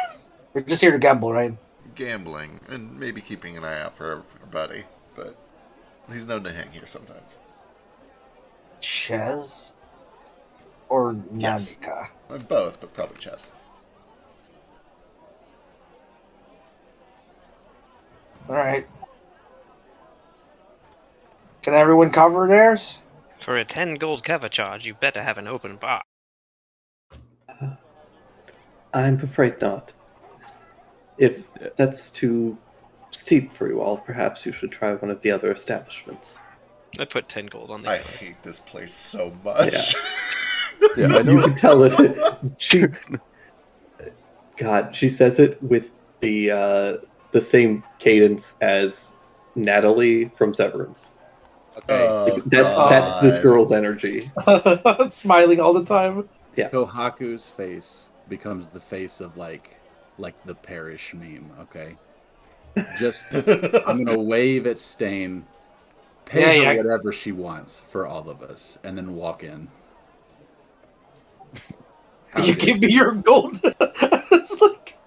Speaker 8: We're just here to gamble, right?
Speaker 2: Gambling, and maybe keeping an eye out for our buddy. But he's known to hang here sometimes.
Speaker 8: Chess? Or
Speaker 2: Yes.
Speaker 8: Namika?
Speaker 2: Both, but probably chess.
Speaker 8: Alright. Can everyone cover theirs?
Speaker 4: For a 10 gold cover charge, you better have an open bar.
Speaker 1: I'm afraid not. If that's too steep for you all, perhaps you should try one of the other establishments.
Speaker 4: I put 10 gold on the
Speaker 2: I
Speaker 4: cover.
Speaker 2: hate this place so much.
Speaker 5: Yeah, I
Speaker 1: You
Speaker 5: know.
Speaker 1: can tell it. She says it with the same cadence as Natalie from Severance.
Speaker 7: Okay.
Speaker 2: Oh,
Speaker 1: That's this
Speaker 2: God.
Speaker 1: girl's energy.
Speaker 8: Smiling all the time.
Speaker 7: Kohaku's face becomes the face of like the Parrish meme. Okay. Just I'm gonna wave at Stain, pay
Speaker 8: Yeah,
Speaker 7: her
Speaker 8: yeah.
Speaker 7: whatever she wants for all of us, and then walk in. How
Speaker 8: You
Speaker 7: dare
Speaker 8: give me your gold. It's like,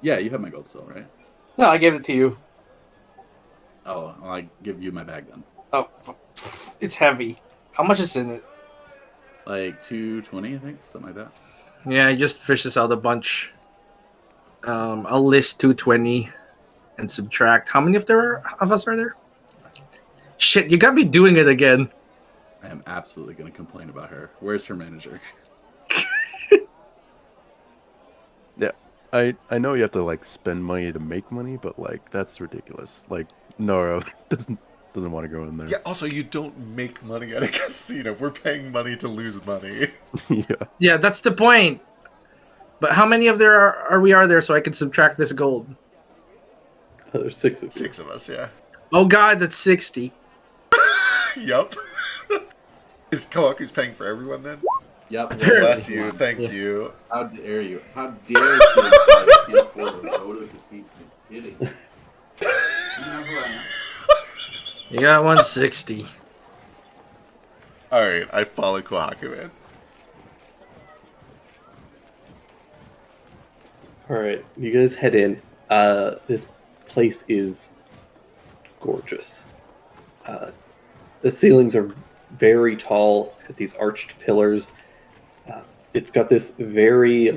Speaker 7: Yeah, you have my gold still, right?
Speaker 8: no, I gave it to you.
Speaker 7: Oh, well, I give you my bag then.
Speaker 8: Oh, it's heavy. How much is in it?
Speaker 7: Like 220, I think, something like that.
Speaker 8: Yeah, I just fished this out a bunch. I'll list 220 and subtract. How many of us are there? Shit, you got me doing it again.
Speaker 7: I am absolutely going to complain about her. Where's her manager?
Speaker 5: I know you have to like spend money to make money, but like that's ridiculous. Like Nora doesn't want to go in there.
Speaker 2: Yeah, also, you don't make money at a casino. We're paying money to lose money.
Speaker 5: Yeah.
Speaker 8: Yeah, that's the point. But how many of there are there so I can subtract this gold?
Speaker 1: There's 6 of you.
Speaker 2: 6 of us, yeah.
Speaker 8: Oh god, that's 60.
Speaker 2: Yup. Is Kohaku's paying for everyone then?
Speaker 7: Yep.
Speaker 2: Bless you, thank you.
Speaker 7: How dare you? How dare you? I can't afford to go to a casino. Kidding. You know who I am.
Speaker 8: You got 160.
Speaker 2: Alright, I follow Kohaku in.
Speaker 1: All right, you guys head in. This place is gorgeous. The ceilings are very tall. It's got these arched pillars. It's got this very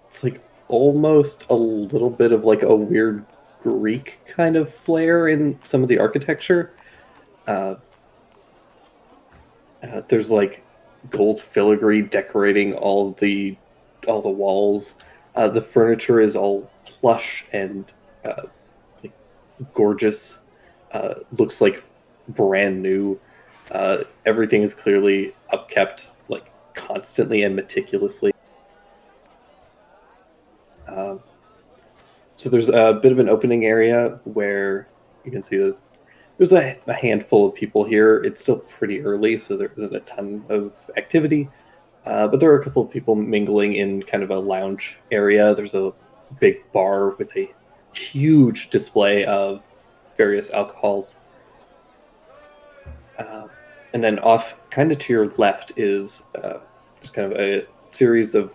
Speaker 1: it's like almost a little bit of like a weird Greek kind of flair in some of the architecture. There's like gold filigree decorating all the walls. The furniture is all plush and like gorgeous. Looks like brand new. Everything is clearly upkept, like constantly and meticulously. So there's a bit of an opening area where you can see that there's a handful of people here. It's still pretty early, so there isn't a ton of activity. But there are a couple of people mingling in kind of a lounge area. There's a big bar with a huge display of various alcohols. And then off kind of to your left is just kind of a series of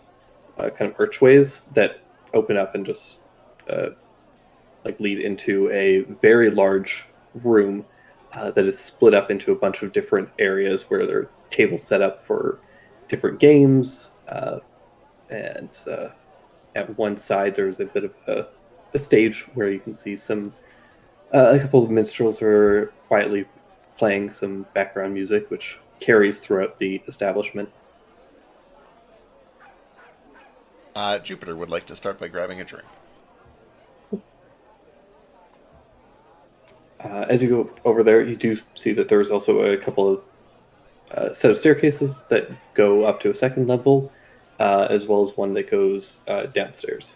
Speaker 1: kind of archways that open up and just like lead into a very large room that is split up into a bunch of different areas where there are tables set up for different games. And at one side, there's a bit of a stage where you can see some a couple of minstrels are quietly playing some background music, which carries throughout the establishment.
Speaker 2: Jupiter would like to start by grabbing a drink.
Speaker 1: As you go over there, you do see that there's also a couple of set of staircases that go up to a second level, as well as one that goes downstairs.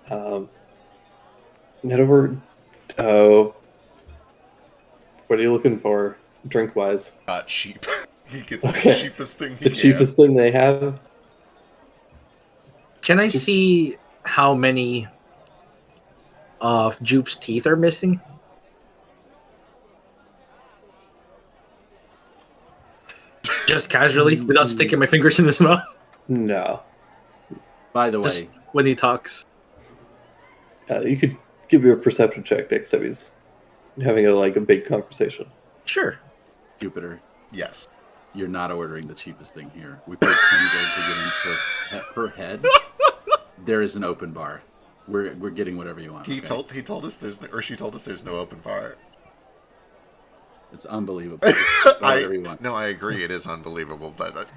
Speaker 1: Head over. What are you looking for, drink-wise?
Speaker 2: Cheap. He gets
Speaker 1: Okay.
Speaker 2: the cheapest thing he
Speaker 1: The
Speaker 2: can.
Speaker 1: cheapest thing they have?
Speaker 8: Can I see how many of Jupe's teeth are missing? Just casually, without sticking my fingers in his mouth.
Speaker 1: No.
Speaker 7: By the
Speaker 8: Just
Speaker 7: way,
Speaker 8: when he talks.
Speaker 1: You could give me a perception check next time he's having a big conversation.
Speaker 8: Sure.
Speaker 7: Jupiter,
Speaker 2: Yes.
Speaker 7: you're not ordering the cheapest thing here. We paid 10 gold to get in per head. There is an open bar. We're getting whatever you want.
Speaker 2: He
Speaker 7: okay?
Speaker 2: told us she told us there's no open bar.
Speaker 7: It's unbelievable. Just whatever you want.
Speaker 2: No, I agree. It is unbelievable, but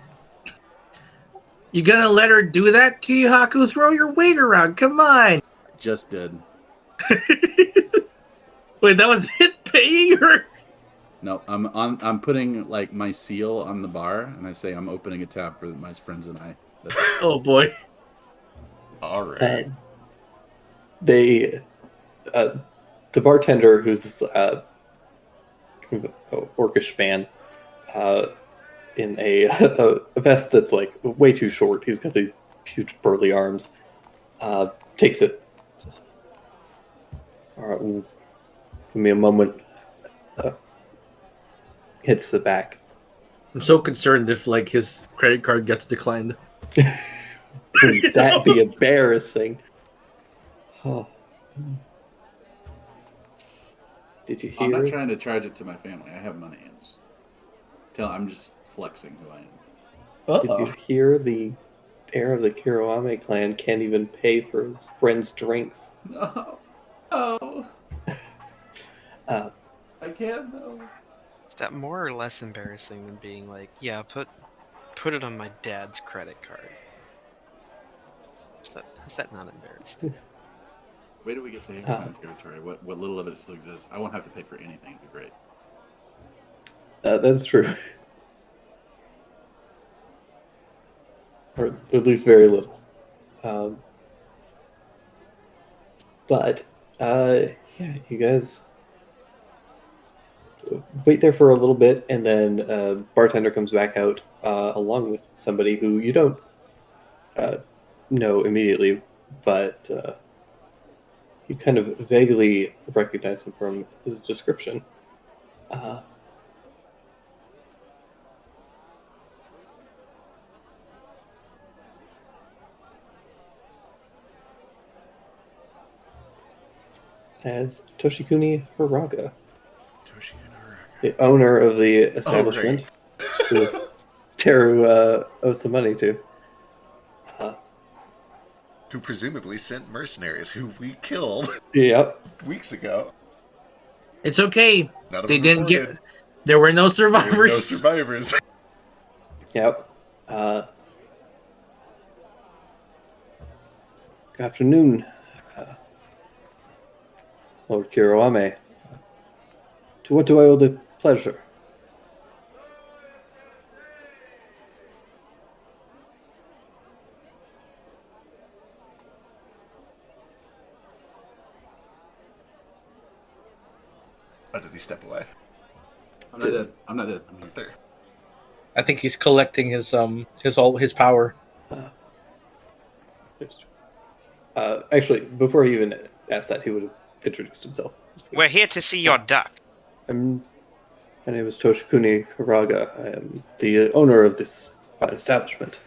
Speaker 8: You gonna let her do that to you, Haku? Throw your weight around. Come on.
Speaker 7: Just did.
Speaker 8: Wait, that was it paying her?
Speaker 7: No, I'm putting like my seal on the bar, and I say I'm opening a tab for my friends and I. That's
Speaker 8: Oh boy.
Speaker 2: all right.
Speaker 1: they the bartender, who's this kind of orcish man, in a vest that's like way too short. He's got these huge burly arms. Takes it. All right, well, give me a moment. Hits the back.
Speaker 8: I'm so concerned if like his credit card gets declined.
Speaker 1: Wouldn't that be embarrassing? Oh. Did you
Speaker 7: I'm
Speaker 1: hear?
Speaker 7: not trying to charge it to my family. I have money. I'm just flexing who I am.
Speaker 1: Did you hear the heir of the Kirawame clan can't even pay for his friends' drinks?
Speaker 7: No. Oh. I can't though.
Speaker 4: Is that more or less embarrassing than being like, yeah, put it on my dad's credit card? Is that not embarrassing?
Speaker 7: Wait till we get to Hagerstown territory. What little of it still exists. I won't have to pay for anything. It'd be great.
Speaker 1: That's true. Or at least very little. But, yeah, you guys wait there for a little bit, and then bartender comes back out along with somebody who you don't know immediately, but you kind of vaguely recognize him from his description. As Toshikuni Hiraga, the owner of the establishment, who Teru owes some money to.
Speaker 2: Who presumably sent mercenaries who we killed
Speaker 1: Yep.
Speaker 2: weeks ago.
Speaker 8: It's okay.
Speaker 2: None of
Speaker 8: They
Speaker 2: them
Speaker 8: didn't
Speaker 2: reported.
Speaker 8: get. There were no
Speaker 2: There were no
Speaker 8: survivors.
Speaker 2: survivors.
Speaker 1: Yep. Good afternoon, Lord Kirawame. To what do I owe the pleasure?
Speaker 2: Oh, did he step away?
Speaker 7: I'm not dead. I'm not dead. I'm here.
Speaker 2: There.
Speaker 8: I think he's collecting his power.
Speaker 1: Actually, before he even asked that, he would have introduced himself.
Speaker 4: We're here to see your duck.
Speaker 1: My name is Toshikuni Hiraga. I am the owner of this fine establishment.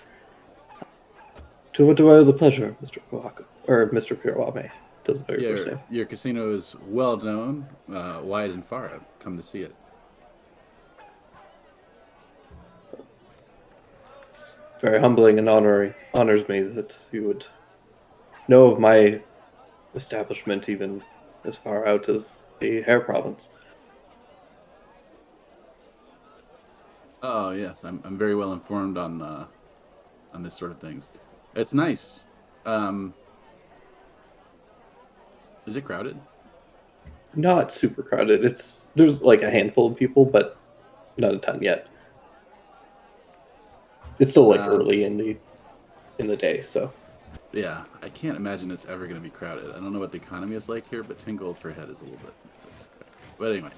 Speaker 1: To what do I owe the pleasure, Mr. Kawaka? Or Mr. Kirawame? Doesn't know your first name.
Speaker 7: Your casino is well known, wide and far. I've come to see it.
Speaker 1: It's very humbling and honors me that you would know of my establishment even as far out as the Hare Province.
Speaker 7: Oh yes, I'm very well informed on this sort of things. It's nice. Is it crowded?
Speaker 1: Not super crowded. There's like a handful of people, but not a ton yet. It's still like early in the day, so.
Speaker 7: Yeah, I can't imagine it's ever going to be crowded. I don't know what the economy is like here, but 10 gold per head is a little bit. But anyway.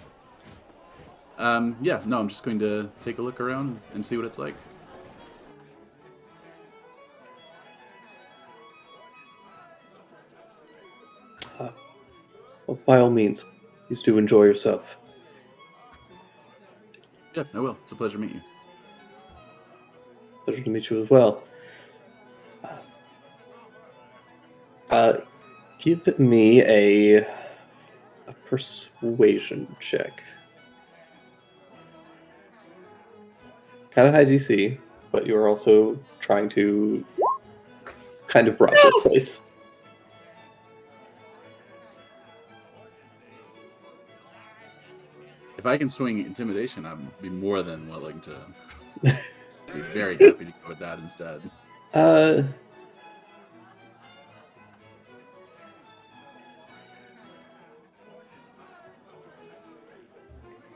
Speaker 7: Yeah, no, I'm just going to take a look around and see what it's like.
Speaker 1: Well, by all means, please do enjoy yourself.
Speaker 7: Yeah, I will. It's a pleasure to meet you.
Speaker 1: Pleasure to meet you as well. Give me a persuasion check. Kind of high DC, but you're also trying to kind of rob the place.
Speaker 7: If I can swing intimidation, I'd be more than willing to. Be very happy to go with that instead.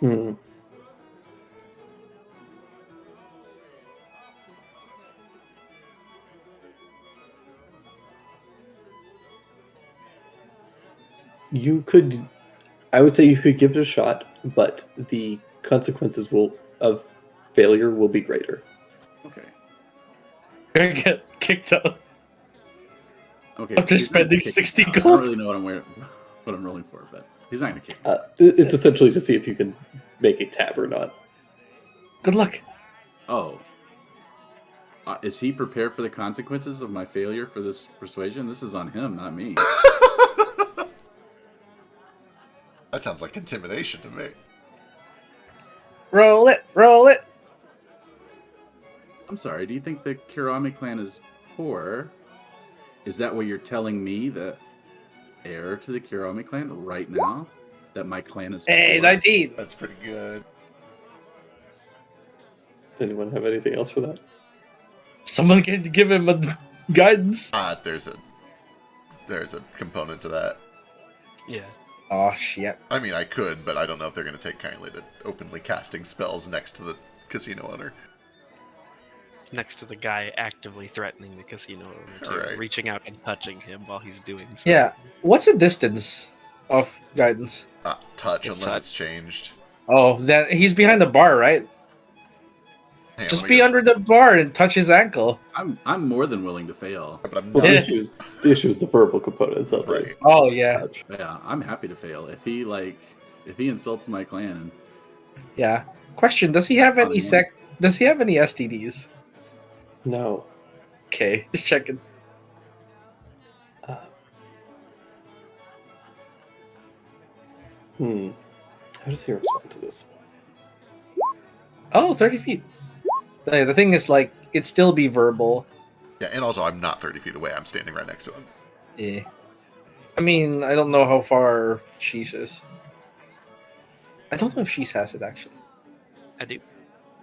Speaker 1: Hmm. You could, I would say you could give it a shot, but the consequences of failure will be greater.
Speaker 7: Okay.
Speaker 8: Gonna get kicked out
Speaker 7: Okay.
Speaker 8: after
Speaker 7: he's not gonna
Speaker 8: spending
Speaker 7: kick me
Speaker 8: 60
Speaker 7: out. I don't
Speaker 8: gold.
Speaker 7: really know what I'm rolling for, but he's not gonna kick me.
Speaker 1: It's essentially to see if you can make a tab or not.
Speaker 8: Good luck.
Speaker 7: Oh. Is he prepared for the consequences of my failure for this persuasion? This is on him, not me.
Speaker 2: That sounds like intimidation to me.
Speaker 8: Roll it. Roll it.
Speaker 7: I'm sorry, do you think the Kirami clan is poor? Is that what you're telling me, the heir to the Kirami clan right now? That my clan is
Speaker 8: Hey,
Speaker 7: poor?
Speaker 8: 19.
Speaker 2: That's pretty good.
Speaker 1: Does anyone have anything else for that?
Speaker 8: Someone can give him a guidance.
Speaker 2: There's a component to that.
Speaker 4: Yeah.
Speaker 8: Oh shit.
Speaker 2: I mean, I could, but I don't know if they're going to take kindly to openly casting spells next to the casino owner.
Speaker 4: Next to the guy actively threatening the casino owner, too,
Speaker 2: Right.
Speaker 4: reaching out and touching him while he's doing so.
Speaker 8: Yeah. What's the distance of guidance?
Speaker 2: Touch,
Speaker 4: It's
Speaker 2: unless
Speaker 4: touch.
Speaker 2: it's changed.
Speaker 8: Oh, then he's behind the bar, right?
Speaker 2: Hang on,
Speaker 8: Just
Speaker 2: let me
Speaker 8: be
Speaker 2: go-
Speaker 8: under the bar and touch his ankle.
Speaker 7: I'm more than willing to fail.
Speaker 2: But I'm
Speaker 1: Well,
Speaker 2: not.
Speaker 8: Yeah.
Speaker 1: the issue is the verbal components of
Speaker 2: Right.
Speaker 1: it.
Speaker 8: Oh yeah,
Speaker 7: Yeah, I'm happy to fail. If he insults my clan,
Speaker 8: yeah. Question: Does he have any Does he have any STDs?
Speaker 1: No.
Speaker 8: Okay, just checking.
Speaker 1: Uh, How does he respond to this?
Speaker 8: Oh, 30 feet. The thing is, like, it'd still be verbal.
Speaker 2: Yeah, and also I'm not 30 feet away. I'm standing right next to him.
Speaker 8: Yeah. I mean, I don't know how far Sheesh is. I don't know if Sheesh has it actually.
Speaker 4: I do.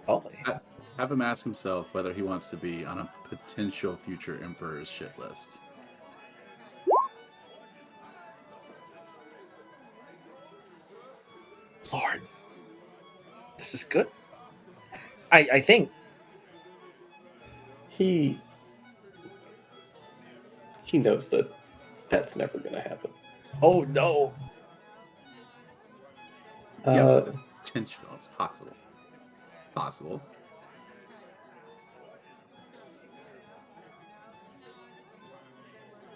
Speaker 8: Oh,
Speaker 7: have him ask himself whether he wants to be on a potential future emperor's shit list.
Speaker 8: Lord, this is good. I think.
Speaker 1: He knows that that's never going to happen.
Speaker 8: Oh no.
Speaker 7: Yeah,
Speaker 1: Uh,
Speaker 7: but it's potential. It's possible. Possible.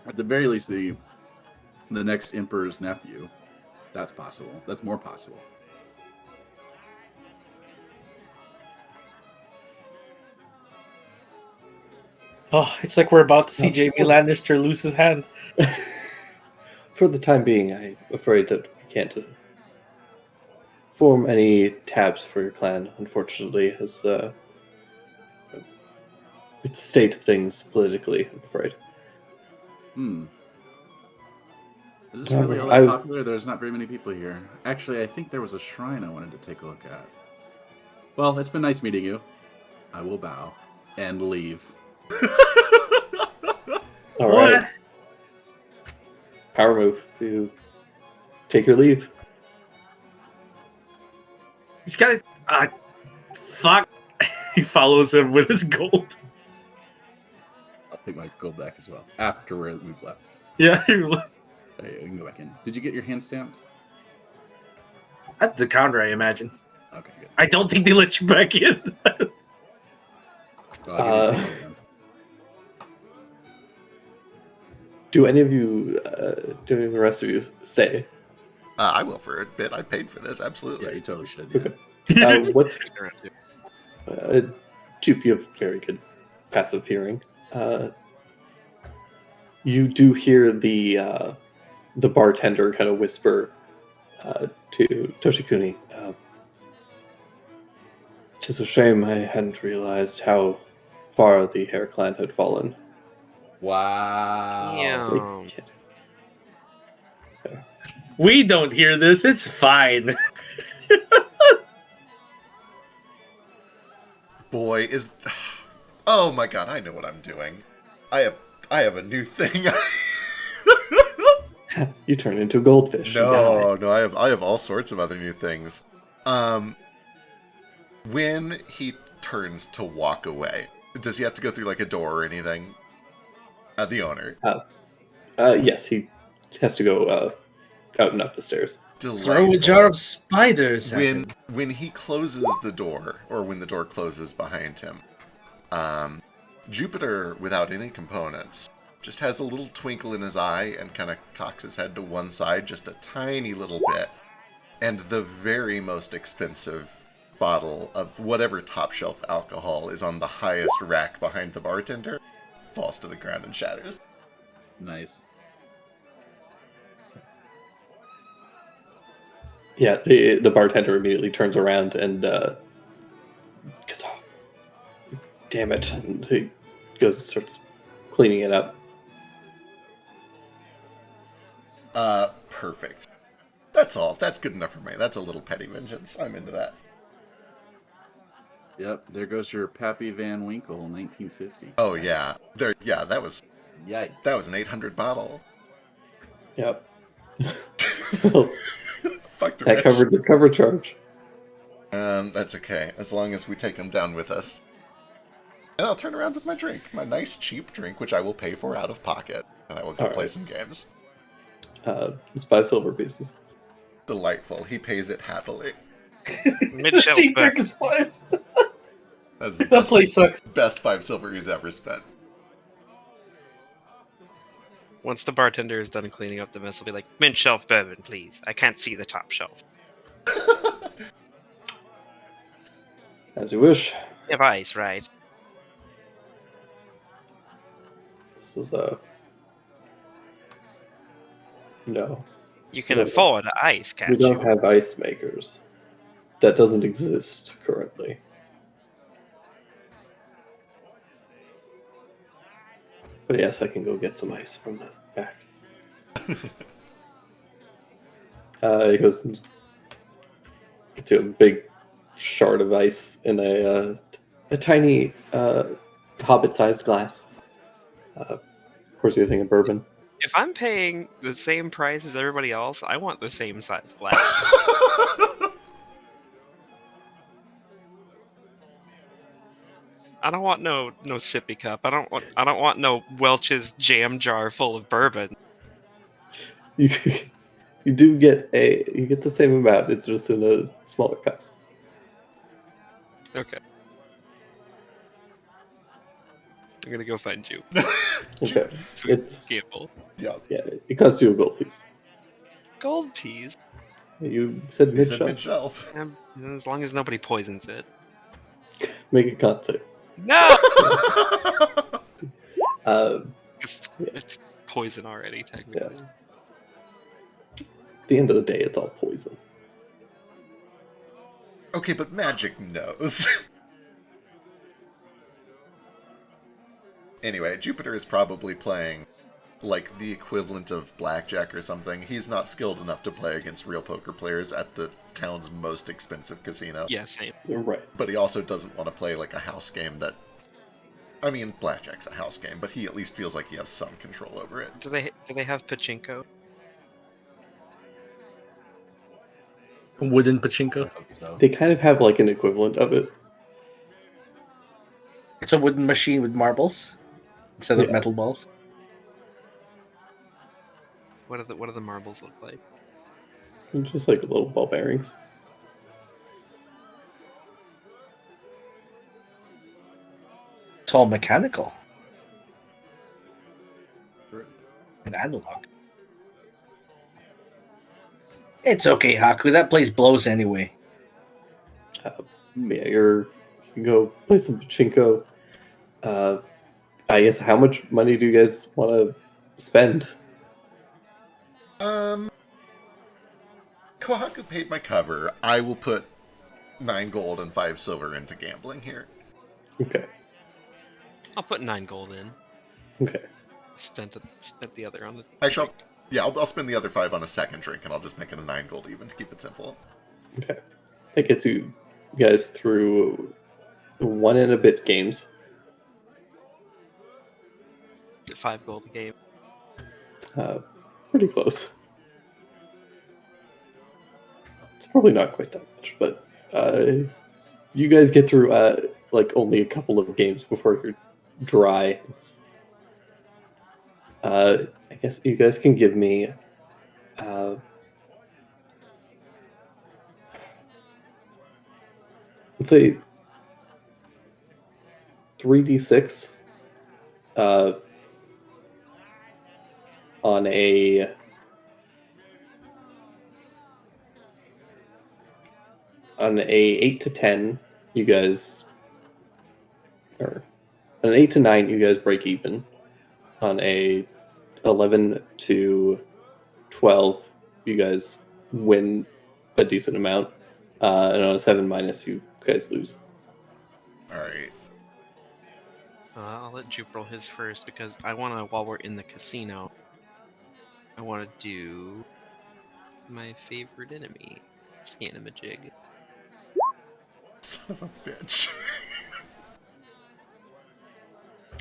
Speaker 7: At the very least, the next emperor's nephew. That's possible. That's more possible.
Speaker 8: Oh, it's like we're about to see Jamie Lannister lose his hand.
Speaker 1: for the time being, I'm afraid that we can't form any tabs for your clan, unfortunately, as with the state of things politically, I'm afraid.
Speaker 7: Is this really all that
Speaker 1: I-
Speaker 7: popular? There's not very many people here. Actually, I think there was a shrine I wanted to take a look at. Well, it's been nice meeting you. I will bow and leave.
Speaker 1: All
Speaker 8: What?
Speaker 1: right. Power move. You take your leave.
Speaker 8: He's kind of fuck. He follows him with his gold.
Speaker 7: I'll take my gold back as well after we've left.
Speaker 8: Yeah,
Speaker 7: Okay, we can go back in. Did you get your hand stamped?
Speaker 8: that's the counter, I imagine.
Speaker 7: Okay, good.
Speaker 8: I don't think they let you back in.
Speaker 7: Well, I'll give you 2 then.
Speaker 1: Do any of you, do any of the rest of you stay?
Speaker 2: I will for a bit. I paid for this,
Speaker 7: Yeah,
Speaker 2: absolutely.
Speaker 7: you totally should.
Speaker 1: Okay.
Speaker 7: Yeah.
Speaker 1: What's
Speaker 4: Stick around, too.
Speaker 1: Jupe, you have very good passive hearing. You do hear the bartender kind of whisper to Toshikuni. "'Tis a shame I hadn't realized how far the Hair Clan had fallen."
Speaker 7: Wow.
Speaker 4: Damn.
Speaker 1: Kid.
Speaker 8: We don't hear this. It's fine.
Speaker 2: Boy, is... Oh my god, I know what I'm doing. I have a new thing.
Speaker 1: You turn into a goldfish. and die.
Speaker 2: No, I have all sorts of other new things. When he turns to walk away, does he have to go through like a door or anything? The owner.
Speaker 1: Yes, he has to go out and up the stairs.
Speaker 8: Throw a
Speaker 2: Delightful.
Speaker 8: jar of spiders at him.
Speaker 2: When he closes the door, or when the door closes behind him, Jupiter, without any components, just has a little twinkle in his eye and kind of cocks his head to one side just a tiny little bit. And the very most expensive bottle of whatever top shelf alcohol is on the highest rack behind the bartender falls to the ground and shatters.
Speaker 7: Nice.
Speaker 1: Yeah, the bartender immediately turns around and goes, "Oh, damn it!" And he goes and starts cleaning it up.
Speaker 2: Perfect. That's all. That's good enough for me. That's a little petty vengeance. I'm into that.
Speaker 7: Yep, there goes your Pappy Van Winkle, 1950.
Speaker 2: Oh yeah, that was
Speaker 7: Yikes.
Speaker 2: an 800 bottle.
Speaker 1: Yep.
Speaker 2: Fuck the
Speaker 1: That
Speaker 2: rich.
Speaker 1: covered the cover charge.
Speaker 2: That's okay, as long as we take him down with us. And I'll turn around with my drink, my nice cheap drink, which I will pay for out of pocket, and I will go
Speaker 1: All
Speaker 2: play
Speaker 1: right.
Speaker 2: some games.
Speaker 1: It's 5 silver pieces.
Speaker 2: Delightful. He pays it happily.
Speaker 4: Mid-shelf
Speaker 8: Cheap
Speaker 4: back.
Speaker 8: drink is 5.
Speaker 2: That's the
Speaker 8: That place sucks.
Speaker 2: best 5 silver he's ever spent.
Speaker 4: Once the bartender is done cleaning up the mess, he'll be like, "Mint shelf bourbon, please. I can't see the top shelf.
Speaker 1: As you wish.
Speaker 4: You have ice, right?"
Speaker 1: This is no.
Speaker 4: You can
Speaker 1: Yeah.
Speaker 4: afford ice,
Speaker 1: We
Speaker 4: can't
Speaker 1: don't
Speaker 4: you?
Speaker 1: have ice makers. That doesn't exist currently. But yes, I can go get some ice from the back. He goes to a big shard of ice in a tiny hobbit-sized glass. Of course, you're thinking bourbon.
Speaker 4: If I'm paying the same price as everybody else, I want the same size glass. I don't want no sippy cup. I don't want no Welch's jam jar full of bourbon.
Speaker 1: You do get the same amount. It's just in a smaller cup.
Speaker 4: Okay. I'm gonna go find you.
Speaker 1: Okay.
Speaker 4: Sweet
Speaker 1: It's
Speaker 4: gamble.
Speaker 2: Yeah,
Speaker 1: yeah. It costs you a gold piece.
Speaker 4: Gold peas.
Speaker 1: You said
Speaker 2: he said
Speaker 1: mid-shelf.
Speaker 2: mid-shelf.
Speaker 4: As long as nobody poisons it.
Speaker 1: Make a con save.
Speaker 4: No! It's poison already, technically.
Speaker 1: At the end of the day, it's all poison.
Speaker 2: Okay, but magic knows. Anyway, Jupiter is probably playing like the equivalent of blackjack or something. He's not skilled enough to play against real poker players at the town's most expensive casino.
Speaker 4: Yeah, same.
Speaker 1: Right.
Speaker 2: But he also doesn't want to play like a house game that... I mean, blackjack's a house game, but he at least feels like he has some control over it.
Speaker 4: Do they have pachinko?
Speaker 8: Wooden
Speaker 7: I
Speaker 8: pachinko.
Speaker 7: hope so.
Speaker 1: They kind of have like an equivalent of it.
Speaker 8: It's a wooden machine with marbles instead of
Speaker 1: Yeah.
Speaker 8: metal balls.
Speaker 4: What do the marbles look like?
Speaker 1: Just like little ball bearings.
Speaker 8: It's all mechanical and analog. It's okay, Haku. That place blows anyway.
Speaker 1: Yeah, you can go play some pachinko. I guess how much money do you guys want to spend?
Speaker 2: Kohaku paid my cover. I will put 9 gold and 5 silver into gambling here.
Speaker 1: Okay.
Speaker 4: I'll put 9 gold in.
Speaker 1: Okay.
Speaker 4: Spent the other on the.
Speaker 2: Actually, I'll spend the other 5 on a second drink, and I'll just make it a 9 gold even to keep it simple.
Speaker 1: Okay. That gets you guys through 1 and a bit games.
Speaker 4: 5 gold a game.
Speaker 1: Pretty close. It's probably not quite that much, but you guys get through like only a couple of games before you're dry. I guess you guys can give me let's say 3d6 on a 8 to 10, you guys, or an 8 to 9, you guys break even. On a 11 to 12, you guys win a decent amount. And on a 7 minus, you guys lose.
Speaker 2: Alright.
Speaker 4: I'll let Jupe roll his first because I want to, while we're in the casino, I want to do my favorite enemy, Scanamajig.
Speaker 2: Son of a bitch.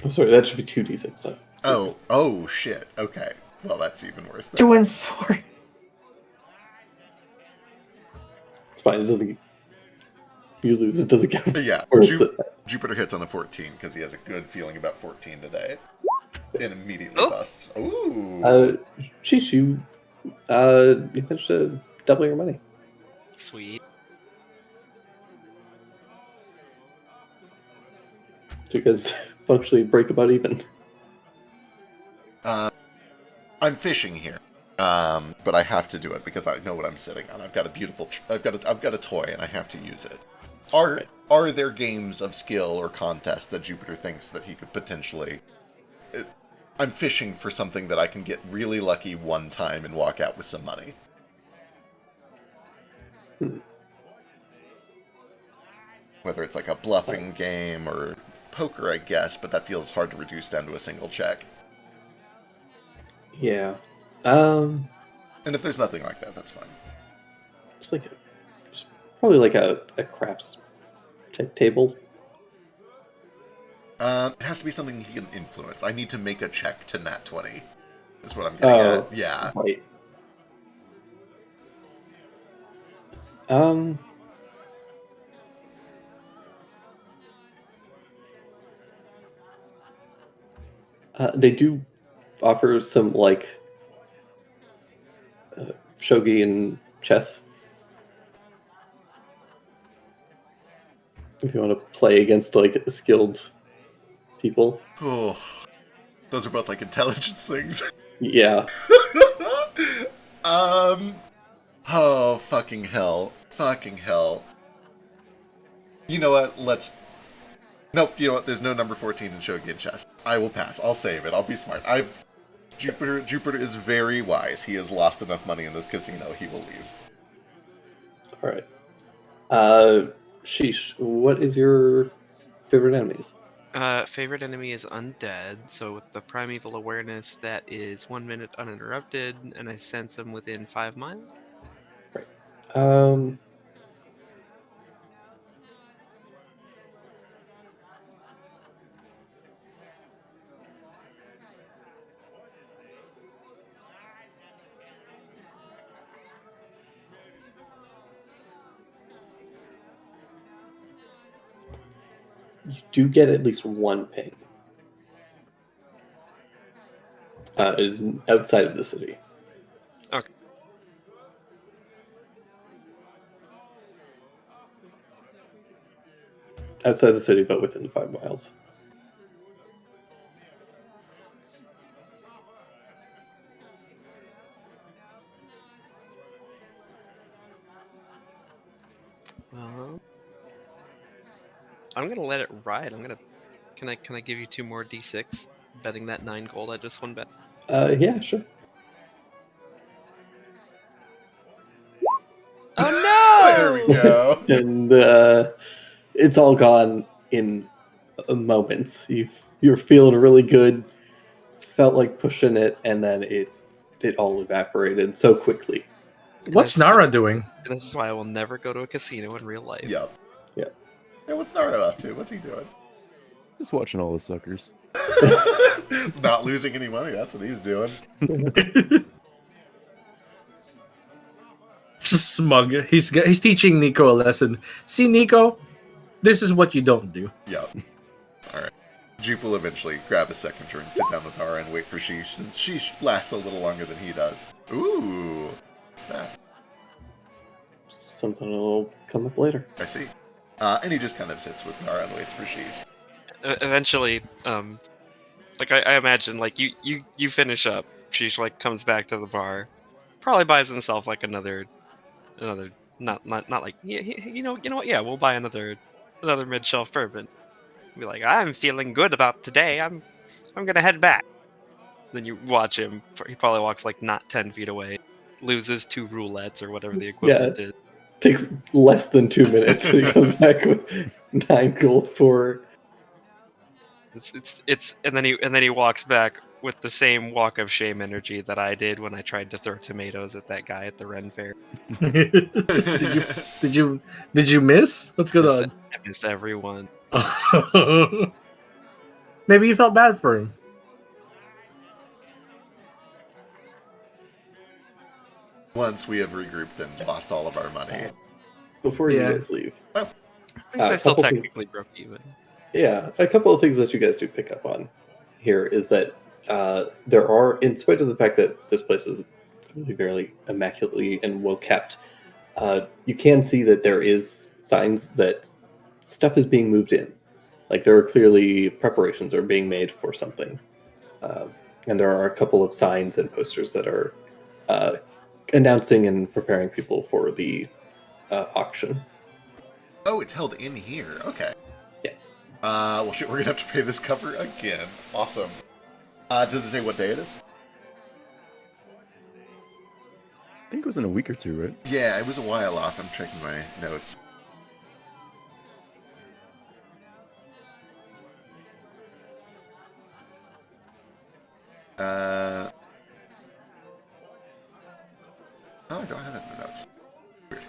Speaker 1: Oh, sorry, that should be 2d6 now.
Speaker 2: Oh shit. Okay. Well, that's even worse.
Speaker 8: 2 and 4.
Speaker 1: It's fine. It doesn't. You lose. It doesn't get
Speaker 2: Yeah.
Speaker 1: worse. than that.
Speaker 2: Jupiter hits on a 14 because he has a good feeling about 14 today. And immediately busts. Ooh.
Speaker 1: Sheesh, you managed to double your money.
Speaker 4: Sweet.
Speaker 1: So you guys functionally break about even.
Speaker 2: I'm fishing here, but I have to do it because I know what I'm sitting on. I've got a beautiful, I've got a toy, and I have to use it. Are there games of skill or contests that Jupiter thinks that he could potentially? I'm fishing for something that I can get really lucky one time and walk out with some money. Whether it's like a bluffing game or poker, I guess, but that feels hard to reduce down to a single check.
Speaker 1: Yeah.
Speaker 2: And if there's nothing like that, that's fine.
Speaker 1: It's like it's probably like a craps type table.
Speaker 2: It has to be something he can influence. I need to make a check to nat 20. Is what I'm getting at. Yeah.
Speaker 1: Right. They do offer some like shogi and chess. If you want to play against like skilled people.
Speaker 2: Oh, those are both like intelligence things.
Speaker 1: Yeah.
Speaker 2: Oh, fucking hell. Fucking hell. You know what? Nope, you know what? There's no number 14 in Shogi and chess. I will pass. I'll save it. I'll be smart. Jupiter is very wise. He has lost enough money in this casino. He will leave.
Speaker 1: Alright. Sheesh, what is your favorite enemies?
Speaker 4: Favorite enemy is undead, so with the primeval awareness, that is 1 minute uninterrupted, and I sense them within 5 miles.
Speaker 1: Right. You do get at least one ping. It is outside of the city.
Speaker 4: Okay.
Speaker 1: Outside the city, but within 5 miles.
Speaker 4: I'm gonna let it ride. Can I give you 2 more d6? Betting that 9 gold I just won bet.
Speaker 1: Yeah, sure.
Speaker 4: Oh
Speaker 2: There we go.
Speaker 1: And it's all gone in moments. You're feeling really good, felt like pushing it, and then it all evaporated so quickly.
Speaker 8: What's Nara doing?
Speaker 4: This is why I will never go to a casino in real life.
Speaker 2: Yep.
Speaker 1: Yeah.
Speaker 2: Hey, what's Nara up to? What's he doing?
Speaker 5: Just watching all the suckers.
Speaker 2: Not losing any money. That's what he's doing.
Speaker 8: Just smug. He's teaching Nico a lesson. See, Nico, this is what you don't do.
Speaker 2: Yep. Alright. Jupe will eventually grab a second drink, sit down with Nara, and wait for Sheesh, since Sheesh lasts a little longer than he does. Ooh. What's that?
Speaker 1: Something will come up later.
Speaker 2: I see. And he just kind of sits with Nara and waits for Sheesh.
Speaker 4: Eventually, like I imagine, like you finish up. Sheesh like comes back to the bar, probably buys himself like another not like you know what, yeah, we'll buy another mid shelf bourbon. Be like, I'm feeling good about today. I'm gonna head back. Then you watch him. He probably walks like not 10 feet away, loses 2 roulettes or whatever the equivalent is.
Speaker 1: Takes less than 2 minutes. He comes back with 9 gold for.
Speaker 4: It's and then he walks back with the same walk of shame energy that I did when I tried to throw tomatoes at that guy at the Ren Fair.
Speaker 8: Did you miss? What's going on?
Speaker 4: I missed everyone.
Speaker 8: Maybe you felt bad for him.
Speaker 2: Once we have regrouped and lost all of our money.
Speaker 1: Before you guys leave.
Speaker 4: At least I still technically broke even.
Speaker 1: Yeah, a couple of things that you guys do pick up on here is that there are, in spite of the fact that this place is very immaculately and well kept, you can see that there is signs that stuff is being moved in. Like there are clearly preparations are being made for something. And there are a couple of signs and posters that are announcing and preparing people for the auction.
Speaker 2: Oh, it's held in here. Okay.
Speaker 1: Yeah.
Speaker 2: Well, shit, we're gonna have to pay this cover again. Awesome. Does it say what day it is?
Speaker 5: I think it was in a week or two, right?
Speaker 2: Yeah, it was a while off. I'm checking my notes. Oh, I don't have it in the notes. Weird.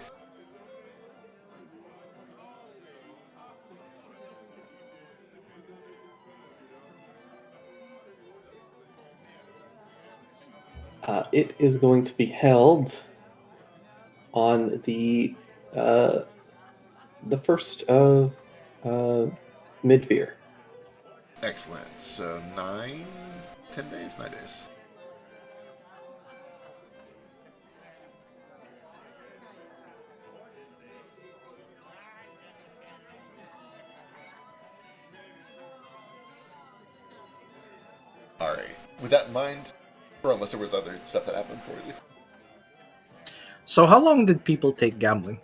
Speaker 1: It is going to be held on the 1st of Midveer.
Speaker 2: Excellent. So 10 days? 9 days. Alright. With that in mind, or unless there was other stuff that happened before we leave.
Speaker 8: So how long did people take gambling?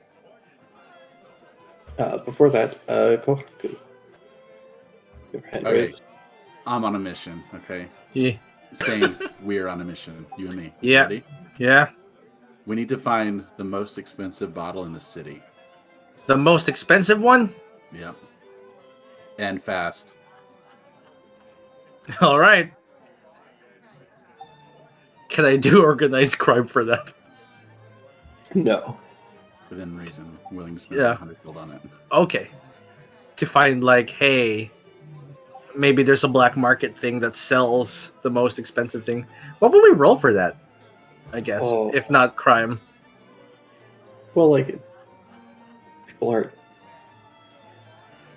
Speaker 1: Before that, go. Your hand
Speaker 7: Okay.
Speaker 1: raised.
Speaker 7: I'm on a mission, okay?
Speaker 8: Yeah.
Speaker 7: Saying we're on a mission, you and me.
Speaker 8: Yeah.
Speaker 7: Ready?
Speaker 8: Yeah.
Speaker 7: We need to find the most expensive bottle in the city.
Speaker 8: The most expensive one?
Speaker 7: Yep. And fast.
Speaker 8: All right. Can I do organized crime for that?
Speaker 1: No.
Speaker 7: Within reason. Willing to spend
Speaker 8: Yeah.
Speaker 7: 100 gold on it.
Speaker 8: Okay. To find like, hey, maybe there's a black market thing that sells the most expensive thing. What would we roll for that? I guess,
Speaker 1: Oh.
Speaker 8: if not crime.
Speaker 1: Well, like, people aren't.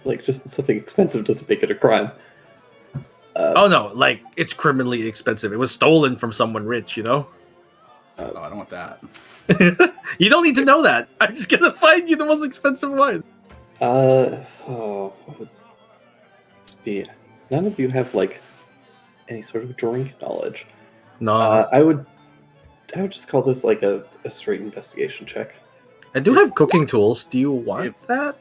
Speaker 1: Like, just something expensive doesn't make it a crime.
Speaker 8: Oh no, like it's criminally expensive. It was stolen from someone rich, you know?
Speaker 7: Oh, I don't want that.
Speaker 8: You don't need to know that. I'm just gonna find you the most expensive one.
Speaker 1: What would this be? None of you have, like, any sort of drink knowledge.
Speaker 8: No,
Speaker 1: I would just call this, like, a straight investigation check.
Speaker 8: I do have cooking tools. Do you want that?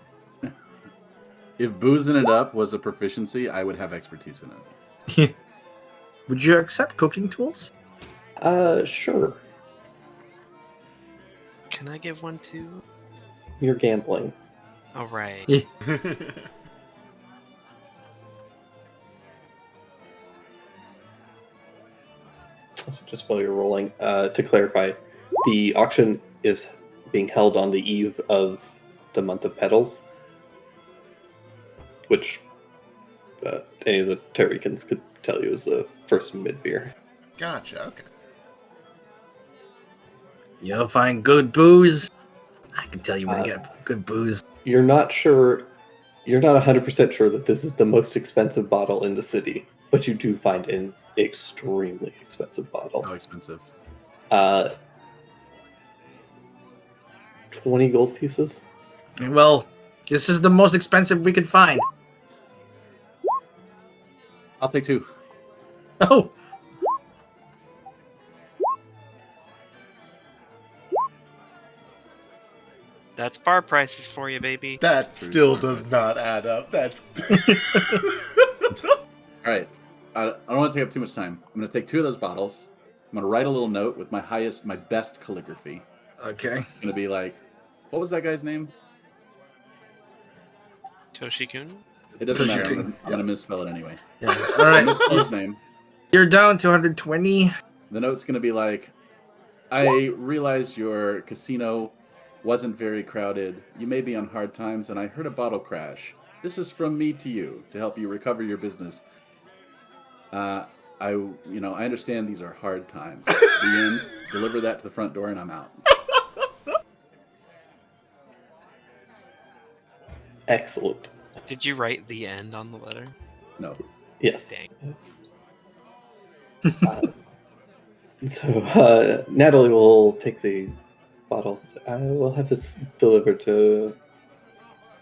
Speaker 7: If boozing it up was a proficiency, I would have expertise in it.
Speaker 8: Would you accept cooking tools?
Speaker 1: Sure.
Speaker 4: Can I give one too?
Speaker 1: You're gambling.
Speaker 4: All right.
Speaker 8: Yeah.
Speaker 1: So just while you're rolling, to clarify, the auction is being held on the eve of the month of petals, which any of the Tarikans could tell you is the first Midveer.
Speaker 2: Gotcha, okay.
Speaker 8: You'll find good booze. I can tell you where to get good booze.
Speaker 1: You're not sure, you're not 100% sure that this is the most expensive bottle in the city, but you do find an extremely expensive bottle.
Speaker 7: How expensive?
Speaker 1: 20 gold pieces.
Speaker 8: Well, This is the most expensive we could find.
Speaker 7: I'll take 2.
Speaker 8: Oh,
Speaker 4: That's bar prices for you, baby.
Speaker 2: That still does not add up. That's
Speaker 7: All right. I don't want to take up too much time. I'm going to take 2 of those bottles. I'm going to write a little note with my best calligraphy.
Speaker 8: okay.
Speaker 7: It's going to be like, what was that guy's name?
Speaker 4: Toshikun?
Speaker 7: It doesn't matter.
Speaker 8: Toshiki.
Speaker 7: I'm going to misspell it anyway.
Speaker 8: Yeah. All
Speaker 7: I'm
Speaker 8: right.
Speaker 7: going to misspell his name.
Speaker 8: You're down to 120.
Speaker 7: The note's going to be like, I realize your casino wasn't very crowded. You may be on hard times, and I heard a bottle crash. This is from me to you to help you recover your business. I understand these are hard times. The end. Deliver that to the front door, and I'm out.
Speaker 1: Excellent.
Speaker 4: Did you write the end on the letter?
Speaker 7: No.
Speaker 1: Yes.
Speaker 4: Dang.
Speaker 1: So Natalie will take the bottle. I will have this delivered to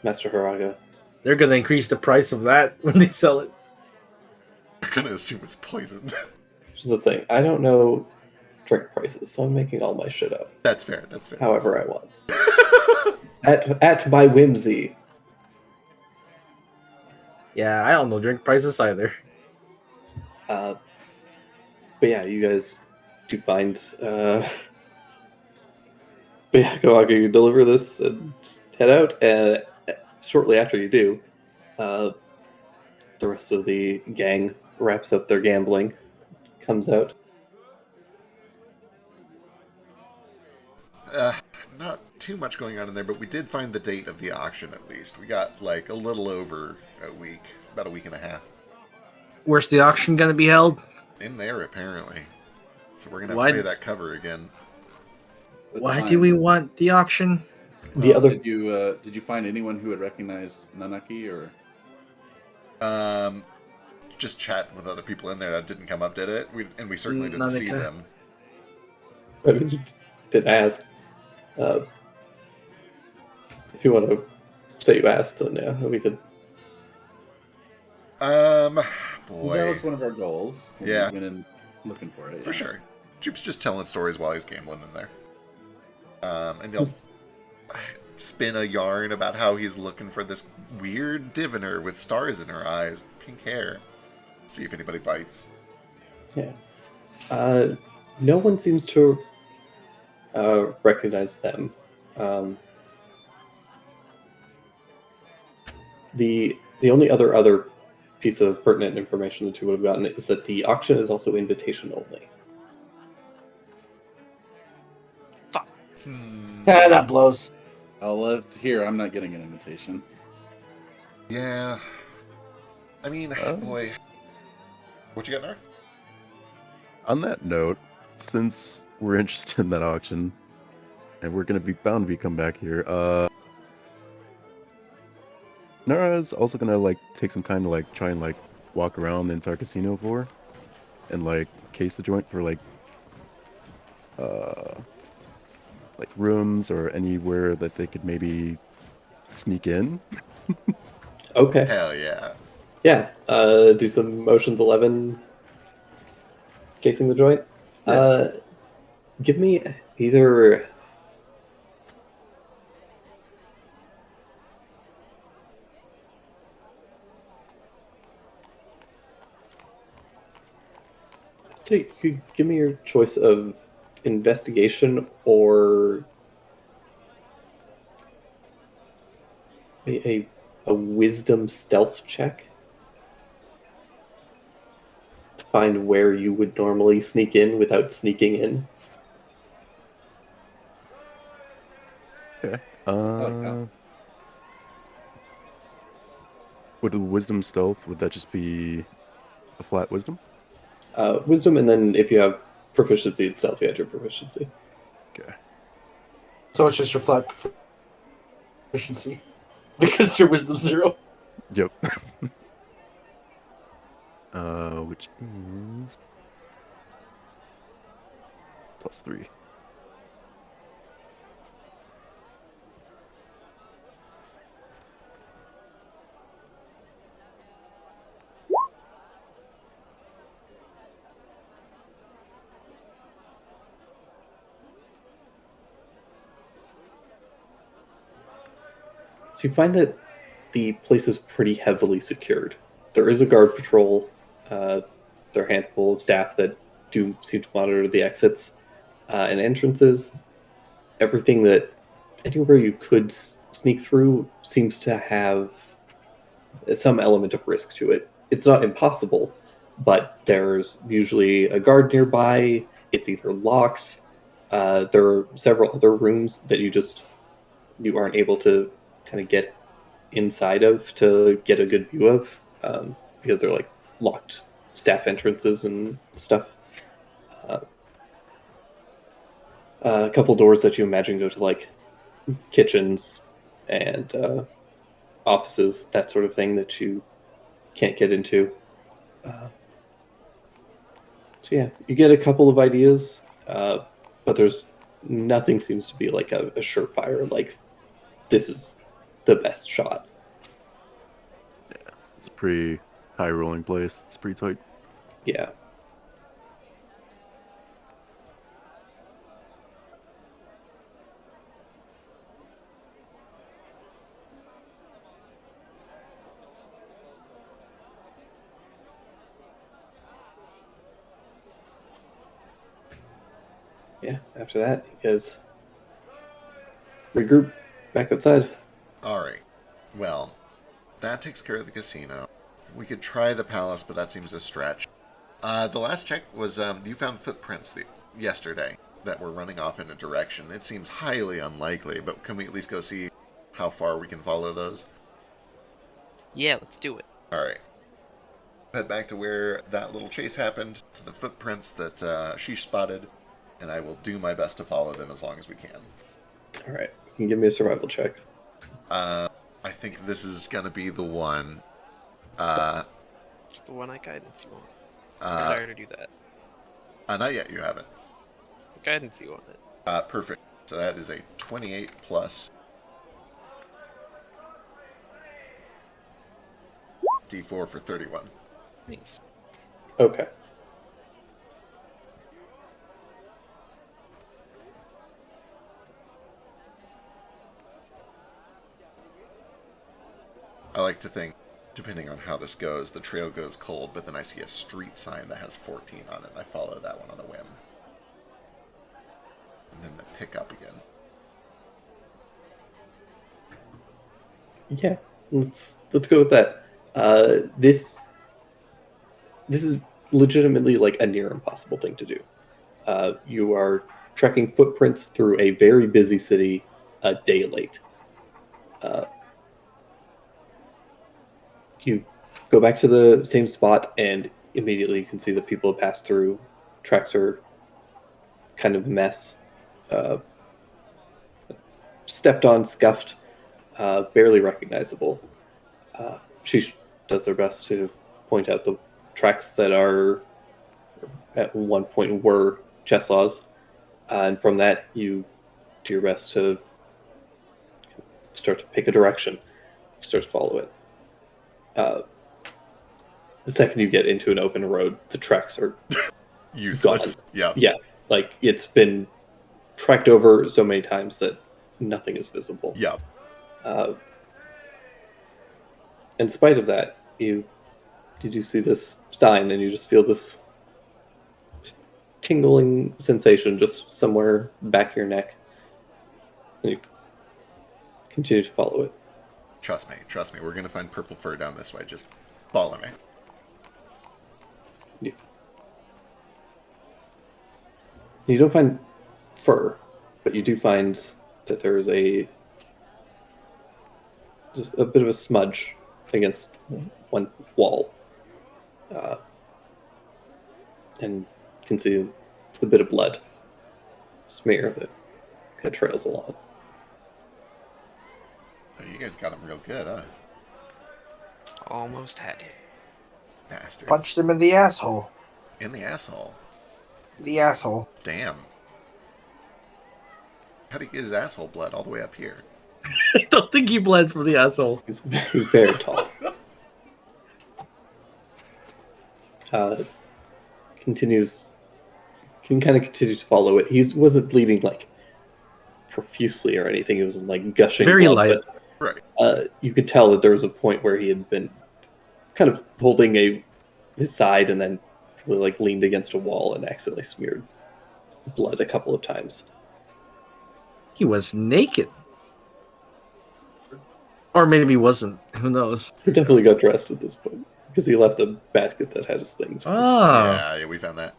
Speaker 1: Master Haraga.
Speaker 8: They're gonna increase the price of that when they sell it.
Speaker 2: I'm gonna assume it's poisoned.
Speaker 1: Which is the thing. I don't know drink prices, so I'm making all my shit up.
Speaker 2: That's fair. That's fair.
Speaker 1: However I want. At my whimsy.
Speaker 8: Yeah, I don't know drink prices either.
Speaker 1: But yeah, you guys do find. But yeah, Kohaku, you deliver this and head out, and shortly after you do, the rest of the gang wraps up their gambling, comes out.
Speaker 2: Not too much going on in there, but we did find the date of the auction at least. We got like a little over a week, about a week and a half.
Speaker 8: Where's the auction gonna be held?
Speaker 2: In there, apparently. So we're gonna have
Speaker 8: Why-
Speaker 2: to pay that cover again.
Speaker 7: That's
Speaker 8: Why
Speaker 7: fine.
Speaker 8: do we want the auction?
Speaker 1: The other
Speaker 7: Did you find anyone who had recognized Nanaki or?
Speaker 2: Just chatting with other people in there that didn't come up, did it? We certainly didn't see
Speaker 8: Nanaka.
Speaker 2: them.
Speaker 1: I mean, you didn't ask. If you want to say you asked, then yeah, we could.
Speaker 2: Boy.
Speaker 7: That was one of our goals. when we
Speaker 2: Yeah.
Speaker 7: went in looking for it.
Speaker 2: For
Speaker 7: yeah.
Speaker 2: sure. Jupe's just telling stories while he's gambling in there. And he'll spin a yarn about how he's looking for this weird diviner with stars in her eyes, pink hair. See if anybody bites.
Speaker 1: Yeah. No one seems to recognize them. The only other piece of pertinent information that you would have gotten is that the auction is also invitation only.
Speaker 8: That blows.
Speaker 7: I'll live here. I'm not getting an invitation.
Speaker 2: Yeah. I mean,
Speaker 5: Oh.
Speaker 2: boy. What you got there?
Speaker 5: On that note, since we're interested in that auction, and we're gonna be bound to come back here, Nara's also gonna like take some time to like try and like walk around the entire casino floor, and like case the joint for like rooms or anywhere that they could maybe sneak in.
Speaker 1: Okay.
Speaker 2: Hell yeah.
Speaker 1: Yeah. Do some motions 11 casing the joint. Give me either. So you could give me your choice of investigation or a wisdom stealth check to find where you would normally sneak in without sneaking in.
Speaker 5: Okay.
Speaker 7: yeah.
Speaker 5: Would the wisdom stealth, would that just be a flat wisdom?
Speaker 1: Wisdom, and then if you have proficiency in stealth, you add your proficiency.
Speaker 5: Okay.
Speaker 8: So it's just your flat proficiency because your wisdom 0.
Speaker 5: Yep. Which is +3.
Speaker 1: So you find that the place is pretty heavily secured. There is a guard patrol. There are a handful of staff that do seem to monitor the exits and entrances. Everything that anywhere you could sneak through seems to have some element of risk to it. It's not impossible, but there's usually a guard nearby. It's either locked. There are several other rooms that you aren't able to kind of get inside of to get a good view of because they're like locked staff entrances and stuff. A couple doors that you imagine go to like kitchens and offices, that sort of thing that you can't get into. So yeah, you get a couple of ideas, but there's nothing seems to be like a surefire, like this is the best shot.
Speaker 5: It's a pretty high rolling place. It's pretty tight.
Speaker 1: Yeah. Yeah, after that, you guys regroup back outside.
Speaker 2: Alright. Well, that takes care of the casino. We could try the palace, but that seems a stretch. The last check was you found footprints yesterday that were running off in a direction. It seems highly unlikely, but can we at least go see how far we can follow those?
Speaker 4: Yeah, let's do it.
Speaker 2: Alright. Head back to where that little chase happened, to the footprints that she spotted, and I will do my best to follow them as long as we can.
Speaker 1: All right, you can give me a survival check.
Speaker 2: I think this is gonna be the one.
Speaker 4: It's the one I guidance you on. I already do that.
Speaker 2: Not yet, you haven't.
Speaker 4: Guidance you on it.
Speaker 2: Perfect. So that is a 28 plus D4 for 31.
Speaker 4: Thanks.
Speaker 1: Okay.
Speaker 2: I like to think, depending on how this goes, the trail goes cold, but then I see a street sign that has 14 on it, and I follow that one on a whim. And then the pick up again.
Speaker 1: Yeah, let's go with that. This is legitimately like a near impossible thing to do. You are trekking footprints through a very busy city a day late. You go back to the same spot, and immediately you can see that people have passed through. Tracks are kind of a mess. Stepped on, scuffed, barely recognizable. She does her best to point out the tracks that are at one point were Cheslaw's, and from that you do your best to start to pick a direction, start to follow it. The second you get into an open road, the tracks are
Speaker 2: useless.
Speaker 1: gone.
Speaker 2: Yeah.
Speaker 1: Yeah, like it's been trekked over so many times that nothing is visible.
Speaker 2: Yeah.
Speaker 1: In spite of that, you do see this sign, and you just feel this tingling sensation just somewhere back of your neck. And you continue to follow it.
Speaker 2: Trust me. We're gonna find purple fur down this way. Just follow me.
Speaker 1: You don't find fur, but you do find that there is just a bit of a smudge against one wall. And you can see it's a bit of blood smear that kind of trails along.
Speaker 2: Oh, you guys got him real good, huh?
Speaker 4: Almost had him.
Speaker 2: Bastard.
Speaker 8: Punched him in the asshole.
Speaker 2: In the asshole.
Speaker 8: The asshole.
Speaker 2: Damn. How'd he get his asshole blood all the way up here?
Speaker 3: I don't think he bled from the asshole.
Speaker 1: He's very tall. Can kind of continue to follow it. He wasn't bleeding like profusely or anything. He wasn't like gushing
Speaker 3: Very
Speaker 1: blood,
Speaker 3: light.
Speaker 1: but
Speaker 2: Right.
Speaker 1: You could tell that there was a point where he had been kind of holding his side and then really, like, leaned against a wall and accidentally smeared blood a couple of times.
Speaker 8: He was naked. Or maybe he wasn't. Who knows?
Speaker 1: He definitely got dressed at this point because he left a basket that had his things.
Speaker 8: Oh.
Speaker 2: Yeah, we found that.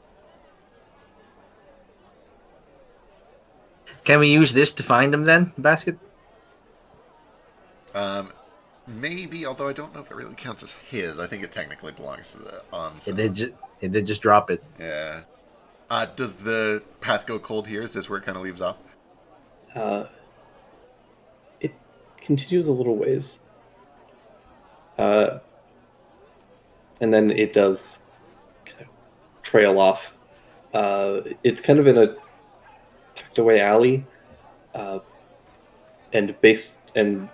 Speaker 8: Can we use this to find him then? The basket?
Speaker 2: Maybe, although I don't know if it really counts as his. I think it technically belongs to the Onsen.
Speaker 8: It did just drop it.
Speaker 2: Yeah. Does the path go cold here? Is this where it kind of leaves off?
Speaker 1: It continues a little ways. And then it does kind of trail off. It's kind of in a tucked away alley. And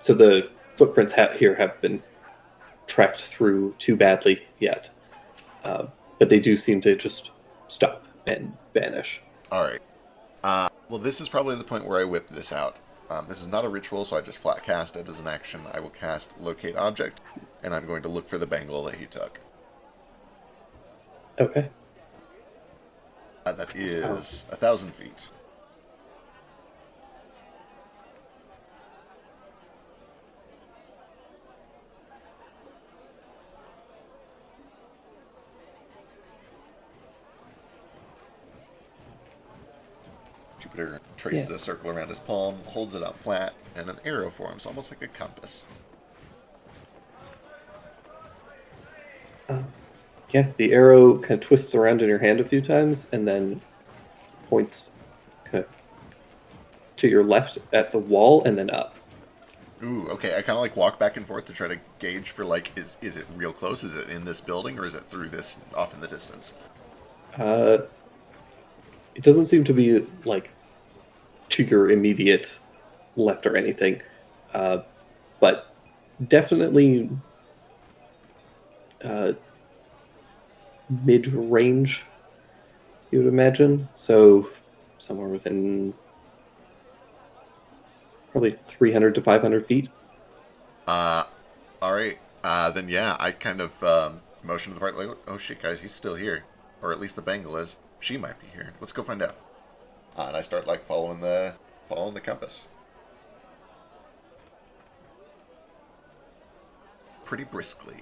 Speaker 1: so the footprints here have been tracked through too badly yet. But they do seem to just stop and vanish.
Speaker 2: Alright. Well, this is probably the point where I whip this out. This is not a ritual, so I just flat cast it as an action. I will cast Locate Object, and I'm going to look for the bangle that he took.
Speaker 1: Okay.
Speaker 2: That is 1,000 feet. Jupiter traces a circle around his palm, holds it up flat, and an arrow forms, almost like a compass.
Speaker 1: Yeah, the arrow kind of twists around in your hand a few times and then points kind of to your left at the wall and then up.
Speaker 2: Ooh, okay. I kind of like walk back and forth to try to gauge for like, is it real close? Is it in this building or is it through this off in the distance?
Speaker 1: It doesn't seem to be like to your immediate left or anything, but definitely mid-range, you would imagine. So somewhere within probably 300 to 500 feet.
Speaker 2: All right. Then yeah, I kind of motion to the part like, oh shit, guys, he's still here, or at least the bangle is. She might be here. Let's go find out. And I start like following the compass. Pretty briskly.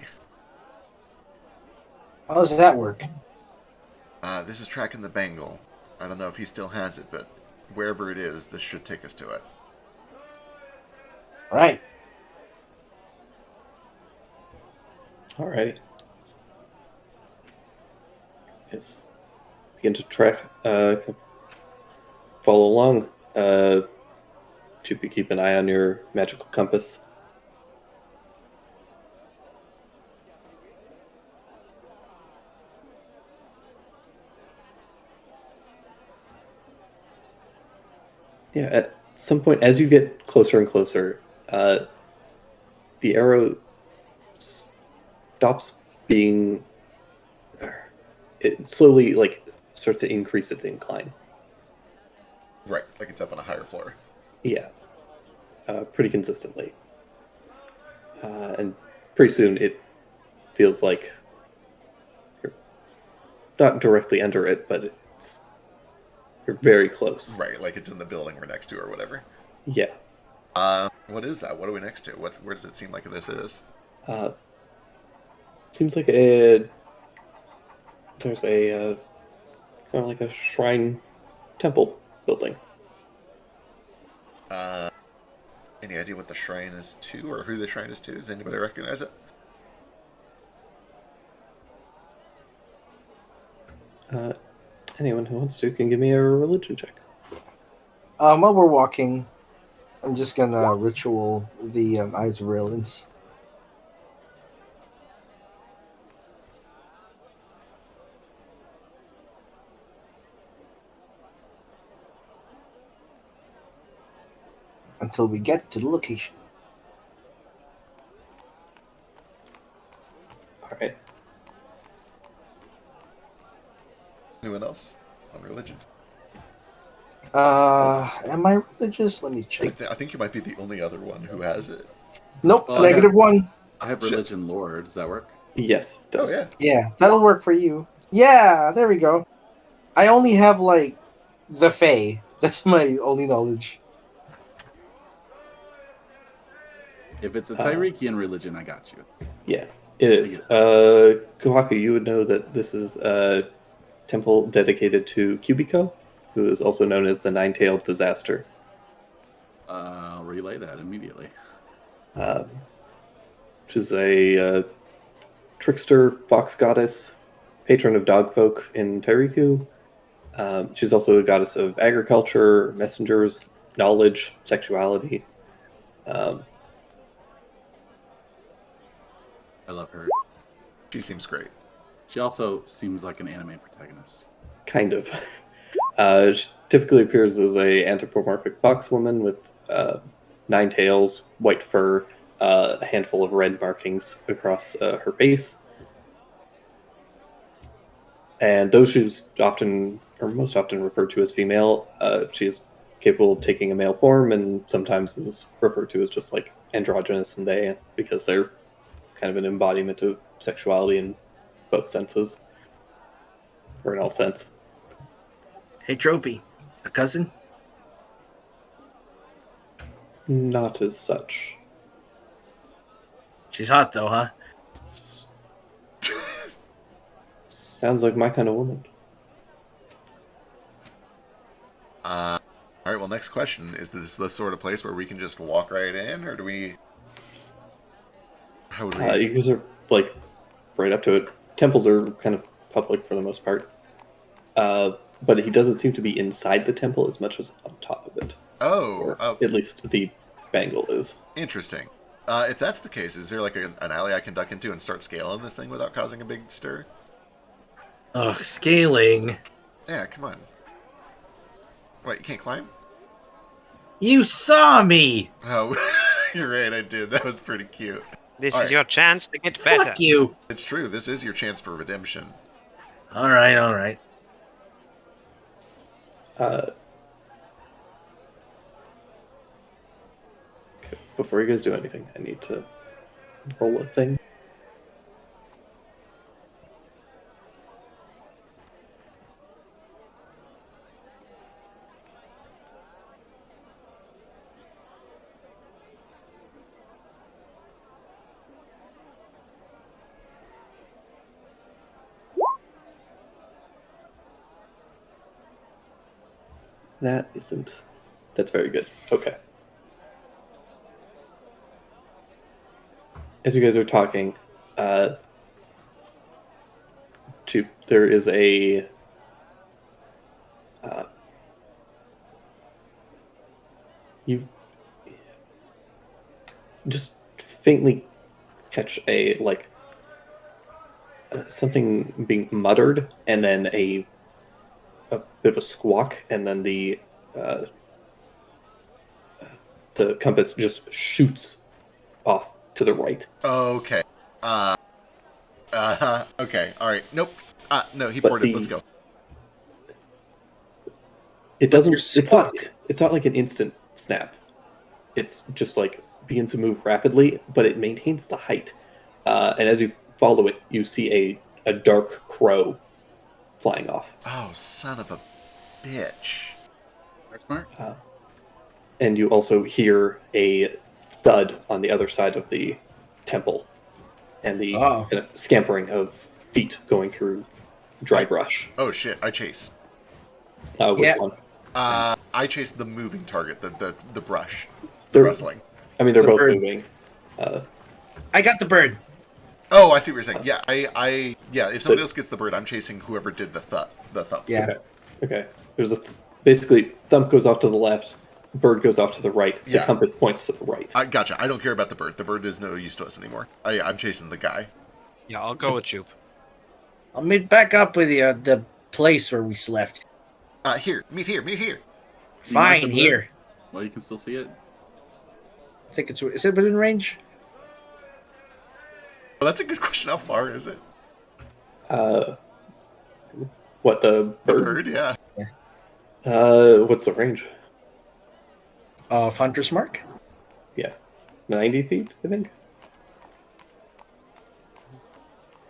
Speaker 8: How does that work?
Speaker 2: This is tracking the bangle. I don't know if he still has it, but wherever it is, this should take us to it.
Speaker 8: Right.
Speaker 1: Alrighty. Yes. Begin to track, follow along. Chupi, keep an eye on your magical compass. Yeah, at some point, as you get closer and closer, the arrow stops being. It slowly starts to increase its incline.
Speaker 2: Right, like it's up on a higher floor.
Speaker 1: Yeah, pretty consistently, and pretty soon it feels like you're not directly under it, but you're very close.
Speaker 2: Right, like it's in the building we're next to or whatever.
Speaker 1: Yeah.
Speaker 2: What is that? What are we next to? Where does it seem like this is?
Speaker 1: Seems like there's a kind of like a shrine temple building.
Speaker 2: Any idea what the shrine is to, or who the shrine is to? Does anybody recognize it?
Speaker 1: Anyone who wants to can give me a religion check.
Speaker 8: While we're walking, I'm just gonna ritual the Eyes of Brilliance. Until we get to the location.
Speaker 1: All right.
Speaker 2: Anyone else on religion?
Speaker 8: Am I religious? Let me check.
Speaker 2: I think you might be the only other one who has it.
Speaker 8: Nope,
Speaker 7: Well, I got-
Speaker 8: -1.
Speaker 7: I have religion lore. Does that work?
Speaker 1: Yes.
Speaker 2: Oh
Speaker 1: Does.
Speaker 2: yeah.
Speaker 8: Yeah, that'll work for you. Yeah, there we go. I only have like the Fae. That's my only knowledge.
Speaker 7: If it's a
Speaker 1: Uh,
Speaker 7: Tyrekian religion, I got you.
Speaker 1: Yeah, it is. Kohaku, you would know that this is a temple dedicated to Kubiko, who is also known as the Nine-Tailed Disaster.
Speaker 7: I'll relay that immediately.
Speaker 1: Which is a trickster fox goddess, patron of dogfolk in Tairiku. She's also a goddess of agriculture, messengers, knowledge, sexuality.
Speaker 7: I love her.
Speaker 2: She seems great.
Speaker 7: She also seems like an anime protagonist.
Speaker 1: Kind of. She typically appears as a anthropomorphic fox woman with 9 tails, white fur, a handful of red markings across her face. And though she's often, or most often, referred to as female, she is capable of taking a male form and sometimes is referred to as just like androgynous and they, because they're kind of an embodiment of sexuality in both senses, or in all sense.
Speaker 8: Hey, Tropy, a cousin?
Speaker 1: Not as such.
Speaker 8: She's hot though, huh?
Speaker 1: Sounds like my kind of woman.
Speaker 2: All right. Well, next question: is this the sort of place where we can just walk right in, or do we? How would we?
Speaker 1: You guys are like right up to it. Temples are kind of public for the most part, but he doesn't seem to be inside the temple as much as on top of it. Or at least the bangle is.
Speaker 2: Interesting. If that's the case, is there like an alley I can duck into and start scaling this thing without causing a big stir?
Speaker 8: Ugh, scaling.
Speaker 2: Yeah, come on. What, you can't climb?
Speaker 8: You saw me!
Speaker 2: Oh, you're right, I did. That was pretty cute.
Speaker 4: This
Speaker 2: Alright.
Speaker 4: is your chance to get better.
Speaker 8: Fuck you!
Speaker 2: It's true, this is your chance for redemption.
Speaker 8: Alright, alright.
Speaker 1: Okay. Before you guys do anything, I need to roll a thing. That isn't. That's very good. Okay. As you guys are talking, there is a you just faintly catch a something being muttered, and then a bit of a squawk, and then the compass just shoots off to the right.
Speaker 2: Okay. Okay, alright. Nope. No, he
Speaker 1: But
Speaker 2: boarded. Let's go.
Speaker 1: It doesn't.
Speaker 8: You're stuck.
Speaker 1: It's not like an instant snap. It's just like begins to move rapidly, but it maintains the height. And as you follow it, you see a dark crow flying off.
Speaker 2: Oh, son of a bitch.
Speaker 7: Smart.
Speaker 1: And you also hear a thud on the other side of the temple, and the
Speaker 8: Oh.
Speaker 1: kind of scampering of feet going through dry brush.
Speaker 2: Oh shit, I chase.
Speaker 1: Which
Speaker 8: Yeah.
Speaker 1: one?
Speaker 2: I chase the moving target, the brush.
Speaker 1: They're
Speaker 2: Rustling.
Speaker 1: I mean, they're
Speaker 8: The
Speaker 1: both
Speaker 8: bird.
Speaker 1: moving.
Speaker 8: I got the bird.
Speaker 2: Oh, I see what you're saying. Yeah, yeah, if somebody else gets the bird, I'm chasing whoever did the thump.
Speaker 8: Yeah.
Speaker 1: Okay. There's basically thump goes off to the left, bird goes off to the right. The
Speaker 2: Yeah.
Speaker 1: compass points to the right.
Speaker 2: I gotcha. I don't care about the bird. The bird is no use to us anymore. I'm chasing the guy.
Speaker 4: Yeah, I'll go with Jupe.
Speaker 8: I'll meet back up with you at the place where we slept.
Speaker 2: Here, meet here.
Speaker 7: You want
Speaker 8: Fine,
Speaker 7: the bird?
Speaker 8: here.
Speaker 7: Well, you can still see it.
Speaker 8: I think is it within range?
Speaker 2: Well, that's a good question. How far is it?
Speaker 1: What, the
Speaker 2: The
Speaker 1: bird?
Speaker 2: bird, yeah.
Speaker 1: What's the range?
Speaker 8: Hunter's mark?
Speaker 1: Yeah. 90 feet, I think.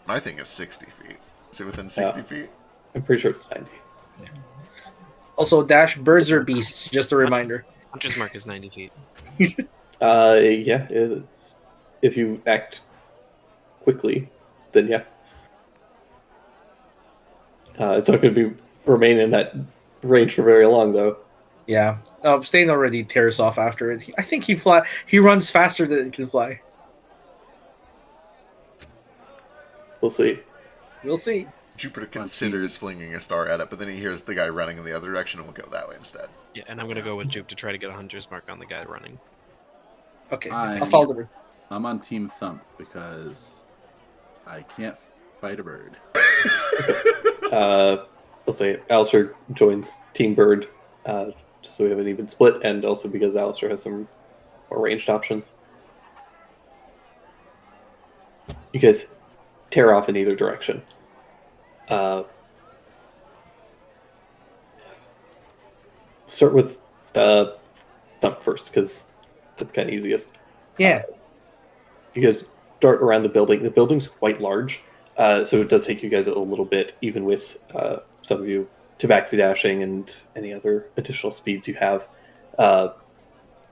Speaker 2: My thing is 60 feet. Is it within 60
Speaker 1: Yeah.
Speaker 2: feet?
Speaker 1: I'm pretty sure it's 90.
Speaker 8: Also, dash birds or beasts. Just a reminder.
Speaker 4: Hunter's mark is 90 feet.
Speaker 1: Yeah, it's if you act quickly, then yeah. It's not going to be remain in that range for very long, though.
Speaker 8: Yeah. Stain already tears off after it. I think he runs faster than it can fly.
Speaker 1: We'll see.
Speaker 8: We'll see.
Speaker 2: Jupiter considers flinging a star at it, but then he hears the guy running in the other direction and will go that way instead.
Speaker 4: Yeah, and I'm gonna go with Jupe to try to get a hunter's mark on the guy running.
Speaker 8: Okay,
Speaker 7: I-
Speaker 8: I'll follow the bird.
Speaker 7: I'm on Team Thump because I can't fight a bird.
Speaker 1: We'll say Alistair joins Team Bird, just so we have an even split, and also because Alistair has some more ranged options. You guys tear off in either direction. Start with Thump first, because that's kind of easiest.
Speaker 8: Yeah.
Speaker 1: You guys dart around the building. The building's quite large, so it does take you guys a little bit, even with some of you tabaxi dashing and any other additional speeds you have.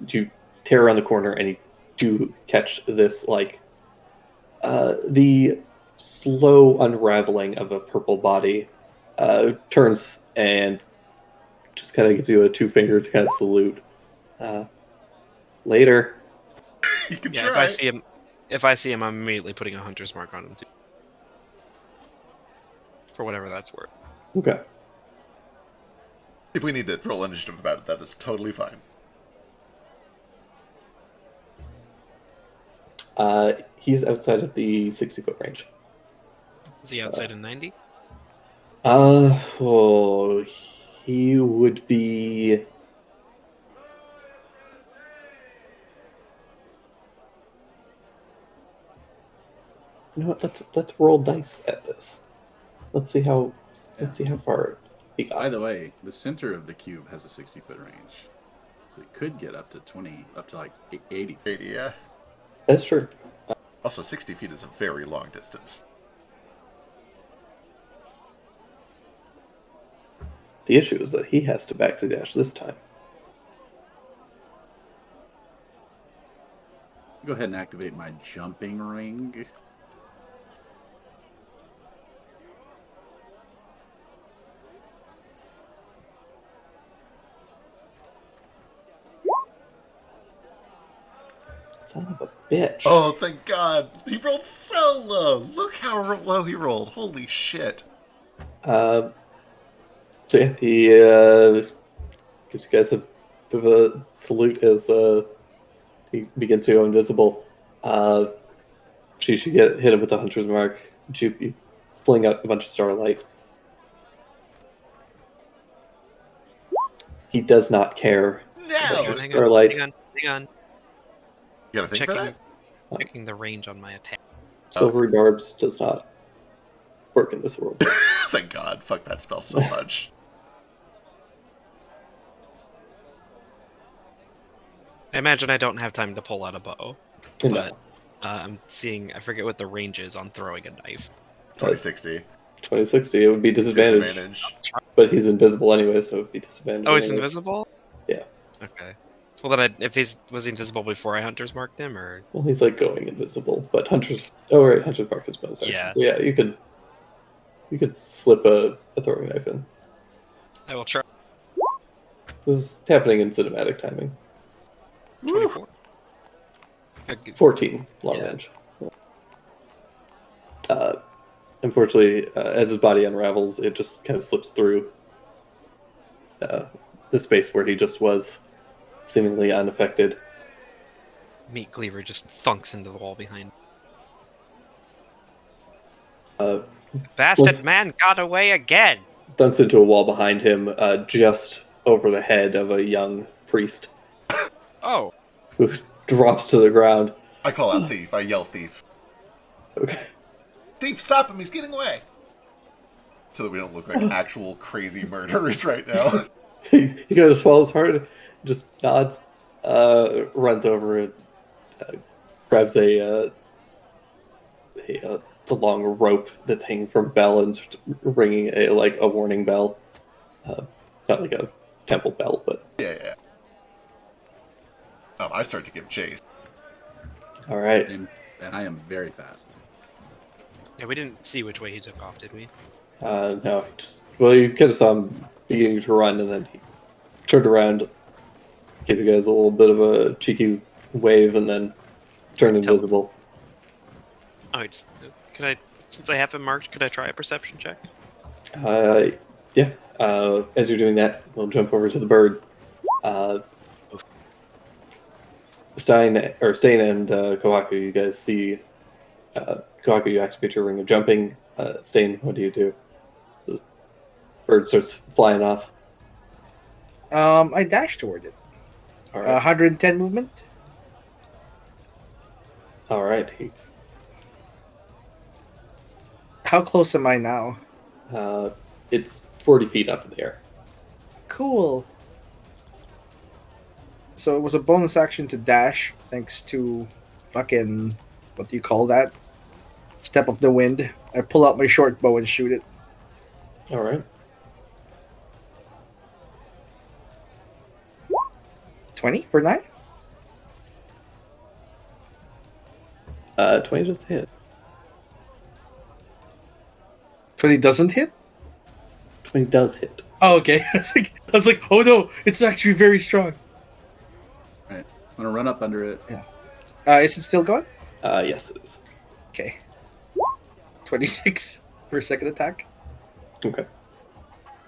Speaker 1: You tear around the corner and you do catch this, like, the slow unraveling of a purple body turns and just kind of gives you a two-finger to kind of salute. Later.
Speaker 2: You can
Speaker 4: Yeah,
Speaker 2: try.
Speaker 4: if I see him, I'm immediately putting a hunter's mark on him too. For whatever that's worth.
Speaker 1: Okay.
Speaker 2: If we need to roll initiative about it, that is totally fine.
Speaker 1: He's outside of the 60-foot range.
Speaker 4: Is he outside in 90?
Speaker 1: He would be. You know what? Let's roll dice at this. Let's see how far he
Speaker 7: By
Speaker 1: got.
Speaker 7: the way, the center of the cube has a 60-foot range, so it could get up to like 80.
Speaker 2: 80, yeah.
Speaker 1: That's true.
Speaker 2: Also, 60 feet is a very long distance.
Speaker 1: The issue is that he has to backsy dash this time.
Speaker 7: Go ahead and activate my jumping ring.
Speaker 1: Son of a bitch.
Speaker 2: Oh, thank God. He rolled so low. Look how low he rolled. Holy shit.
Speaker 1: So yeah, he gives you guys a bit of a salute as he begins to go invisible. She should hit him with the hunter's mark. You fling out a bunch of starlight. He does not care.
Speaker 2: No!
Speaker 4: Hang
Speaker 1: Starlight.
Speaker 4: on.
Speaker 2: You gotta think for that?
Speaker 4: Checking the range on my attack.
Speaker 1: Silvery barbs does not work in this world.
Speaker 2: Thank God. Fuck that spell so much.
Speaker 4: I imagine I don't have time to pull out a bow,
Speaker 1: No.
Speaker 4: but I'm seeing, I forget what the range is on throwing a knife.
Speaker 2: 2060.
Speaker 1: 2060, it would be disadvantage.
Speaker 2: Disadvantage.
Speaker 1: But he's invisible anyway, so it would be disadvantage.
Speaker 4: Oh, he's
Speaker 1: anyways.
Speaker 4: invisible?
Speaker 1: Yeah.
Speaker 4: Okay. Well, then was he invisible before I hunter's marked him, or?
Speaker 1: Well, he's like going invisible, but Hunter's. Oh, right, Hunter's mark is bonus action.
Speaker 4: Yeah.
Speaker 1: So yeah, you could slip a throwing knife in.
Speaker 4: I will try.
Speaker 1: This is happening in cinematic timing.
Speaker 4: 24.
Speaker 1: 14 long
Speaker 4: Yeah.
Speaker 1: range. Unfortunately, as his body unravels, it just kind of slips through the space where he just was, seemingly unaffected.
Speaker 4: Meat cleaver just thunks into the wall behind. Bastard
Speaker 1: What's-
Speaker 4: man got away again.
Speaker 1: Dunks into a wall behind him, just over the head of a young priest
Speaker 4: Oh,
Speaker 1: who drops to the ground.
Speaker 2: I call out thief. I yell thief.
Speaker 1: Okay.
Speaker 2: Thief, stop him. He's getting away. So that we don't look like actual crazy murderers right now.
Speaker 1: He kind of swallows hard, just nods, runs over and grabs the long rope that's hanging from a bell and starts ringing a warning bell. Not like a temple bell, but
Speaker 2: Yeah. I start to give chase.
Speaker 1: all right.
Speaker 7: And I am very fast.
Speaker 4: Yeah, we didn't see which way he took off, did we?
Speaker 1: No, you kind of saw him beginning to run, and then he turned around, gave you guys a little bit of a cheeky wave, and then turned invisible.
Speaker 4: Oh, could I? Since I have him marked, could I try a perception check?
Speaker 1: Yeah. As you're doing that, we'll jump over to the bird. Stain and Kohaku, you guys see. Kohaku, you activate your ring of jumping. Stain, what do? The bird starts flying off.
Speaker 8: I dash toward it.
Speaker 1: All right.
Speaker 8: 110 movement.
Speaker 1: All right.
Speaker 8: How close am I now?
Speaker 1: It's 40 feet up in the air.
Speaker 8: Cool. So it was a bonus action to dash, thanks to fucking, what do you call that? Step of the wind. I pull out my short bow and shoot it.
Speaker 1: All right.
Speaker 8: 20 for 9?
Speaker 1: 20 just hit.
Speaker 8: 20 doesn't hit?
Speaker 1: 20 does hit.
Speaker 8: Oh, okay. I was like, oh no, it's actually very strong.
Speaker 7: I'm gonna run up under it.
Speaker 8: Is it still going?
Speaker 1: Yes, it is.
Speaker 8: Okay. 26 for a second attack.
Speaker 1: Okay.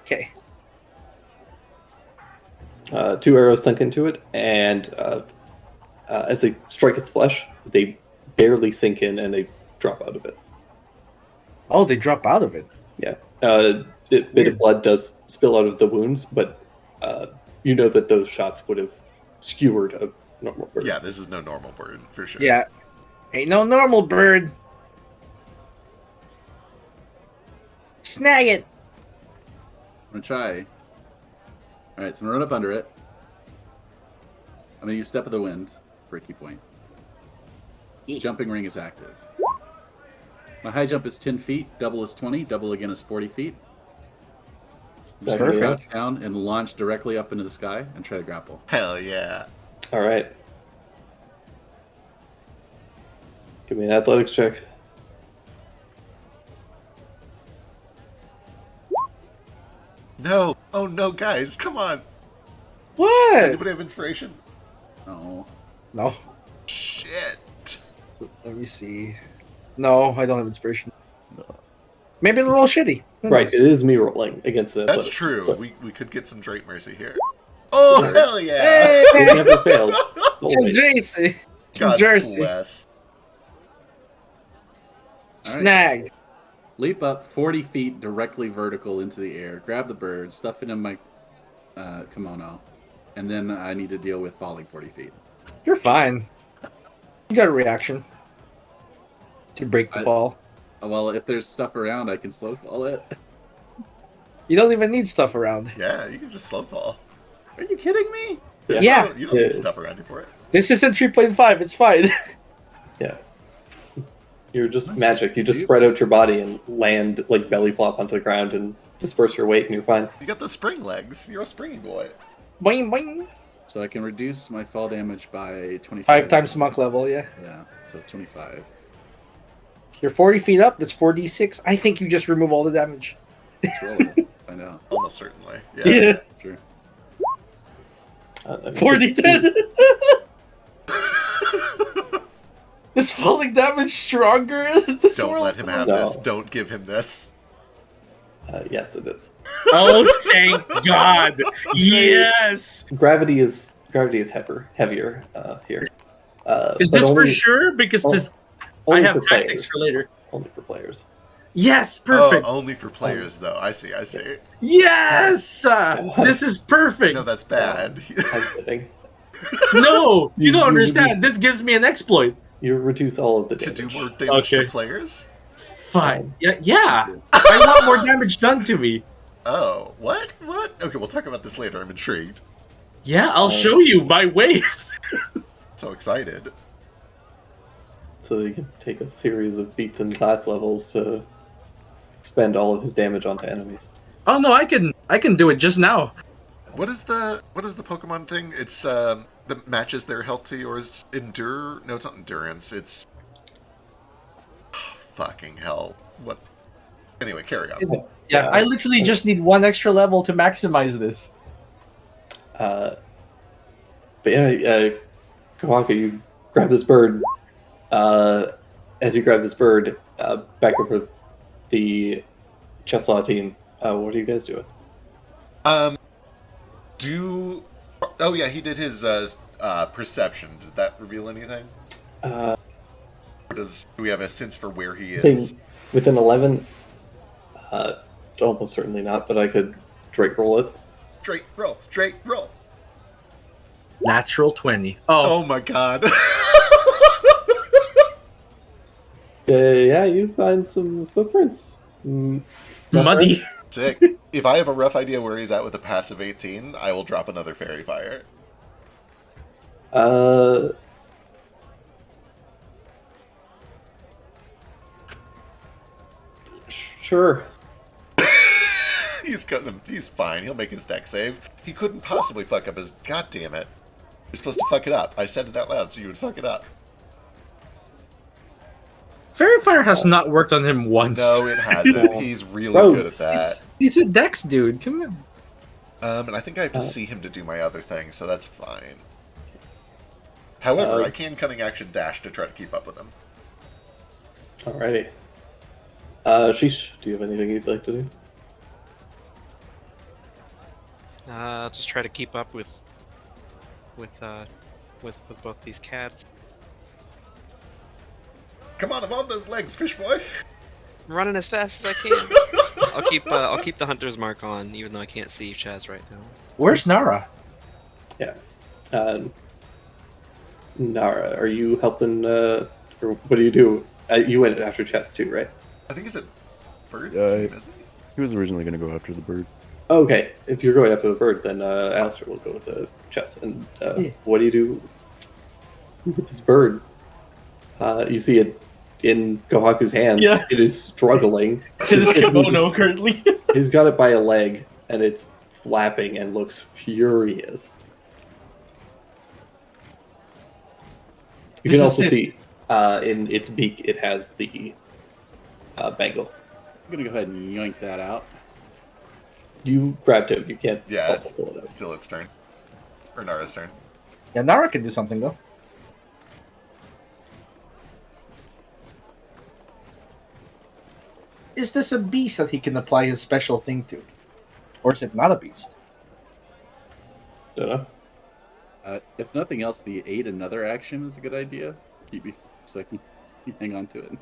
Speaker 8: Okay.
Speaker 1: 2 arrows sunk into it, and as they strike its flesh, they barely sink in and they drop out of it.
Speaker 8: Oh, they drop out of it.
Speaker 1: Yeah. A bit of blood does spill out of the wounds, but you know that those shots would have skewered a normal bird.
Speaker 2: Yeah, this is no normal bird, for sure.
Speaker 8: Yeah. Ain't no normal bird. Snag it.
Speaker 7: I'm gonna try. Alright, so I'm gonna run up under it. I'm gonna use Step of the Wind for a key point. Jumping ring is active. My high jump is 10 feet, double is 20, double again is 40 feet. I'm just gonna
Speaker 1: Perfect.
Speaker 7: crouch down and launch directly up into the sky and try to grapple.
Speaker 2: Hell yeah.
Speaker 1: All right. Give me an athletics check.
Speaker 2: No. Oh no, guys, come on. Does
Speaker 8: What?
Speaker 2: anybody have inspiration?
Speaker 7: Oh.
Speaker 8: No.
Speaker 2: Shit.
Speaker 8: Let me see. No, I don't have inspiration. Maybe it'll roll shitty. Who
Speaker 1: Right,
Speaker 8: knows?
Speaker 1: it is me rolling against it.
Speaker 2: That's true. We could get some Drake Mercy here. Oh, hell yeah.
Speaker 8: Hey!
Speaker 1: It never fails.
Speaker 8: Some
Speaker 1: Always.
Speaker 8: Jersey. Some
Speaker 2: God
Speaker 8: Jersey.
Speaker 2: bless.
Speaker 7: All right.
Speaker 8: Snag.
Speaker 7: Leap up 40 feet directly vertical into the air. Grab the bird, stuff it in my kimono. And then I need to deal with falling 40 feet.
Speaker 8: You're fine. You got a reaction to break the fall.
Speaker 7: Well, if there's stuff around, I can slow fall it.
Speaker 8: You don't even need stuff around.
Speaker 2: Yeah, you can just slow fall.
Speaker 7: Are you kidding me?
Speaker 8: Yeah.
Speaker 2: You don't need stuff around you for it.
Speaker 8: This isn't 3.5. It's fine.
Speaker 1: Yeah. You're just
Speaker 7: Nice.
Speaker 1: magic. You just
Speaker 7: You-
Speaker 1: spread out your body and land, like belly flop onto the ground and disperse your weight, and you're fine.
Speaker 2: You got the spring legs. You're a springy boy.
Speaker 8: Boing, boing.
Speaker 7: So I can reduce my fall damage by 25.
Speaker 8: 5 times monk level, yeah.
Speaker 7: Yeah, so 25.
Speaker 8: You're 40 feet up. That's 4d6. I think you just remove all the damage.
Speaker 7: Let's roll it. Find out.
Speaker 2: Almost certainly. Yeah.
Speaker 7: Sure.
Speaker 1: That means
Speaker 8: 40-10. Is falling damage stronger in this
Speaker 2: Don't
Speaker 8: world?
Speaker 2: let him have
Speaker 1: No.
Speaker 2: this. Don't give him this.
Speaker 1: Yes, it is.
Speaker 8: Oh, thank God. Yes.
Speaker 1: Gravity is heavier here.
Speaker 8: Is
Speaker 1: but
Speaker 8: this for
Speaker 1: only-
Speaker 8: sure? Because
Speaker 1: only-
Speaker 8: this, I
Speaker 1: only
Speaker 8: have
Speaker 1: for
Speaker 8: tactics
Speaker 1: players.
Speaker 8: for later.
Speaker 1: Only for players.
Speaker 8: Yes, perfect.
Speaker 2: Oh, only for players, though. I see.
Speaker 8: Yes, this is perfect.
Speaker 2: No, that's bad.
Speaker 1: I'm kidding.
Speaker 8: No, you don't
Speaker 1: You
Speaker 8: understand.
Speaker 1: reduce-
Speaker 8: This gives me an exploit.
Speaker 1: You reduce all of the
Speaker 2: to
Speaker 1: damage.
Speaker 2: do more damage
Speaker 8: Okay.
Speaker 2: to players?
Speaker 8: Fine. Yeah. I want more damage done to me.
Speaker 2: Oh, what? What? Okay, we'll talk about this later. I'm intrigued.
Speaker 8: Yeah, I'll show you my ways.
Speaker 2: So excited.
Speaker 1: so that he can take a series of feats and class levels to spend all of his damage onto enemies.
Speaker 8: Oh no, I can do it just now.
Speaker 2: What is the Pokemon thing? It's that matches their health to yours. Endure? No, it's not endurance. It's fucking hell. What? Anyway, carry on.
Speaker 8: Yeah, I literally just need one extra level to maximize this.
Speaker 1: But yeah, Kawaku, you grab this bird. As you grab this bird, back over the Chesslaw team, what are you guys doing?
Speaker 2: Oh yeah, he did his perception. Did that reveal anything? Or do we have a sense for where he is?
Speaker 1: Within 11, almost certainly not, but I could Drake roll it.
Speaker 2: Drake roll.
Speaker 8: Natural 20.
Speaker 2: Oh my god.
Speaker 1: Yeah, you find some footprints.
Speaker 8: Muddy.
Speaker 2: Sick. If I have a rough idea where he's at with a passive 18, I will drop another fairy fire.
Speaker 1: Sure.
Speaker 2: He's fine. He'll make his deck save. He couldn't possibly fuck up his. God damn it! You're supposed to fuck it up. I said it out loud so you would fuck it up.
Speaker 8: Fairy Fire has not worked on him once.
Speaker 2: No, it hasn't. He's really good at that.
Speaker 8: He's a Dex dude. Come on.
Speaker 2: And I think I have to see him to do my other thing, so that's fine. However, I can cunning action dash to try to keep up with him.
Speaker 1: Alrighty. Sheesh, do you have anything you'd like to do?
Speaker 4: I'll just try to keep up with both these cats.
Speaker 2: Come on, evolve those legs, fish boy.
Speaker 4: I'm running as fast as I can. I'll keep the hunter's mark on, even though I can't see Chaz right now.
Speaker 8: Where's Nara?
Speaker 1: Yeah. Nara, are you helping, or what do you do? You went after Chess too, right?
Speaker 2: I think it's a bird
Speaker 5: Yeah,
Speaker 2: team, isn't he?
Speaker 5: He was originally going to go after the bird.
Speaker 1: Okay, if you're going after the bird, then Alistair will go with the Chess. And what do you do with this bird? You see it in Kohaku's hands.
Speaker 8: Yeah.
Speaker 1: It is struggling.
Speaker 8: It's in his kimono currently.
Speaker 1: He's got it by a leg, and it's flapping and looks furious. You can also see in its beak, it has the bangle.
Speaker 7: I'm gonna go ahead and yoink that out.
Speaker 1: You grabbed him. You can't
Speaker 2: Yeah,
Speaker 1: also
Speaker 2: it's
Speaker 1: pull it out.
Speaker 2: still its turn. Or Nara's turn.
Speaker 8: Yeah, Nara can do something though. Is this a beast that he can apply his special thing to? Or is it not a beast?
Speaker 1: Don't know.
Speaker 7: If nothing else, the aid another action is a good idea. Keep me so I can hang on to it.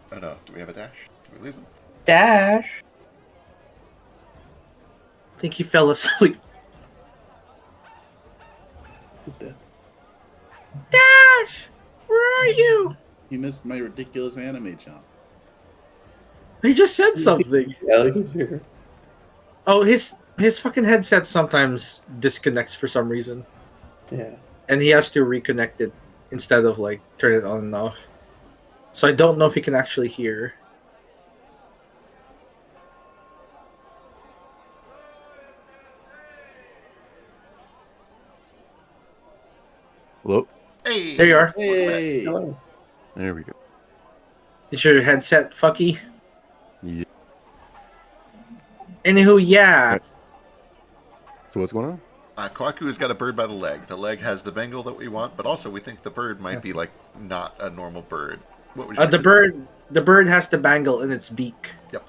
Speaker 2: Oh no, do we have a dash? Did we lose him?
Speaker 8: Dash. I think he fell asleep.
Speaker 1: He's dead.
Speaker 8: Dash! Where are you?
Speaker 7: He missed my ridiculous anime jump.
Speaker 8: He just said something.
Speaker 1: Yeah, he's here.
Speaker 8: Oh, his fucking headset sometimes disconnects for some reason.
Speaker 1: Yeah.
Speaker 8: And he has to reconnect it instead of like turn it on and off. So I don't know if he can actually hear.
Speaker 5: Hello?
Speaker 2: Hey!
Speaker 8: There you are.
Speaker 7: Hey!
Speaker 1: Hello.
Speaker 5: There we go.
Speaker 8: Is your headset fucky?
Speaker 5: Yeah.
Speaker 8: Anywho, yeah.
Speaker 5: Right. So what's going on?
Speaker 2: Kwaku's got a bird by the leg. The leg has the bangle that we want, but also we think the bird might be like not a normal bird. What would you
Speaker 8: The bird has the bangle in its beak.
Speaker 2: Yep.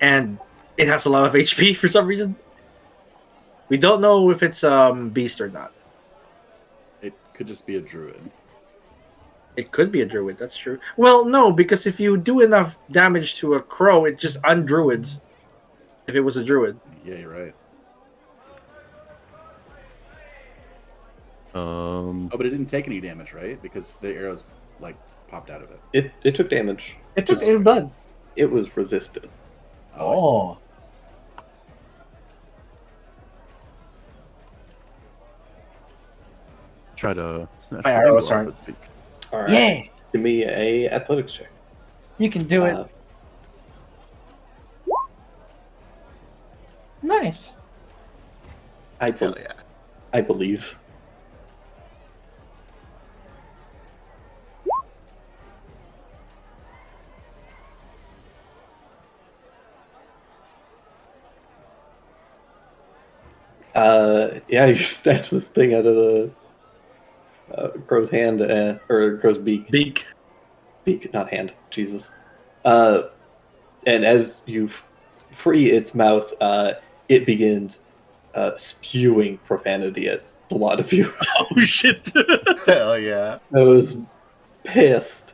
Speaker 8: And it has a lot of HP for some reason. We don't know if it's beast or not.
Speaker 7: It could just be a druid.
Speaker 8: It could be a druid, that's true. Well, no, because if you do enough damage to a crow, it just undruids. if it was a druid.
Speaker 7: Yeah, you're right.
Speaker 5: Um,
Speaker 7: Oh, but it didn't take any damage, right? Because the arrows like popped out of it.
Speaker 1: It took damage.
Speaker 8: It took
Speaker 1: Just-
Speaker 8: a blood.
Speaker 1: It was resisted.
Speaker 8: Oh.
Speaker 5: try to snatch
Speaker 8: My
Speaker 5: the
Speaker 8: arrows
Speaker 5: angle off
Speaker 8: aren't-
Speaker 5: its beak.
Speaker 1: All right.
Speaker 8: Yeah,
Speaker 1: Give me a athletics check.
Speaker 8: you can do it.
Speaker 1: Uh,
Speaker 8: Nice.
Speaker 1: I,
Speaker 2: Hell
Speaker 1: be-
Speaker 2: yeah.
Speaker 1: I believe. Yeah, you snatch this thing out of the crow's hand, or crow's beak.
Speaker 8: Beak.
Speaker 1: Beak, not hand. Jesus. And as you free its mouth, it begins spewing profanity at a lot of you.
Speaker 8: Oh shit.
Speaker 2: Hell yeah.
Speaker 1: I was pissed.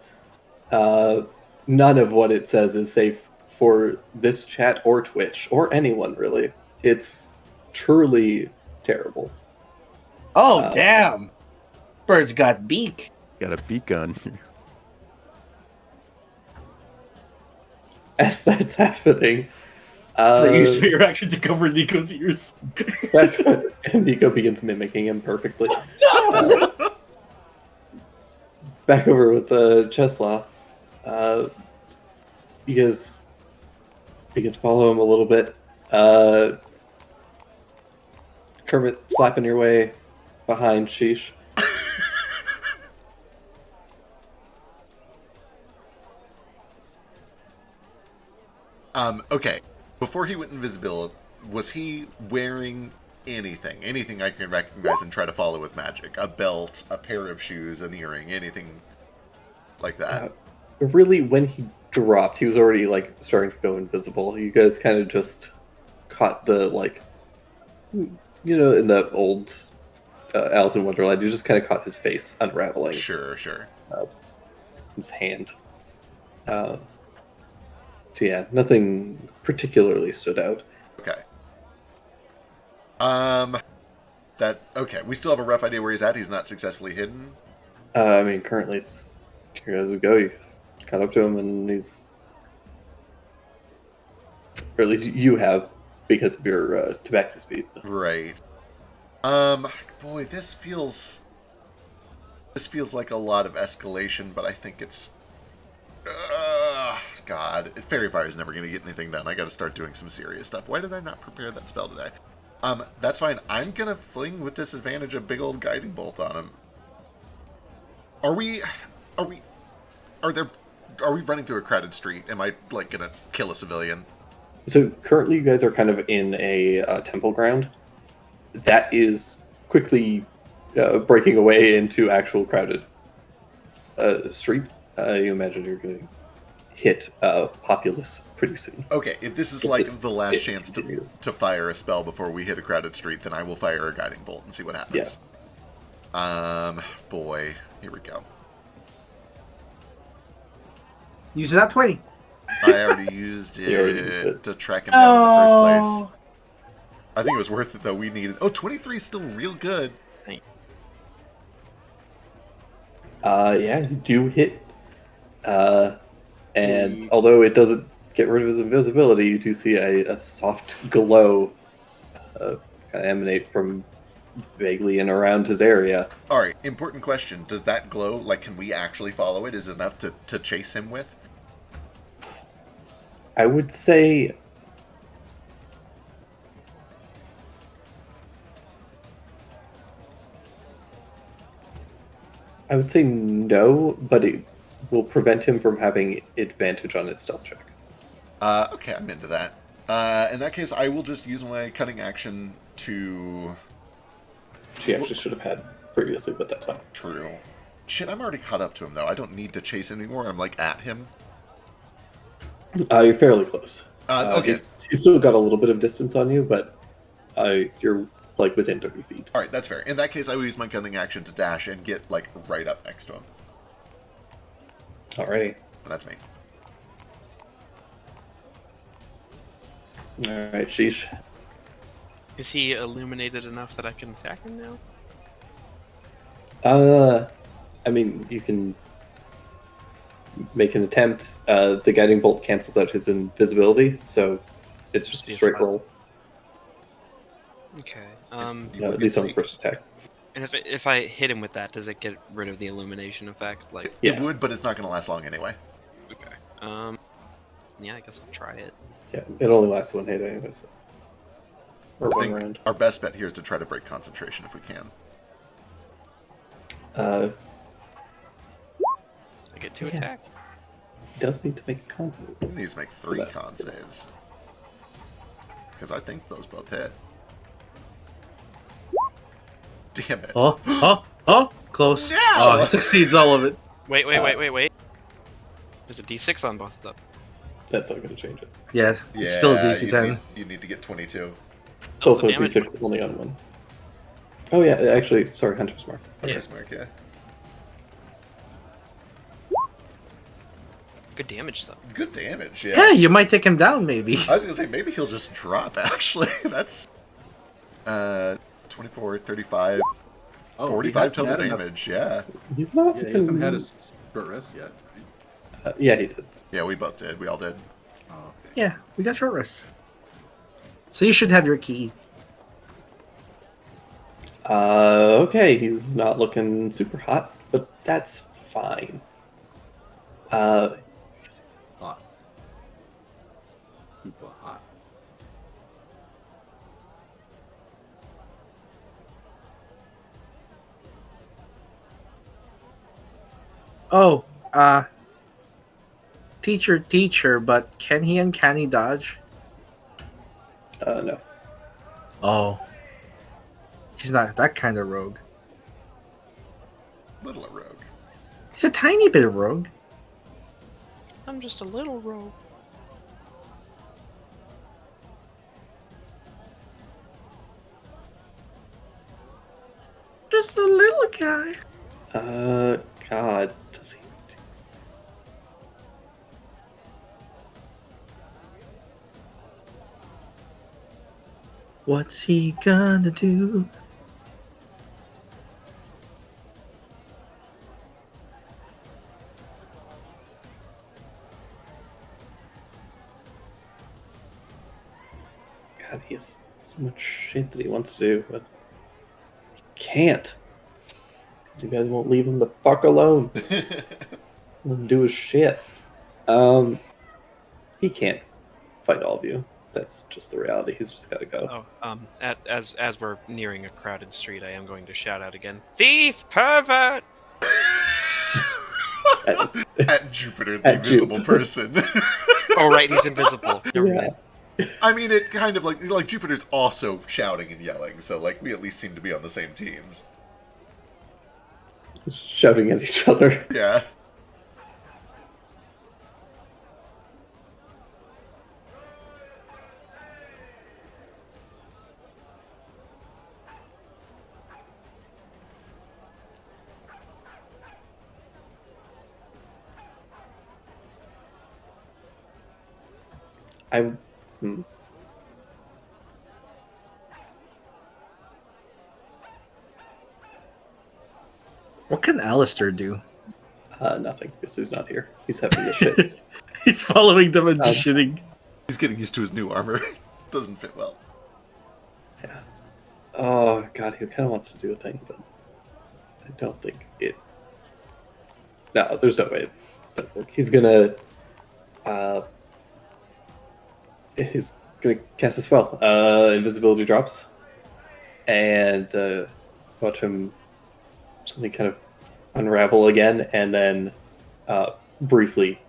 Speaker 1: None of what it says is safe for this chat or Twitch or anyone really. It's truly terrible.
Speaker 8: Oh
Speaker 1: Wow.
Speaker 8: damn. Bird's got beak.
Speaker 5: Got a beak gun.
Speaker 1: As that's happening,
Speaker 8: Use your action to cover Nico's ears.
Speaker 1: and Nico begins mimicking him perfectly. Back over with Cheslaw. You guys begin to follow him a little bit. Kermit slapping your way behind Sheesh.
Speaker 2: Okay. Before he went invisible, was he wearing anything? Anything I can recognize and try to follow with magic? A belt, a pair of shoes, an earring, anything like that?
Speaker 1: Really, when he dropped, he was already like starting to go invisible. You guys kind of just caught the like, in the old Alice in Wonderland, you just kind of caught his face unraveling,
Speaker 2: Sure.
Speaker 1: his hand. So yeah, nothing particularly stood out.
Speaker 2: Okay. Okay. We still have a rough idea where he's at. He's not successfully hidden.
Speaker 1: I mean, currently it's here as a go. You caught up to him, and he's, or at least you have, because of your tabaxi speed.
Speaker 2: Right. Boy, this feels like a lot of escalation, but I think it's. God, Fairy Fire is never going to get anything done. I got to start doing some serious stuff. Why did I not prepare that spell today? That's fine. I'm going to fling with disadvantage a big old guiding bolt on him. Are we running through a crowded street? Am I like going to kill a civilian?
Speaker 1: So currently, you guys are kind of in a temple ground that is quickly breaking away into actual crowded street. You imagine you're going to hit populace pretty soon.
Speaker 2: Okay, if this is
Speaker 1: If
Speaker 2: like
Speaker 1: this-
Speaker 2: the last
Speaker 1: it
Speaker 2: chance
Speaker 1: continues.
Speaker 2: to fire a spell before we hit a crowded street, then I will fire a guiding bolt and see what happens. Boy, here we go.
Speaker 8: Use that 20.
Speaker 2: I already used
Speaker 1: You already used
Speaker 2: it
Speaker 1: it.
Speaker 2: to track him down in the first place. I think it was worth it though. We needed. 23 is still real good.
Speaker 1: Yeah, you do hit. And although it doesn't get rid of his invisibility, you do see a soft glow kind of emanate from vaguely in around his area.
Speaker 2: All right, important question. Does that glow, like, can we actually follow it? Is it enough to chase him with?
Speaker 1: I would say no, but it will prevent him from having advantage on his stealth check.
Speaker 2: Okay, I'm into that. In that case, I will just use my cutting action to...
Speaker 1: She actually should have had previously, but that's fine.
Speaker 2: True. Shit, I'm already caught up to him, though. I don't need to chase him anymore. I'm, like, at him.
Speaker 1: You're fairly close.
Speaker 2: Okay.
Speaker 1: He's still got a little bit of distance on you, but you're like within 30 feet.
Speaker 2: All right, that's fair. In that case, I will use my cunning action to dash and get, like, right up next to him.
Speaker 1: Alrighty.
Speaker 2: And that's me.
Speaker 1: All right, sheesh.
Speaker 4: Is he illuminated enough that I can attack him now?
Speaker 1: I mean, you can make an attempt. The guiding bolt cancels out his invisibility, so it's just a straight roll.
Speaker 4: Okay.
Speaker 2: You would
Speaker 1: At least
Speaker 2: get
Speaker 1: on the
Speaker 2: sneak.
Speaker 1: first attack.
Speaker 4: And if I hit him with that, does it get rid of the illumination effect? Like,
Speaker 1: Yeah.
Speaker 2: It would, but it's not going to last long anyway.
Speaker 4: okay. Yeah, I guess I'll try it.
Speaker 1: Yeah, it only lasts one hit anyways. Or
Speaker 2: I
Speaker 1: one
Speaker 2: think
Speaker 1: round.
Speaker 2: our best bet here is to try to break concentration if we can.
Speaker 4: I get 2
Speaker 1: Yeah.
Speaker 4: attack.
Speaker 1: He does need to make a con save.
Speaker 2: He needs to make 3 con saves. Because I think those both hit. Damn it.
Speaker 8: Oh, close.
Speaker 2: No!
Speaker 8: Oh, it succeeds all of it.
Speaker 4: Wait. There's a D6 on both of them.
Speaker 1: That's not going to change it.
Speaker 8: Yeah, it's still a
Speaker 2: Yeah,
Speaker 8: DC 10.
Speaker 2: you need to get 22.
Speaker 1: It's also a
Speaker 4: damage
Speaker 1: D6 only on one. Oh yeah, actually, sorry, Hunter's Mark.
Speaker 2: Hunter's Mark, yeah.
Speaker 4: Good damage though.
Speaker 2: Good damage,
Speaker 8: Yeah,
Speaker 2: yeah.
Speaker 8: you might take him down, maybe.
Speaker 2: I was going to say, maybe he'll just drop, actually. That's 24, 35,
Speaker 7: Oh,
Speaker 2: 45 total
Speaker 7: had enough-
Speaker 2: damage, yeah.
Speaker 1: He's not.
Speaker 7: Yeah, he hasn't had a short rest yet. Right?
Speaker 1: Yeah, he did.
Speaker 2: Yeah, we both did. We all did.
Speaker 7: Oh, okay.
Speaker 8: Yeah, we got short rest. So you should have your key.
Speaker 1: Okay, he's not looking super hot, but that's fine.
Speaker 7: Hot. People hot.
Speaker 8: Oh, teacher, but can he uncanny dodge?
Speaker 1: No.
Speaker 8: Oh. He's not that kind of rogue.
Speaker 2: Little a rogue.
Speaker 8: He's a tiny bit of rogue.
Speaker 4: I'm just a little rogue.
Speaker 8: Just a little guy.
Speaker 1: God, does he?
Speaker 8: What's he gonna do?
Speaker 1: God, he has so much shit that he wants to do, but he can't. Because you guys won't leave him the fuck alone. Let him do his shit. He can't fight all of you. That's just the reality. He's just got to go.
Speaker 4: Oh, as we're nearing a crowded street, I am going to shout out again, "Thief, pervert!"
Speaker 2: At Jupiter, the
Speaker 1: At
Speaker 2: invisible
Speaker 1: Jupiter.
Speaker 2: person.
Speaker 4: Oh right, he's invisible. Never mind.
Speaker 2: I mean, it kind of like Jupiter's also shouting and yelling, so like we at least seem to be on the same teams.
Speaker 1: Just shouting at each other.
Speaker 2: Yeah.
Speaker 1: I.
Speaker 8: What can Alistair do?
Speaker 1: Nothing, because he's not here. He's having the shits.
Speaker 8: He's following them and just shooting.
Speaker 2: He's getting used to his new armor. Doesn't fit well.
Speaker 1: Yeah. Oh god, he kind of wants to do a thing, but I don't think it. No, there's no way that work. He's gonna cast a spell. Invisibility drops, and watch him something kind of unravel again, and then briefly,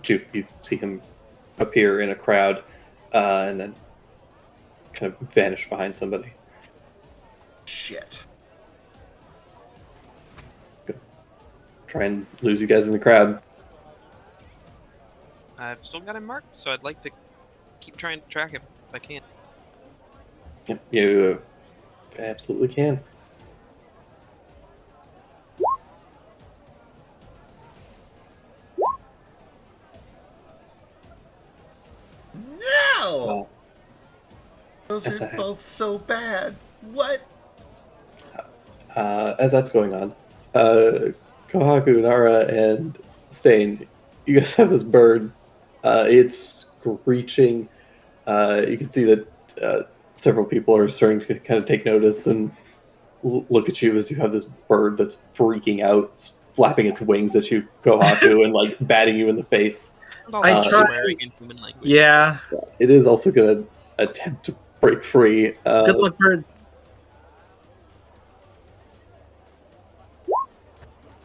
Speaker 1: you see him appear in a crowd, and then kind of vanish behind somebody.
Speaker 2: Shit.
Speaker 1: Try and lose you guys in the crowd.
Speaker 4: I've still got him marked, so I'd like to keep trying to track him if I can.
Speaker 1: Yep, you absolutely can.
Speaker 2: No! Those
Speaker 1: As
Speaker 2: are
Speaker 1: that
Speaker 2: both so bad. What?
Speaker 1: As that's going on, Kohaku, Nara, and Stain, you guys have this bird. It's screeching. You can see that several people are starting to kind of take notice and look at you as you have this bird that's freaking out, flapping its wings at you, Kohaku, and like batting you in the face.
Speaker 8: I
Speaker 4: Lots of
Speaker 8: tried-
Speaker 4: swearing in human language.
Speaker 8: Yeah.
Speaker 1: It is also going to attempt to break free.
Speaker 8: Good luck, bird.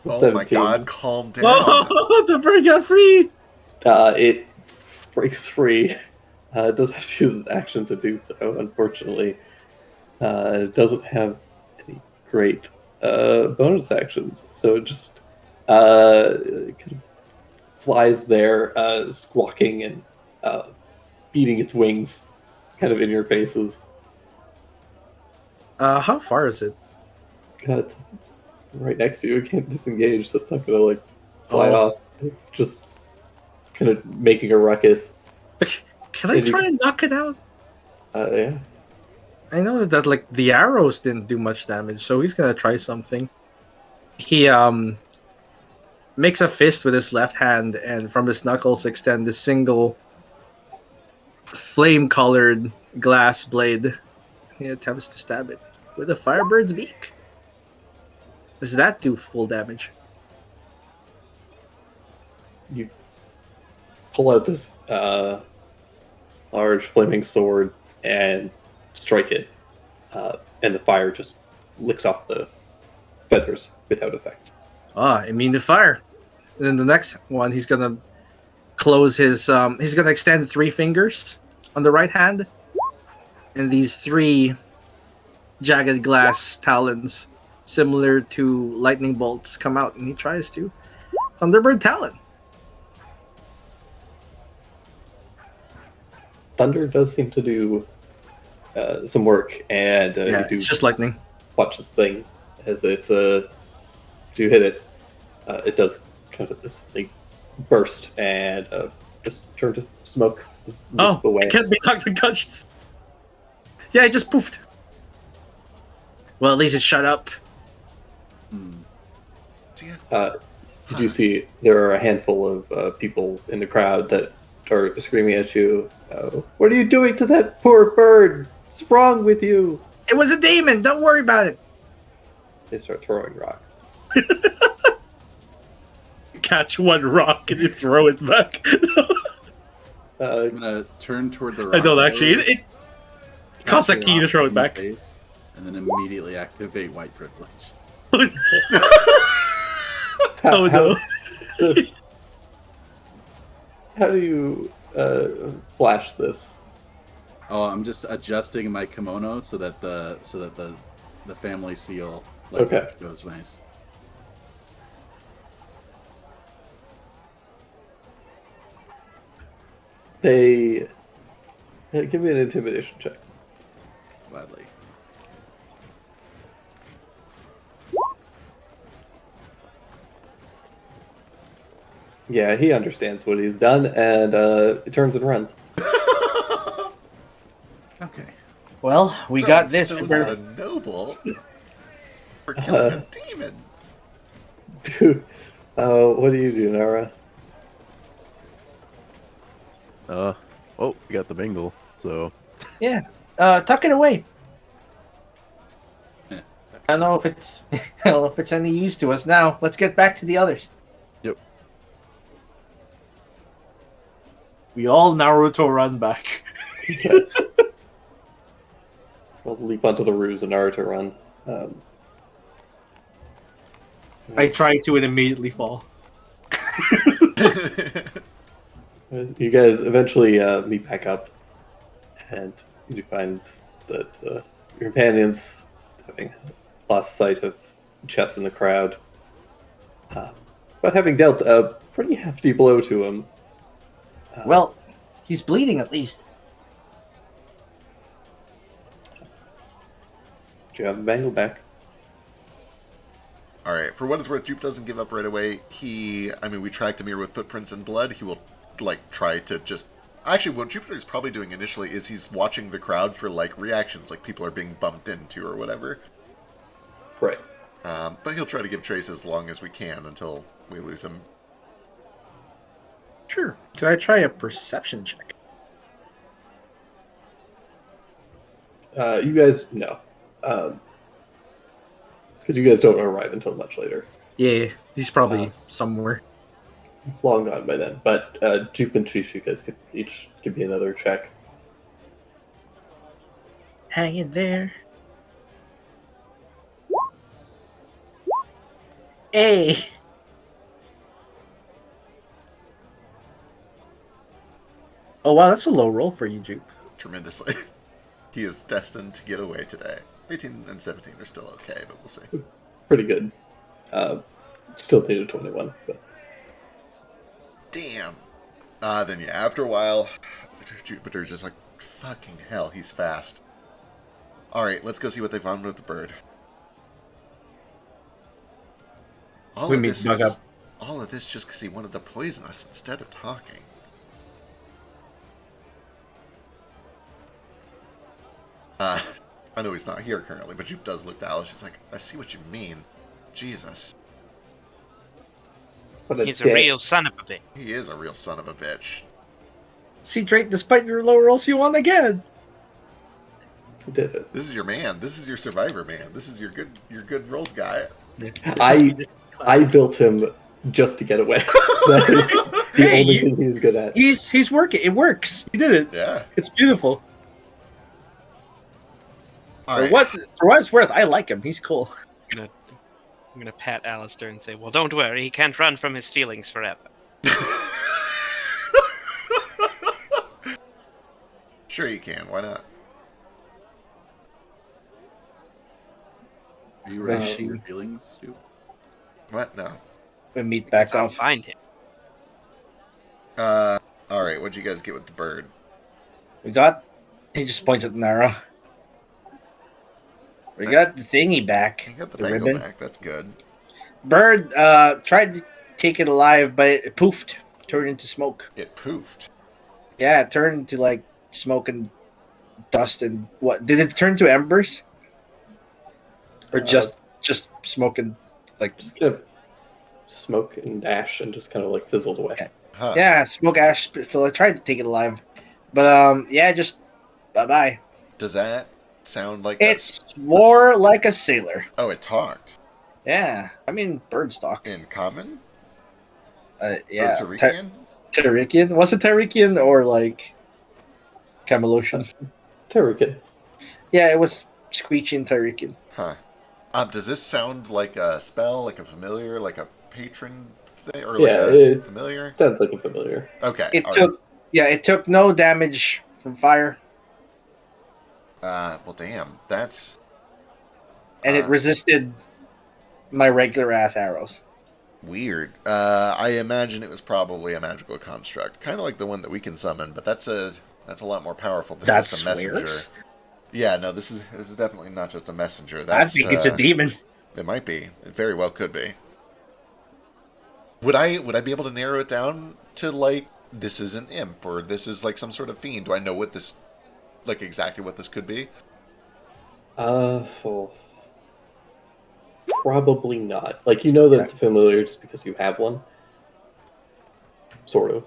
Speaker 2: Oh
Speaker 1: 17.
Speaker 2: my god, calm down.
Speaker 8: Oh, the bird got free.
Speaker 1: It breaks free. It does have to use its action to do so, unfortunately. It doesn't have any great bonus actions, so it just kind of flies there, squawking and beating its wings kind of in your faces.
Speaker 8: How far is it?
Speaker 1: It's right next to you. It can't disengage, so it's not going to like fly
Speaker 8: Oh.
Speaker 1: off. It's just kind of making a ruckus.
Speaker 8: Can I
Speaker 1: Maybe-
Speaker 8: try and knock it out?
Speaker 1: Yeah.
Speaker 8: I know that like the arrows didn't do much damage, so he's gonna try something. He makes a fist with his left hand, and from his knuckles extend a single flame-colored glass blade. He attempts to stab it with a firebird's beak. Does that do full damage?
Speaker 1: You pull out this large flaming sword and strike it, and the fire just licks off the feathers without effect.
Speaker 8: Immune to fire. And then the next one, he's gonna close his. He's gonna extend 3 fingers on the right hand, and these 3 jagged glass talons, similar to lightning bolts, come out, and he tries to Thunderbird Talon.
Speaker 1: Thunder does seem to do some work, and
Speaker 8: Yeah,
Speaker 1: you do
Speaker 8: it's just lightning.
Speaker 1: watch this thing as it do hit it. It does kind of this thing burst and just turn to smoke.
Speaker 8: Oh,
Speaker 1: wisp away.
Speaker 8: it can't be knocked unconscious. Yeah, it just poofed. Well, at least it shut up.
Speaker 2: Do you have-
Speaker 1: Did you see there are a handful of people in the crowd that are screaming at you? What are you doing to that poor bird? What's wrong with you?
Speaker 8: It was a demon. Don't worry about it.
Speaker 1: They start throwing rocks.
Speaker 8: Catch one rock and you throw it back.
Speaker 1: Uh,
Speaker 7: I'm gonna turn toward the.
Speaker 8: I don't
Speaker 7: rock
Speaker 8: actually.
Speaker 7: bird,
Speaker 8: It costs a
Speaker 7: catch the
Speaker 8: key to
Speaker 7: rock
Speaker 8: throw
Speaker 7: in
Speaker 8: it
Speaker 7: the
Speaker 8: back.
Speaker 7: face, and then immediately activate white privilege.
Speaker 8: Oh no.
Speaker 1: so, how do you flash this?
Speaker 7: Oh, I'm just adjusting my kimono so that the family seal
Speaker 1: Okay.
Speaker 7: goes nice.
Speaker 1: They give me an intimidation check.
Speaker 7: Gladly.
Speaker 1: Yeah, he understands what he's done, and it turns and runs.
Speaker 7: Okay.
Speaker 8: Well, we
Speaker 2: Throwing
Speaker 8: got this.
Speaker 2: stones
Speaker 8: We're-
Speaker 2: at a noble for killing a demon.
Speaker 1: Dude, what do you do, Nara?
Speaker 5: Oh, we got the Bengal, so
Speaker 8: tuck it away.
Speaker 7: Yeah,
Speaker 8: I don't know if it's I don't know if it's any use to us now. Let's get back to the others.
Speaker 5: Yep.
Speaker 8: We all Naruto run back.
Speaker 1: I'll leap onto the ruse and Naruto run.
Speaker 8: I try to and immediately fall.
Speaker 1: You guys eventually meet back up, and you find that your companions, having lost sight of Chess in the crowd, but having dealt a pretty hefty blow to him.
Speaker 8: Well, he's bleeding at least.
Speaker 1: Do you have Bangle back?
Speaker 2: All right. For what it's worth, Jupe doesn't give up right away. We tracked him here with footprints and blood. He will, try to just Actually, what Jupiter's probably doing initially is he's watching the crowd for like reactions, like people are being bumped into or whatever.
Speaker 1: Right.
Speaker 2: But he'll try to give Trace as long as we can until we lose him.
Speaker 8: Sure. Could I try a perception check?
Speaker 1: You guys, no. Because you guys don't arrive until much later.
Speaker 8: Yeah, he's probably somewhere.
Speaker 1: It's long gone by then. But Jupe and Chish, you guys could each give me another check.
Speaker 8: Hang in there. Hey. Oh wow, that's a low roll for you, Jupe.
Speaker 2: Tremendously. He is destined to get away today. 18 and 17 are still okay, but we'll see.
Speaker 1: Pretty good. Still need a 21. But
Speaker 2: Damn. Then yeah, after a while, Jupiter's just like, fucking hell, he's fast. Alright, let's go see what they found with the bird. All
Speaker 8: We
Speaker 2: of
Speaker 8: meet
Speaker 2: this
Speaker 8: Bug
Speaker 2: is-
Speaker 8: Up.
Speaker 2: all of this just because he wanted to poison us instead of talking. I know he's not here currently, but Jupe does look to Alice. She's like, I see what you mean. Jesus.
Speaker 1: what a
Speaker 4: He's a
Speaker 1: dick.
Speaker 4: real son of a bitch.
Speaker 2: He is a real son of a bitch.
Speaker 8: See, Drake, despite your low rolls, you won again.
Speaker 1: He did it.
Speaker 2: This is your man. This is your survivor man. This is your good rolls guy.
Speaker 1: I built him just to get away. That is the
Speaker 8: Hey,
Speaker 1: only
Speaker 8: you-
Speaker 1: thing he's good at.
Speaker 8: He's working. It works. He did it.
Speaker 2: Yeah.
Speaker 8: It's beautiful.
Speaker 2: All
Speaker 8: For
Speaker 2: right.
Speaker 8: what it's worth, I like him. He's cool.
Speaker 4: I'm gonna pat Alistair and say, "Well, don't worry. He can't run from his feelings forever."
Speaker 2: Sure you can. Why not?
Speaker 7: Are you ready
Speaker 8: Well,
Speaker 7: for your feelings, Jupe?
Speaker 2: What? No.
Speaker 8: We meet back
Speaker 4: I'll
Speaker 8: off.
Speaker 4: find him.
Speaker 2: All right. What'd you guys get with the bird?
Speaker 8: We got. He just points at the arrow. We got the thingy back.
Speaker 2: You got the
Speaker 8: The
Speaker 2: bangle
Speaker 8: ribbon.
Speaker 2: back. That's good.
Speaker 8: Bird tried to take it alive, but it poofed, turned into smoke.
Speaker 2: It poofed.
Speaker 8: Yeah, it turned into like smoke and dust and what? Did it turn to embers? Or just smoke and like
Speaker 1: Just kind of smoke and ash and just kind of like fizzled away.
Speaker 2: Huh.
Speaker 8: yeah, smoke ash. Phil, I tried to take it alive, but yeah, just bye bye.
Speaker 2: Does that sound like
Speaker 8: It swore like a sailor.
Speaker 2: Oh, it talked
Speaker 8: Yeah, I mean birds talk.
Speaker 2: in common?
Speaker 8: Yeah,
Speaker 2: Or Tarikian?
Speaker 8: Tarikian. Was it Tarikian or like Camelosian?
Speaker 1: Terrican.
Speaker 8: Yeah, it was Screeching Tarikian.
Speaker 2: Huh.
Speaker 1: Does
Speaker 2: This sound like a spell, like a familiar, like a patron thing, or
Speaker 1: Yeah,
Speaker 2: like a
Speaker 1: it-
Speaker 2: familiar?
Speaker 1: Sounds like a familiar.
Speaker 2: Okay.
Speaker 8: It
Speaker 2: all
Speaker 8: took it took no damage from fire,
Speaker 2: right. Well, damn. That's
Speaker 8: and it resisted my regular ass arrows.
Speaker 2: weird. I imagine it was probably a magical construct, kind of like the one that we can summon, but that's a lot more powerful than
Speaker 8: That
Speaker 2: just a messenger.
Speaker 8: swears?
Speaker 2: Yeah, no, this is definitely not just a messenger.
Speaker 8: I
Speaker 2: That's,
Speaker 8: think it's a demon.
Speaker 2: It might be. It very well could be. Would I be able to narrow it down to like this is an imp or this is like some sort of fiend? Do I know what this like exactly what this could be?
Speaker 1: Well, probably not. Like, you know that it's a familiar just because you have one. Sort of.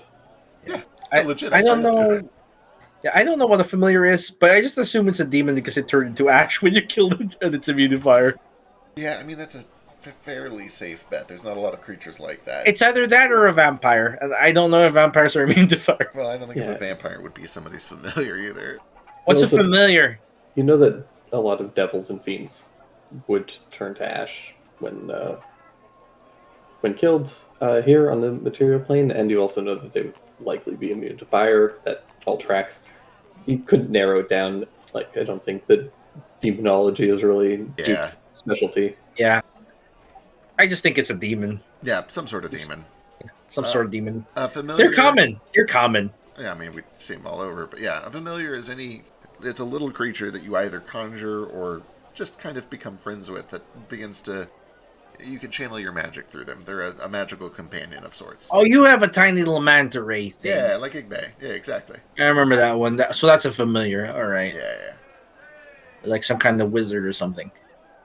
Speaker 2: Legit.
Speaker 8: I don't
Speaker 2: straight up do
Speaker 8: know. Yeah, I don't know what a familiar is, but I just assume it's a demon because it turned into ash when you killed it, and it's immune to fire.
Speaker 2: Yeah, I mean that's a fairly safe bet. There's not a lot of creatures like that.
Speaker 8: It's either that or a vampire, and I don't know if vampires are immune to fire.
Speaker 2: Well, I don't think
Speaker 1: Yeah.
Speaker 2: a vampire would be somebody's familiar either.
Speaker 8: What's a
Speaker 1: Also-
Speaker 8: familiar?
Speaker 1: You know that a lot of devils and fiends would turn to ash when killed here on the material plane, and you also know that they would likely be immune to fire. That all tracks. You couldn't narrow it down. Like, I don't think that demonology is really
Speaker 2: Yeah.
Speaker 1: Duke's specialty.
Speaker 8: Yeah, I just think it's a demon,
Speaker 2: Yeah, some sort of demon.
Speaker 8: some sort of demon.
Speaker 2: Familiar.
Speaker 8: They're common. You're common.
Speaker 2: Yeah, I mean we see them all over, but yeah, a familiar is any. It's a little creature that you either conjure or just kind of become friends with that begins to you can channel your magic through them. They're a magical companion of sorts.
Speaker 8: Oh, you have a tiny little manta ray thing.
Speaker 2: Yeah, like Igbe. Yeah, exactly.
Speaker 8: I remember that one. So that's a familiar. All right.
Speaker 2: Yeah.
Speaker 8: Like some kind of wizard or something.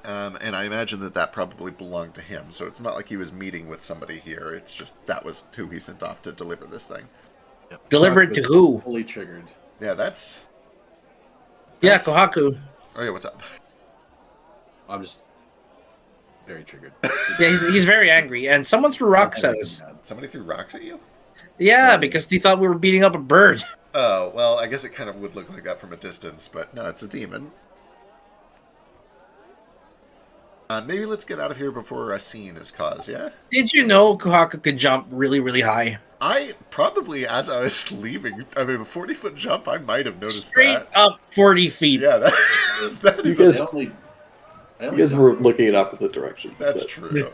Speaker 2: And I imagine that probably belonged to him. So it's not like he was meeting with somebody here. It's just that was who he sent off to deliver this thing.
Speaker 7: Yep.
Speaker 8: Deliver it to who?
Speaker 7: Fully triggered.
Speaker 2: Yeah, that's...
Speaker 8: Yeah, Kohaku.
Speaker 2: Oh, yeah, what's up?
Speaker 7: I'm just very triggered.
Speaker 8: Yeah, he's very angry. And someone threw rocks at us.
Speaker 2: Somebody threw rocks at you?
Speaker 8: Yeah, because they thought we were beating up a bird.
Speaker 2: Oh, well, I guess it kind of would look like that from a distance, but no, it's a demon. Maybe let's get out of here before a scene is caused, yeah?
Speaker 8: Did you know Kohaku could jump really, really high?
Speaker 2: I probably, as I was leaving, I mean, a 40-foot jump, I might have noticed
Speaker 8: Straight
Speaker 2: that.
Speaker 8: up 40 feet.
Speaker 2: Yeah, that is...
Speaker 1: You guys were looking in opposite directions.
Speaker 2: That's
Speaker 1: but-
Speaker 2: true.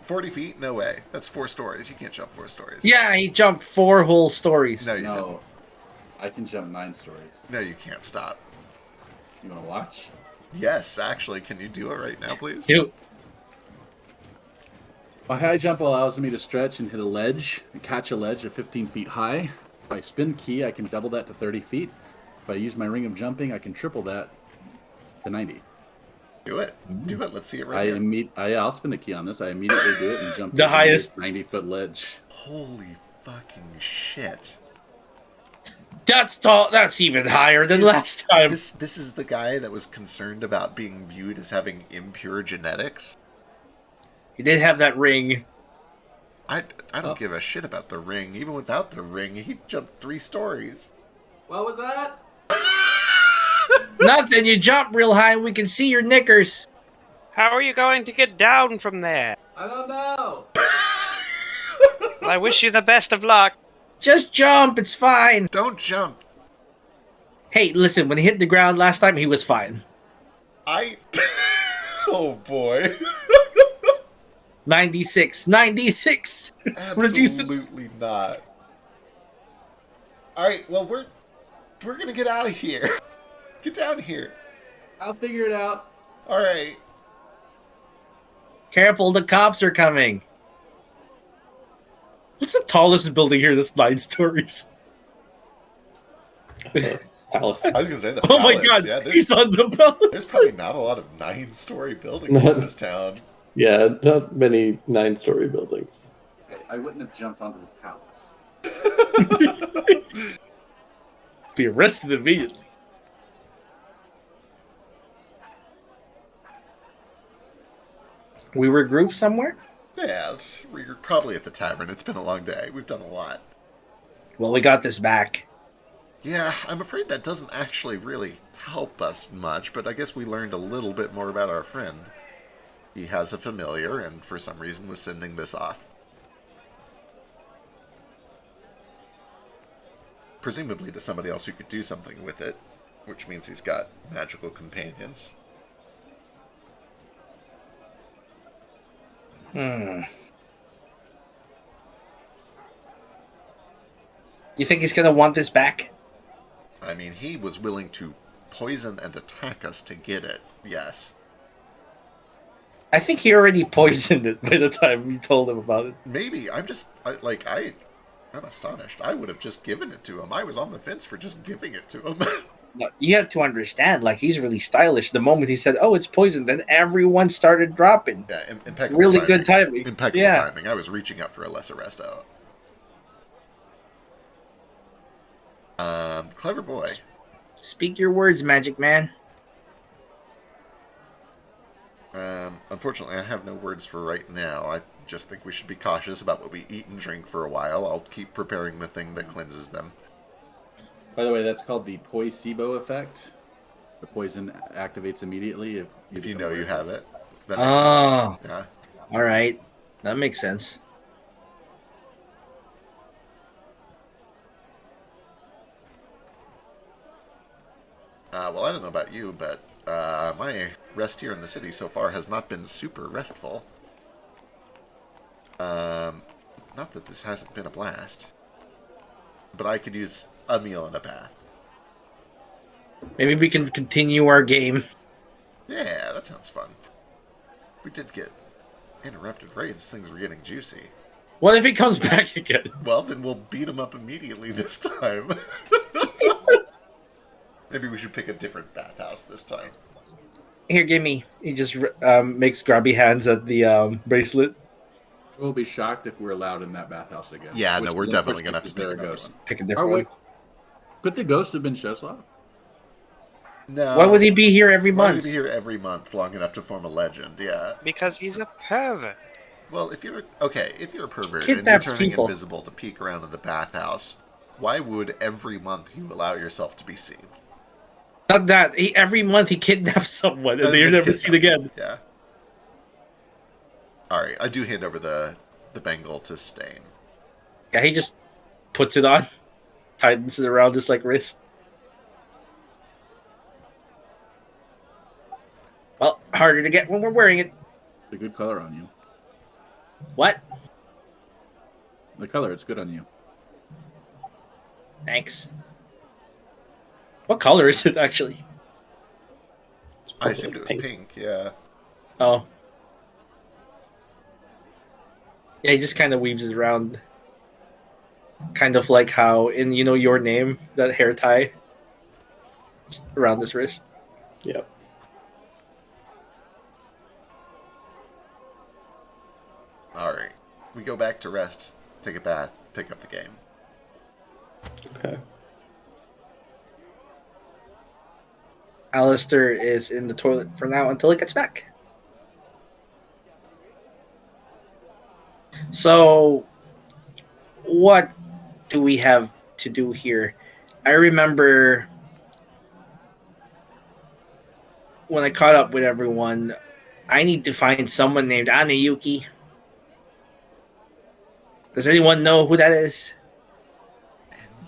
Speaker 2: 40 feet? No way. That's 4 stories. You can't jump 4 stories.
Speaker 8: Yeah, he jumped 4 whole stories.
Speaker 2: No, you didn't.
Speaker 7: No, I can jump 9 stories.
Speaker 2: No, you can't. Stop.
Speaker 7: You want to watch?
Speaker 2: Yes, actually. Can you do it right now, please?
Speaker 8: Dude,
Speaker 7: My high jump allows me to stretch and hit a ledge, and catch a ledge of 15 feet high. If I spin key, I can double that to 30 feet. If I use my ring of jumping, I can triple that to 90.
Speaker 2: Do it. Do it. Let's see it right here.
Speaker 7: I'll spin a key on this. I immediately do it and jump
Speaker 8: The
Speaker 7: to
Speaker 8: highest-
Speaker 7: 90-foot ledge.
Speaker 2: Holy fucking shit.
Speaker 8: that's tall. That's even higher than
Speaker 2: This-
Speaker 8: last time.
Speaker 2: This is the guy that was concerned about being viewed as having impure genetics.
Speaker 8: He did have that ring.
Speaker 2: I don't give a shit about the ring. Even without the ring, he jumped 3 stories.
Speaker 7: What was that?
Speaker 8: Nothing. You jump real high and we can see your knickers.
Speaker 4: How are you going to get down from there?
Speaker 7: I don't know.
Speaker 4: I wish you the best of luck.
Speaker 8: Just jump. It's fine.
Speaker 2: Don't jump.
Speaker 8: Hey, listen. When he hit the ground last time, he was fine.
Speaker 2: Oh boy.
Speaker 8: 96. 96. Reduce it.
Speaker 2: Absolutely not. Alright, well we're gonna get out of here. Get down here.
Speaker 7: I'll figure it out.
Speaker 2: Alright.
Speaker 8: Careful, the cops are coming. What's the tallest building here that's 9 stories?
Speaker 1: Palace.
Speaker 2: I was gonna say the
Speaker 8: Oh my
Speaker 2: palace.
Speaker 8: god,
Speaker 2: Yeah,
Speaker 8: he's on the palace.
Speaker 2: there's probably not a lot of 9-story buildings in this town.
Speaker 1: Yeah, not many 9-story buildings.
Speaker 7: I wouldn't have jumped onto the palace.
Speaker 8: Be arrested immediately. We were grouped somewhere?
Speaker 2: Yeah, we're probably at the tavern. It's been a long day. We've done a lot.
Speaker 8: Well, we got this back.
Speaker 2: Yeah, I'm afraid that doesn't actually really help us much, but I guess we learned a little bit more about our friend. He has a familiar, and for some reason was sending this off. Presumably to somebody else who could do something with it, which means he's got magical companions.
Speaker 8: You think he's gonna want this back?
Speaker 2: I mean, he was willing to poison and attack us to get it, yes.
Speaker 8: I think he already poisoned it by the time we told him about it.
Speaker 2: Maybe. I'm astonished. I would have just given it to him. I was on the fence for just giving it to him.
Speaker 8: No, you have to understand, like, he's really stylish. The moment he said, "Oh, it's poison," then everyone started dropping.
Speaker 2: Yeah, impeccable
Speaker 8: Really
Speaker 2: timing.
Speaker 8: good timing.
Speaker 2: Impeccable
Speaker 8: Yeah.
Speaker 2: timing. I was reaching up for a lesser resto. Clever boy.
Speaker 8: Speak your words, Magic Man.
Speaker 2: Unfortunately, I have no words for right now. I just think we should be cautious about what we eat and drink for a while. I'll keep preparing the thing that cleanses them.
Speaker 7: By the way, that's called the Placebo effect. The poison activates immediately if
Speaker 2: If you
Speaker 7: become
Speaker 2: know
Speaker 7: aware
Speaker 2: you
Speaker 7: of
Speaker 2: have
Speaker 7: it.
Speaker 2: it. That makes
Speaker 8: Oh.
Speaker 2: sense. Yeah.
Speaker 8: All right, that makes sense.
Speaker 2: Well, I don't know about you, but my rest here in the city so far has not been super restful. Not that this hasn't been a blast, but I could use a meal and a bath.
Speaker 8: Maybe we can continue our game.
Speaker 2: Yeah, that sounds fun. We did get Interrupted raids, things were getting juicy.
Speaker 8: What if he comes back again?
Speaker 2: Well, then we'll beat him up immediately this time. Maybe we should pick a different bathhouse this time.
Speaker 8: Here, give me. He just makes grabby hands at the bracelet.
Speaker 7: We'll be shocked if we're allowed in that bathhouse again.
Speaker 2: Yeah,
Speaker 7: Which
Speaker 2: no, we're
Speaker 7: is
Speaker 2: definitely gonna
Speaker 7: unfortunate
Speaker 2: have to
Speaker 7: because
Speaker 2: pick another one.
Speaker 8: Pick a
Speaker 7: Oh,
Speaker 8: different
Speaker 7: wait.
Speaker 8: one.
Speaker 7: Could the ghost have been Sheslav?
Speaker 2: No.
Speaker 8: Why would he be here every
Speaker 2: Why would
Speaker 8: month?
Speaker 2: he be here every month long enough to form a legend? Yeah.
Speaker 4: Because he's a pervert.
Speaker 2: Well, if you're a pervert and you're
Speaker 8: Kidnaps
Speaker 2: turning
Speaker 8: people.
Speaker 2: invisible to peek around in the bathhouse, why would every month you allow yourself to be seen?
Speaker 8: Not that. Every month he kidnaps someone and they're never seen again.
Speaker 2: Yeah. All right, I do hand over the bangle to Stain.
Speaker 8: Yeah, he just puts it on, tightens it around his wrist. Well, harder to get when we're wearing it.
Speaker 7: It's a good color on you.
Speaker 8: What?
Speaker 7: The color, it's good on you.
Speaker 8: Thanks. What color is it actually?
Speaker 2: I assumed it was pink. Yeah.
Speaker 8: Oh. Yeah, he just kind of weaves it around. Kind of like how in Your Name, that hair tie around his wrist.
Speaker 1: Yep.
Speaker 2: All right. We go back to rest, take a bath, pick up the game.
Speaker 1: Okay.
Speaker 8: Alistair is in the toilet for now until he gets back. So, what do we have to do here? I remember when I caught up with everyone, I need to find someone named Anayuki. Does anyone know who that is?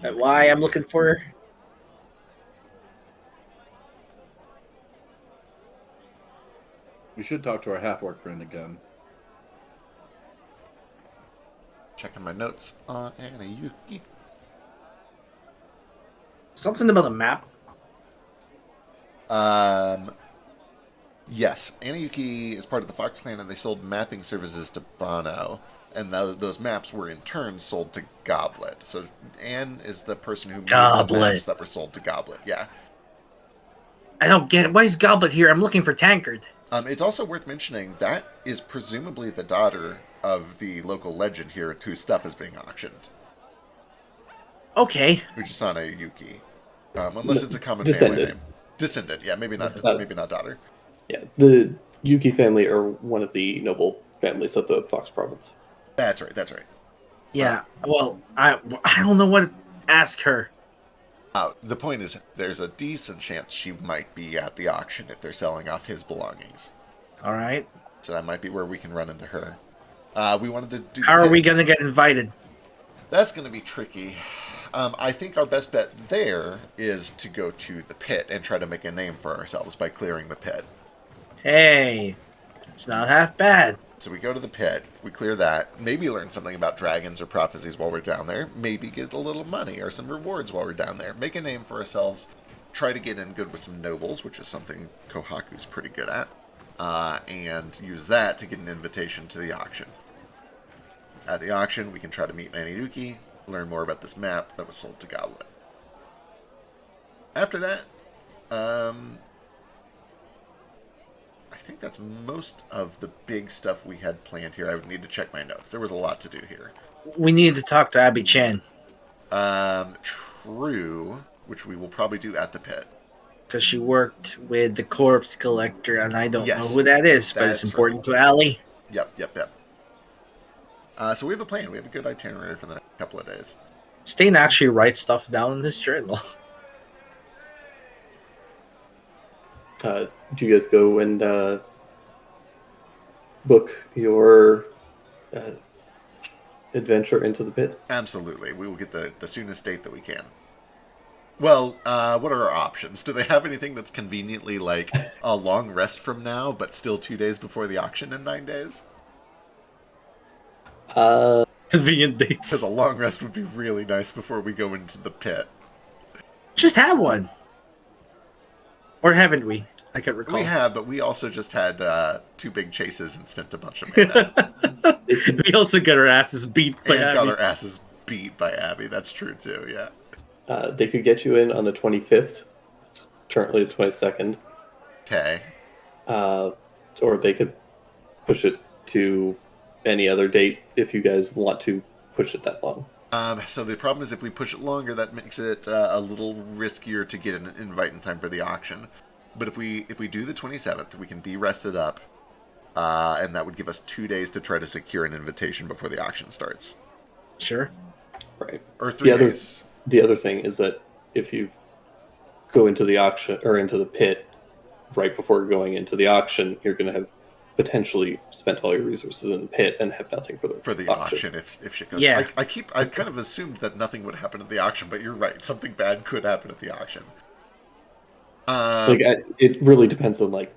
Speaker 8: And why I'm looking for her?
Speaker 7: We should talk to our half-orc friend again.
Speaker 2: Checking my notes on Anayuki.
Speaker 8: Something about a map.
Speaker 2: Yes, Anayuki is part of the Fox clan, and they sold mapping services to Bono, and those maps were in turn sold to Goblet. So Anne is the person who made the
Speaker 8: Goblet.
Speaker 2: maps that were sold to Goblet. Yeah.
Speaker 8: I don't get it. Why is Goblet here? I'm looking for Tankard.
Speaker 2: It's also worth mentioning that is presumably the daughter of the local legend here, whose stuff is being auctioned,
Speaker 8: Okay.
Speaker 2: Ujisana Yuki. Unless it's a common family name. Descendant, yeah, maybe not daughter.
Speaker 1: Yeah, the Yuki family are one of the noble families of the Fox province.
Speaker 2: That's right.
Speaker 8: Yeah. Well, I don't know what to ask her.
Speaker 2: The point is, there's a decent chance she might be at the auction if they're selling off his belongings.
Speaker 8: All right.
Speaker 2: So that might be where we can run into her. We wanted to do.
Speaker 8: How are we gonna get invited?
Speaker 2: That's going to be tricky. I think our best bet there is to go to the pit and try to make a name for ourselves by clearing the pit.
Speaker 8: Hey, it's not half bad.
Speaker 2: So we go to the pit, we clear that, maybe learn something about dragons or prophecies while we're down there, maybe get a little money or some rewards while we're down there, make a name for ourselves, try to get in good with some nobles, which is something Kohaku's pretty good at, and use that to get an invitation to the auction. At the auction, we can try to meet Anayuki, learn more about this map that was sold to Goblet. After that, I think that's most of the big stuff we had planned here. I would need to check my notes. There was a lot to do here.
Speaker 8: We need to talk to Abby Chan
Speaker 2: True, which we will probably do at the pit.
Speaker 8: because she worked with the corpse collector, and I don't know
Speaker 2: Yes,
Speaker 8: who that is, but it's
Speaker 2: that's
Speaker 8: important to Allie.
Speaker 2: Yep. So we have a plan. We have a good itinerary for the next couple of days.
Speaker 8: Stain actually writes stuff down in his journal.
Speaker 1: Do you guys go and book your adventure into the pit?
Speaker 2: Absolutely. We will get the soonest date that we can. Well, what are our options? Do they have anything that's conveniently like a long rest from now, but still 2 days before the auction in 9 days?
Speaker 8: Convenient dates.
Speaker 2: Because a long rest would be really nice before we go into the pit.
Speaker 8: Just have one. Or haven't we? I can't recall.
Speaker 2: We have, but we also just had 2 big chases and spent a bunch of mana.
Speaker 8: We also got our asses beat by
Speaker 2: And got
Speaker 8: Abby.
Speaker 2: our asses beat by Abby. That's true too, yeah.
Speaker 1: They could get you in on the 25th. It's currently the 22nd.
Speaker 2: Okay.
Speaker 1: Or they could push it to any other date if you guys want to push it that long.
Speaker 2: So the problem is if we push it longer, that makes it a little riskier to get an invite in time for the auction. But if we do the 27th, we can be rested up, and that would give us 2 days to try to secure an invitation before the auction starts.
Speaker 8: Sure.
Speaker 1: Right.
Speaker 2: Or 3
Speaker 1: The other-
Speaker 2: days.
Speaker 1: The other thing is that if you go into the auction or into the pit right before going into the auction, you're going to have potentially spent all your resources in the pit and have nothing for the
Speaker 2: auction if shit goes.
Speaker 8: Yeah.
Speaker 2: I kind of assumed that nothing would happen at the auction, but you're right. Something bad could happen at the auction.
Speaker 1: It really depends on like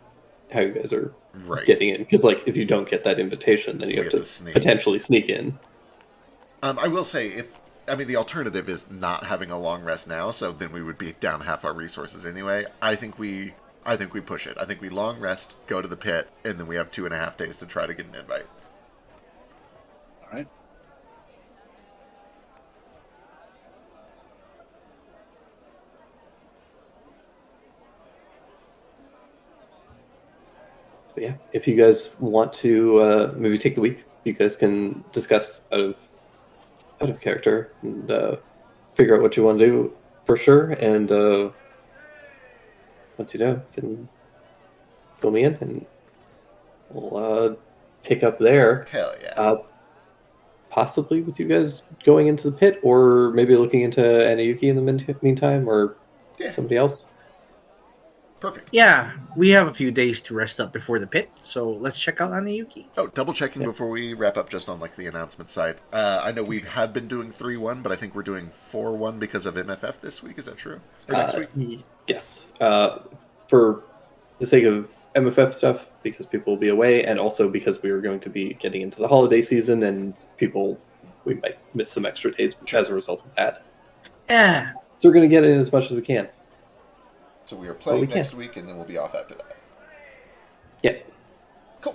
Speaker 1: how you guys are
Speaker 2: Right.
Speaker 1: getting in, because like if you don't get that invitation, then you
Speaker 2: We
Speaker 1: have
Speaker 2: have
Speaker 1: to
Speaker 2: to sneak.
Speaker 1: potentially sneak in.
Speaker 2: I will say, the alternative is not having a long rest now, so then we would be down half our resources anyway. I think we push it. I think we long rest, go to the pit, and then we have 2.5 days to try to get an invite.
Speaker 7: All right.
Speaker 1: But yeah, if you guys want to maybe take the week, you guys can discuss out of character and figure out what you want to do for sure. And once you know, you can fill me in, and we'll pick up there.
Speaker 2: Hell yeah.
Speaker 1: Possibly with you guys going into the pit, or maybe looking into Anayuki in the meantime, or
Speaker 2: Yeah.
Speaker 1: somebody else.
Speaker 2: Perfect.
Speaker 8: Yeah, we have a few days to rest up before the pit, so let's check out Anayuki.
Speaker 2: Oh, double checking before we wrap up just on like the announcement side. I know we have been doing 3-1, but I think we're doing 4-1 because of MFF this week. Is that true? Or next week?
Speaker 1: Yes. For the sake of MFF stuff, because people will be away, and also because we are going to be getting into the holiday season, and we might miss some extra days as a result of that.
Speaker 8: Yeah,
Speaker 1: So we're going to get in as much as we can.
Speaker 2: So we are playing
Speaker 1: we can.
Speaker 2: next week, and then we'll be off after that.
Speaker 1: Yeah.
Speaker 2: Cool.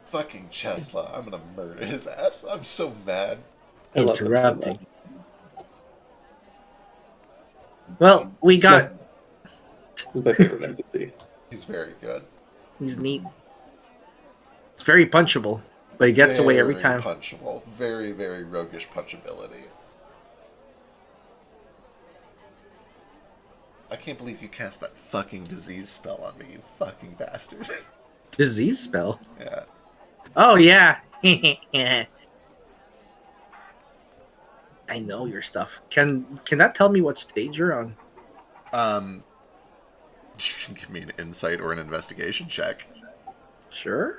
Speaker 2: Fucking Chesla. I'm gonna murder his ass. I'm so mad.
Speaker 1: I love him so much.
Speaker 8: interrupting. Well, we got.
Speaker 1: He's my favorite NPC.
Speaker 2: He's very good.
Speaker 8: He's neat. It's very punchable, but he gets away every
Speaker 2: Very
Speaker 8: time.
Speaker 2: punchable. Very, very roguish punchability. I can't believe you cast that fucking disease spell on me, you fucking bastard.
Speaker 8: Disease spell.
Speaker 2: Yeah.
Speaker 8: Oh yeah. I know your stuff. Can that tell me what stage you're on?
Speaker 2: You can give me an insight or an investigation check.
Speaker 8: Sure.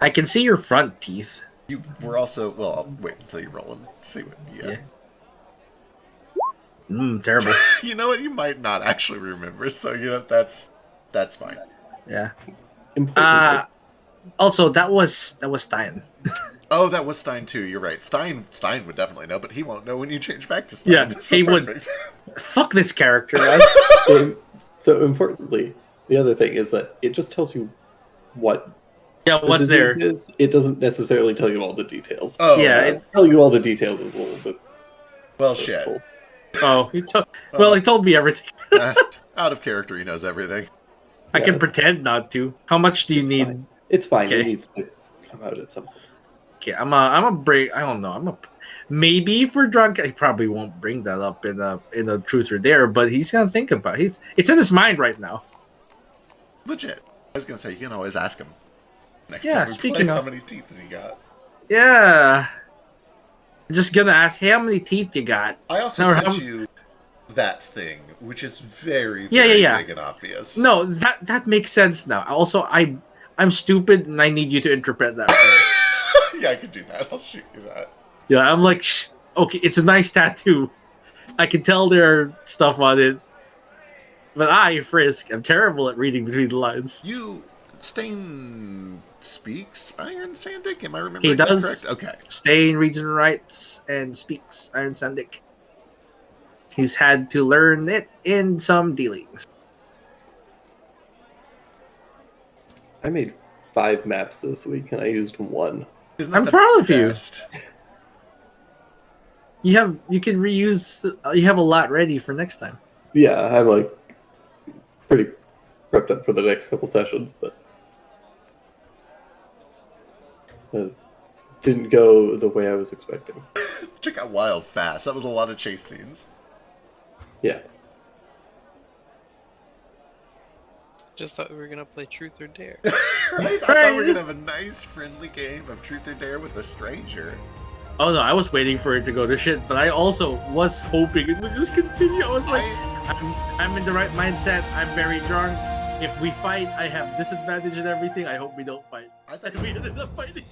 Speaker 8: I can see your front teeth.
Speaker 2: You were also, well, I'll wait until you roll and see what you got.
Speaker 8: Yeah. Terrible.
Speaker 2: You know what? You might not actually remember, so that's fine.
Speaker 8: Yeah.
Speaker 1: Importantly,
Speaker 8: Also, that was Stein.
Speaker 2: Oh, that was Stein too. You're right. Stein would definitely know, but he won't know when you change back to Stein.
Speaker 8: Yeah,
Speaker 2: So
Speaker 8: he would.
Speaker 2: perfect.
Speaker 8: Fuck this character, man.
Speaker 1: so importantly, the other thing is that it just tells you what
Speaker 8: Yeah,
Speaker 1: the
Speaker 8: what's there?
Speaker 1: disease is. It doesn't necessarily tell you all the details.
Speaker 2: Oh,
Speaker 8: Yeah,
Speaker 2: yeah.
Speaker 1: Tell you all the details is a little bit
Speaker 2: Well, shit.
Speaker 1: wasteful.
Speaker 8: Oh, he told me everything.
Speaker 2: Out of character, he knows everything.
Speaker 8: I can
Speaker 1: Yeah.
Speaker 8: pretend not to. How much do you
Speaker 1: It's
Speaker 8: need?
Speaker 1: fine. It's fine.
Speaker 8: Okay.
Speaker 1: It needs to come out at some point.
Speaker 8: Okay, I'm a break. I don't know. Maybe if we're drunk, I probably won't bring that up in a truth or dare. But he's gonna think about it. It's in his mind right now.
Speaker 2: Legit. I was gonna say you can always ask him next
Speaker 8: Yeah,
Speaker 2: time we
Speaker 8: speaking
Speaker 2: play how
Speaker 8: of-
Speaker 2: many teeth has he got.
Speaker 8: Yeah. I'm just gonna ask, hey, how many teeth you got?
Speaker 2: I also
Speaker 8: No,
Speaker 2: sent
Speaker 8: how-
Speaker 2: you that thing, which is very,
Speaker 8: Yeah,
Speaker 2: very
Speaker 8: yeah.
Speaker 2: big and obvious.
Speaker 8: No, that makes sense now. Also, I'm stupid and I need you to interpret that. for me.
Speaker 2: Yeah, I could do that. I'll shoot you that.
Speaker 8: Yeah, I'm like, okay, it's a nice tattoo. I can tell there are stuff on it. But Frisk, I'm terrible at reading between the lines.
Speaker 2: Stain speaks Iron Sandic? Am I remembering
Speaker 8: He
Speaker 2: that
Speaker 8: does.
Speaker 2: correct? Okay.
Speaker 8: Stain reads and writes and speaks Iron Sandic. He's had to learn it in some dealings.
Speaker 1: I made 5 maps this week and I used 1.
Speaker 2: Isn't that
Speaker 8: I'm
Speaker 2: the
Speaker 8: proud of you.
Speaker 2: best?
Speaker 8: You can reuse. You have a lot ready for next time.
Speaker 1: Yeah, I'm like pretty prepped up for the next couple sessions, but didn't go the way I was expecting.
Speaker 2: Check out Wild fast. That was a lot of chase scenes.
Speaker 1: Yeah.
Speaker 4: Just thought we were gonna play Truth or Dare.
Speaker 2: Right? I thought we were gonna have a nice, friendly game of Truth or Dare with a stranger.
Speaker 8: Oh no, I was waiting for it to go to shit, but I also was hoping it would just continue. I was like, I'm in the right mindset. I'm very drunk. If we fight, I have disadvantage and everything. I hope we don't fight.
Speaker 2: I thought
Speaker 8: And we ended up fighting.